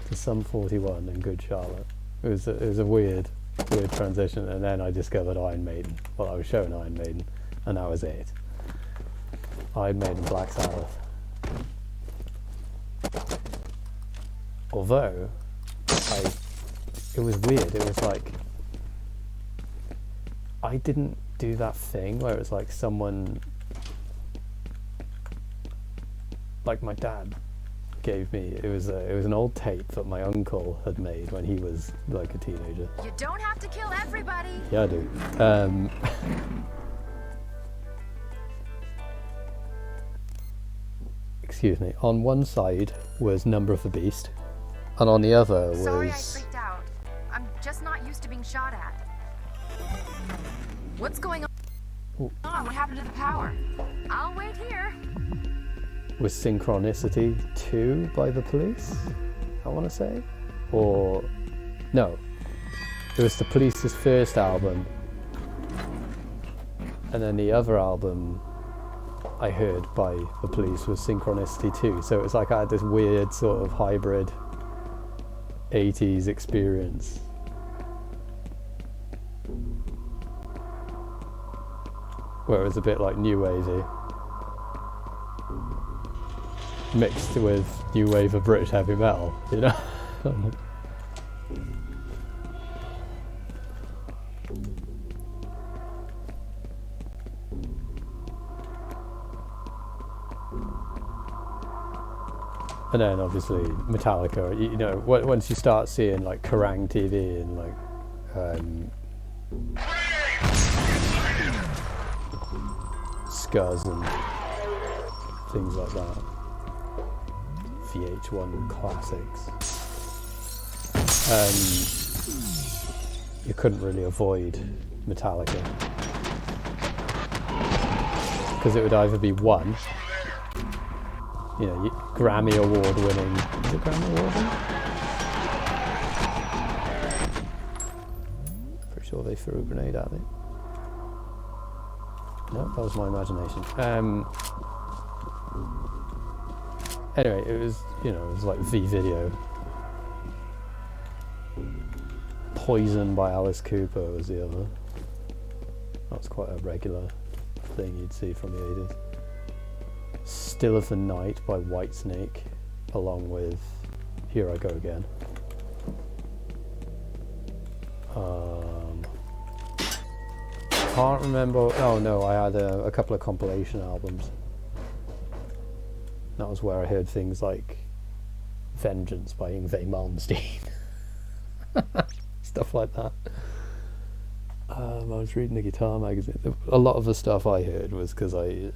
to Sum 41 and Good Charlotte. It was a weird transition, and then I discovered Iron Maiden. Well, I was shown Iron Maiden, and that was it. Iron Maiden, Black Sabbath. Although it was weird. It was like I didn't do that thing where it's like someone. Like my dad gave me, it was an old tape that my uncle had made when he was like a teenager.
You don't have to kill everybody.
Yeah, I do. Excuse me. On one side was Number of the Beast, and on the other was.
Sorry, I freaked out. I'm just not used to being shot at. What's going on?
Ooh.
What happened to the power? I'll wait here.
Was Synchronicity 2 by the Police, I want to say? Or no, it was the Police's first album, and then the other album I heard by the Police was Synchronicity 2. So it was like I had this weird sort of hybrid 80s experience. Where it was a bit like new wavy mixed with new wave of British heavy metal, you know? And then obviously Metallica, you know, once you start seeing like Kerrang TV and like Scuzz and things like that. VH1 classics. You couldn't really avoid Metallica. Because it would either be one, you know, Grammy Award winning. Is it Grammy Award winning? Pretty sure they threw a grenade at it. No, that was my imagination. Anyway, it was, you know, it was like V-Video. Poison by Alice Cooper was the other. That was quite a regular thing you'd see from the 80s. Still of the Night by Whitesnake, along with Here I Go Again. Can't remember. Oh no, I had a couple of compilation albums. That was where I heard things like Vengeance by Yngwie Malmsteen. Stuff like that. I was reading the guitar magazine. A lot of the stuff I heard was because I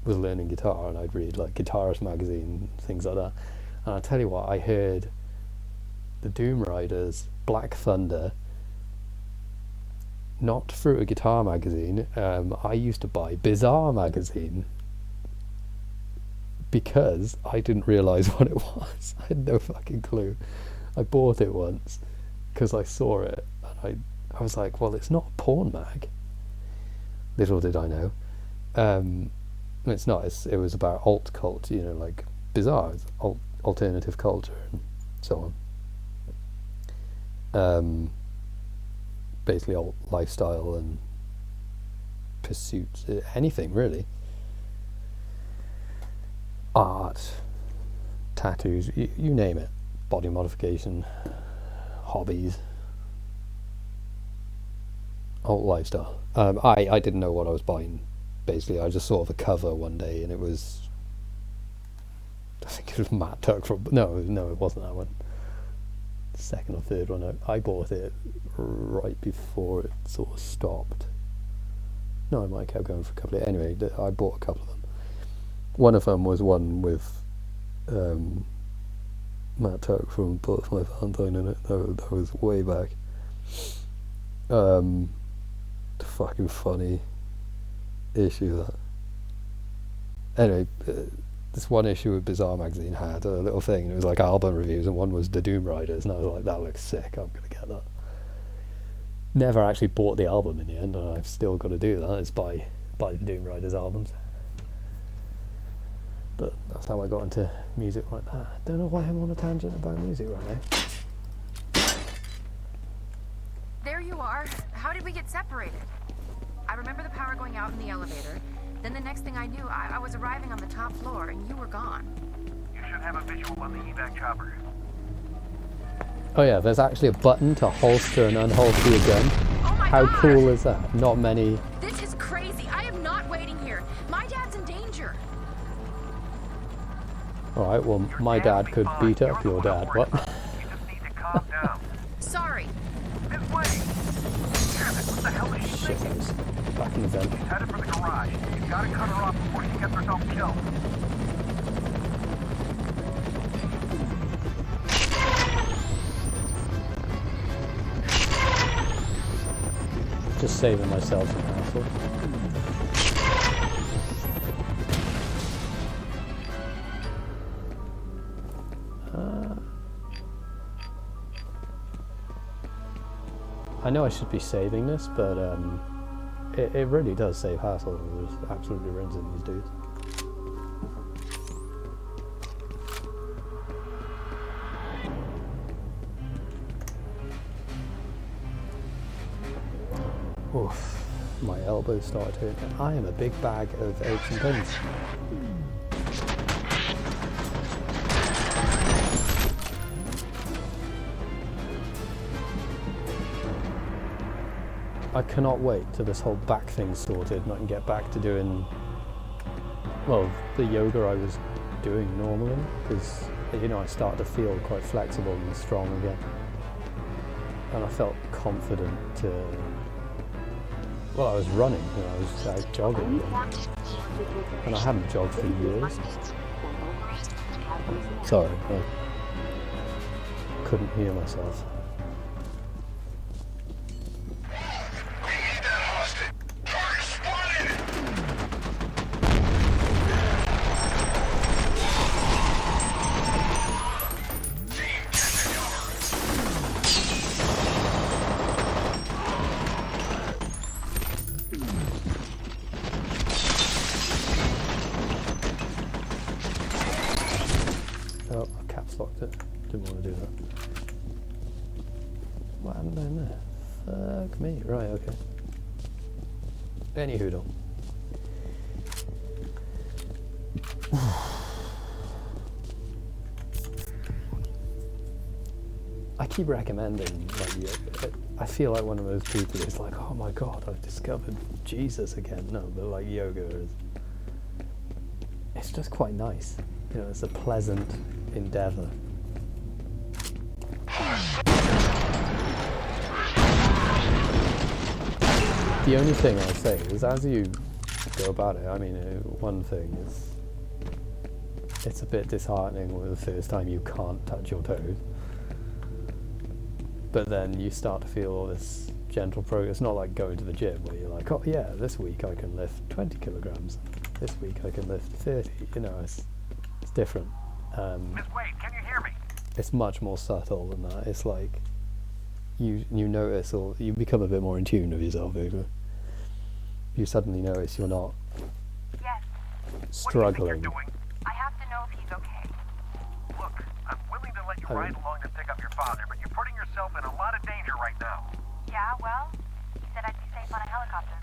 was learning guitar, and I'd read like Guitarist magazine, things like that. And I'll tell you what, I heard the Doom Riders, Black Thunder, not through a guitar magazine. I used to buy Bizarre magazine because I didn't realise what it was. I had no fucking clue. I bought it once because I saw it, and I was like, well, it's not a porn mag. Little did I know. It's not. It was about alt cult, you know, like Bizarre, alternative culture and so on. Basically alt lifestyle and pursuits, anything really. Art, tattoos, you name it. Body modification, hobbies, alt lifestyle. I didn't know what I was buying. Basically, I just saw the cover one day, and it was, I think it was Matt Tuck from, no, it wasn't that one. Second or third one. I bought it right before it sort of stopped. No, I might have kept going for a couple of, anyway, I bought a couple of them. One of them was one with Matt Tuck from Butterfly Valentine in it. That was way back. Fucking funny issue that. Anyway, this one issue of Bizarre magazine had a little thing, and it was like album reviews, and one was the Doom Riders, and I was like, that looks sick, I'm gonna get that. Never actually bought the album in the end, and I've still got to do that, is buy the Doom Riders albums. But that's how I got into music like that. Don't know why I'm on a tangent about music right now.
There you are. How did we get separated? I remember the power going out in the elevator. Then the next thing I knew, I was arriving on the top floor and you were gone.
You should have a visual on the evac chopper.
Oh yeah, there's actually a button to holster and unholster your gun.
Oh my
How
God.
cool is that? Not many.
This is crazy. I am not waiting here. My dad's in danger.
Alright, well, my dad could beat up your dad. What?
You just need to calm down.
Sorry.
This way! Damn it, what the hell is she thinking?
Shitos. Back in the vent.
She's headed for the garage. You gotta cut her off before she gets herself killed.
Just saving myself some hassle. I know I should be saving this, but it really does save hassle. There's absolutely rinsing these dudes. Oof, my elbows started to hurt. I am a big bag of aches and pains. I cannot wait till this whole back thing's sorted and I can get back to doing, well, the yoga I was doing normally, because, you know, I started to feel quite flexible and strong again. And I felt confident to, well, I was running, you know, I was out jogging again. And I hadn't jogged for years. Sorry, I couldn't hear myself. Oh, I caps locked it. Didn't want to do that. What happened down there? Fuck me. Right, okay. Any hoodle. I keep recommending, like, I feel like one of those people who's like, oh my god, I've discovered Jesus again. No, but like yoga is, it's just quite nice. You know, it's a pleasant endeavour. The only thing I'll say is, as you go about it, I mean, one thing is, it's a bit disheartening with the first time you can't touch your toes. But then you start to feel all this gentle progress. It's not like going to the gym where you're like, oh yeah, this week I can lift 20 kilograms. This week I can lift 30. You know, it's different.
Miss Wade, can you hear me?
It's much more subtle than that. It's like you notice, or you become a bit more in tune with yourself, Victor. You suddenly notice you're not
Yes.
struggling.
I have to know if he's okay.
Look, I'm willing to let you
I
ride
mean-
along to pick up your father, but you're putting yourself in a lot of danger right now.
Yeah, well, he said I'd be safe on a helicopter.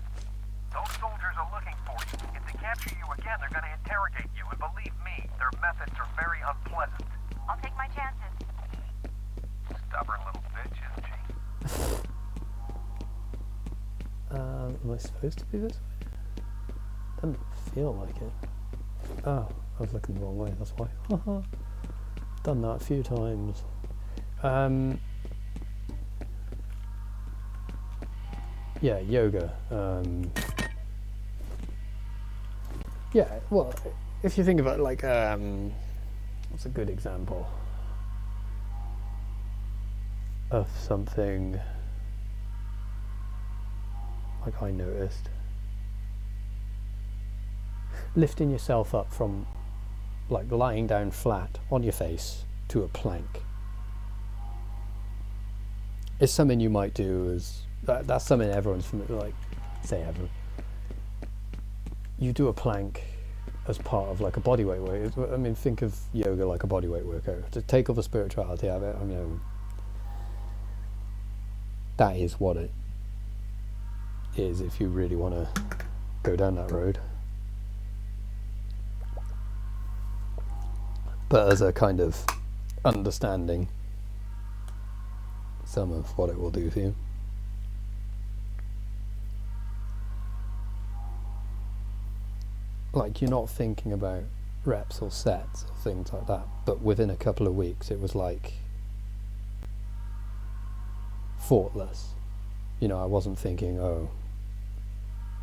Those soldiers are looking for you. If they capture you again, they're going to interrogate you, and believe me, their methods are very unpleasant.
I'll take my chances.
Stubborn little bitch, isn't she?
Am I supposed to be this way? Doesn't feel like it. Oh, I was looking the wrong way, that's why. Done that a few times. Yeah, yoga. Yeah, well, if you think about like, what's a good example of something like I noticed? Lifting yourself up from like lying down flat on your face to a plank. It's something you might do as that's something everyone's familiar, like say everyone. You do a plank as part of like a bodyweight work. I mean, think of yoga like a bodyweight workout. To take off the spirituality of it, I mean, that is what it is if you really want to go down that road. But as a kind of understanding some of what it will do for you. Like, you're not thinking about reps or sets or things like that, but within a couple of weeks it was like thoughtless. You know, I wasn't thinking, oh,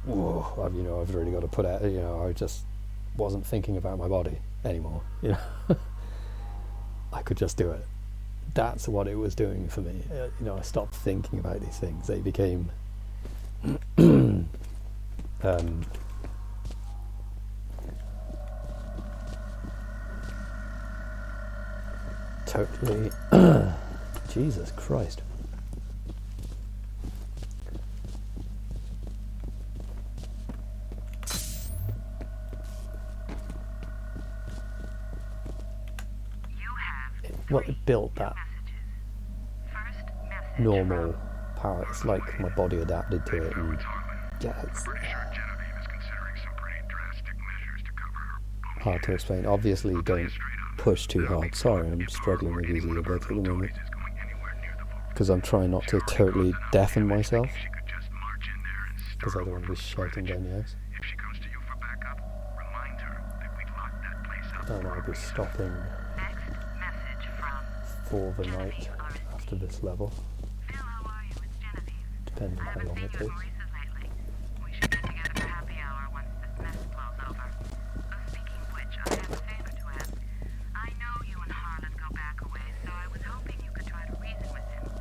whoa, I've really got to put out, I just wasn't thinking about my body anymore, I could just do it. That's what it was doing for me. I stopped thinking about these things. They became totally Jesus Christ. It built that normal power. It's like my body adapted to it, and yeah, it's hard to explain. Obviously, don't push too hard. Sorry, I'm struggling with these earbuds at the moment because I'm trying not to totally deafen myself, because I don't want to be shouting down the house. And I'll be stopping for the night after this level, depending on how long it takes.
We should get together for happy hour once this mess blows over. Speaking of which, I have a favor to ask. I know you and Harlan go back a ways, so I was hoping you could try to reason with him.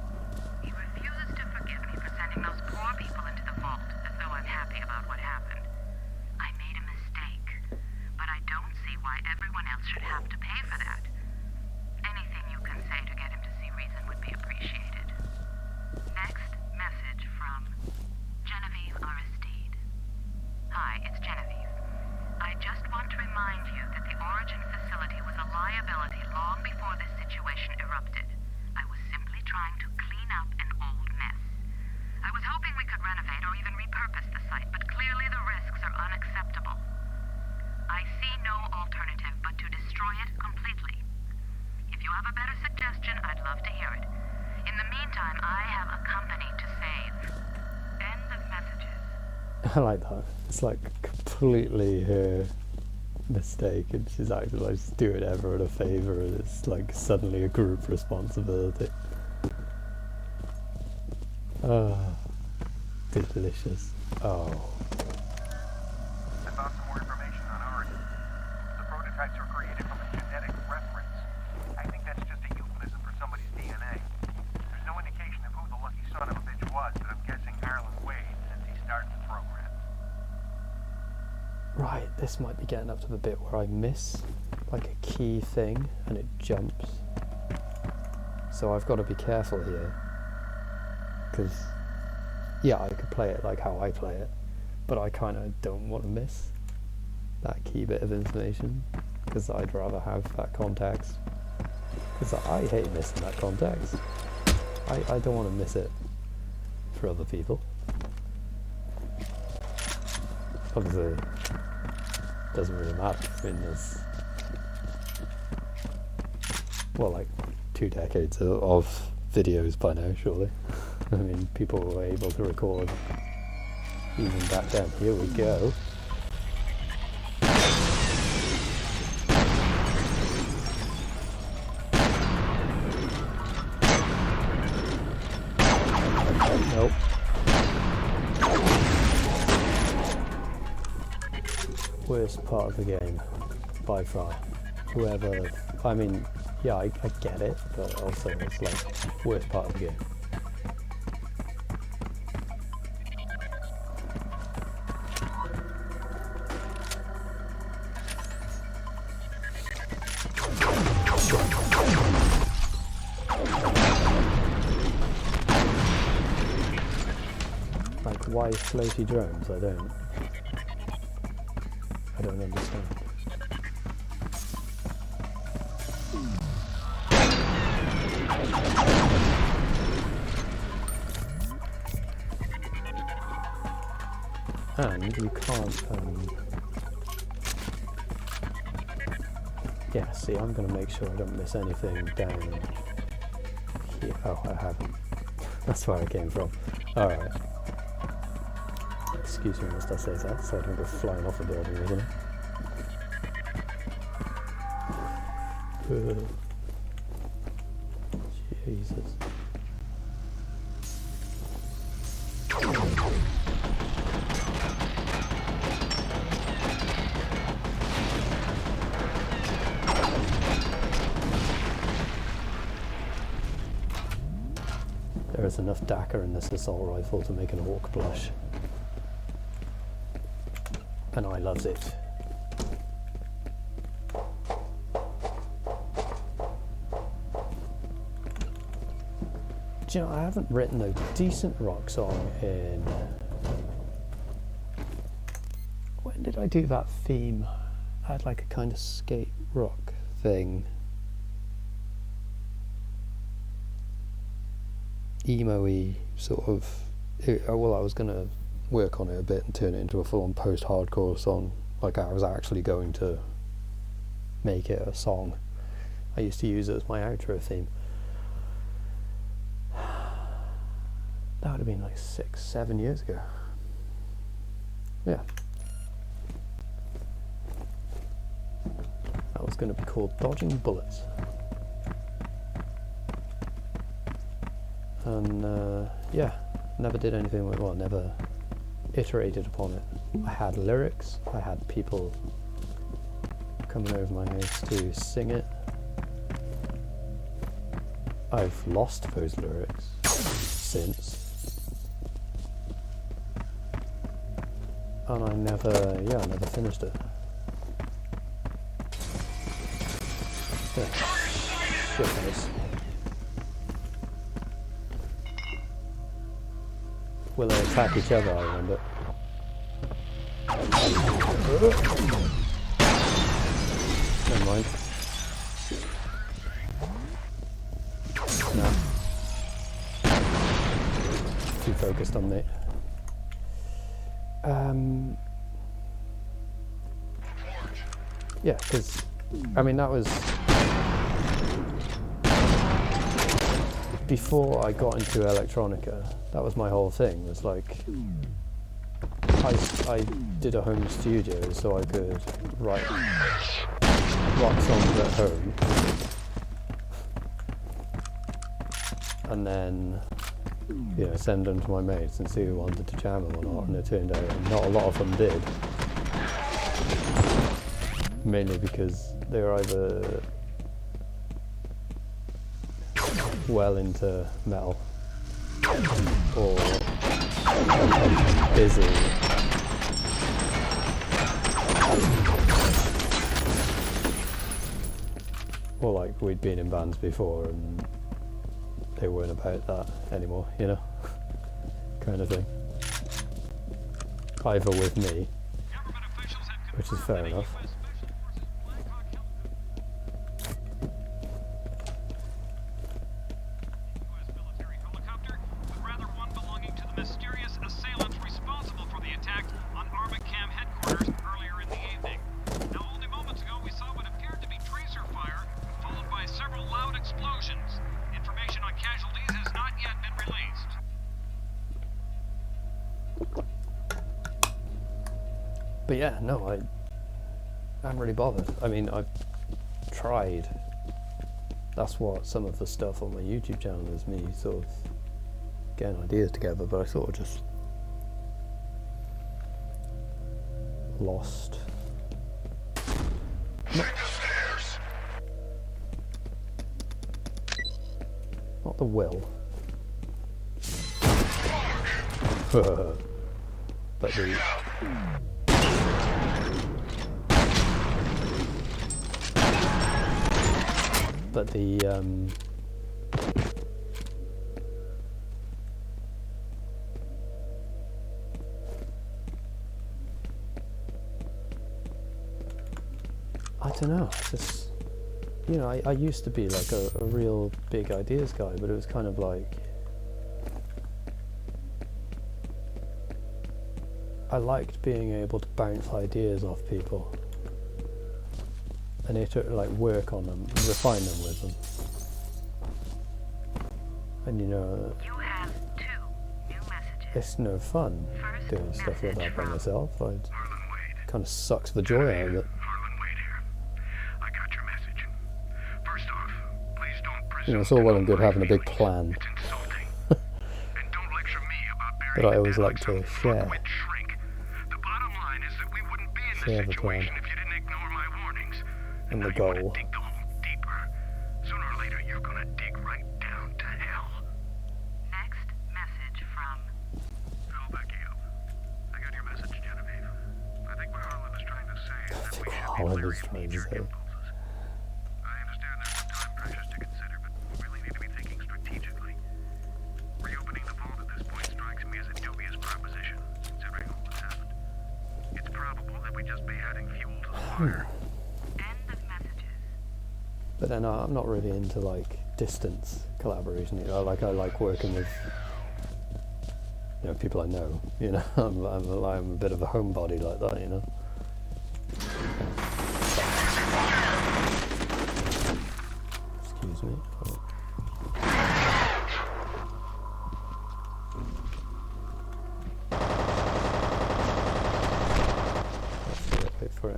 He refuses to forgive me for sending those poor people into the vault, as though I'm happy about what happened. I made a mistake, but I don't see why everyone else should have to pay for that. Anything you can say to get him to see reason would be appreciated. Next message from Genevieve Aristide. Hi, it's Genevieve. I just want to remind you that the Origin facility was a liability long before this situation erupted. I was simply trying to clean up an old mess. I was hoping we could renovate or even repurpose the site, but clearly the risks are unacceptable. I see no alternative but to destroy it completely. If you have a better suggestion, I'd love to hear it. In the meantime, I have a company to save. End of messages.
I like that. It's like completely her mistake, and she's actually like just doing everyone a favour, and it's like suddenly a group responsibility. Oh, delicious. Oh.
I found some more information on Origin. The prototypes were created from a
Right, this might be getting up to the bit where I miss like a key thing and it jumps. So I've got to be careful here. Because, yeah, I could play it like how I play it, but I kind of don't want to miss that key bit of information, because I'd rather have that context. Because I hate missing that context. I don't want to miss it for other people. Obviously, it doesn't really matter. I mean, there's, well, like 2 decades of videos by now, surely. I mean, people were able to record even back then. Here we go. Nope. Worst part of the game, by far. Whoever, I mean, yeah, I get it, but also it's like, worst part of the game. Like, why floaty drones? I don't understand. And you can't, yeah, see, I'm going to make sure I don't miss anything down here. Oh, I haven't. That's where I came from. Alright. Excuse me whilst I say that, so I don't go flying off a building or something. Jesus. There is enough DACA in this assault rifle to make an orc blush. And I loves it. Do you know, I haven't written a decent rock song in... When did I do that theme? I had like a kind of skate rock thing. Emo-y sort of... well, I was going to work on it a bit and turn it into a full-on post-hardcore song. Like, I was actually going to make it a song. I used to use it as my outro theme. That would have been like 6-7 years ago. Yeah. That was going to be called Dodging Bullets. And yeah, never did anything with it. Well, never iterated upon it. I had lyrics, I had people coming over my house to sing it. I've lost those lyrics since. And I never finished it. Yeah. Shitface. Will they attack each other, I wonder? Never mind. No. Too focused on me. Yeah, because, I mean, that was before I got into electronica. That was my whole thing. It was like, I did a home studio so I could write rock songs at home. And then, you know, send them to my mates and see who wanted to jam them or not, and it turned out not a lot of them did. Mainly because they were either well into metal or busy or like we'd been in bands before and they weren't about that anymore, you know, kind of thing. Either with me, which is fair enough. But yeah, no, I'm really bothered. I mean, I've tried. That's what some of the stuff on my YouTube channel is, me sort of getting ideas together, but I sort of just lost. Not the will. But the... But the I don't know, just, you know, I used to be like a real big ideas guy, but it was kind of like I liked being able to bounce ideas off people and like work on them, refine them with them. And you know,
You have 2 new messages.
it's no fun doing stuff like that by myself. It kind of sucks the joy out of it.
I got your message. First off, please don't presume.
You know, it's all well and good having a big plan,
It's insulting. And don't lecture me about
but
burying
I always
the dead
like to share
quit shrink. The bottom line is that we wouldn't be in this
the plan
situation if you didn't ignore my warnings.
and the goal.
Dig the hole deeper. Sooner or later, you're gonna dig right down to hell.
Next message from...
I'll back you up. I got your message, Genevieve. I think what Harlan is trying to say is that we should be
Holland
clearing
is trying to
knee-jerk
say.
impulses. I understand there's some time pressures to consider, but we really need to be thinking strategically. Reopening the vault at this point strikes me as a dubious proposition, considering all that's happened. It's probable that we just be adding fuel to the fire.
But then I'm not really into like distance collaboration. You know, I like working with, you know, people I know. You know, I'm a bit of a homebody like that. You know. Excuse me. Wait for it.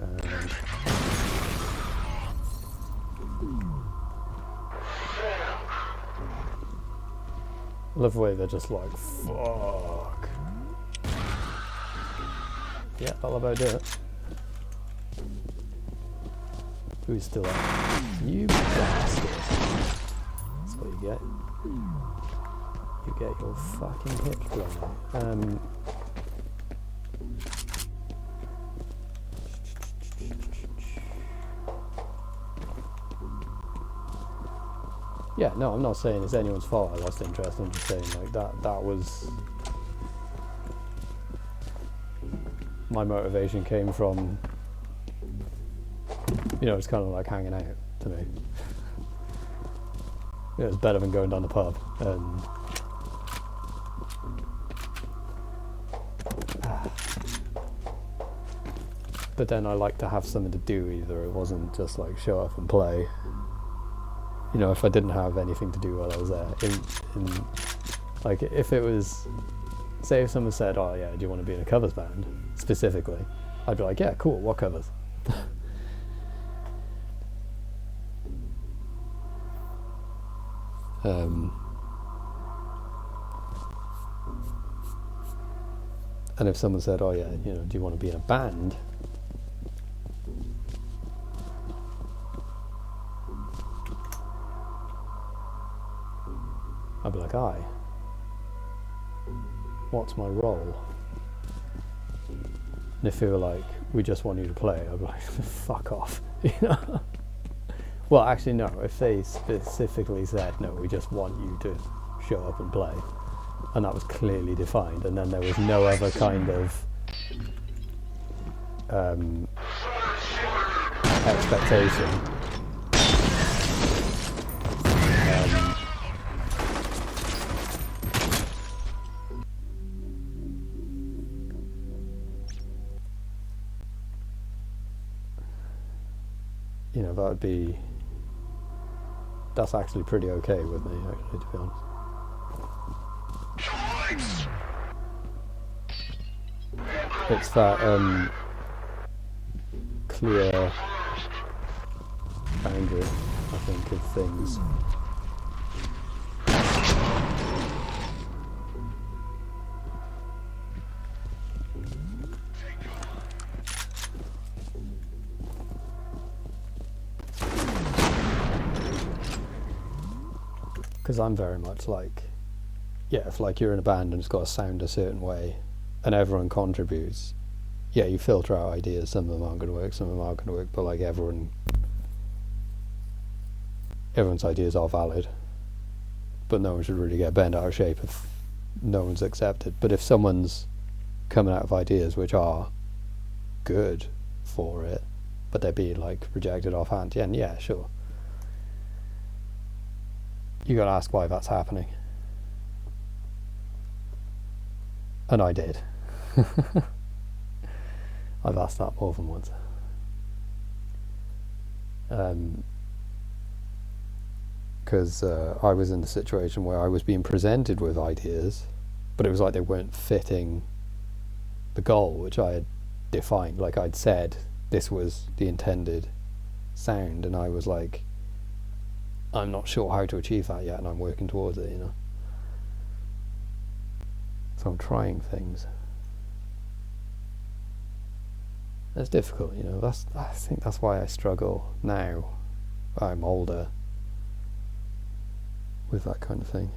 I love the way they're just like, fuck. Yeah, that'll about do it. Who's still up? You bastard. That's what you get. You get your fucking hips blown out. Yeah, no, I'm not saying it's anyone's fault I lost interest. I'm just saying like that was my motivation came from, you know, it's kind of like hanging out to me. You know, it's better than going down the pub and but then I like to have something to do either. It wasn't just like show up and play. You know, if I didn't have anything to do while I was there, in like if it was, say if someone said, oh yeah, do you want to be in a covers band specifically, I'd be like, yeah, cool, what covers? And if someone said, oh yeah, you know, do you want to be in a band? I'd be like, aye. What's my role? And if they were like, we just want you to play, I'd be like, fuck off. You know? Well, actually, no. If they specifically said, no, we just want you to show up and play, and that was clearly defined, and then there was no other kind of expectation. You know, that would be... That's actually pretty okay with me, actually, to be honest. It's that clear boundary, I think, of things. Because I'm very much like, yeah, if like you're in a band and it's got to sound a certain way and everyone contributes, yeah, you filter out ideas, some of them aren't going to work, some of them aren't going to work, but like everyone's ideas are valid, but no one should really get bent out of shape if no one's accepted. But if someone's coming out of ideas which are good for it, but they're being like rejected offhand, yeah, sure. You got to ask why that's happening. And I did. I've asked that more than once. Because I was in the situation where I was being presented with ideas, but it was like they weren't fitting the goal which I had defined. Like I'd said this was the intended sound, and I was like, I'm not sure how to achieve that yet, and I'm working towards it, you know. So I'm trying things. It's difficult, you know. I think that's why I struggle now. I'm older with that kind of thing.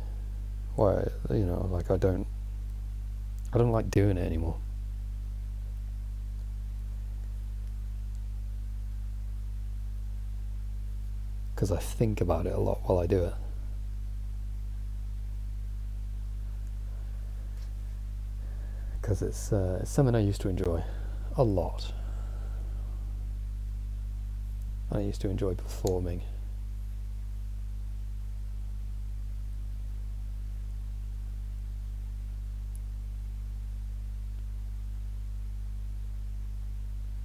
Why, you know, like I don't like doing it anymore. Because I think about it a lot while I do it. Because it's something I used to enjoy a lot. I used to enjoy performing.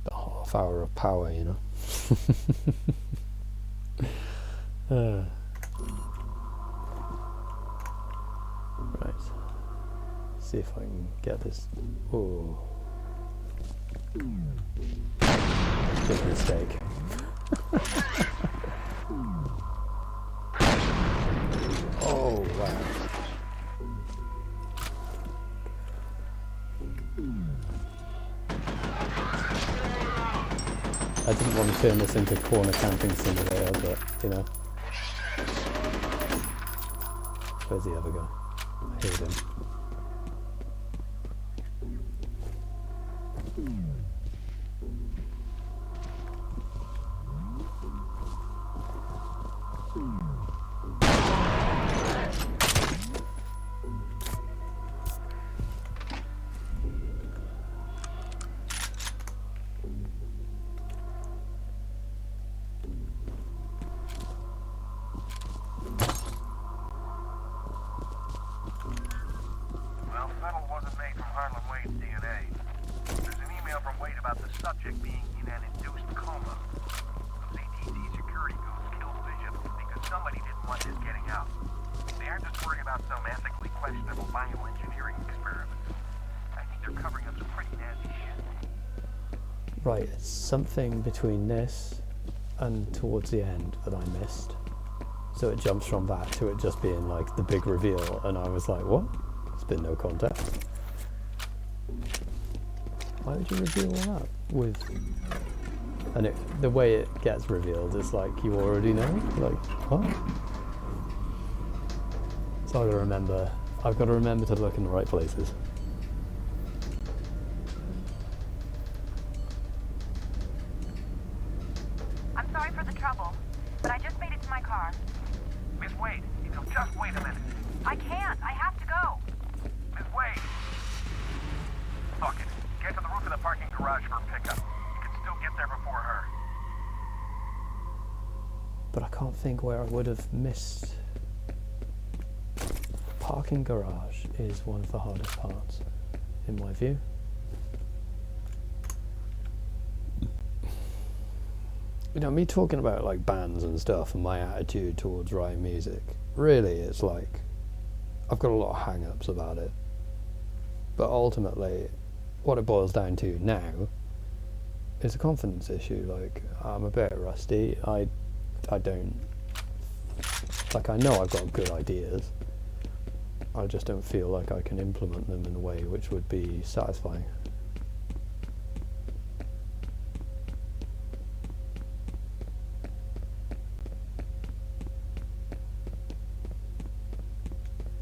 The half hour of power, you know. Right. See if I can get this. Oh, big mistake. Oh wow. I didn't want to turn this into corner camping simulator, but you know. Where's the other guy? I heard him.
Subject being in an induced coma. Those ATC security goons killed Bishop because somebody didn't want this getting out. They aren't just worried about some ethically questionable bioengineering experiments. I think they're covering up some pretty nasty shit.
Right, it's something between this and towards the end that I missed. So it jumps from that to it just being like the big reveal, and I was like, what? There's been no context. Why would you reveal that with... And the way it gets revealed is like, you already know? Like, what? So I've got to remember to look in the right places.
I'm sorry for the trouble, but I just
parking garage for a pickup. You can still get there before her.
But I can't think where I would have missed. Parking garage is one of the hardest parts, in my view. You know, me talking about like bands and stuff and my attitude towards writing music, really it's like, I've got a lot of hang-ups about it. But ultimately, what it boils down to now is a confidence issue. Like, I'm a bit rusty. I don't, like, I know I've got good ideas. I just don't feel like I can implement them in a way which would be satisfying.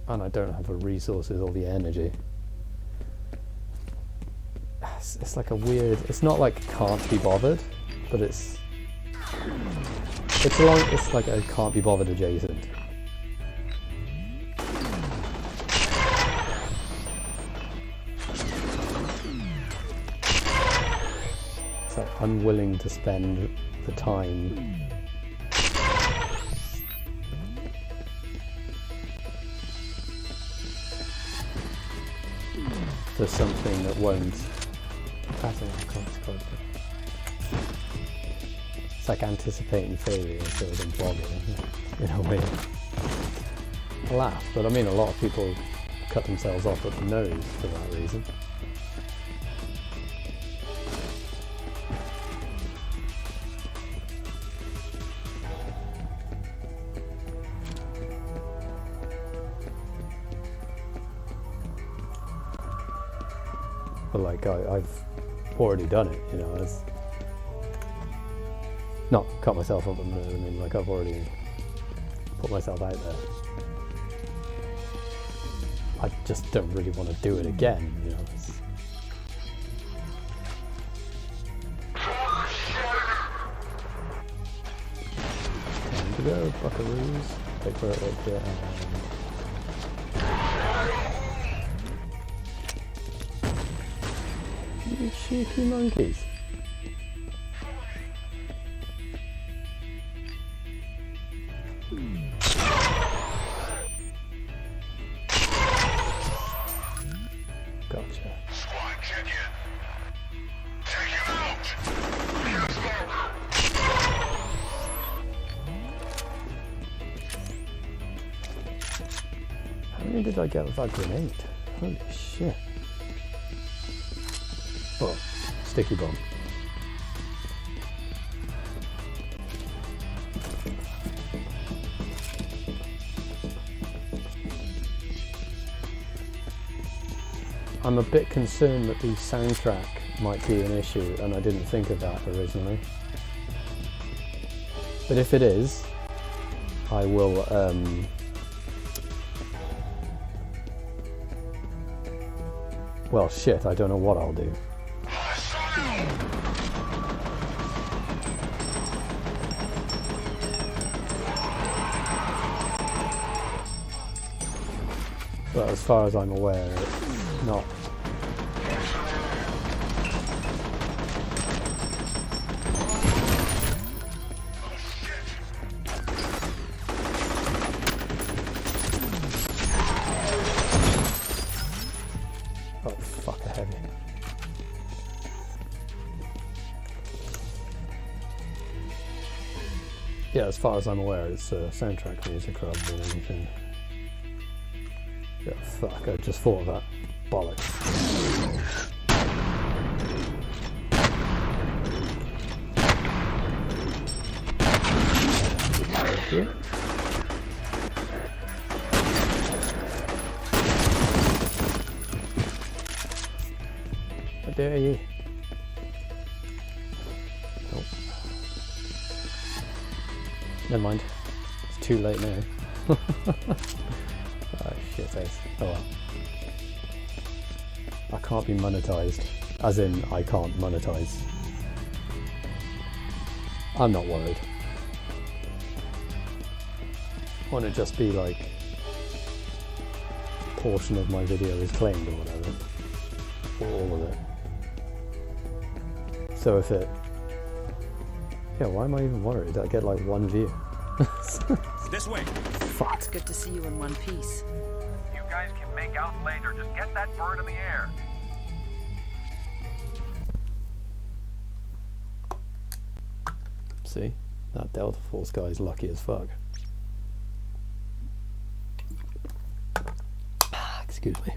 And I don't have the resources or the energy. It's like a weird, it's not like can't be bothered, but it's like a can't be bothered adjacent. It's like unwilling to spend the time for something that won't. I can't describe it. It's like anticipating failure instead of bothering, in a way. I laugh, but I mean a lot of people cut themselves off at the nose for that reason. But like I've already done it, you know. It's not cut myself up, I mean, like I've already put myself out there. I just don't really want to do it again, you know. Time to go, buckaroos. Take for it right there. You cheeky monkeys. Gotcha.
Squad, check in. Take him out! Use smoke!
How many did I get with that grenade? Holy shit. Oh, sticky bomb. I'm a bit concerned that the soundtrack might be an issue, and I didn't think of that originally. But if it is, I will well, shit, I don't know what I'll do. But as far as I'm aware, it's not. Oh, fuck, a heavy. Yeah, as far as I'm aware, it's soundtrack music rather than anything. Yeah, fuck, I just thought of that. Bollocks. Thank you. How dare you? Nope. Never mind. It's too late now. Oh shit, ace. Oh well. I can't be monetized. As in, I can't monetize. I'm not worried. Won't it just be like a portion of my video is claimed or whatever? Or all of it? So if it... Yeah, why am I even worried? I get like one view.
This way.
Fuck.
It's good to see you in one piece.
You guys can make out later. Just get that bird in the air.
See? That Delta Force guy's lucky as fuck. Excuse me.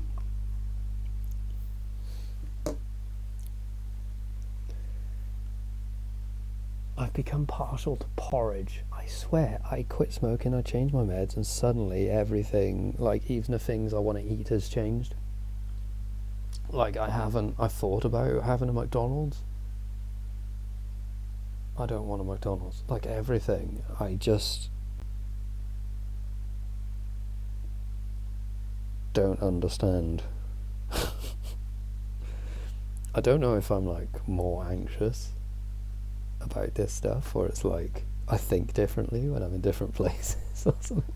I've become partial to porridge. I swear, I quit smoking, I changed my meds, and suddenly everything, like even the things I want to eat has changed. Like I thought about having a McDonald's. I don't want a McDonald's. Like everything, I just don't understand. I don't know if I'm like more anxious about this stuff, or it's like I think differently when I'm in different places or something.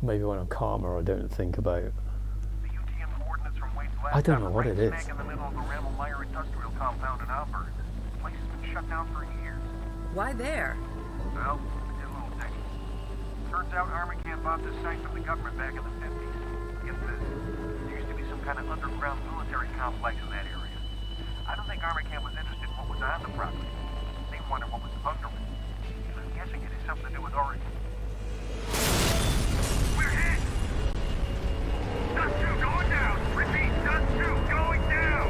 Maybe when I'm calmer I don't think about it.
The UTM coordinates from Wade's last
I don't know
time
what
are
it
right
is.
smack in the middle of the Ramel-Meyer industrial compound in Auburn. This place has been shut down for years.
Why there?
Well, I did a little digging. Turns out Armacan bought this site from the government back in the 50s. Get this, there used to be some kind of underground military complex in that area. I don't think Armacan was interested in what was on the property. They wanted what was under it. And I'm guessing it has something to do with Oregon. We're hit! Dust 2 going down! Repeat, Dust 2 going down!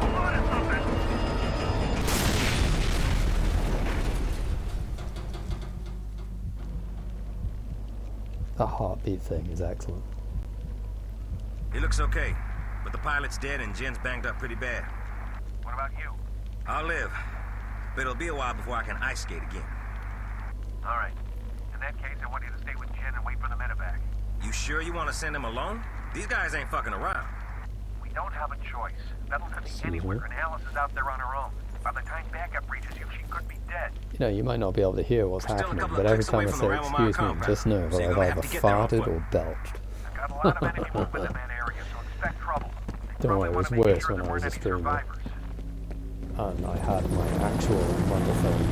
Hold on to something!
That heartbeat thing is excellent.
He looks okay, but the pilot's dead and Jen's banged up pretty bad.
What about you?
I'll live, but it'll be a while before I can ice skate again.
All right. In that case, I want you to stay with Jen and wait for the medevac.
You sure you want to send him alone? These guys ain't fucking around.
We don't have a choice. Vettel could be anywhere, and Alice is out there on her own. By the time backup reaches you, she could be dead.
You know, you might not be able to hear what's happening, but every time I say excuse me, just know that I've either farted or belched.
I've got a lot of enemy movement in that area, so expect trouble.
Don't worry, it was worse when I was a streamer. And I had my actual microphone.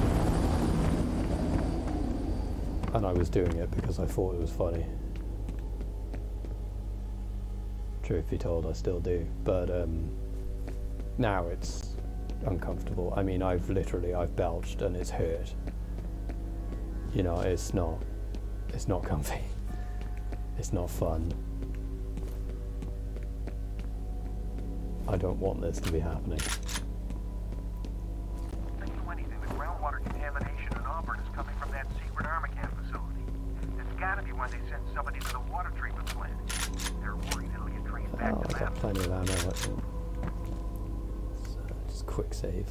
And I was doing it because I thought it was funny. Truth be told, I still do. But now it's uncomfortable. I mean, I've belched and it's hurt. You know, it's not comfy. It's not fun. I don't want this to be happening.
If you know anything, the groundwater contamination in Auburn is coming from that secret Armacan facility. It's gotta be why they sent somebody to the water treatment plant. They're worried it'll get traced back
Oh,
to
I
them.
got plenty of ammo. So just quick save.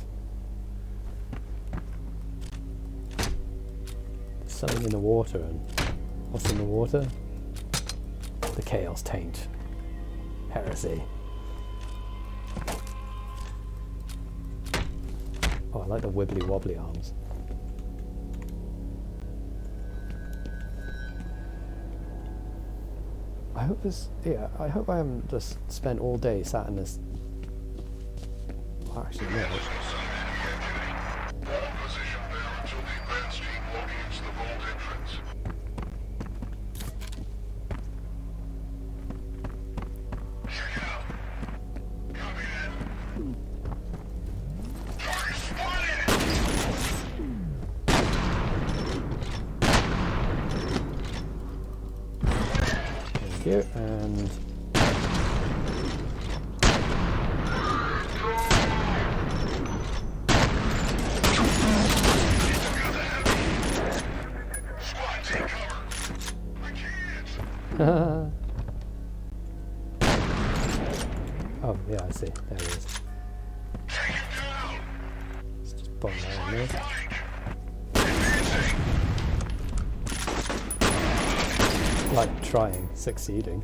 There's something in the water, and what's in the water? The Chaos Taint. Heresy. Oh, I like the wibbly wobbly arms. I hope this, yeah, I hope I haven't just spent all day sat in this. Well, actually, no. Here and oh yeah, I see. There it is. Let's just bomb that in there. Like trying, succeeding.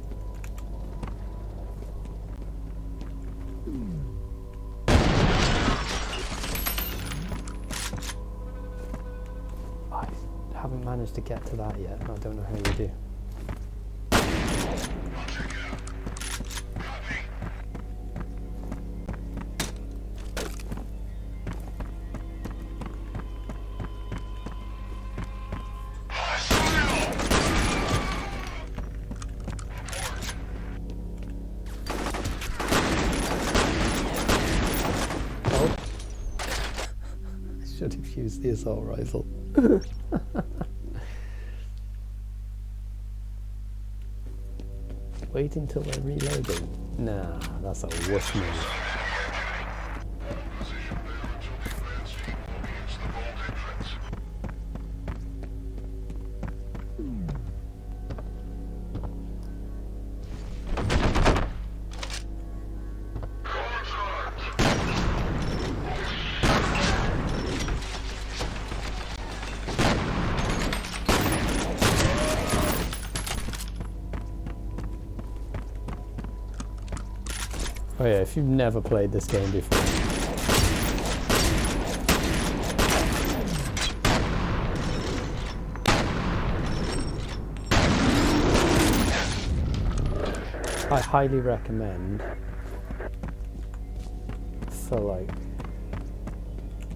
I haven't managed to get to that yet. I don't know how you do. use the assault rifle. Wait until they're reloading. Nah, that's a wuss move. Oh yeah, if you've never played this game before, I highly recommend for like,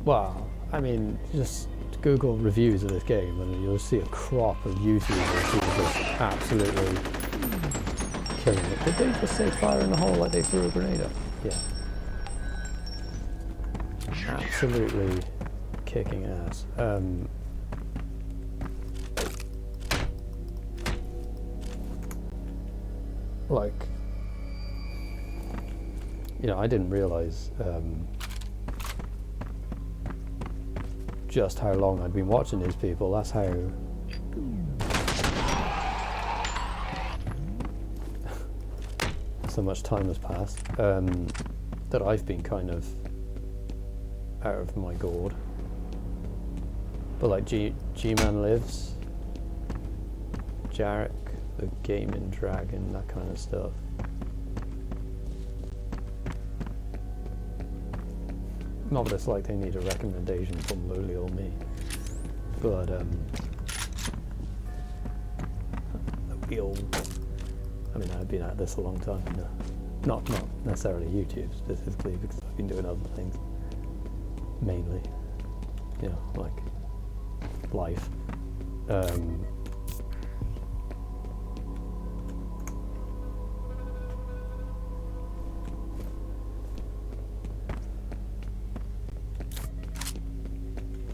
well, I mean, just Google reviews of this game and you'll see a crop of YouTubers who are just absolutely killing it. Did they just say fire in the hole like they threw a grenade up? Yeah. Absolutely kicking ass. Like, you know, I didn't realize just how long I'd been watching these people. That's how so much time has passed that I've been kind of out of my gourd. But like G-Man Lives, Jarek, the Gaming Dragon, that kind of stuff. Not that it's like they need a recommendation from lowly old me, but the old. I mean, I've been at this a long time. You know. Not necessarily YouTube specifically, because I've been doing other things mainly. You know, like life.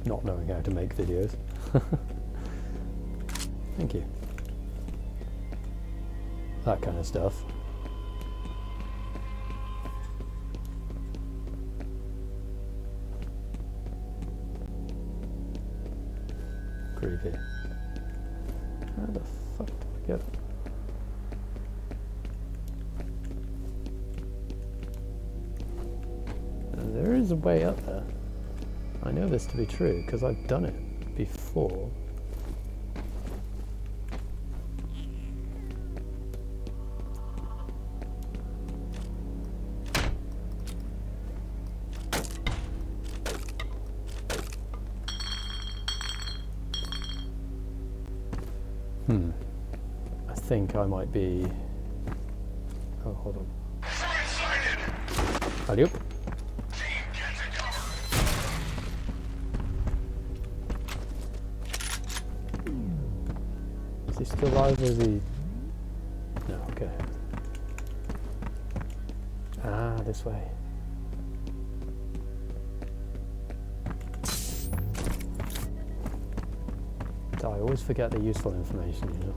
Not knowing how to make videos. Thank you. That kind of stuff. Creepy. How the fuck do I get it? There is a way up there. I know this to be true because I've done it before. I think I might be... Oh, hold on. Alley-oop. Is he still alive or is he... No, okay. Ah, this way. So I always forget the useful information, you know.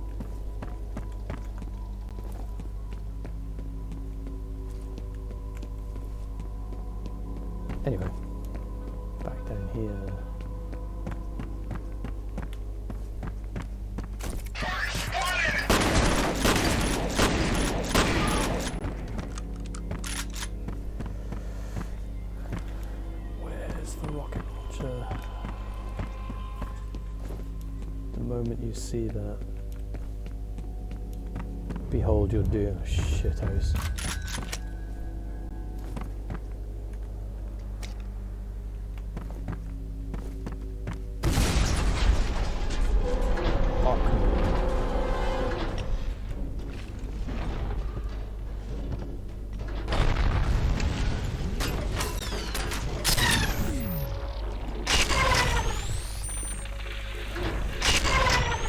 Anyway, back down here. Where's the rocket launcher? The moment you see that, behold your doom, shithouse.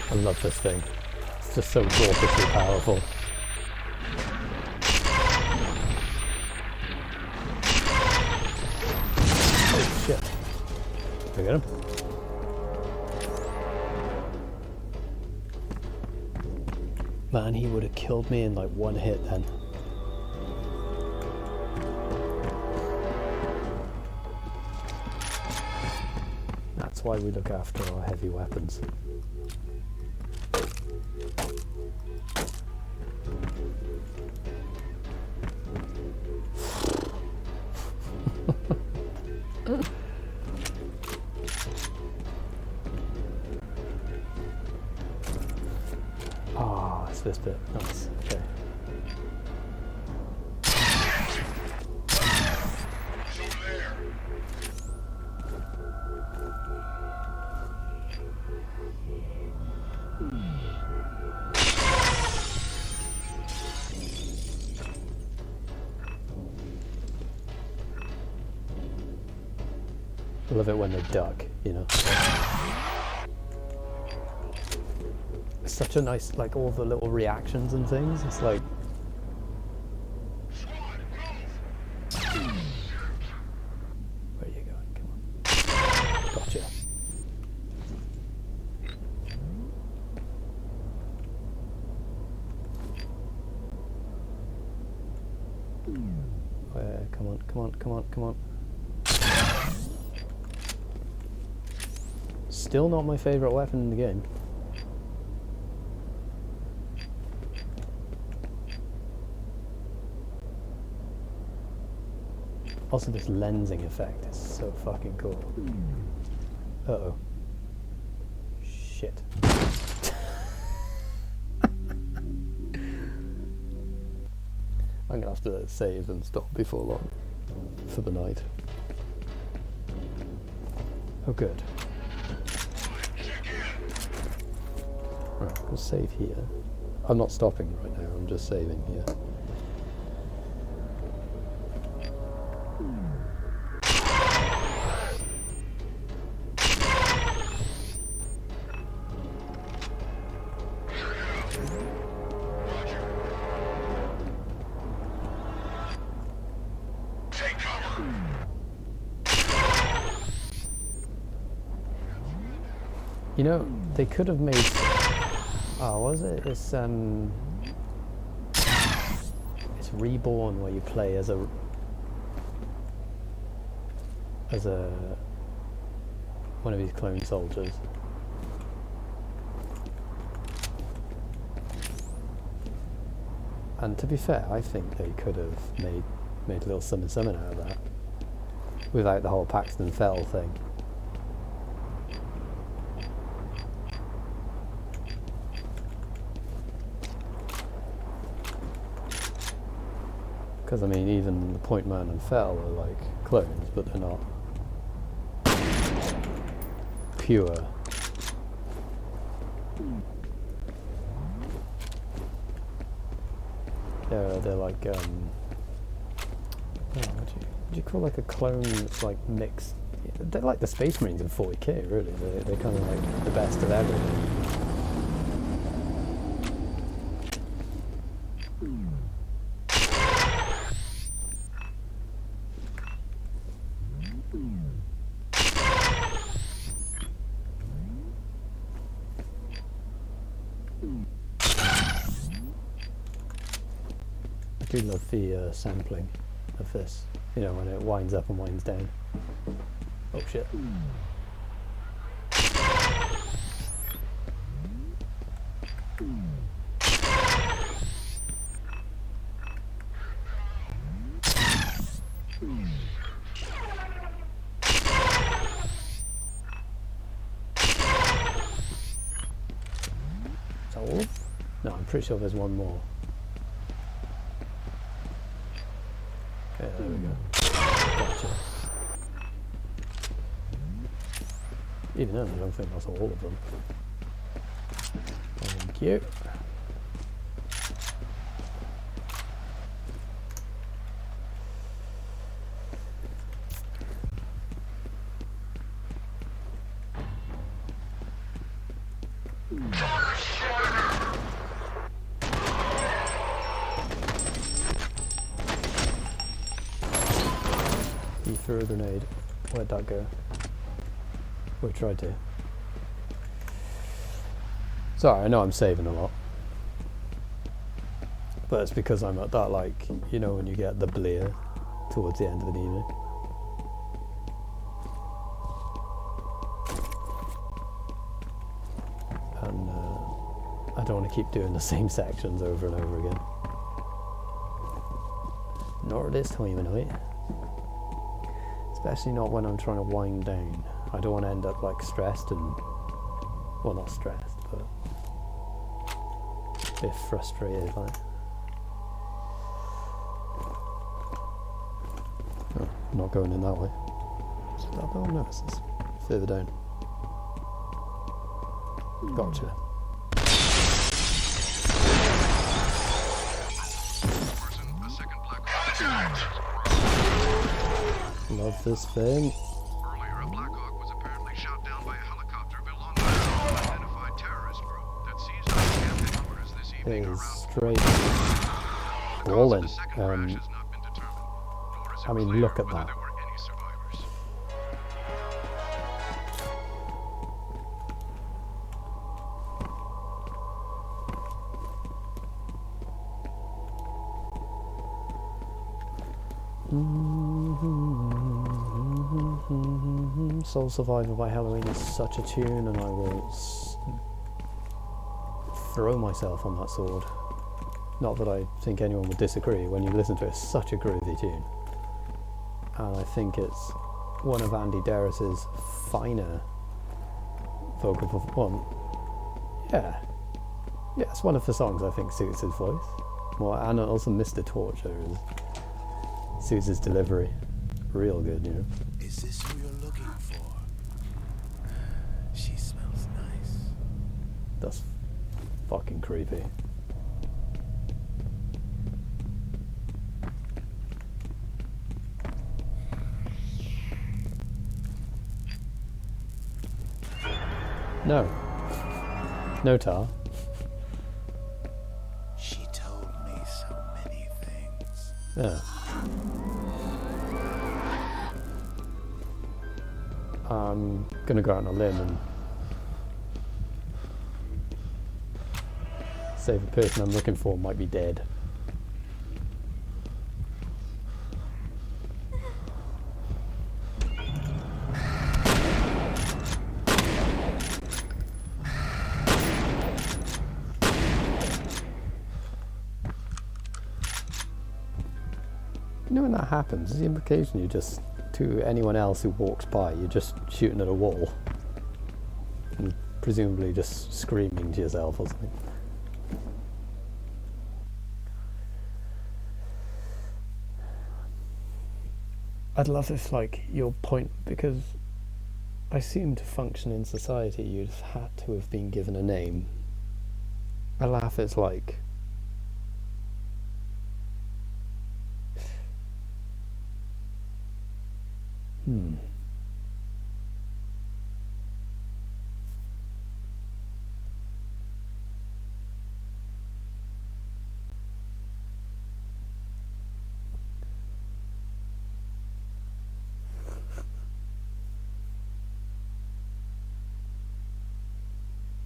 I love this thing. It's just so raucously powerful. Oh shit. Did I get him? Man, he would have killed me in like one hit then. That's why we look after our heavy weapons. Ah, it's this bit. Nice. Okay. I love it when they duck, you know. It's such a nice, like, all the little reactions and things. It's like... Where are you going? Come on. Gotcha. Where? Come on, come on, come on, come on. Still not my favourite weapon in the game. Also, this lensing effect is so fucking cool. Uh-oh. Shit. I'm gonna have to save and stop before long for the night. Oh, good. Right, we'll save here. I'm not stopping right now, I'm just saving here. You know, they could have made... Oh, was it? It's Reborn, where you play as a one of these clone soldiers. And to be fair, I think they could have made a little something out of that without the whole Paxton Fell thing. Because I mean, even the Point Man and Fell are like clones, but they're not pure. They're like what do you call like a clone that's like mixed? They're like the Space Marines in 40k, really. They're kind of like the best of everything. I do love the sampling of this, you know, when it winds up and winds down. Oh shit. Is that all? No, I'm pretty sure there's one more. Okay, there we go. Gotcha. Even then, I don't think that's all of them. Thank you. He threw a grenade. Where'd that go? which I do. Sorry, I know I'm saving a lot. But it's because I'm at that, like, you know, when you get the blear towards the end of an evening. And I don't want to keep doing the same sections over and over again. Not at this time of night. Especially not when I'm trying to wind down. I don't want to end up like stressed and, well, not stressed, but a bit frustrated, like. Oh, I'm not going in that way. Oh no, this is further down. Gotcha. Love this thing.
Earlier, a Black Hawk was apparently shot down by a helicopter belonging to an unidentified terrorist group that seized on camp headquarters this evening
It is
around
straight balling. I mean, look at that. Soul Survivor by Halloween is such a tune, and I will throw myself on that sword. Not that I think anyone would disagree. When you listen to it, it's such a groovy tune. And I think it's one of Andy Darris's finer vocal performance. Yeah, it's one of the songs I think suits his voice. Well, and also Mr. Torture suits his delivery. Real good, you know.
Is this who you're looking for? She smells nice.
That's fucking creepy. No. No tar.
She told me so many things.
Yeah. I'm gonna go out on a limb and say the person I'm looking for might be dead. You know when that happens, the implication you just, to anyone else who walks by, you're just shooting at a wall and presumably just screaming to yourself or something. I'd love if, like, your point, because I assume to function in society you'd have had to have been given a name. I laugh, it's like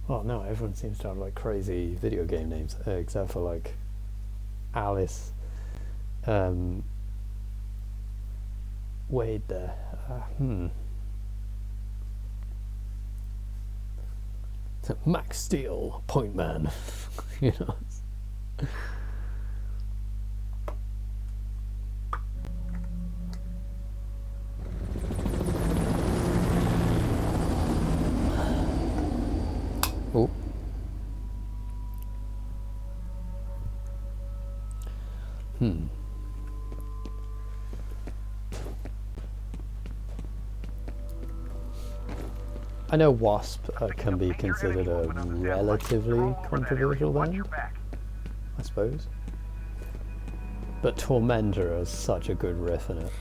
oh no, everyone seems to have like crazy video game names, except for like Alice, Wade there. Max Steel, Point Man. You know. Oh. I know Wasp can be considered a relatively controversial band, I suppose. But Tormentor has such a good riff in it.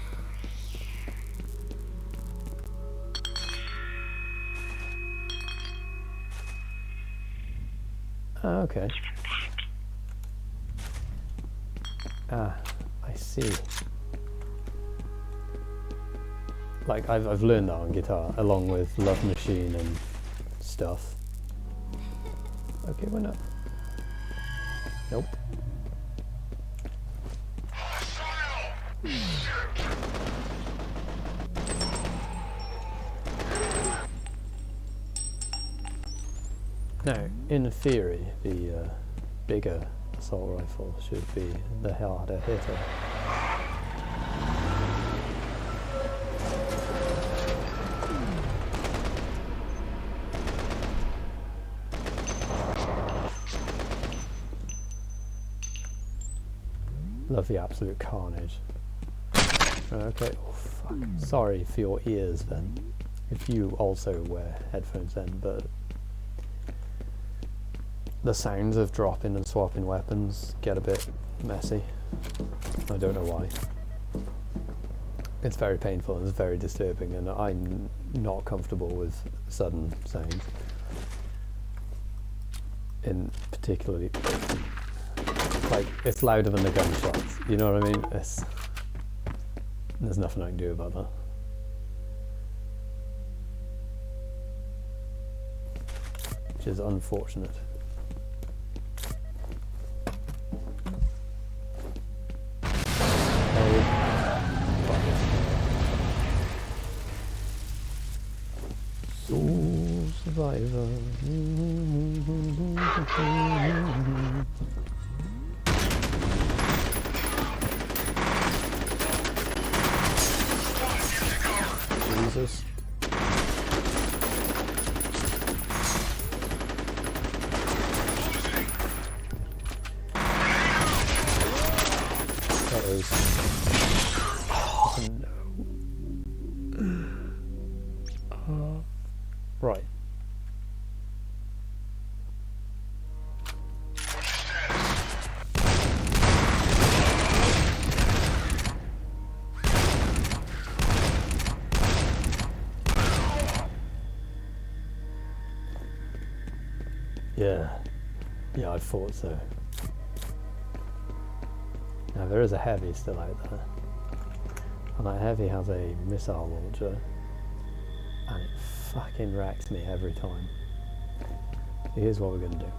Oh, okay. Ah, I see. like I've learned that on guitar, along with Love Machine and stuff. Okay, we're not. Nope. Now, in theory, the bigger assault rifle should be the harder hitter. Love the absolute carnage. Okay, oh fuck. Sorry for your ears then, if you also wear headphones then, but the sounds of dropping and swapping weapons get a bit messy. I don't know why. It's very painful and it's very disturbing, and I'm not comfortable with sudden sounds. In particularly, like, it's louder than the gunshots, you know what I mean? There's nothing I can do about that. Which is unfortunate. Soul Survivor. Jesus. That is. Oh no. Right. Yeah, I thought so. Now there is a heavy still out there, and that heavy has a missile launcher, and it fucking wrecks me every time. So here's what we're gonna do.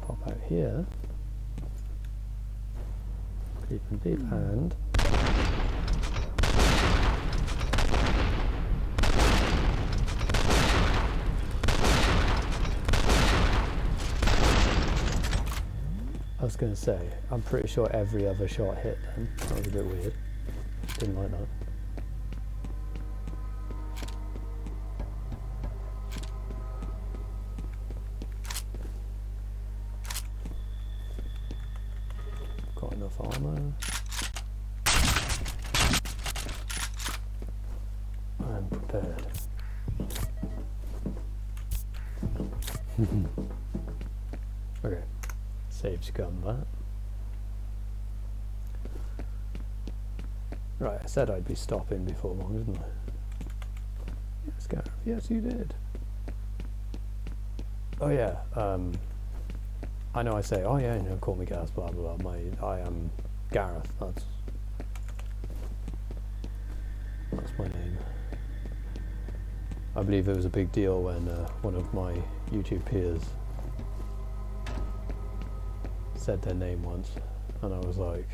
Pop out here. Deep and deep, and I was going to say, I'm pretty sure every other shot hit then. That was a bit weird. Didn't like that. Got enough armor. I'm prepared. Okay. Saves gun that. Right, I said I'd be stopping before long, didn't I? Yes, Gareth. Yes, you did. Oh yeah. I know I say, oh yeah, you know, call me Gareth, blah blah blah. I am Gareth. That's my name. I believe it was a big deal when one of my YouTube peers said their name once, and I was like,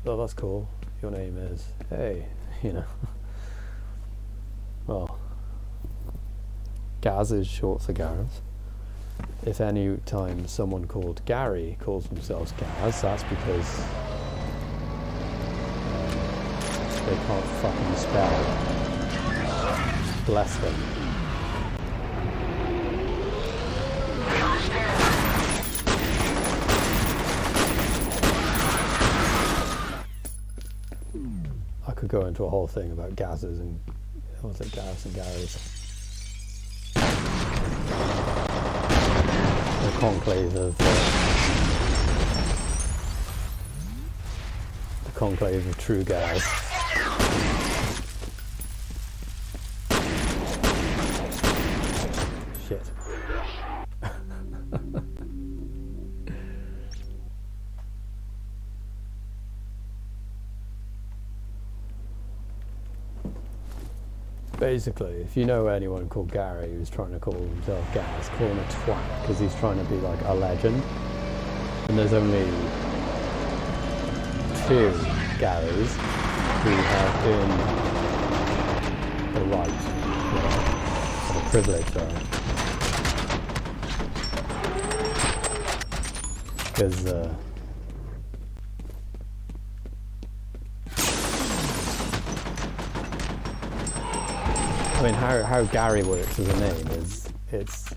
oh, that's cool, your name is, hey, you know. Well, Gaz is short for Gareth. If any time someone called Gary calls themselves Gaz, that's because they can't fucking spell. Bless them. I could go into a whole thing about Gazes and what's it, Gaz and Garys. The conclave of true Gaz. Basically, if you know anyone called Gary who's trying to call himself Gaz, call him a twat, because he's trying to be like a legend. And there's only 2 Garys who have earned the right, the privilege, because I mean, how Gary works as a name is it's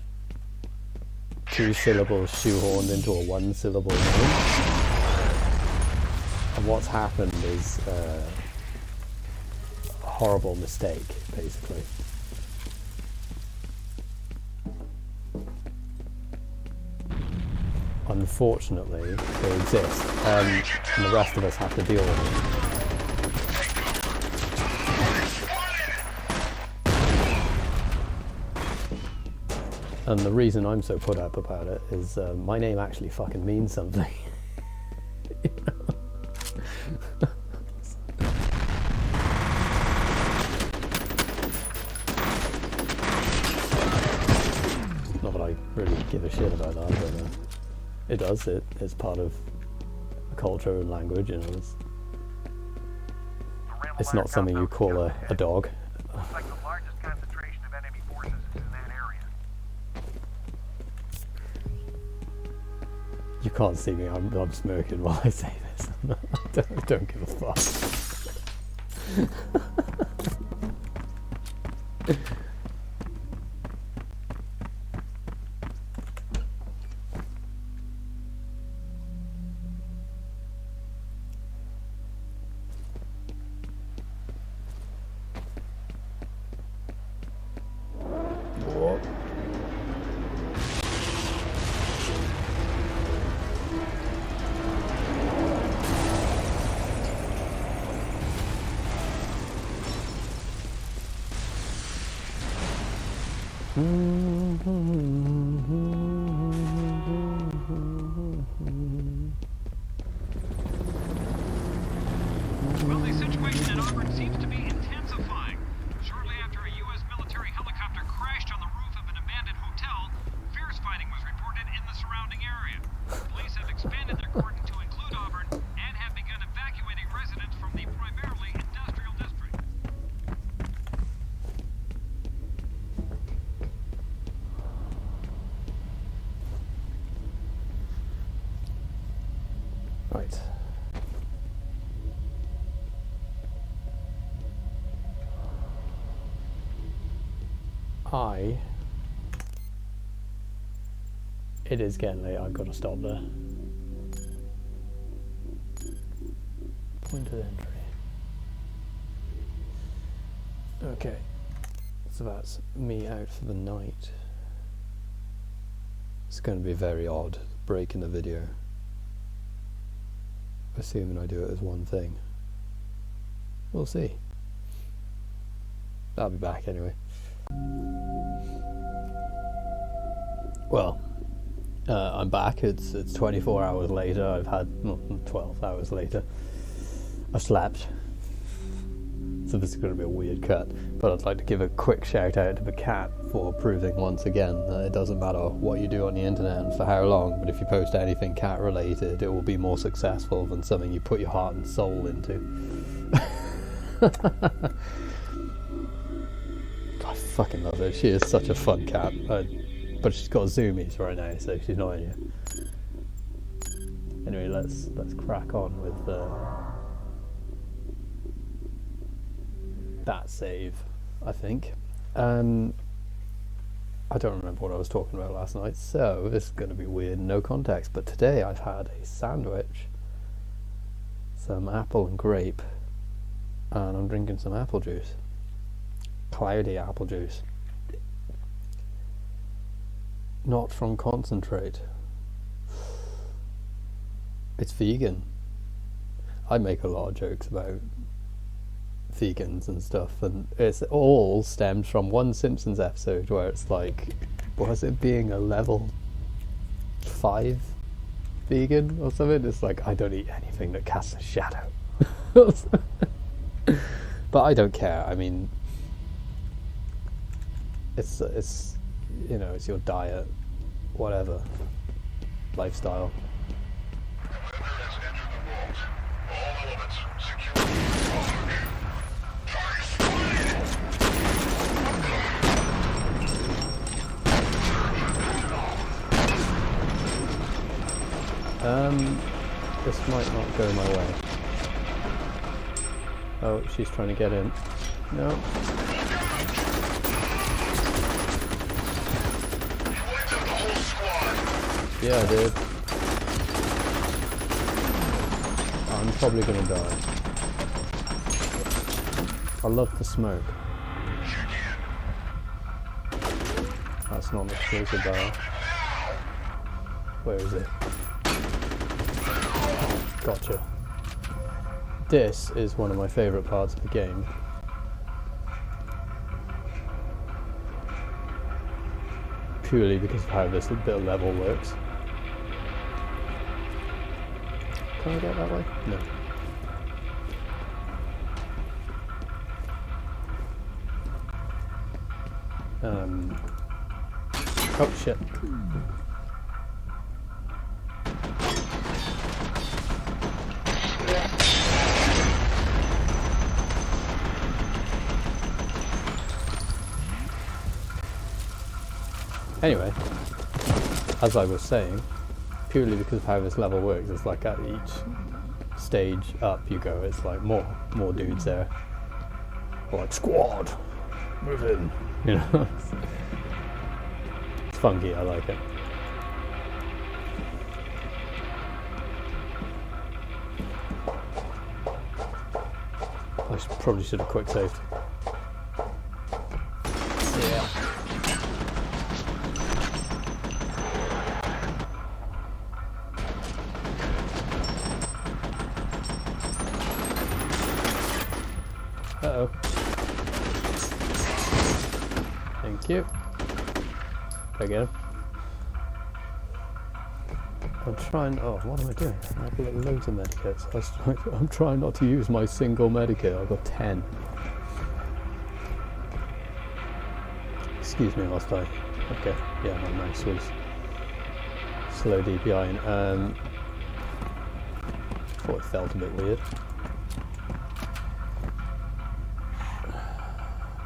2 syllables shoehorned into a 1-syllable name. And what's happened is a horrible mistake, basically. Unfortunately, they exist, and the rest of us have to deal with them. And the reason I'm so put up about it is my name actually fucking means something. Not that I really give a shit about that, but it does. It's part of culture and language, you know. It's not something you call a dog.
Looks like the largest concentration of enemy forces is in that area.
You can't see me, I'm smirking while I say this. I don't give a fuck.
Well, the situation in Auburn seems to be intensifying. Shortly after a U.S. military helicopter crashed on the roof of an abandoned hotel, fierce fighting was reported in the surrounding area. Police have expanded their cordon to include Auburn and have begun evacuating residents from the primarily industrial district.
Right. It is getting late, I've got to stop there. Point of entry. Okay, so that's me out for the night. It's going to be very odd, break in the video. Assuming I do it as one thing. We'll see. I'll be back anyway. Well, I'm back. It's 24 hours later. I've had 12 hours later. I've slept. So this is going to be a weird cut. But I'd like to give a quick shout out to the cat for proving once again that it doesn't matter what you do on the internet and for how long, but if you post anything cat related, it will be more successful than something you put your heart and soul into. I fucking love her. She is such a fun cat. But she's got zoomies right now, so she's not in here. Anyway, let's crack on with that save, I think. I don't remember what I was talking about last night, so this is going to be weird, no context. But today I've had a sandwich, some apple and grape, and I'm drinking some apple juice. Cloudy apple juice. Not from concentrate. It's vegan. I make a lot of jokes about vegans and stuff, and it's all stemmed from one Simpsons episode where it's like, was it being a level 5 vegan or something? It's like, I don't eat anything that casts a shadow. But I don't care. I mean, it's you know, it's your diet, whatever, lifestyle. This might not go my way. Oh, she's trying to get in. No. Yeah, I did. I'm probably gonna die. I love the smoke. That's not an explosive barrel. Where is it? Gotcha. This is one of my favourite parts of the game. Purely because of how this bit of level works. Can I get that way? No. Oh shit. Anyway, as I was saying, purely because of how this level works, it's like at each stage up you go, it's like more dudes there. Or like, squad! Move in! You know? It's funky, I like it. I probably should have quick saved. Yeah. Uh-oh. Thank you. Did I get him? I'm trying... Oh, what am I doing? I have loads of medikits. I'm trying not to use my single medikit. I've got 10. Excuse me whilst I... Okay, yeah, my mouse was slow DPIing. Thought it felt a bit weird.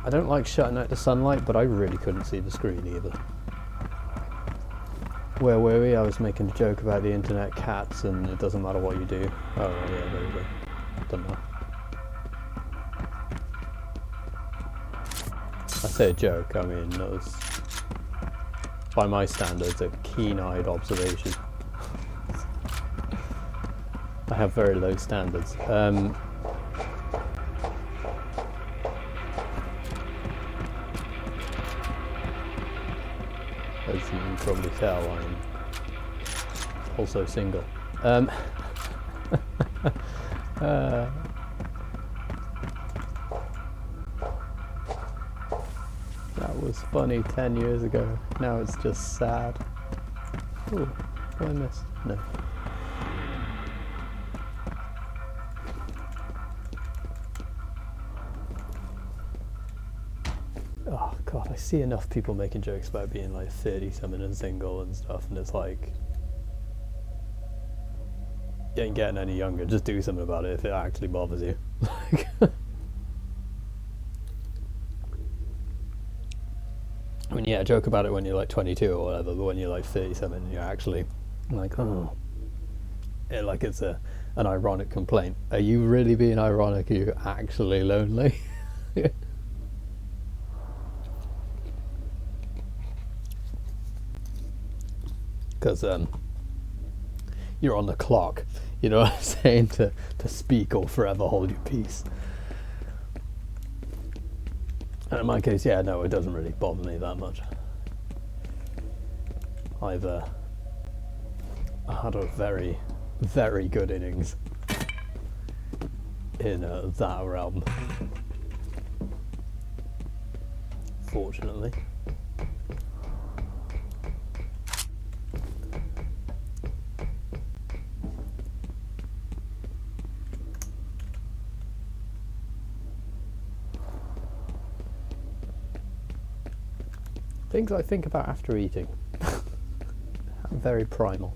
I don't like shutting out the sunlight, but I really couldn't see the screen either. Where were we? I was making a joke about the internet cats and it doesn't matter what you do. Oh yeah, there we go. Don't know. I say a joke, I mean that was, by my standards, a keen-eyed observation. I have very low standards. As you can probably tell, I'm also single. That was funny 10 years ago. Now it's just sad. Ooh, what I missed? No. Oh god, I see enough people making jokes about being like 30-something and single and stuff, and it's like, you ain't getting any younger, just do something about it if it actually bothers you. I mean, yeah, joke about it when you're like 22 or whatever, but when you're like 30-something, you're actually like, oh, yeah, like it's an ironic complaint. Are you really being ironic? Are you actually lonely? Because you're on the clock, you know what I'm saying, to speak or forever hold your peace. And in my case, yeah, no, it doesn't really bother me that much. I've had a very, very good innings in that realm, fortunately. Things I think about after eating. I'm very primal.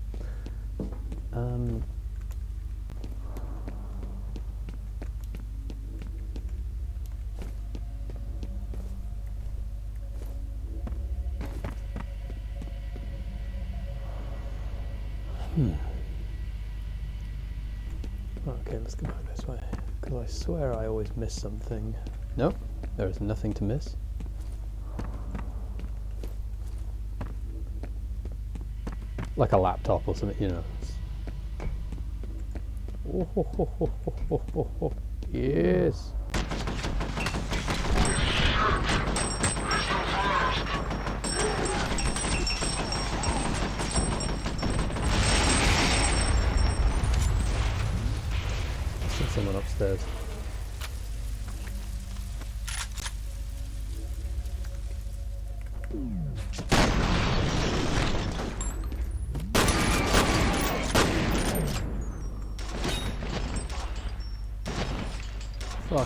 Okay, let's go back this way. Because I swear I always miss something. Nope, there is nothing to miss. Like a laptop or something, you know. Oh, ho, ho, ho, ho, ho, ho, ho. Yes. I see someone upstairs.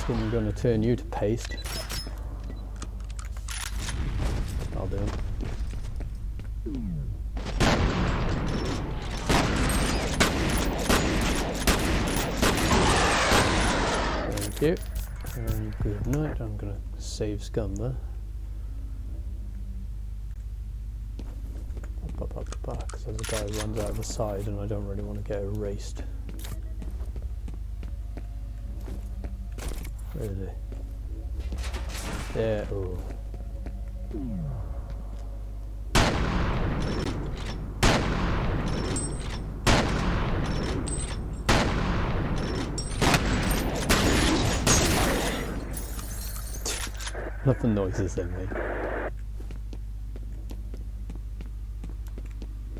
I'm going to turn you to paste. I'll do it. Thank you. And good night. I'm going to save scum there. Because there's a guy who runs out the side and I don't really want to get erased. Where is he? There, oh. Love the noises they make.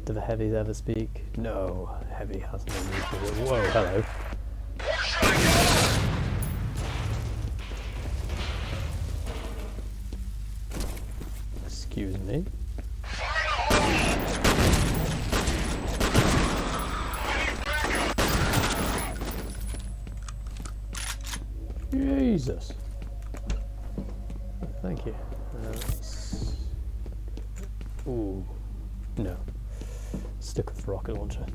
Do the heavies ever speak? No, heavy hasn't been used before. Whoa, hello. Excuse me. Jesus. Thank you. Ooh. No. Stick with the rocket launcher.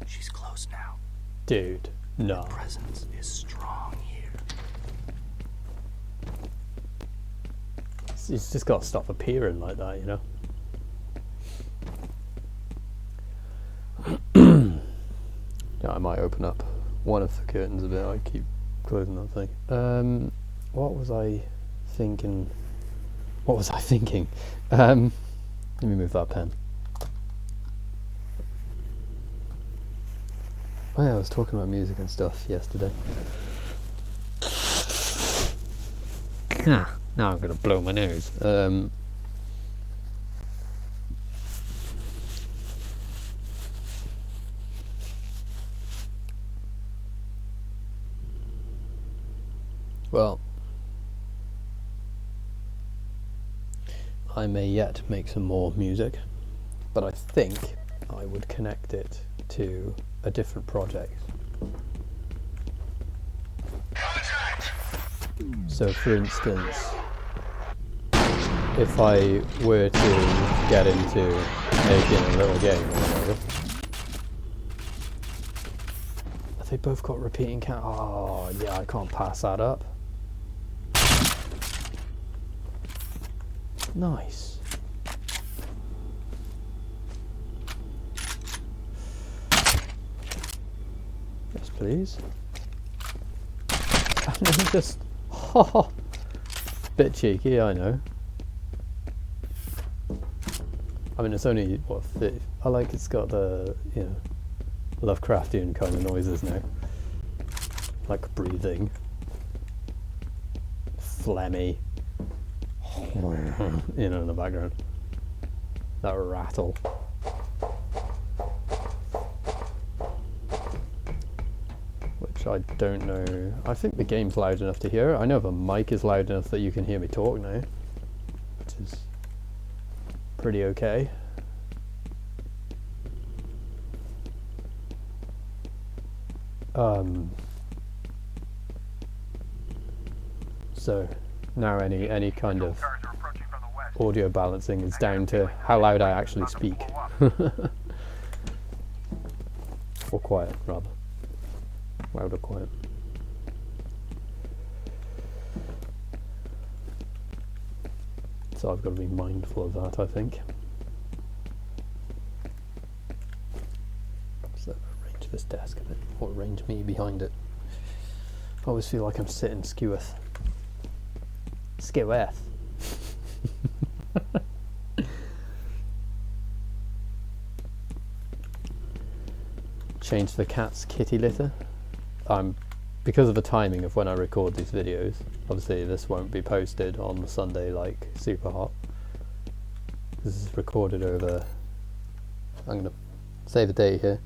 She's close now.
Dude, no.
Her presence is strong here.
He's just got to stop appearing like that, you know. Yeah, I might open up one of the curtains a bit. I keep closing that thing. What was I thinking? Let me move that pen. Oh yeah, I was talking about music and stuff yesterday. Now I'm going to blow my nose. Well, I may yet make some more music, but I think I would connect it to a different project. So for instance, if I were to get into making a little game or whatever, have they both got repeating count? Oh yeah, I can't pass that up. Nice. Yes, please. And then just, bit cheeky, I know. I mean, it's only what, I like it's got the, you know, Lovecraftian kind of noises now, like breathing, phlegmy, you know, in the background. that rattle. Which I don't know. I think the game's loud enough to hear it. I know the mic is loud enough that you can hear me talk now, which is pretty okay. So now any kind of audio balancing is down to how loud I actually speak. Or quiet, rather. Loud or quiet. So I've got to be mindful of that, I think. So arrange this desk a bit, or arrange me behind it. I always feel like I'm sitting skeweth. Skeweth. Change the cat's kitty litter. Because of the timing of when I record these videos, obviously this won't be posted on the Sunday like super hot. This is recorded over, I'm going to say the date here,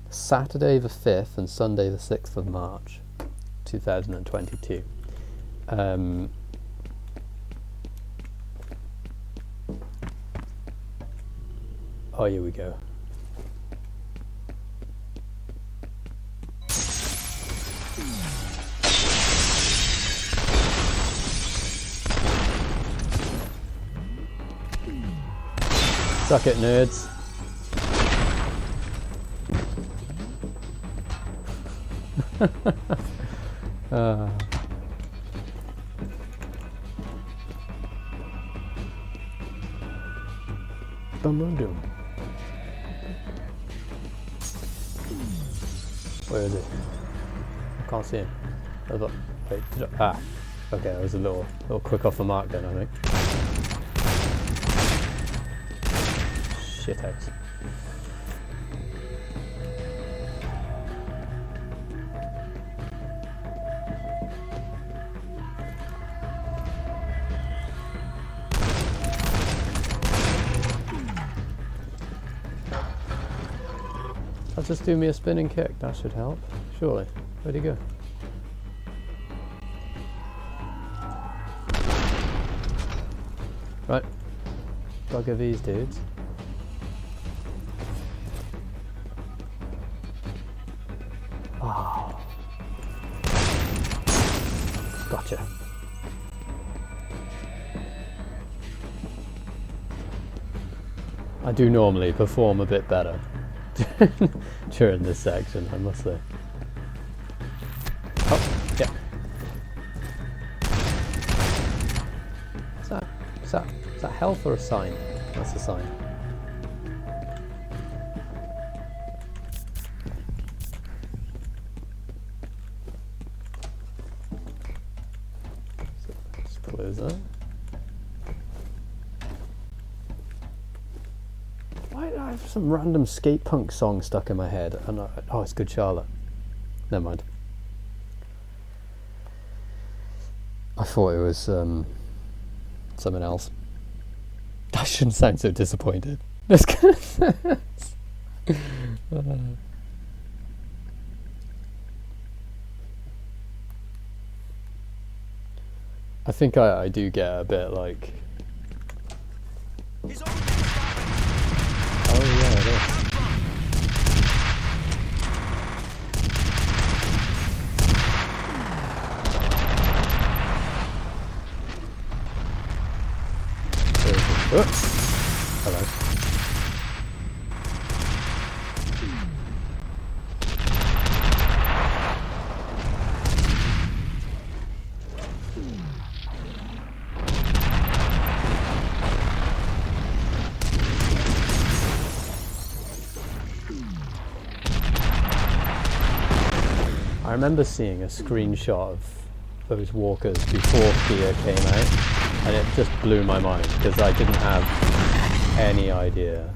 Saturday the 5th and Sunday the 6th of March 2022. Oh, here we go. Suck it, nerds. Where is it? I can't see him. Wait, okay, that was a little quick off the mark then, I think. Shithouse. I'll just do me a spinning kick, that should help, surely. Where'd he go? Right, bugger these dudes. Oh. Gotcha. I do normally perform a bit better during this section, I must say. Oh, yeah. Is that health or a sign? That's a sign. So let's close that. Why do I have some random skate punk song stuck in my head? And oh, it's Good Charlotte. Never mind. I thought it was something else. I shouldn't sound so disappointed. I think I do get a bit like... Oh yeah, it is. Oops. Hello. I remember seeing a screenshot of those walkers before F.e.a.r came out, and it just blew my mind because I didn't have any idea.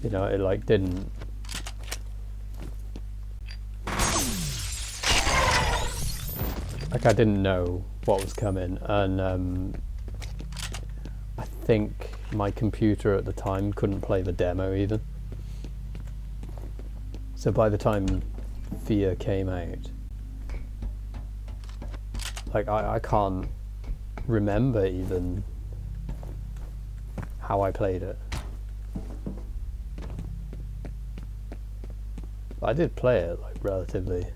You know, it like didn't. Like I didn't know what was coming, and I think my computer at the time couldn't play the demo even. So by the time F.e.a.r came out, like I can't remember even how I played it. I did play it like relatively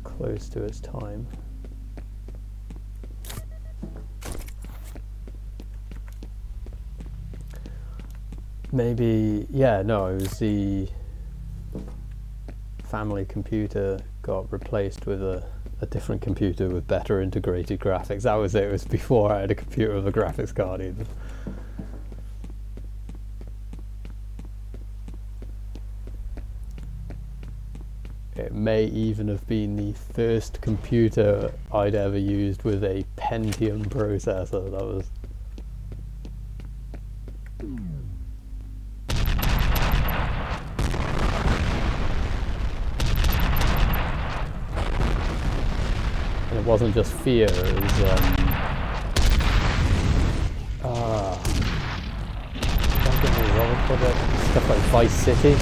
close to its time. Maybe, yeah, no, it was the family computer got replaced with a different computer with better integrated graphics. That was it. It was before I had a computer with a graphics card either. It may even have been the first computer I'd ever used with a Pentium processor. That was... And it wasn't just F.e.a.r, it was don't get me wrong, stuff like Vice City.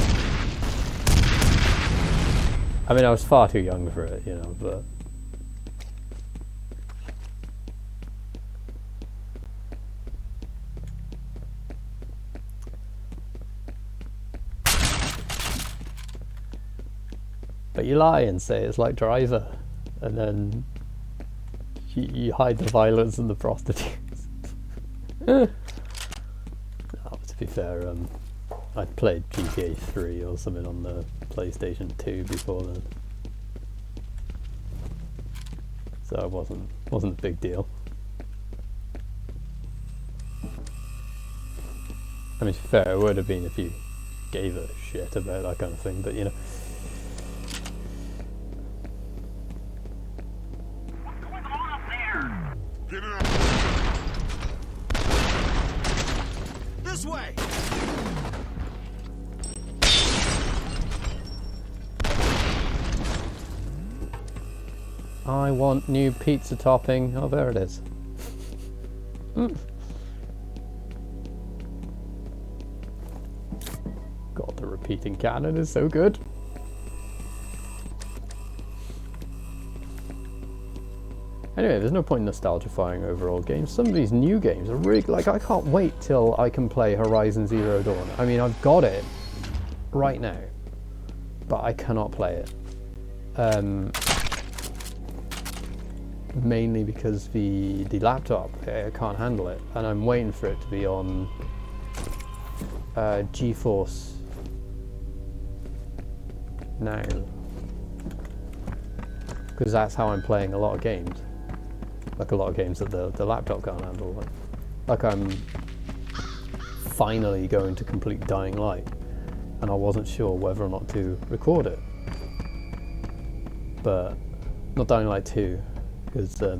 I mean, I was far too young for it, you know, but... But you lie and say it's like Driver, and then you hide the violence and the prostitutes. Oh, to be fair, I'd played GTA 3 or something on the PlayStation 2 before then, so it wasn't a big deal. I mean, to be fair, it would have been if you gave a shit about that kind of thing, but you know.
This way!
I want new pizza topping. Oh, there it is. God, the repeating cannon is so good. Anyway, there's no point nostalgifying over old games. Some of these new games are really, like, I can't wait till I can play Horizon Zero Dawn. I mean, I've got it right now, but I cannot play it. Mainly because the laptop, I can't handle it, and I'm waiting for it to be on GeForce now, because that's how I'm playing a lot of games. Like a lot of games that the laptop can't handle. Like I'm finally going to complete Dying Light, and I wasn't sure whether or not to record it. But not Dying Light 2, because I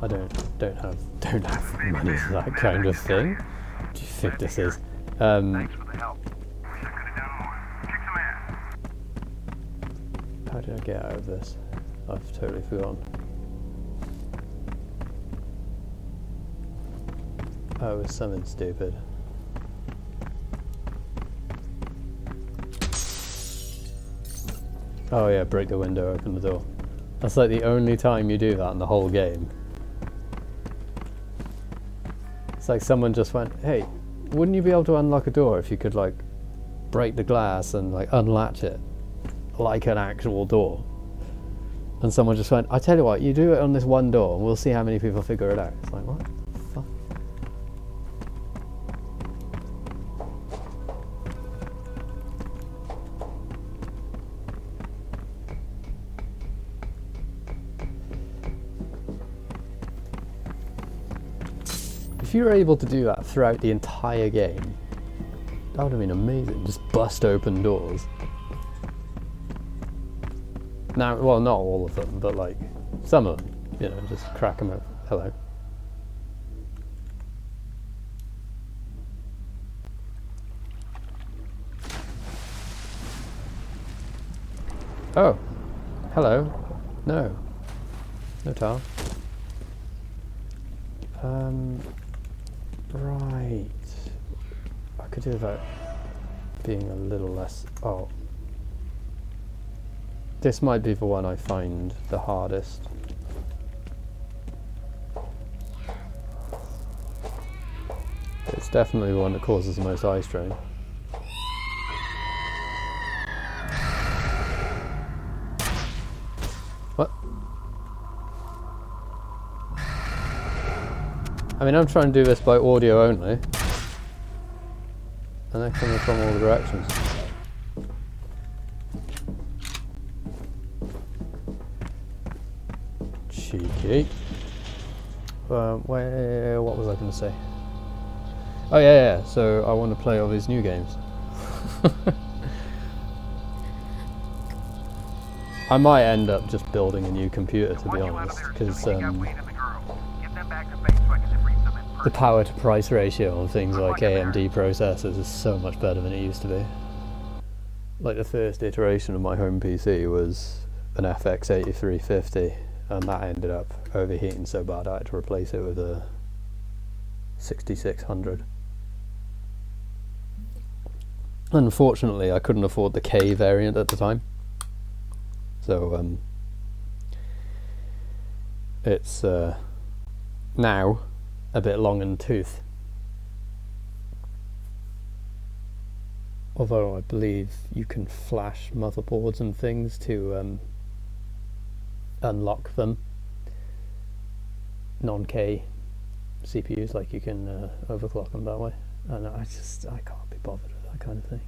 don't have money for that kind of thing. What do you think this is?
Thanks for the help. Wish I could have done more. Kick some ass.
How did I get out of this? I've totally forgotten. Oh, it was something stupid. Oh yeah, break the window, open the door. That's like the only time you do that in the whole game. It's like someone just went, hey, wouldn't you be able to unlock a door if you could like break the glass and like unlatch it like an actual door? And someone just went, I tell you what, you do it on this one door and we'll see how many people figure it out. It's like, what the fuck? If you were able to do that throughout the entire game, that would have been amazing. Just bust open doors. Now, well, not all of them, but like some of them, you know, just crack them out. Hello. Oh, hello. No. No tower. Right. I could do without being a little less... Oh. This might be the one I find the hardest. It's definitely the one that causes the most eye strain. What? I mean, I'm trying to do this by audio only. And they're coming from all the directions. Cheeky. What was I going to say? Oh yeah, so I want to play all these new games. I might end up just building a new computer, to be honest, because the power to price ratio on things like AMD processors is so much better than it used to be. Like the first iteration of my home PC was an F.e.a.r, and that ended up overheating so bad I had to replace it with a 6600. Unfortunately, I couldn't afford the K variant at the time, so it's now a bit long in the tooth. Although I believe you can flash motherboards and things to unlock them. Non-K CPUs, like you can overclock them that way, and I can't be bothered with that kind of thing.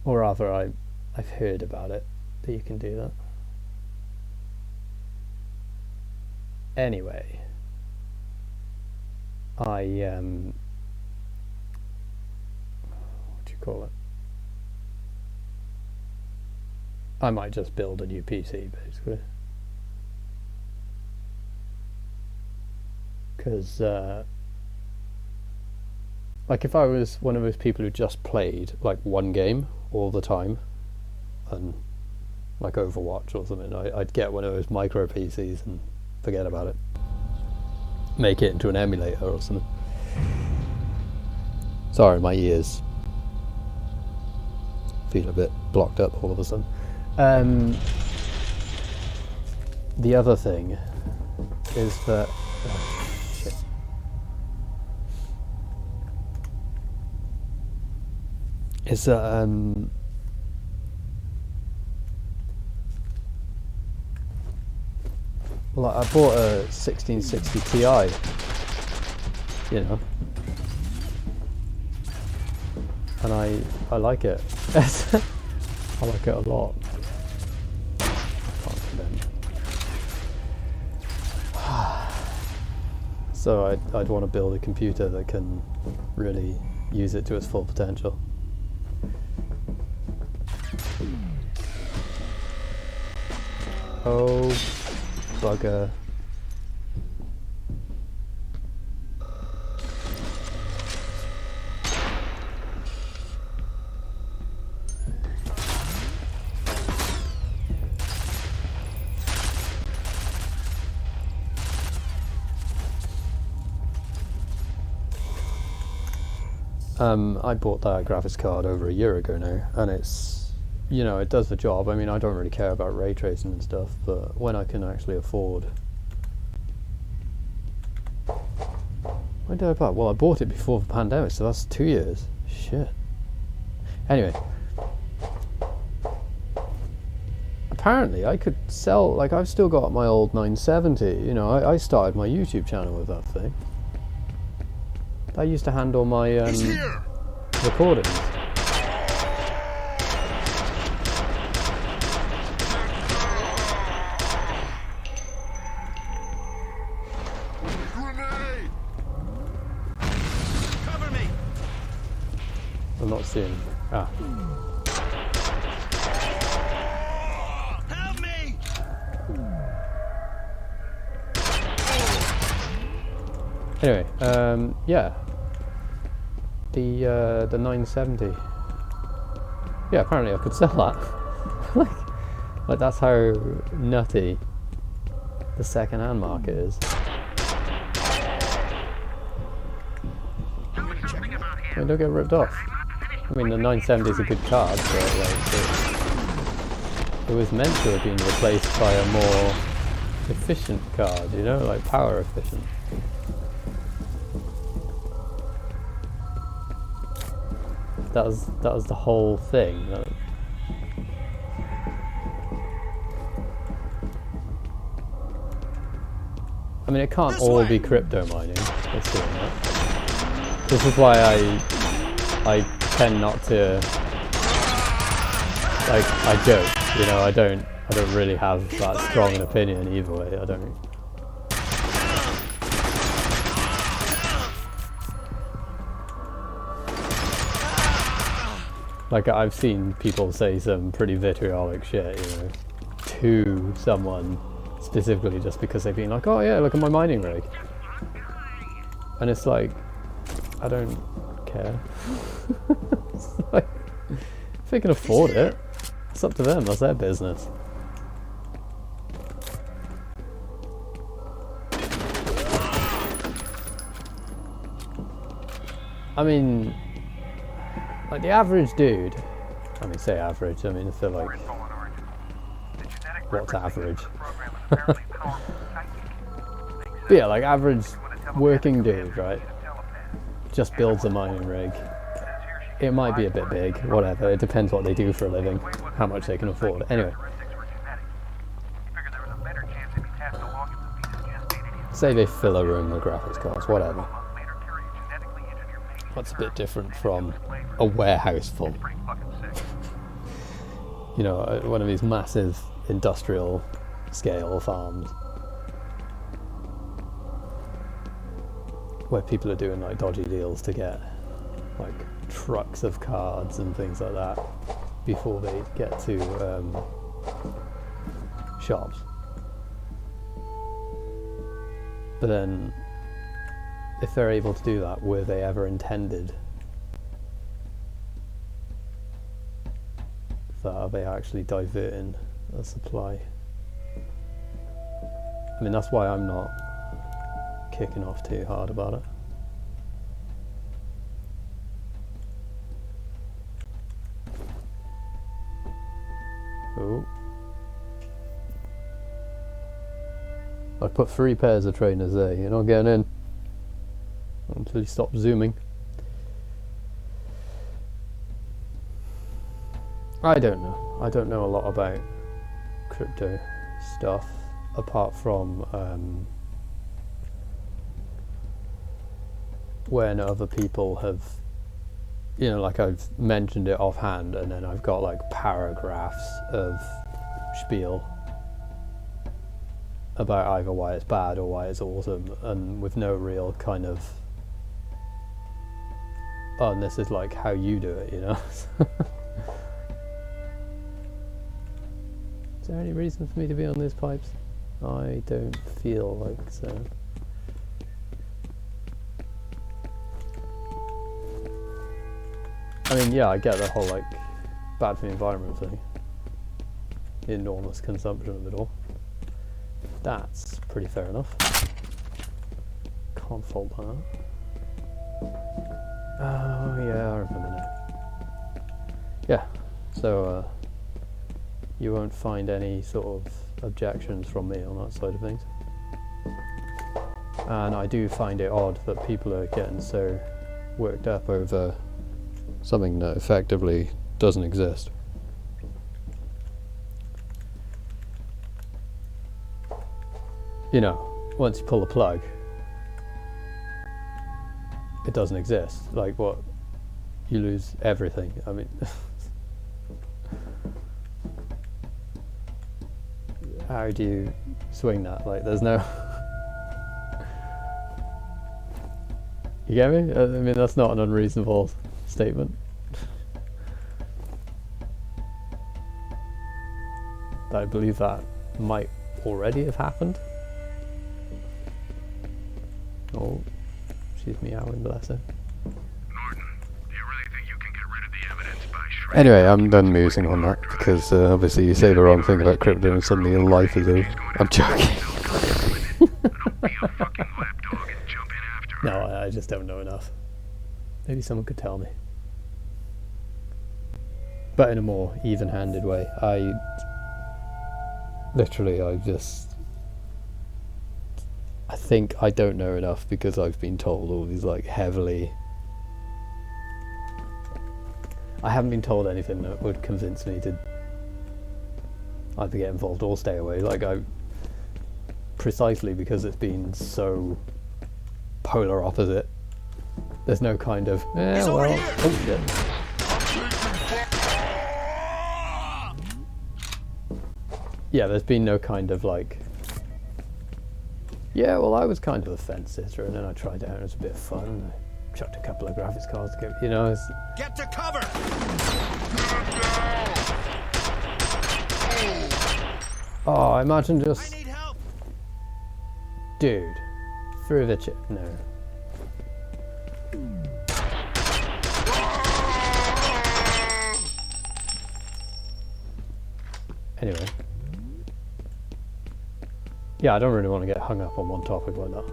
Or rather, I've heard about it, that you can do that. Anyway, what do you call it? I might just build a new PC, basically. Because, like, if I was one of those people who just played, like, one game all the time, and, like, Overwatch or something, I'd get one of those micro PCs and forget about it. Make it into an emulator or something. Sorry, my ears feel a bit blocked up all of a sudden. The other thing is that... is that well, I bought a 1660 Ti, you know, and I like it. I like it a lot. So I'd want to build a computer that can really use it to its full potential. Oh, bugger. I bought that graphics card over a year ago now, and it's, you know, it does the job. I mean, I don't really care about ray tracing and stuff, but when I can actually afford... When did I buy it? Well, I bought it before the pandemic, so that's 2 years. Shit. Anyway. Apparently, I could sell, like, I've still got my old 970, you know, I started my YouTube channel with that thing. I used to handle my recordings.
Cover me.
I'm not seeing. Ah.
Help me.
Anyway, yeah. The 970. Yeah, apparently I could sell that. like that's how nutty the second-hand market is. I mean, don't get ripped off. I mean, the 970 is a good card, but like, it was meant to have been replaced by a more efficient card, you know, like power efficient. That was the whole thing. I mean, it can't all be crypto mining. Let's do that. This is why I tend not to, like, I joke, you know, I don't really have that strong an opinion either way. I don't. Like, I've seen people say some pretty vitriolic shit, you know, to someone specifically just because they've been like, oh yeah, look at my mining rig. And it's like, I don't care. It's like, if they can afford it, it's up to them, that's their business. I mean, like the average dude, I mean, say average, I mean, I feel like, what's average? But yeah, like average working dude, right? Just builds a mining rig. It might be a bit big, whatever, it depends what they do for a living, how much they can afford. Anyway. Say they fill a room with graphics cards, whatever. What's a bit different from a warehouse full? You know, one of these massive industrial scale farms where people are doing like dodgy deals to get like trucks of cards and things like that before they get to shops. But then, if they're able to do that, were they ever intended? That are they actually diverting a supply? I mean, that's why I'm not kicking off too hard about it. Oh. I put 3 pairs of trainers there, you're not getting in until you stop zooming. I don't know. I don't know a lot about crypto stuff apart from when other people have, you know, like I've mentioned it offhand and then I've got like paragraphs of spiel about either why it's bad or why it's awesome, and with no real kind of, oh, and this is like how you do it, you know. Is there any reason for me to be on these pipes? I don't feel like so. I mean, yeah, I get the whole like bad for the environment thing. The enormous consumption of it all. That's pretty fair enough. Can't fault that. Oh yeah, I remember now. Yeah, so you won't find any sort of objections from me on that side of things. And I do find it odd that people are getting so worked up over something that effectively doesn't exist. You know, once you pull the plug, it doesn't exist. Like what? You lose everything. I mean, how do you swing that? Like, there's no. You get me? I mean, that's not an unreasonable statement. I believe that might already have happened. Oh, she's meowing, bless her. Anyway, I'm done musing on that because obviously you say the wrong thing about crypto and suddenly your life is over. I'm joking. No, I just don't know enough. Maybe someone could tell me. But in a more even-handed way. I think I don't know enough because I've been told all these like heavily... I haven't been told anything that would convince me to either get involved or stay away. Like precisely because it's been so polar opposite. There's no kind of, well, oh shit. Yeah, there's been no kind of like, yeah, well, I was kind of a fence sitter, and then I tried it out, and it was a bit of fun. I chucked a couple of graphics cards to get, you know, it's...
Get to cover!
Oh, I imagine just... I need help. Dude, through the chip, no. Anyway. Yeah, I don't really want to get hung up on one topic like that.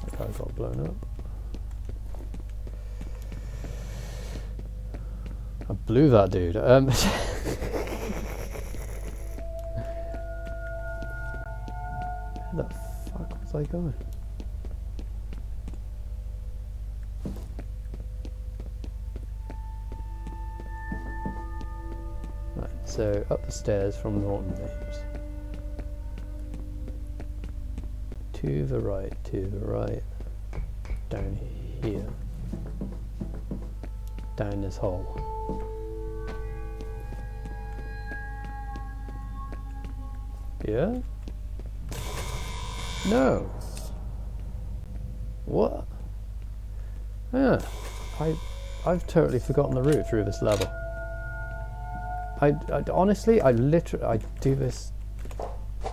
That guy got blown up. I blew that dude. Where the fuck was I going? Right, so up the stairs from Norton Names. To the right, down here. Down this hole. Yeah? No. What? Yeah. I've totally forgotten the route through this level. I honestly, I do this.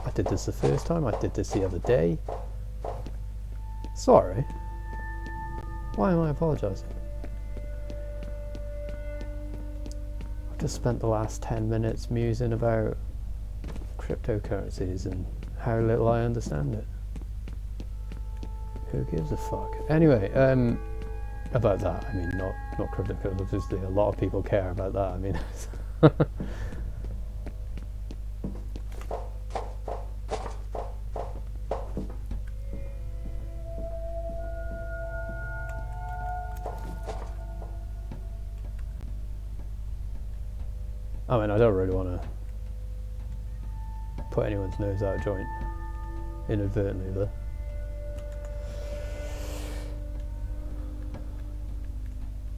I did this the first time. I did this the other day. Sorry. Why am I apologising? I've just spent the last 10 minutes musing about cryptocurrencies and how little I understand it. Who gives a fuck? Anyway, about that, I mean, not cryptocurrencies, obviously a lot of people care about that, I mean... I mean, I don't really want to put anyone's nose out of joint inadvertently there.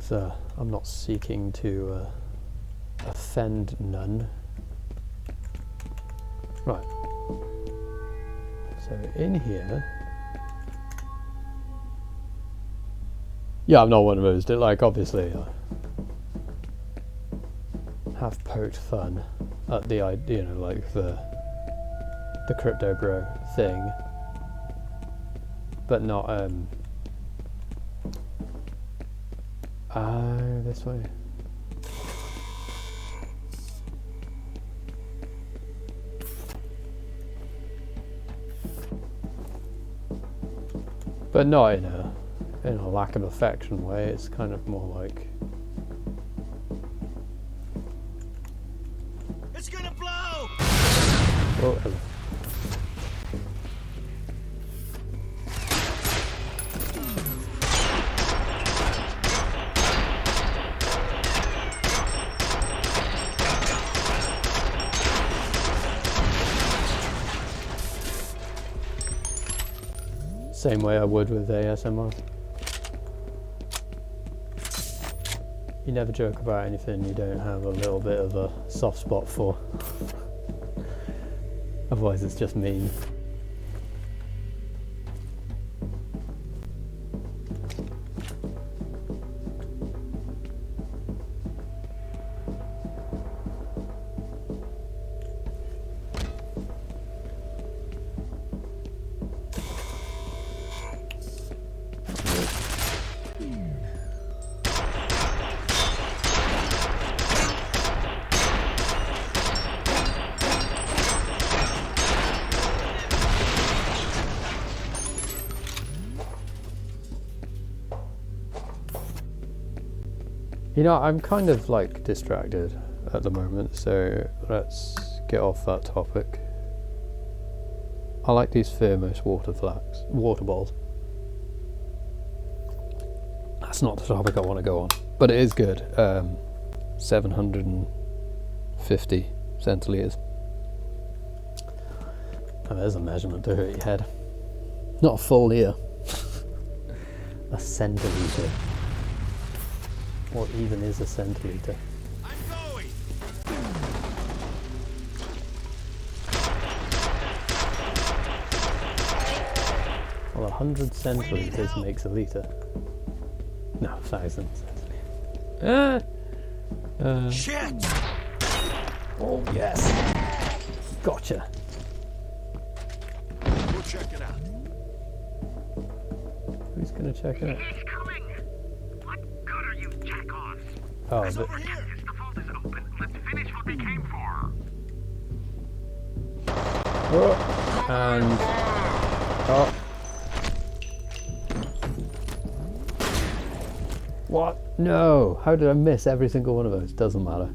So I'm not seeking to offend none. Right. So in here, yeah, I'm not one of those. Like, obviously, have poked fun at the idea, you know, like the crypto bro thing, but not this way. But not in a lack of affection way. It's kind of more like,
it's gonna blow.
Oh, hello. Same way I would with ASMR. You never joke about anything you don't have a little bit of a soft spot for. Otherwise it's just mean. know, I'm kind of like distracted at the moment, so let's get off that topic. I like these thermos water balls. That's not the topic I want to go on, but it is good. 750 centilitres. And there's a measurement to hurt your head. Not a full liter. A centilitre. What even is a centilitre? Well, 100 centilitres makes a litre. No, 1,000 centilitres.
Shit!
Oh, yes! Gotcha!
We'll check it out.
Who's gonna check it out?
He's coming! What good are you jack-offs?
Oh,
It's
but...
over here. The vault is open. Let's finish what we came for.
Oh, and... Oh. What? No! How did I miss every single one of those? Doesn't matter.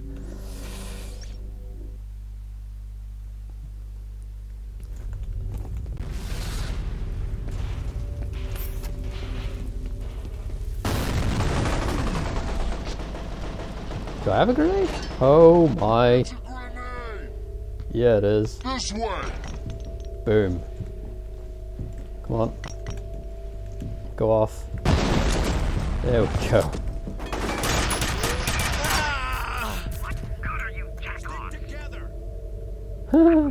Do I have a grenade? Oh my. Yeah, it is.
This way.
Boom. Come on. Go off. There we go.
What good are you jack-offs?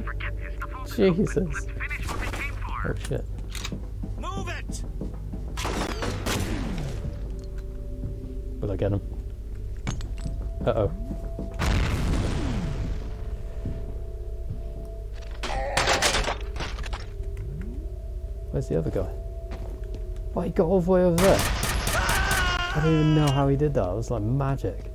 Forget this. The vault is open.
Jesus.
Let's finish what we came for.
Oh shit.
Move it!
Will I get him? Uh-oh. Where's the other guy? Oh, he got all the way over there. I don't even know how he did that. It was like magic.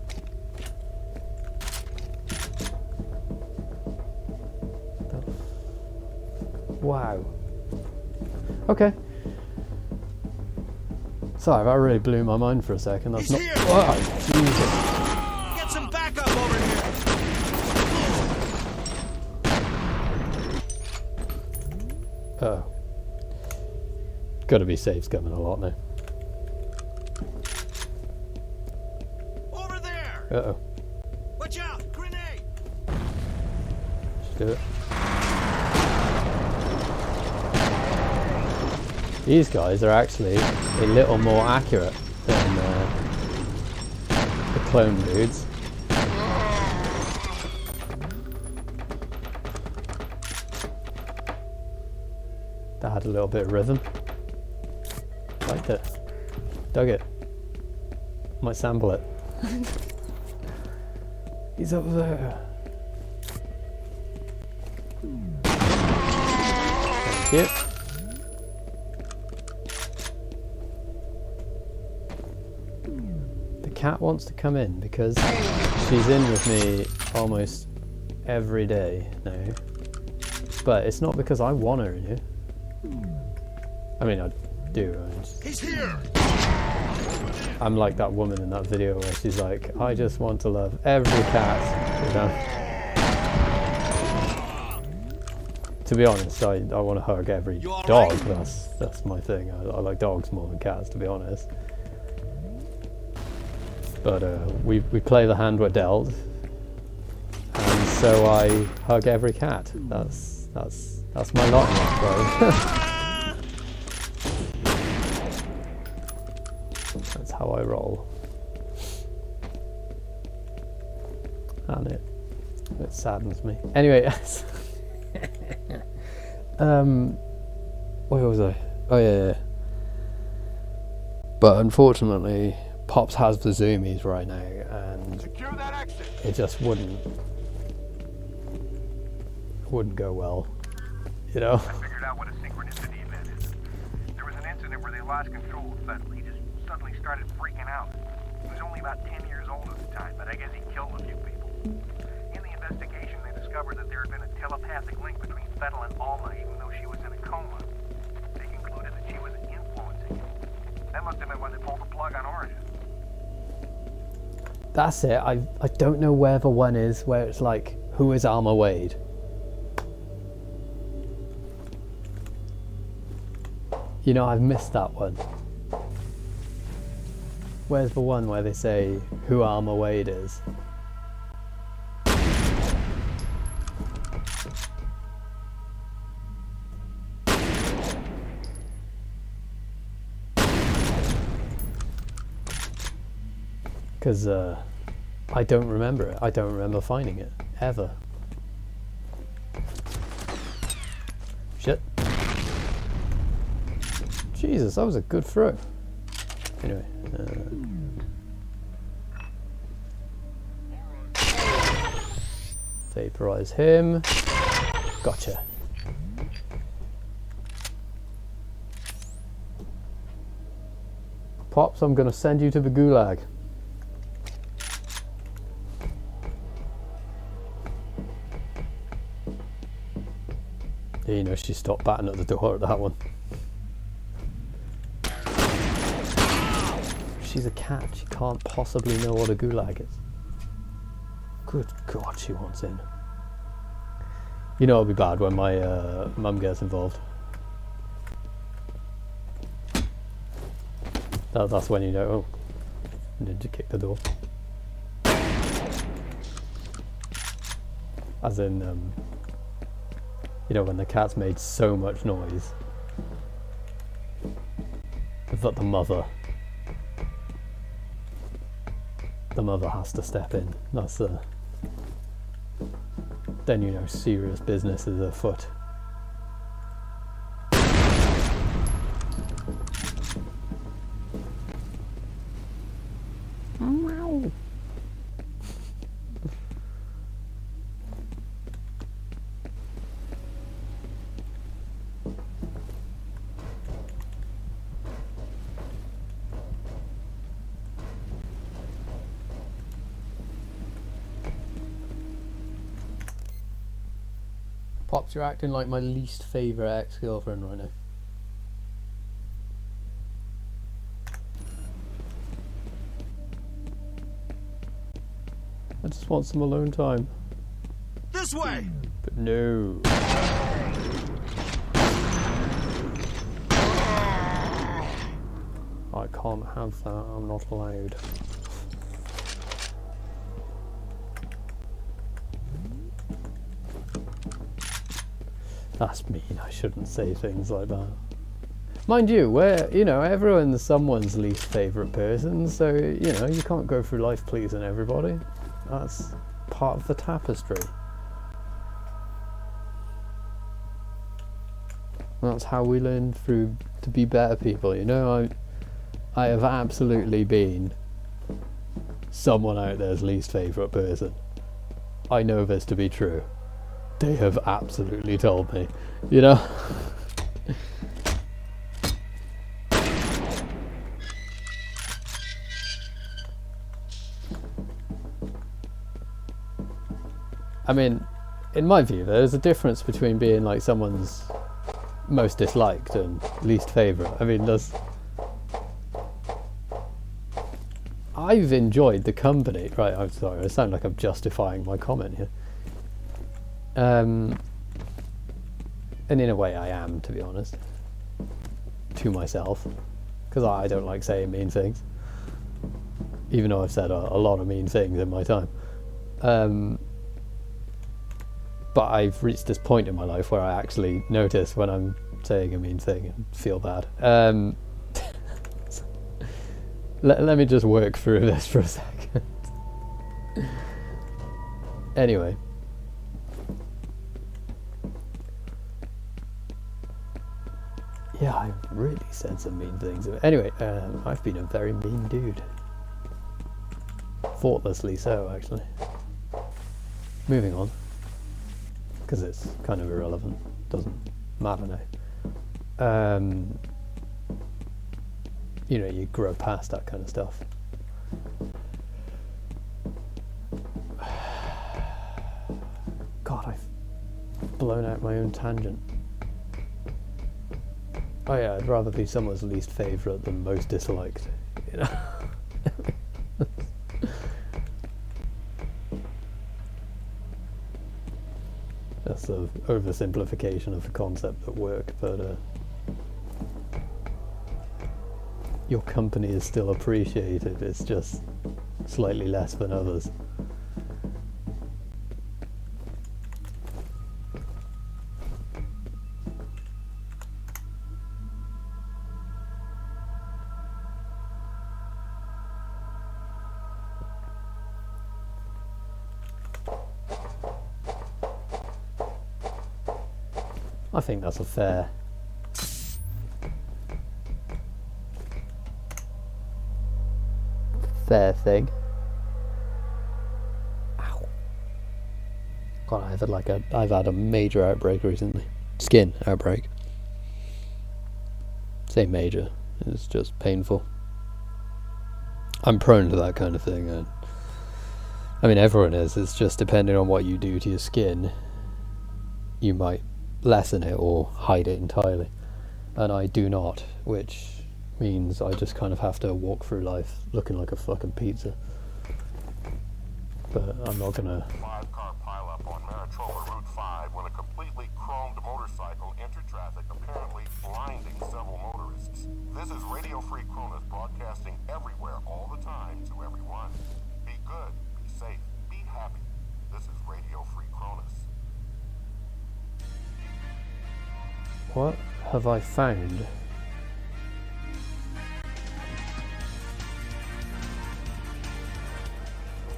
Wow. Okay. Sorry, that really blew my mind for a second. That's not. Oh, Jesus.
Get some backup over here.
Oh. Gotta be safe coming a lot now.
Over there.
Uh-oh.
Watch out! Grenade!
Just do it. These guys are actually a little more accurate than the clone dudes. That had a little bit of rhythm. Liked it. Dug it. Might sample it. He's up there. Thank you. The cat wants to come in because she's in with me almost every day now. But it's not because I want her in here. I mean, I do.
He's here.
I'm like that woman in that video where she's like, I just want to love every cat, you know? To be honest, I want to hug every dog. That's my thing. I like dogs more than cats, to be honest. But we play the hand we're dealt, and so I hug every cat. That's my lot in life, bro. That's how I roll. And it saddens me. Anyway, where was I? Oh yeah. But unfortunately, Pops has the zoomies right now, and it just wouldn't go well, you know.
I figured out what a synchronicity event is. There was an incident where they lost control of Fettel. He just suddenly started freaking out. He was only about 10 years old at the time, but I guess he killed a few people. In the investigation, they discovered that there had been a telepathic link between Fettel and Alma, even though she was in a coma. They concluded that she was influencing him. That must have been when they pulled the plug on Origin.
That's it. I don't know where the one is where it's like, who is Alma Wade? You know, I've missed that one. Where's the one where they say who Alma Wade is? Because I don't remember it. I don't remember finding it, ever. Shit. Jesus, that was a good throw. Anyway. Vaporize him. Gotcha. Pops, I'm gonna send you to the gulag. You know, she stopped batting at the door at that one. She's a cat. She can't possibly know what a gulag is. Good God, she wants in. You know it'll be bad when my mum gets involved. That's when you know, oh, did you kick the door? As in, you know, when the cat's made so much noise that the mother has to step in. That's then you know serious business is afoot. Meow. Pops, you're acting like my least favourite ex-girlfriend right now. I just want some alone time.
This way!
But no. I can't have that, I'm not allowed. That's mean, I shouldn't say things like that. Mind you, you know, everyone's someone's least favourite person, so, you know, you can't go through life pleasing everybody. That's part of the tapestry. That's how we learn to be better people, you know? I have absolutely been someone out there's least favourite person. I know this to be true. They have absolutely told me, you know? I mean, in my view, there's a difference between being like someone's most disliked and least favourite. I mean, I've enjoyed the company. Right, I'm sorry, I sound like I'm justifying my comment here. And in a way I am, to be honest, to myself, because I don't like saying mean things, even though I've said a lot of mean things in my time. But I've reached this point in my life where I actually notice when I'm saying a mean thing and feel bad. Let me just work through this for a second. Anyway. Yeah, I've really said some mean things. Anyway, I've been a very mean dude. Thoughtlessly so, actually. Moving on. Because it's kind of irrelevant. Doesn't matter now. You know, you grow past that kind of stuff. God, I've blown out my own tangent. Oh yeah, I'd rather be someone's least favourite than most disliked, you know. a sort of oversimplification of the concept at work, but your company is still appreciated, it's just slightly less than others. I think that's a fair thing. Ow. God, I've had a major outbreak recently. Skin outbreak. Say major, it's just painful. I'm prone to that kind of thing. I mean, everyone is. It's just depending on what you do to your skin, you might lessen it or hide it entirely. And I do not, which means I just kind of have to walk through life looking like a fucking pizza. But I'm not gonna...
5-car pileup on Maricopa Route 5 when a completely chromed motorcycle entered traffic, apparently blinding several motorists. This is Radio Free Cronus broadcasting everywhere all the time to everyone. Be good, be safe, be happy. This is Radio Free Cronus.
What have I found?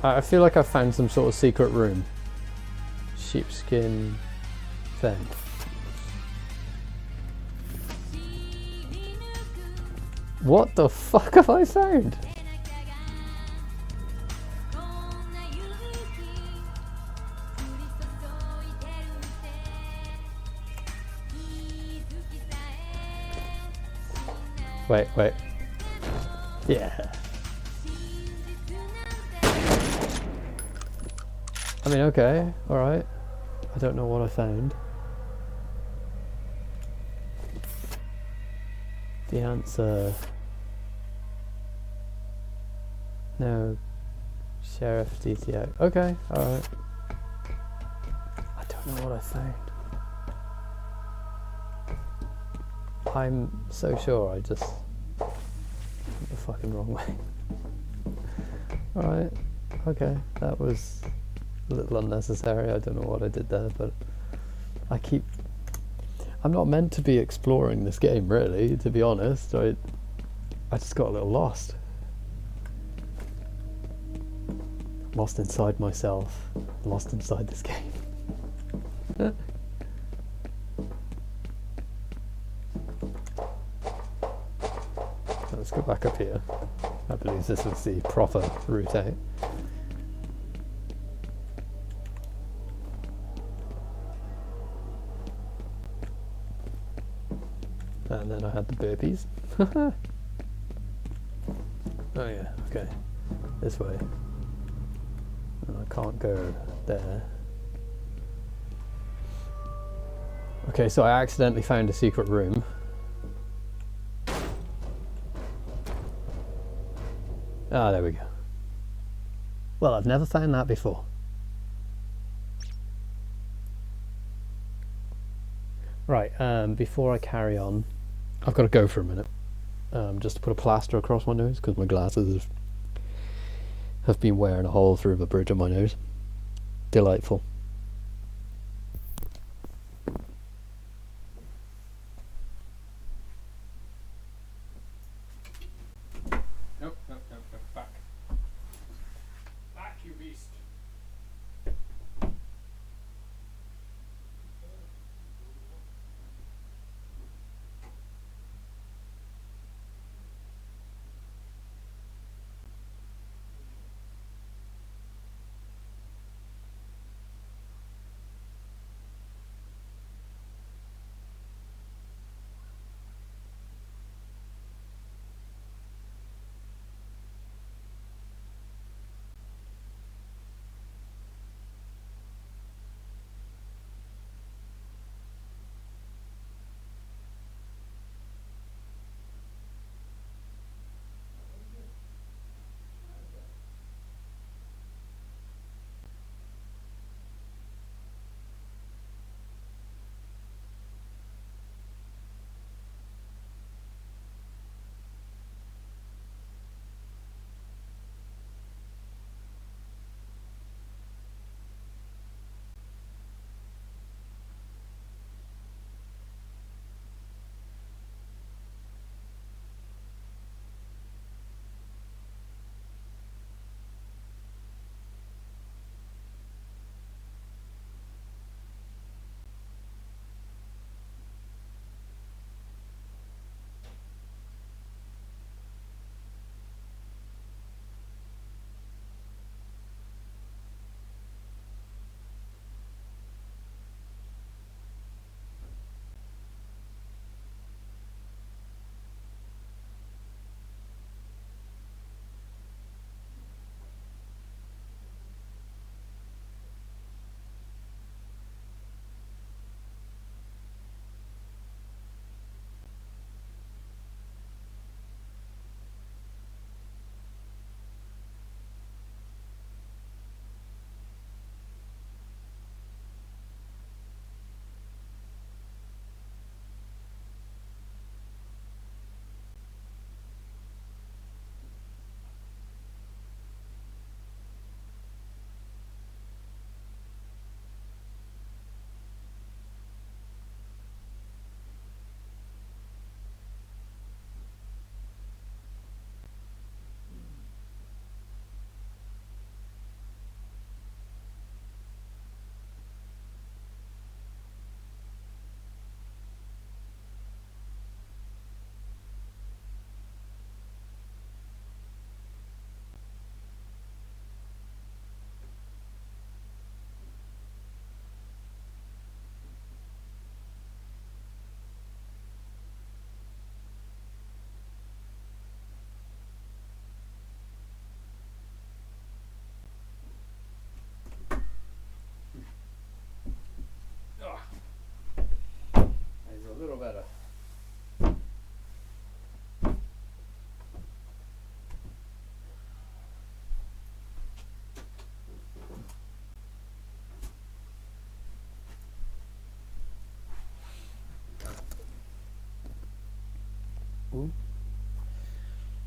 I feel like I found some sort of secret room. Sheepskin vent. What the fuck have I found? Wait. Yeah. I mean, okay, alright. I don't know what I found. The answer... No. Sheriff DTO. Okay, alright. I don't know what I found. I'm so sure I just went the fucking wrong way. Alright, okay, that was a little unnecessary. I don't know what I did there, but I'm not meant to be exploring this game, really, to be honest. I just got a little lost. Lost inside myself. Lost inside this game. Let's go back up here. I believe this was the proper route out. And then I had the burpees. Oh yeah, okay. This way. And I can't go there. Okay, so I accidentally found a secret room. Ah, there we go. Well, I've never found that before. Right, before I carry on, I've got to go for a minute. Just to put a plaster across my nose, because my glasses have been wearing a hole through the bridge of my nose. Delightful.
Nope, back. Back, you beast.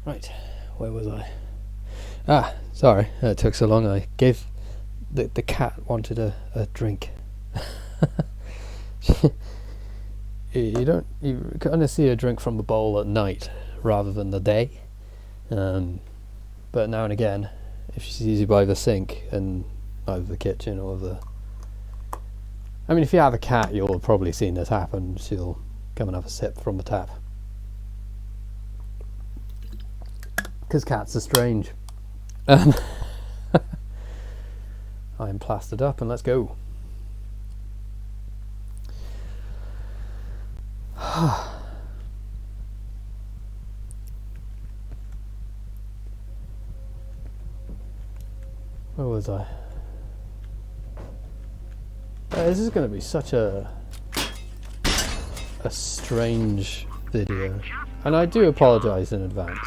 Right, where was I? Ah, sorry, it took so long. I gave the cat wanted a drink. you kind of see a drink from the bowl at night rather than the day, but now and again, if she sees you by the sink and either the kitchen or the, I mean, if you have a cat, you'll have probably seen this happen. She'll come and have a sip from the tap. Because cats are strange. I am plastered up and let's go. Where was I? This is going to be such a strange video, and I do apologise in advance.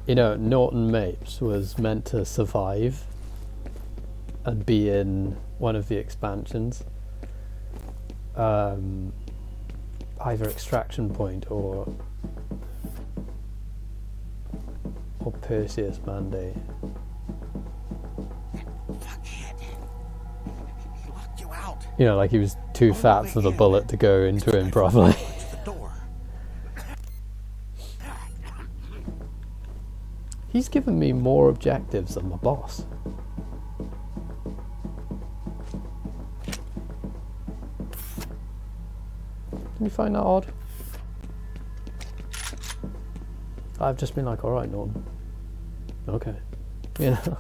You know, Norton Mapes was meant to survive and be in one of the expansions, either Extraction Point or Perseus Mandate. You know, like he was too fat for the bullet to go into him properly. He's given me more objectives than my boss. Can you find that odd? I've just been like, alright, Norton. Okay. You know?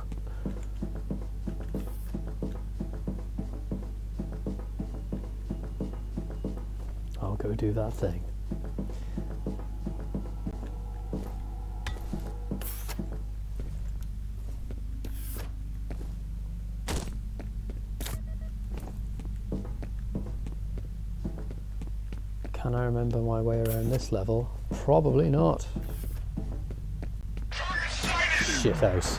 I'll go do that thing. Can I remember my way around this level? Probably not. Shithouse.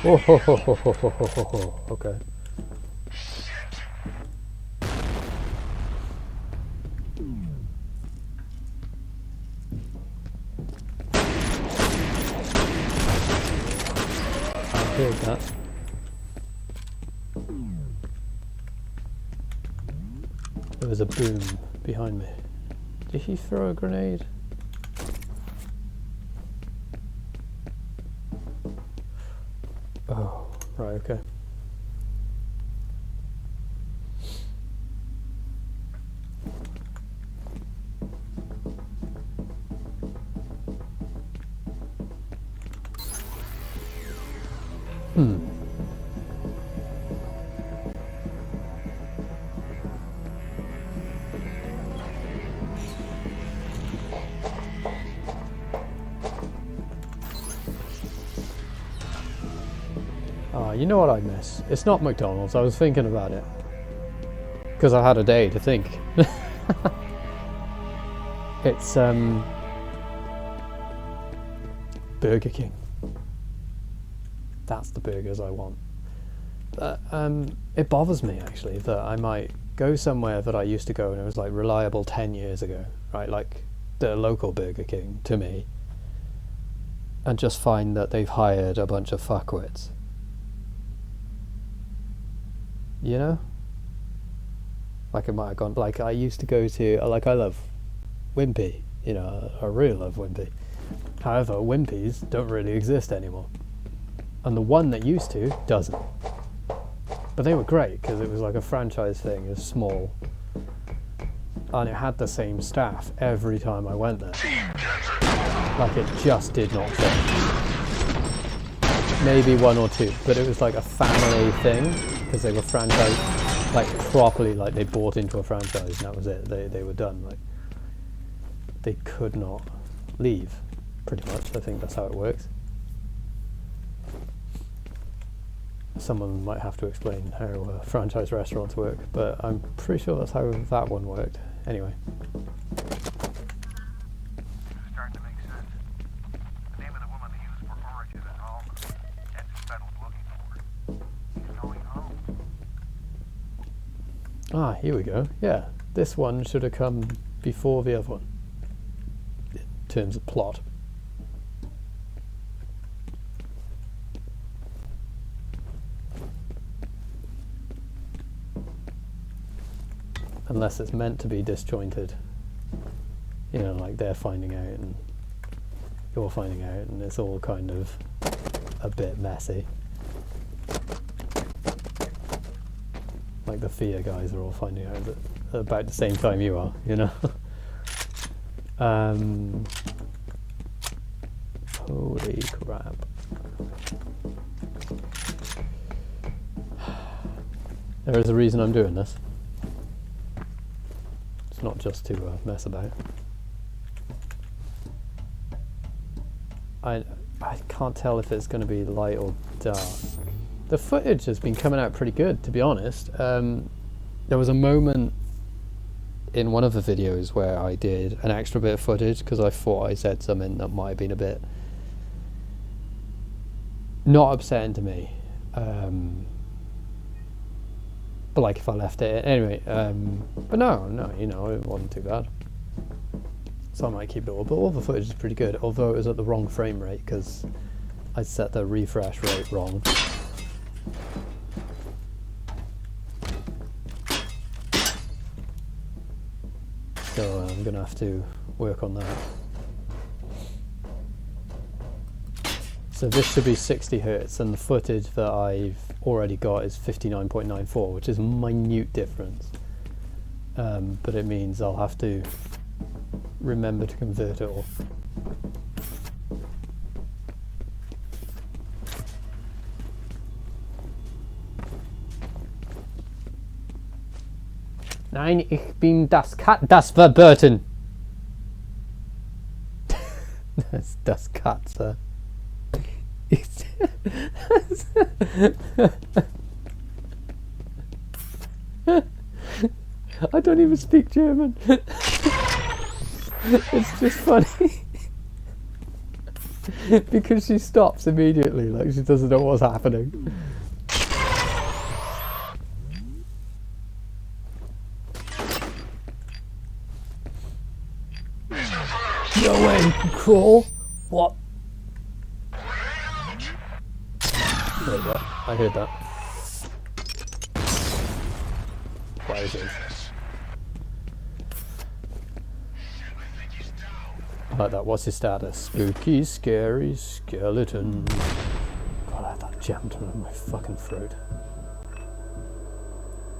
Oh ho ho ho ho ho ho ho. Okay. That. There was a boom behind me. Did he throw a grenade? Oh, right, okay. You know what I miss? It's not McDonald's. I was thinking about it because I had a day to think. It's Burger King. That's the burgers I want. It bothers me actually that I might go somewhere that I used to go and it was like reliable 10 years ago, right? Like the local Burger King to me, and just find that they've hired a bunch of fuckwits. You know? Like it might have gone, like I used to go to, like I love Wimpy, you know, I really love Wimpy. However, Wimpies don't really exist anymore. And the one that used to doesn't. But they were great because it was like a franchise thing, it was small. And it had the same staff every time I went there. Like it just did not fit. maybe one or two, but it was like a family thing because they were franchised, like properly, like they bought into a franchise and that was it. They were done. Like they could not leave, pretty much. I think that's how it works. Someone might have to explain how franchise restaurants work, but I'm pretty sure that's how that one worked. Anyway.
Starting to make sense. The name of the woman they used for origin and all. That's who Fettel's looking for. He's going home.
Ah, here we go. Yeah, this one should have come before the other one in terms of plot. Unless it's meant to be disjointed, you know, like they're finding out and you're finding out, and it's all kind of a bit messy. Like the F.e.a.r guys are all finding out at about the same time you are, you know. Holy crap. There is a reason I'm doing this. It's not just to mess about. I can't tell if it's going to be light or dark. The footage has been coming out pretty good, to be honest. There was a moment in one of the videos where I did an extra bit of footage because I thought I said something that might have been a bit not upsetting to me. But like if I left it anyway, but no, you know, it wasn't too bad. So I might keep it all, but all the footage is pretty good, although it was at the wrong frame rate because I set the refresh rate wrong. So I'm gonna have to work on that. So this should be 60 Hz, and the footage that I've already got is 59.94, which is a minute difference. But it means I'll have to remember to convert it all. Nein, ich bin das verboten. Das Katze. I don't even speak German. It's just funny. Because she stops immediately, like she doesn't know what's happening. No way, you can crawl? What? There you go. I heard that. Why is it? I like that. What's his status? Spooky, scary skeleton. God, I had that jammed in my fucking throat.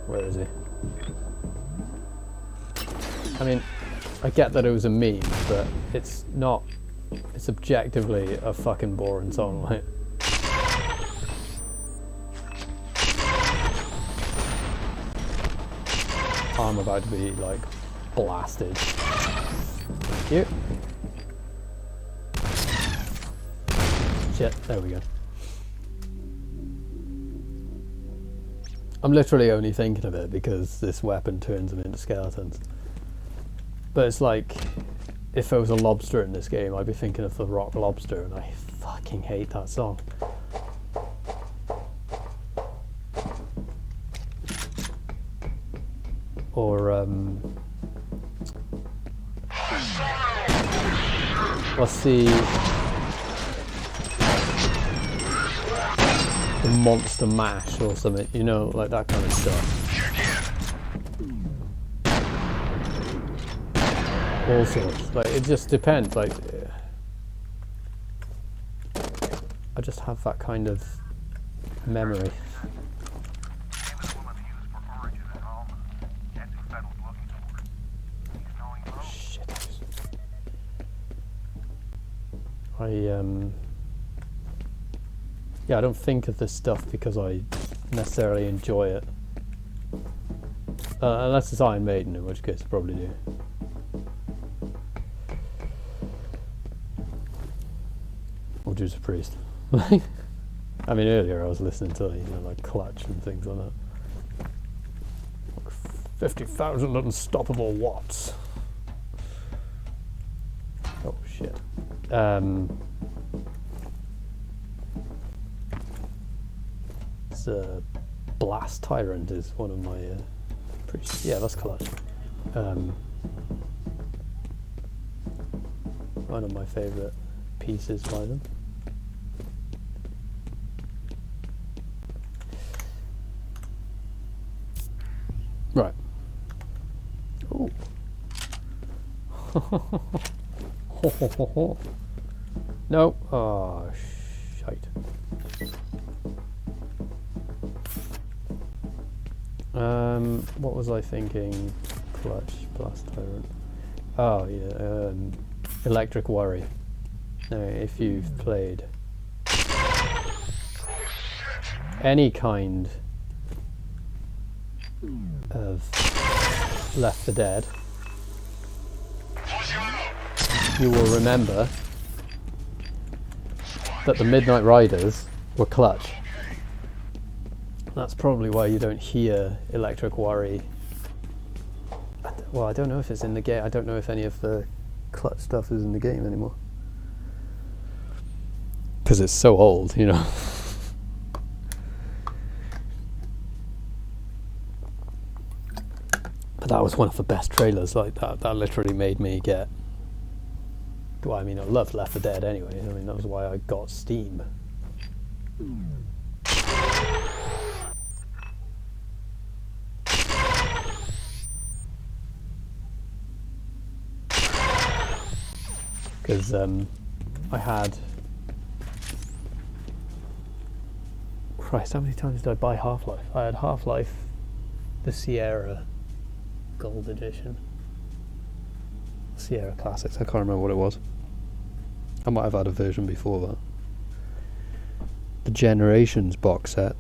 Where is he? I mean, I get that it was a meme, but it's not. It's objectively a fucking boring song, like. I'm about to be like blasted. Thank you. Shit, there we go. I'm literally only thinking of it because this weapon turns them into skeletons. But it's like, if there was a lobster in this game, I'd be thinking of the Rock Lobster, and I fucking hate that song. Or, what's the Monster Mash or something, you know, like that kind of stuff. All sorts, like it just depends, like I just have that kind of memory. Shit. Yeah, I don't think of this stuff because I necessarily enjoy it. Unless it's Iron Maiden, in which case I probably do. Or Judas Priest. I mean, earlier I was listening to, you know, like Clutch and things like that. 50,000 unstoppable watts. Oh shit. Blast Tyrant is one of my yeah, that's Clutch. One of my favourite pieces by them. Right. Ooh. No. Oh, shite. What was I thinking? Clutch, Blast Tyrant. Oh yeah, Electric Worry. Now, if you've played any kind of Left 4 Dead, you will remember that the Midnight Riders were Clutch. That's probably why you don't hear Electric Worry. Well, I don't know if it's in the game. I don't know if any of the Clutch stuff is in the game anymore. Because it's so old, you know. But that was one of the best trailers. Like that literally made me get... Well, I mean, I loved Left 4 Dead anyway. I mean, that was why I got Steam. Because I had... Christ, how many times did I buy Half-Life? I had Half-Life, the Sierra Gold Edition. Sierra Classics, I can't remember what it was. I might have had a version before that. The Generations box set.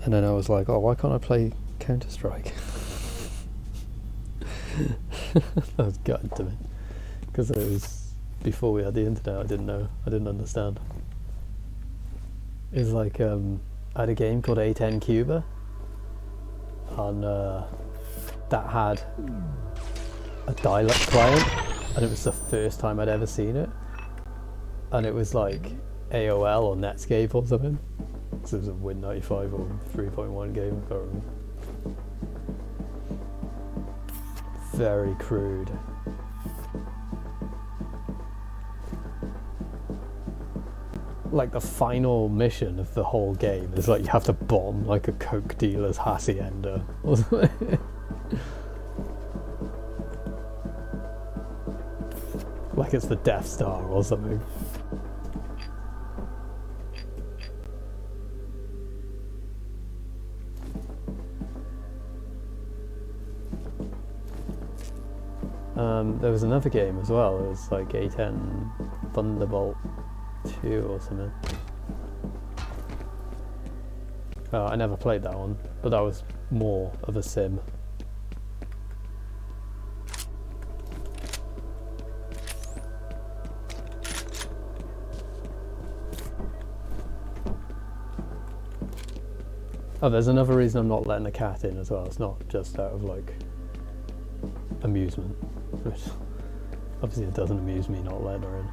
And then I was like, oh, why can't I play Counter-Strike? That was gutted to me. Because it was before we had the internet. I didn't know. I didn't understand. It was like, I had a game called A10 Cuba. And that had a dial-up client. And it was the first time I'd ever seen it. And it was like AOL or Netscape or something. So it was a Win95 or 3.1 game, I can't remember. Very crude. Like the final mission of the whole game is like you have to bomb like a coke dealer's hacienda or something. Like it's the Death Star or something. There was another game as well. It was like A10 Thunderbolt 2 or something. I never played that one, but that was more of a sim. Oh, there's another reason I'm not letting a cat in as well. It's not just out of like amusement, which obviously it doesn't amuse me not letting her in.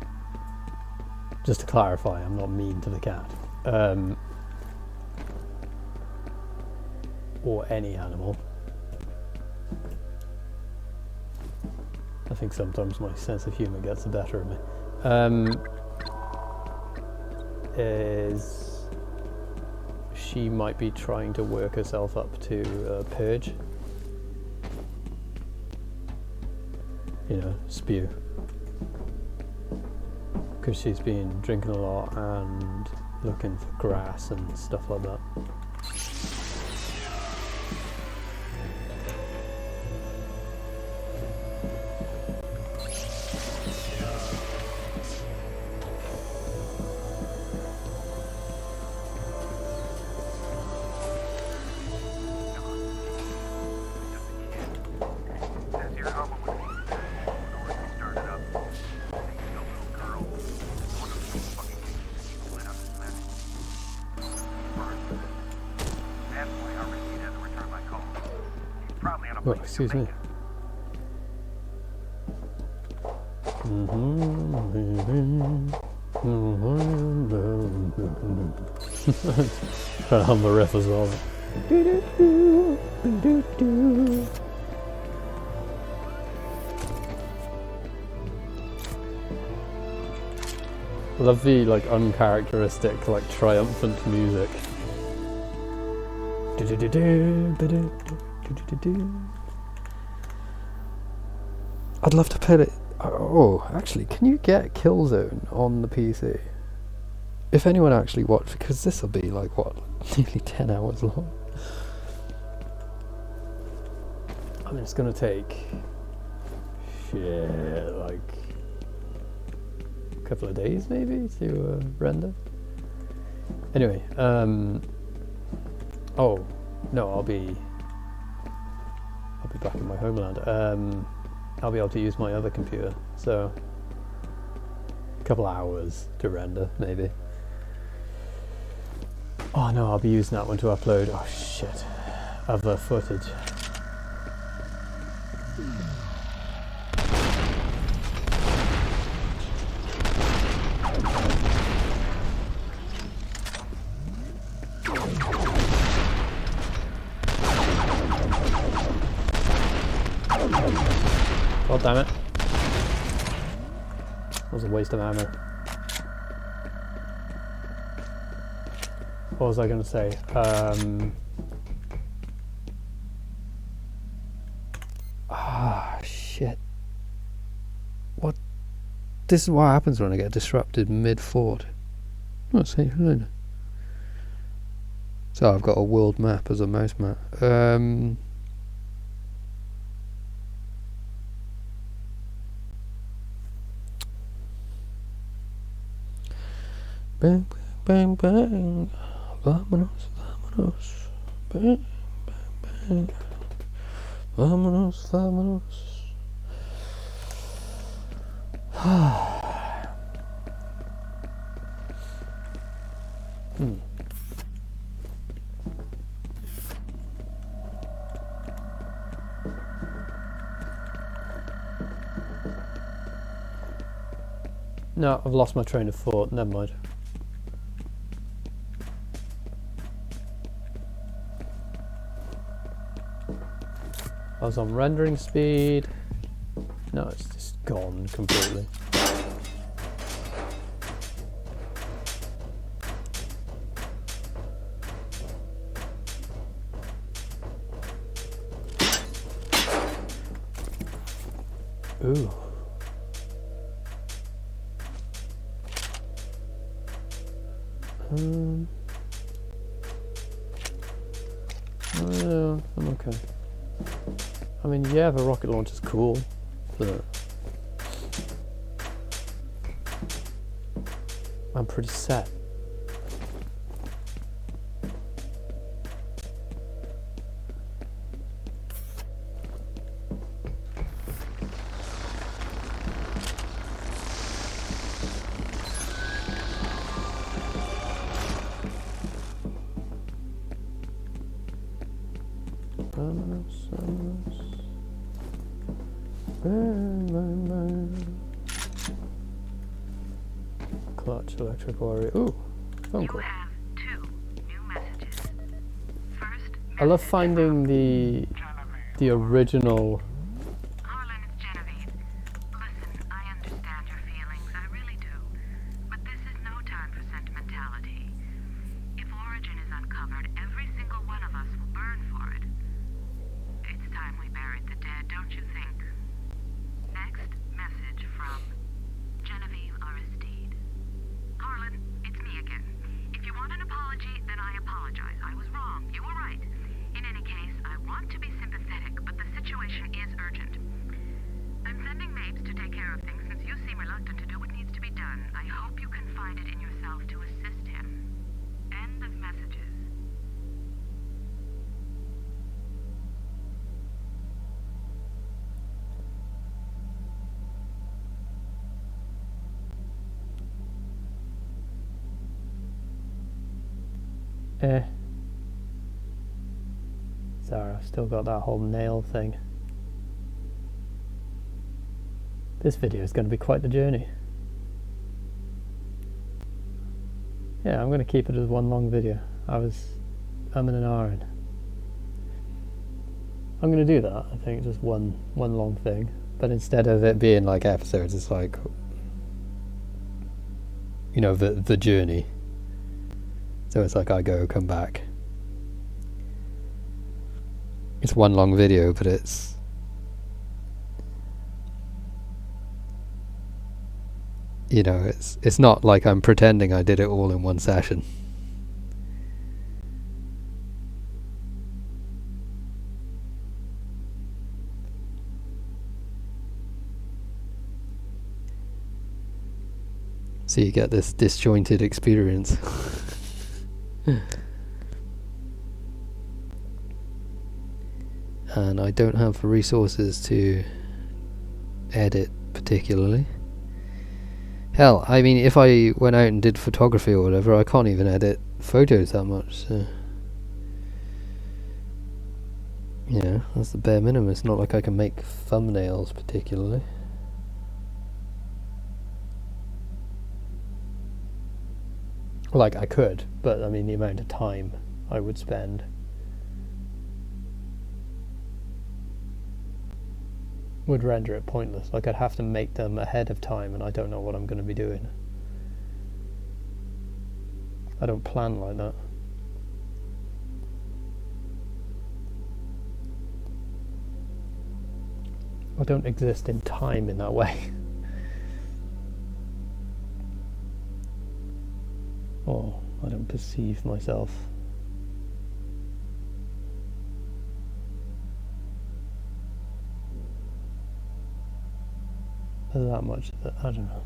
Just to clarify, I'm not mean to the cat. Or any animal. I think sometimes my sense of humour gets the better of me. Is she might be trying to work herself up to purge. You know, spew. Because she's been drinking a lot and looking for grass and stuff like that. Oh, excuse me. Trying to hum the riff as well. I love the like uncharacteristic, like triumphant music. I'd love to play it. Oh, actually, can you get Killzone on the PC? If anyone actually watched, because this will be like what, nearly 10 hours long. I mean, it's gonna take like a couple of days maybe to render. Anyway, oh no, I'll be back in my homeland. I'll be able to use my other computer, so a couple hours to render maybe. Oh no, I'll be using that one to upload, oh shit, other footage. Oh damn it. That was a waste of ammo. What was I going to say? Shit. What? This is what happens when I get disrupted mid-fort. Oh, see, so I've got a world map as a mouse map. Bang, bang, bang. Vámonos, vámonos. Bang, bang, bang. Vámonos, vámonos. No, I've lost my train of thought, never mind. I was on rendering speed. No, it's just gone completely. Ooh. Oh, I'm okay. I mean, yeah, the rocket launch is cool, but I'm pretty set. Clutch, electric warrior. Ooh, phone call. I love finding the original.
Harlan, it's Genevieve. Listen, I understand your feelings, I really do. But this is no time for sentimentality. If origin is uncovered, every single one of us will burn for it. It's time we buried the dead, don't you think? Next message from Genevieve Aristide. Harlan, it's me again. If you want an apology, then I apologize. I was wrong. You were right. In any case, I want to be sympathetic, but the situation is urgent. I'm sending Mapes to take care of things since you seem reluctant to do what needs to be done. I hope you can find it in yourself to assist him. End of messages.
bizarre. I've still got that whole nail thing. This video is going to be quite the journey. Yeah, I'm going to keep it as one long video. I'm in an hour in. I'm going to do that, I think, just one long thing. But instead of it being like episodes, it's like, you know, the journey. So it's like I go, come back. It's one long video, but it's... You know, it's not like I'm pretending I did it all in one session. So you get this disjointed experience. And I don't have the resources to edit particularly. Hell, I mean, if I went out and did photography or whatever, I can't even edit photos that much, so... You know, that's the bare minimum. It's not like I can make thumbnails particularly. Like, I could, but I mean, the amount of time I would spend would render it pointless. Like, I'd have to make them ahead of time, and I don't know what I'm going to be doing. I don't plan like that. I don't exist in time in that way. Oh, I don't perceive myself. There's that much that I don't know.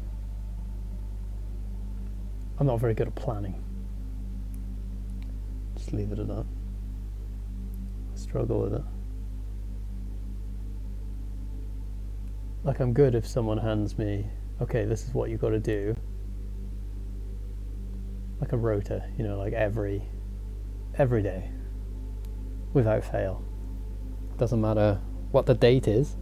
I'm not very good at planning. Just leave it at that. I struggle with it. Like, I'm good if someone hands me, okay, this is what you got to do. Like a rota, you know, like every day, without fail. Doesn't matter what the date is.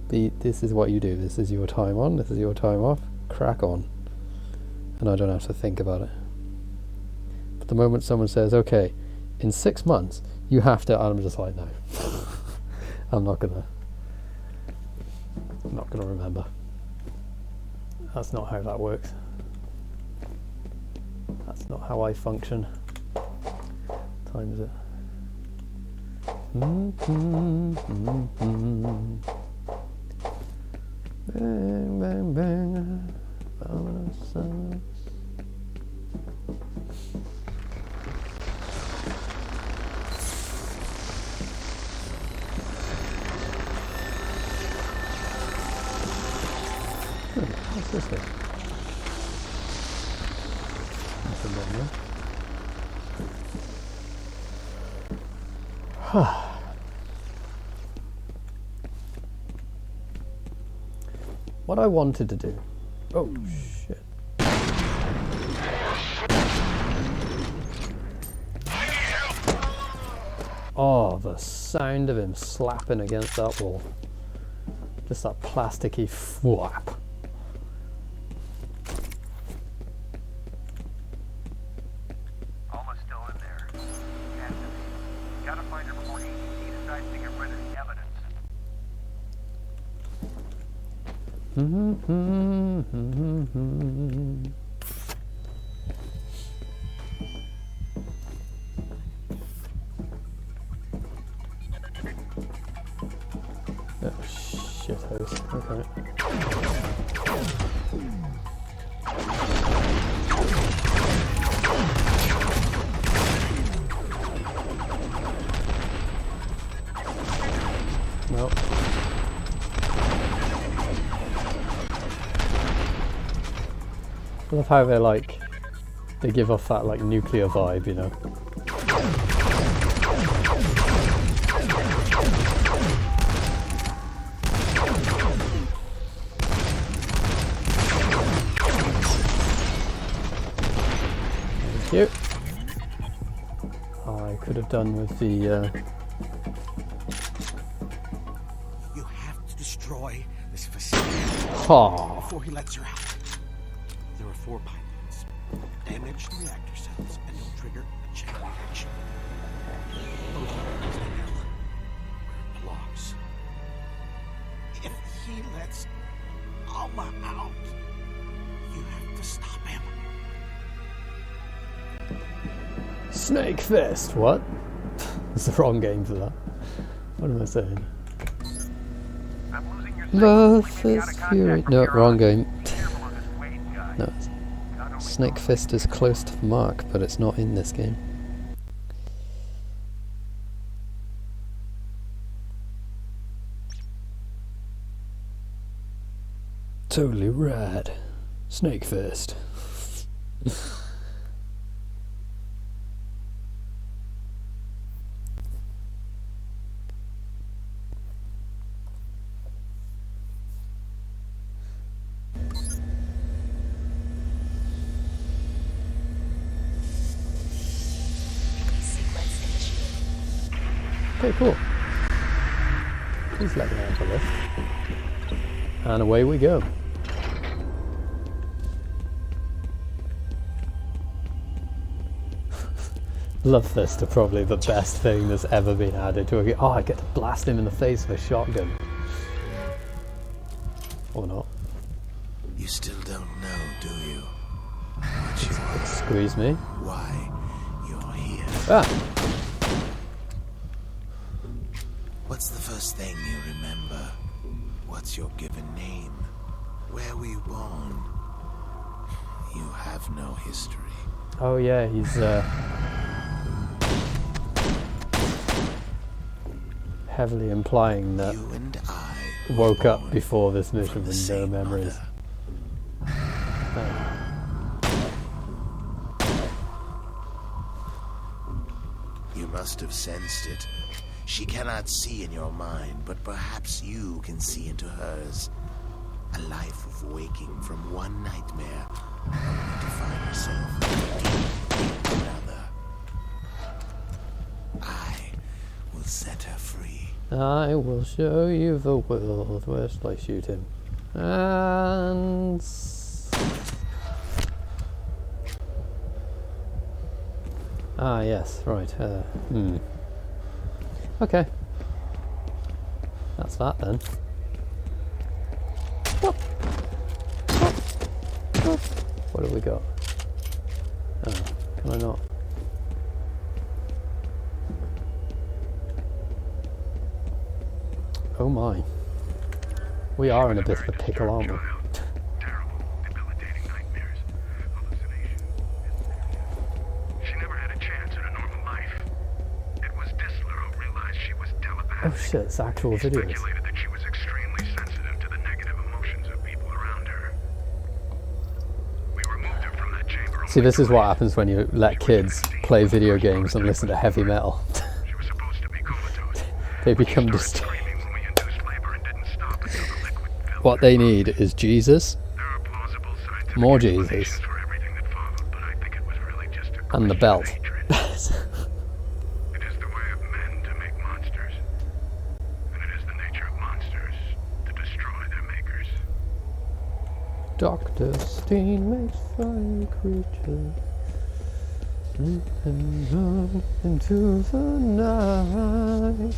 This is what you do. This is your time on. This is your time off. Crack on, and I don't have to think about it. But the moment someone says, "Okay, in 6 months you have to," I'm just like, no, I'm not gonna remember. That's not how that works. That's not how I function. What time is it? Bang, bang, bang. What's this thing? What I wanted to do. Oh shit. Oh, the sound of him slapping against that wall. Just that plasticky thwap.
Almost still in there. Captain, gotta find her before ADC decides to get rid of the evidence.
Oh, shithouse. Okay. Nope. I love how they give off that like nuclear vibe, you know. Thank you. I could have done with the.
You have to destroy this facility before he lets you out. There are 4 pipelines. Damage the reactor cells and you'll trigger a chain reaction. Those are the mill where it belongs. If he lets Alma out, you have to stop him.
Snake Fist. What? It's the wrong game for that. What am I saying? The Fist Fury. No, wrong game. No. Snake Fist is close to the mark, but it's not in this game. Totally rad. Snake Fist. Okay, cool. Please let me out of this. And away we go. Love this to probably the best thing that's ever been added to a game. Oh, I get to blast him in the face with a shotgun. Or not.
You still don't know, do you?
Excuse me.
Why you're here.
Ah!
What's the first thing you remember? What's your given name? Where were you born? You have no history.
Oh yeah, he's heavily implying that
you and I
woke up before this mission with no memories.
You must have sensed it. She cannot see in your mind, but perhaps you can see into hers. A life of waking from one nightmare, only to find yourself deep in another. I will set her free.
I will show you the world. Where shall I shoot him? And... Ah, yes, right. Okay. That's that then. What have we got? Oh, can I not? Oh my. We are in a bit of a pickle, aren't we? Oh shit, it's actual videos.
That she was extremely sensitive to the negative emotions of people around her. We removed her from that chamber.
See, this is what happens when you let kids play video games and listen to heavy metal. They become disturbed. What they need is Jesus, more Jesus, and the belt. Dr. Steen makes fire creatures leap and run into the night.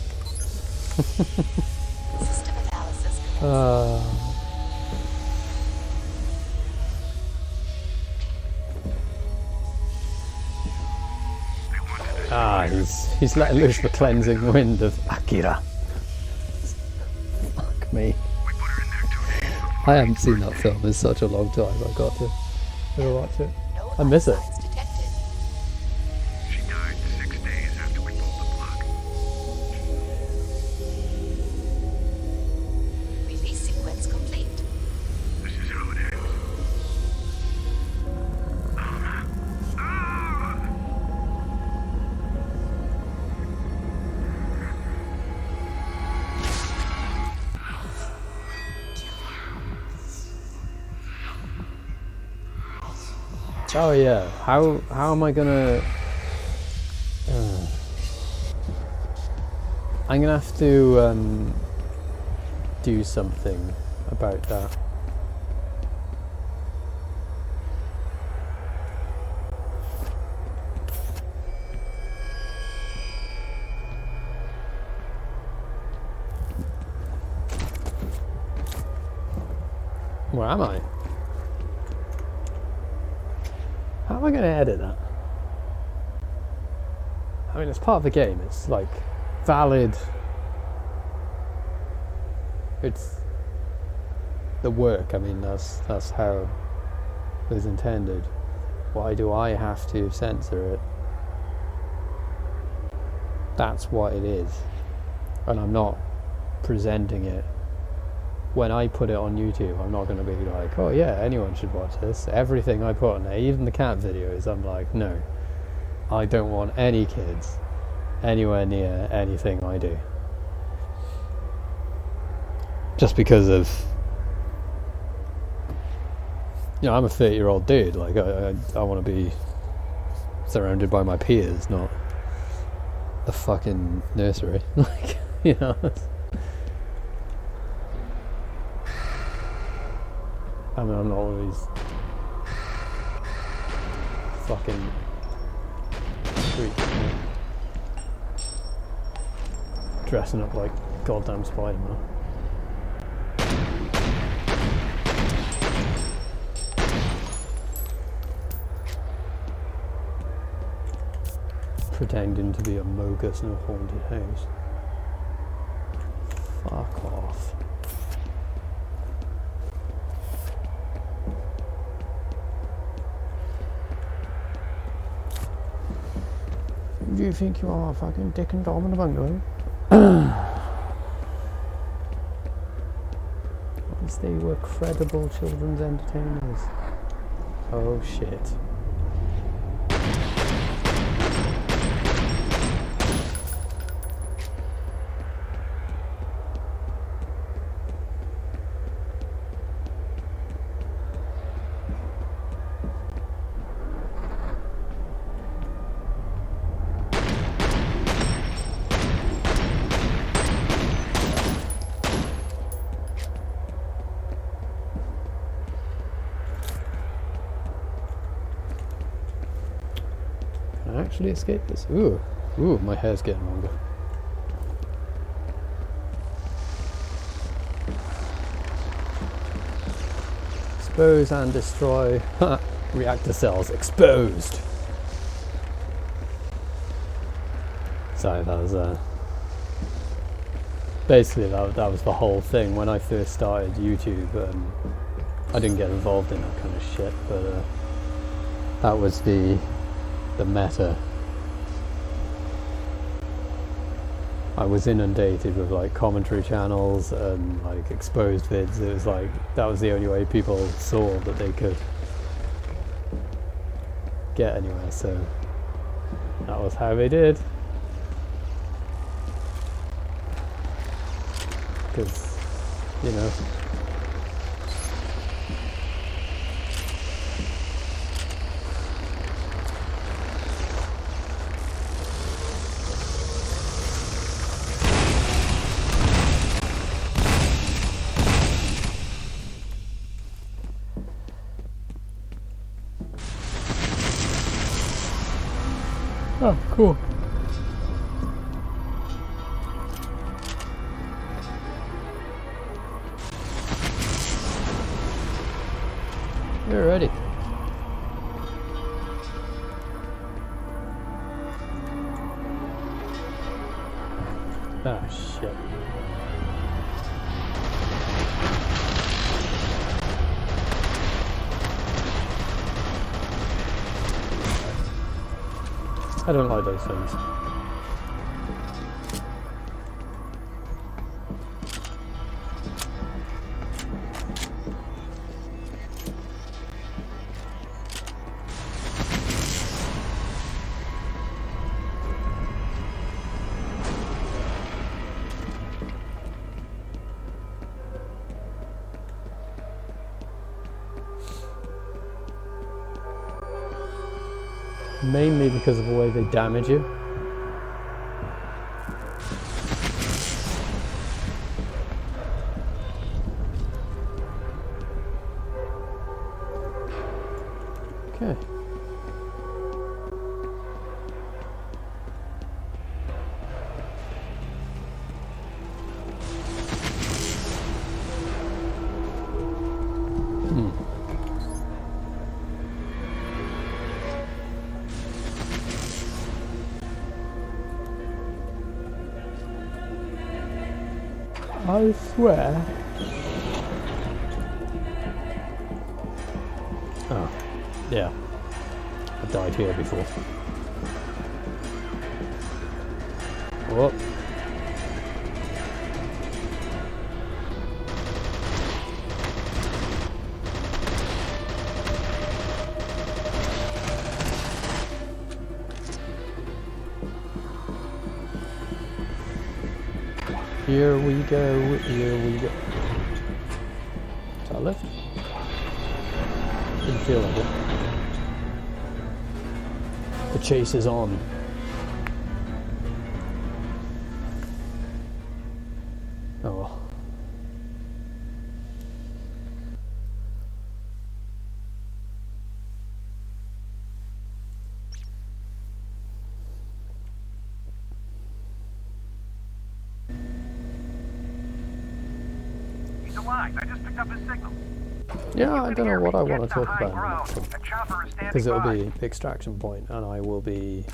System analysis.
He's letting loose the cleansing wind of Akira. Fuck me. I haven't seen that film in such a long time. I've got to watch it. I miss it.
She died 6 days after we pulled the plug.
Release sequence complete.
This is how it ends.
Oh yeah, how am I gonna... I'm gonna have to do something about that. Where am I? How am I going to edit that? I mean, it's part of the game. It's like valid. It's the work. I mean, that's how it was intended. Why do I have to censor it? That's what it is. And I'm not presenting it. When I put it on YouTube, I'm not going to be like, oh yeah, anyone should watch this. Everything I put on there, even the cat videos, I'm like, no, I don't want any kids anywhere near anything I do. Just because of, you know, I'm a 30-year-old dude. Like, I want to be surrounded by my peers, not a fucking nursery. Like, you know. I mean, I'm not one of these fucking freaks, you know, dressing up like goddamn Spider-Man. Pretending to be a Mogus in a haunted house. Fuck off. Who do you think you are, fucking Dick and Dom in a bungalow? At least they were credible children's entertainers. Oh shit. Actually escape this. Ooh, my hair's getting longer. Expose and destroy. Reactor cells exposed. Sorry, that was basically that was the whole thing when I first started YouTube. I didn't get involved in that kind of shit, but that was the meta. I was inundated with like commentary channels and like exposed vids. It was like that was the only way people saw that they could get anywhere, so that was how they did. Because, you know, oh, cool. You're ready. Ah, shit. I don't like those things. Mainly because of the way they damage you. Okay. I swear. Oh, yeah. I've died here before. Whoop. Here we go, here we go. Is that a lift? Didn't feel like it. The chase is on. Oh well.
He's alive. I just picked up his signal.
Yeah, I don't know what I want to talk about in the
ground.
next one.
A chopper is
Because
standing
it'll
by.
be extraction point and I will be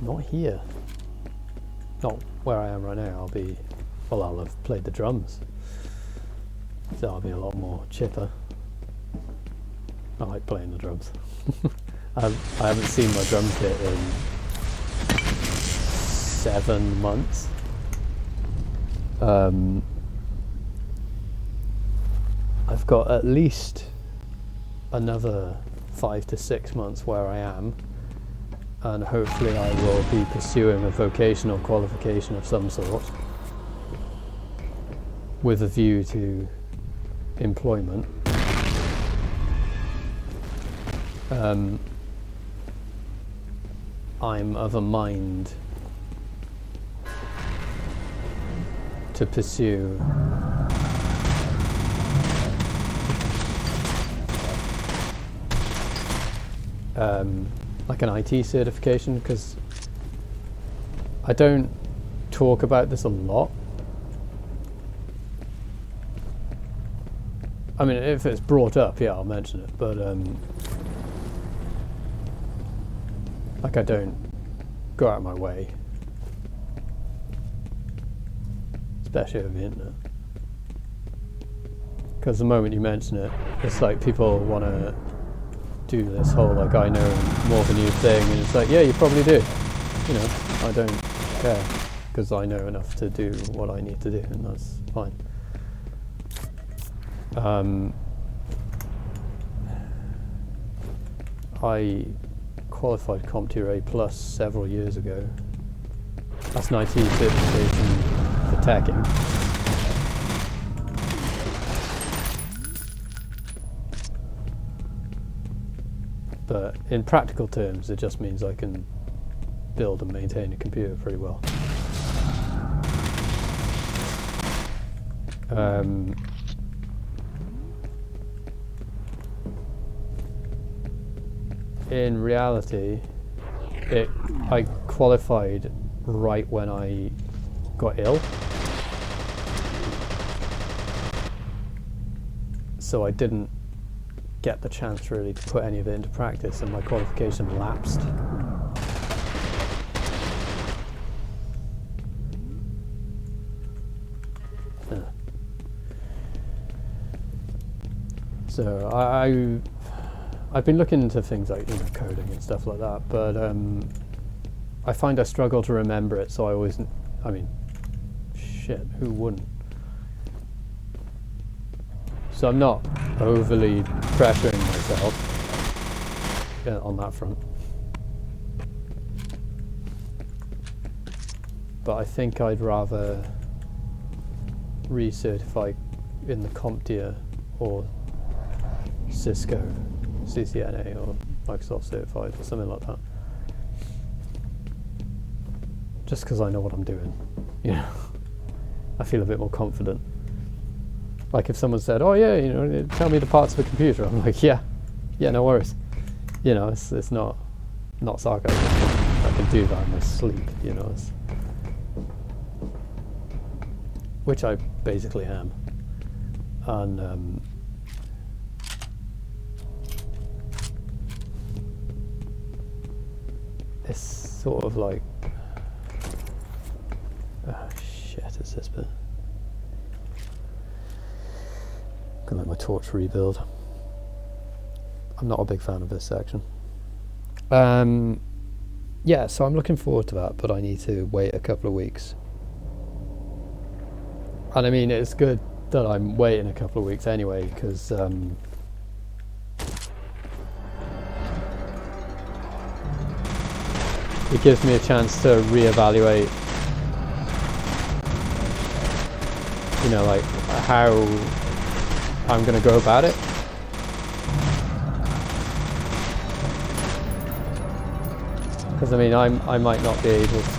not here. Not where I am right now. I'll be, well, I'll have played the drums. So I'll be a lot more chipper. I like playing the drums. I haven't seen my drum kit in 7 months. I've got at least another 5 to 6 months where I am, and hopefully I will be pursuing a vocational qualification of some sort with a view to employment. I'm of a mind to pursue like an IT certification, because I don't talk about this a lot. I mean, if it's brought up, yeah, I'll mention it, but like I don't go out of my way, especially over the internet, because the moment you mention it, it's like people want to do this whole like I know more than you thing, and it's like, yeah, you probably do, you know. I don't care because I know enough to do what I need to do, and that's fine. I qualified CompTIA A+ several years ago. That's an IT certification for teching. But in practical terms, it just means I can build and maintain a computer pretty well. In reality, I qualified right when I got ill. So I didn't get the chance really to put any of it into practice, and my qualification lapsed. So I've been looking into things like, you know, coding and stuff like that, but I find I struggle to remember it, so I mean, shit, who wouldn't? So I'm not overly pressuring myself on that front. But I think I'd rather recertify in the CompTIA or Cisco CCNA or Microsoft Certified or something like that. Just because I know what I'm doing, you know. I feel a bit more confident. Like if someone said, oh yeah, you know, tell me the parts of a computer, I'm like, yeah, Yeah, no worries. You know, it's not sarcasm. I can do that in my sleep, you know. Which I basically am. And it's sort of like, oh shit, is this bit? Gonna let my torch rebuild. I'm not a big fan of this section. Yeah, so I'm looking forward to that, but I need to wait a couple of weeks. And I mean, it's good that I'm waiting a couple of weeks anyway, because it gives me a chance to reevaluate, you know, like how I'm going to go about it. Because I mean, I might not be able to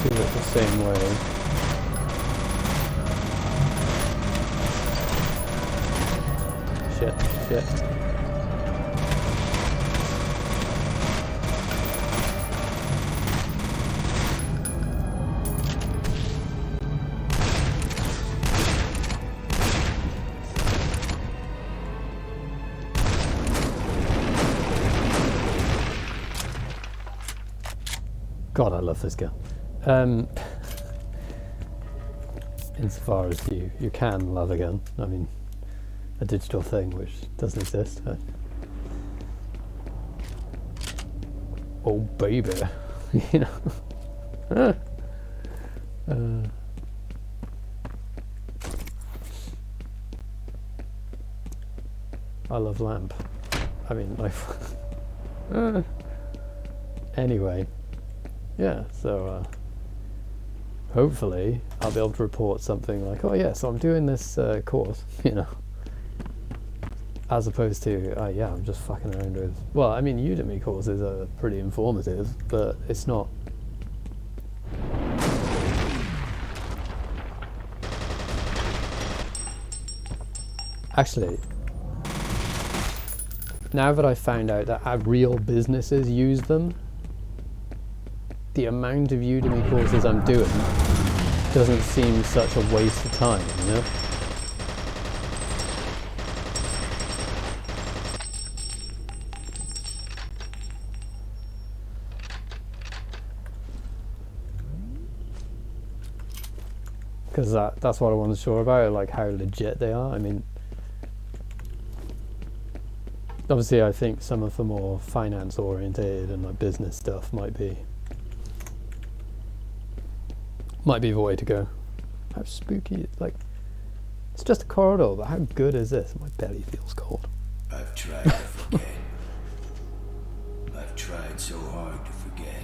do it the same way. Shit. God, I love this game. Insofar as you can love a gun, I mean, a digital thing which doesn't exist. Oh baby, you know. I love lamp. I mean, like. Anyway. Yeah, so hopefully I'll be able to report something like, oh yeah, so I'm doing this course, you know, as opposed to, yeah, I'm just fucking around with, well, I mean, Udemy courses are pretty informative, but it's not, actually, now that I've found out that real businesses use them, the amount of Udemy courses I'm doing doesn't seem such a waste of time, you know? Because that's what I wasn't sure about, like how legit they are. I mean, obviously I think some of the more finance oriented and like business stuff might be the way to go. How spooky, like, it's just a corridor, but how good is this? My belly feels cold.
I've tried to forget. I've tried so hard to forget.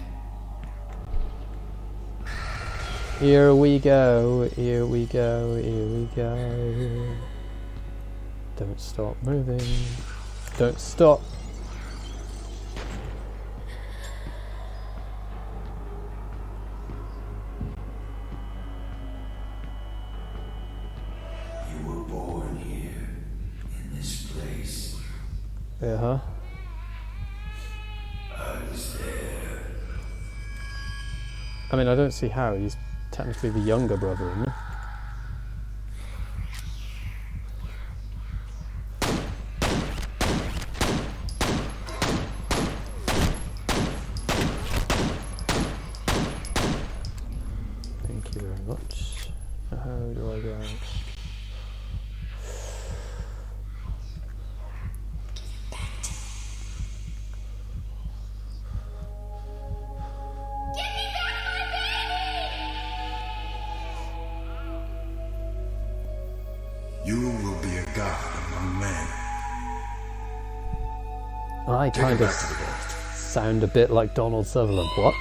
Here we go, here we go, here we go. Don't stop moving. Don't stop.
I was there.
I mean, I don't see how. He's technically the younger brother, isn't he? Thank you very much. How do I go out?
You will be a god among men.
I kind of sound a bit like Donald Sutherland. What?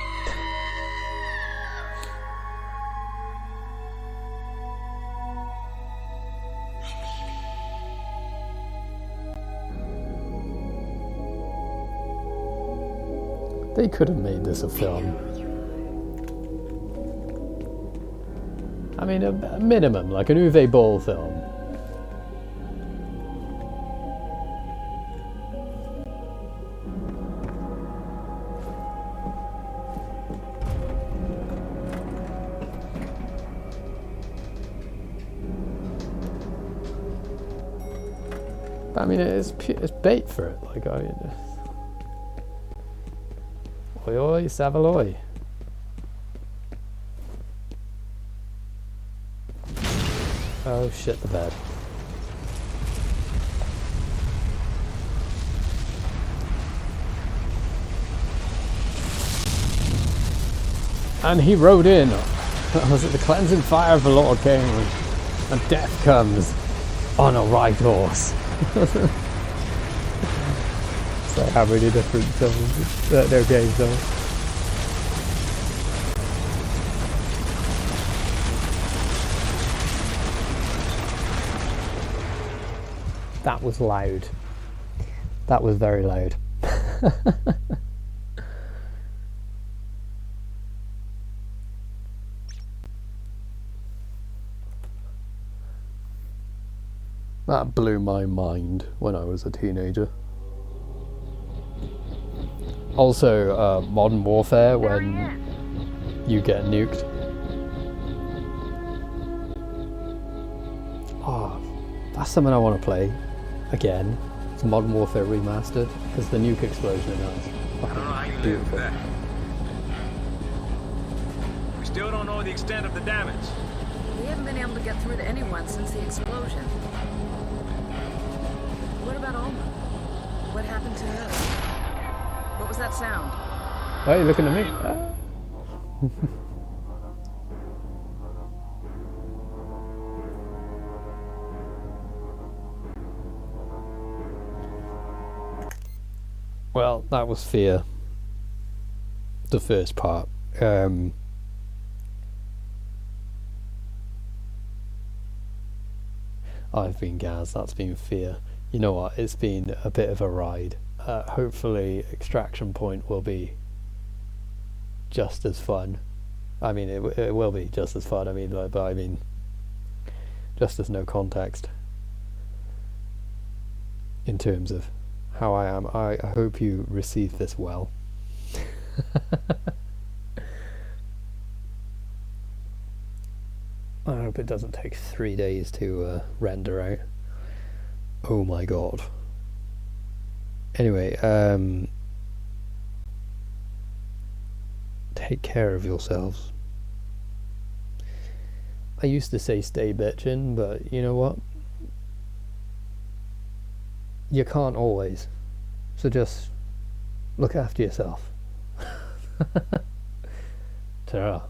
They could have made this a film. I mean, a minimum, like an Uwe Boll film. But I mean, it's bait for it. Like, I mean, oi oi, Savaloy. Oh shit, the bed. And he rode in. Was it the cleansing fire of the Lord came, and death comes on a right horse. So how many different no games though. That was loud. That was very loud. That blew my mind when I was a teenager. Also, Modern Warfare, when you get nuked. Oh, that's something I want to play again. It's Modern Warfare Remastered, because the nuke explosion in that is fucking beautiful.
We still don't know the extent of the damage.
We haven't been able to get through to anyone since the explosion. What about Alma? What happened to her? What was that sound?
Why are you looking at me? Ah. Well, that was F.e.a.r. The first part. I've been Gaz, that's been F.e.a.r. You know what, it's been a bit of a ride. Hopefully Extraction Point will be just as fun. I mean, it will be just as fun. I mean, but I mean, just as no context in terms of how I am. I hope you receive this well. I hope it doesn't take 3 days to render out. Oh my god. Anyway, take care of yourselves. I used to say stay bitchin', but you know what? You can't always. So just look after yourself. Ta-ra.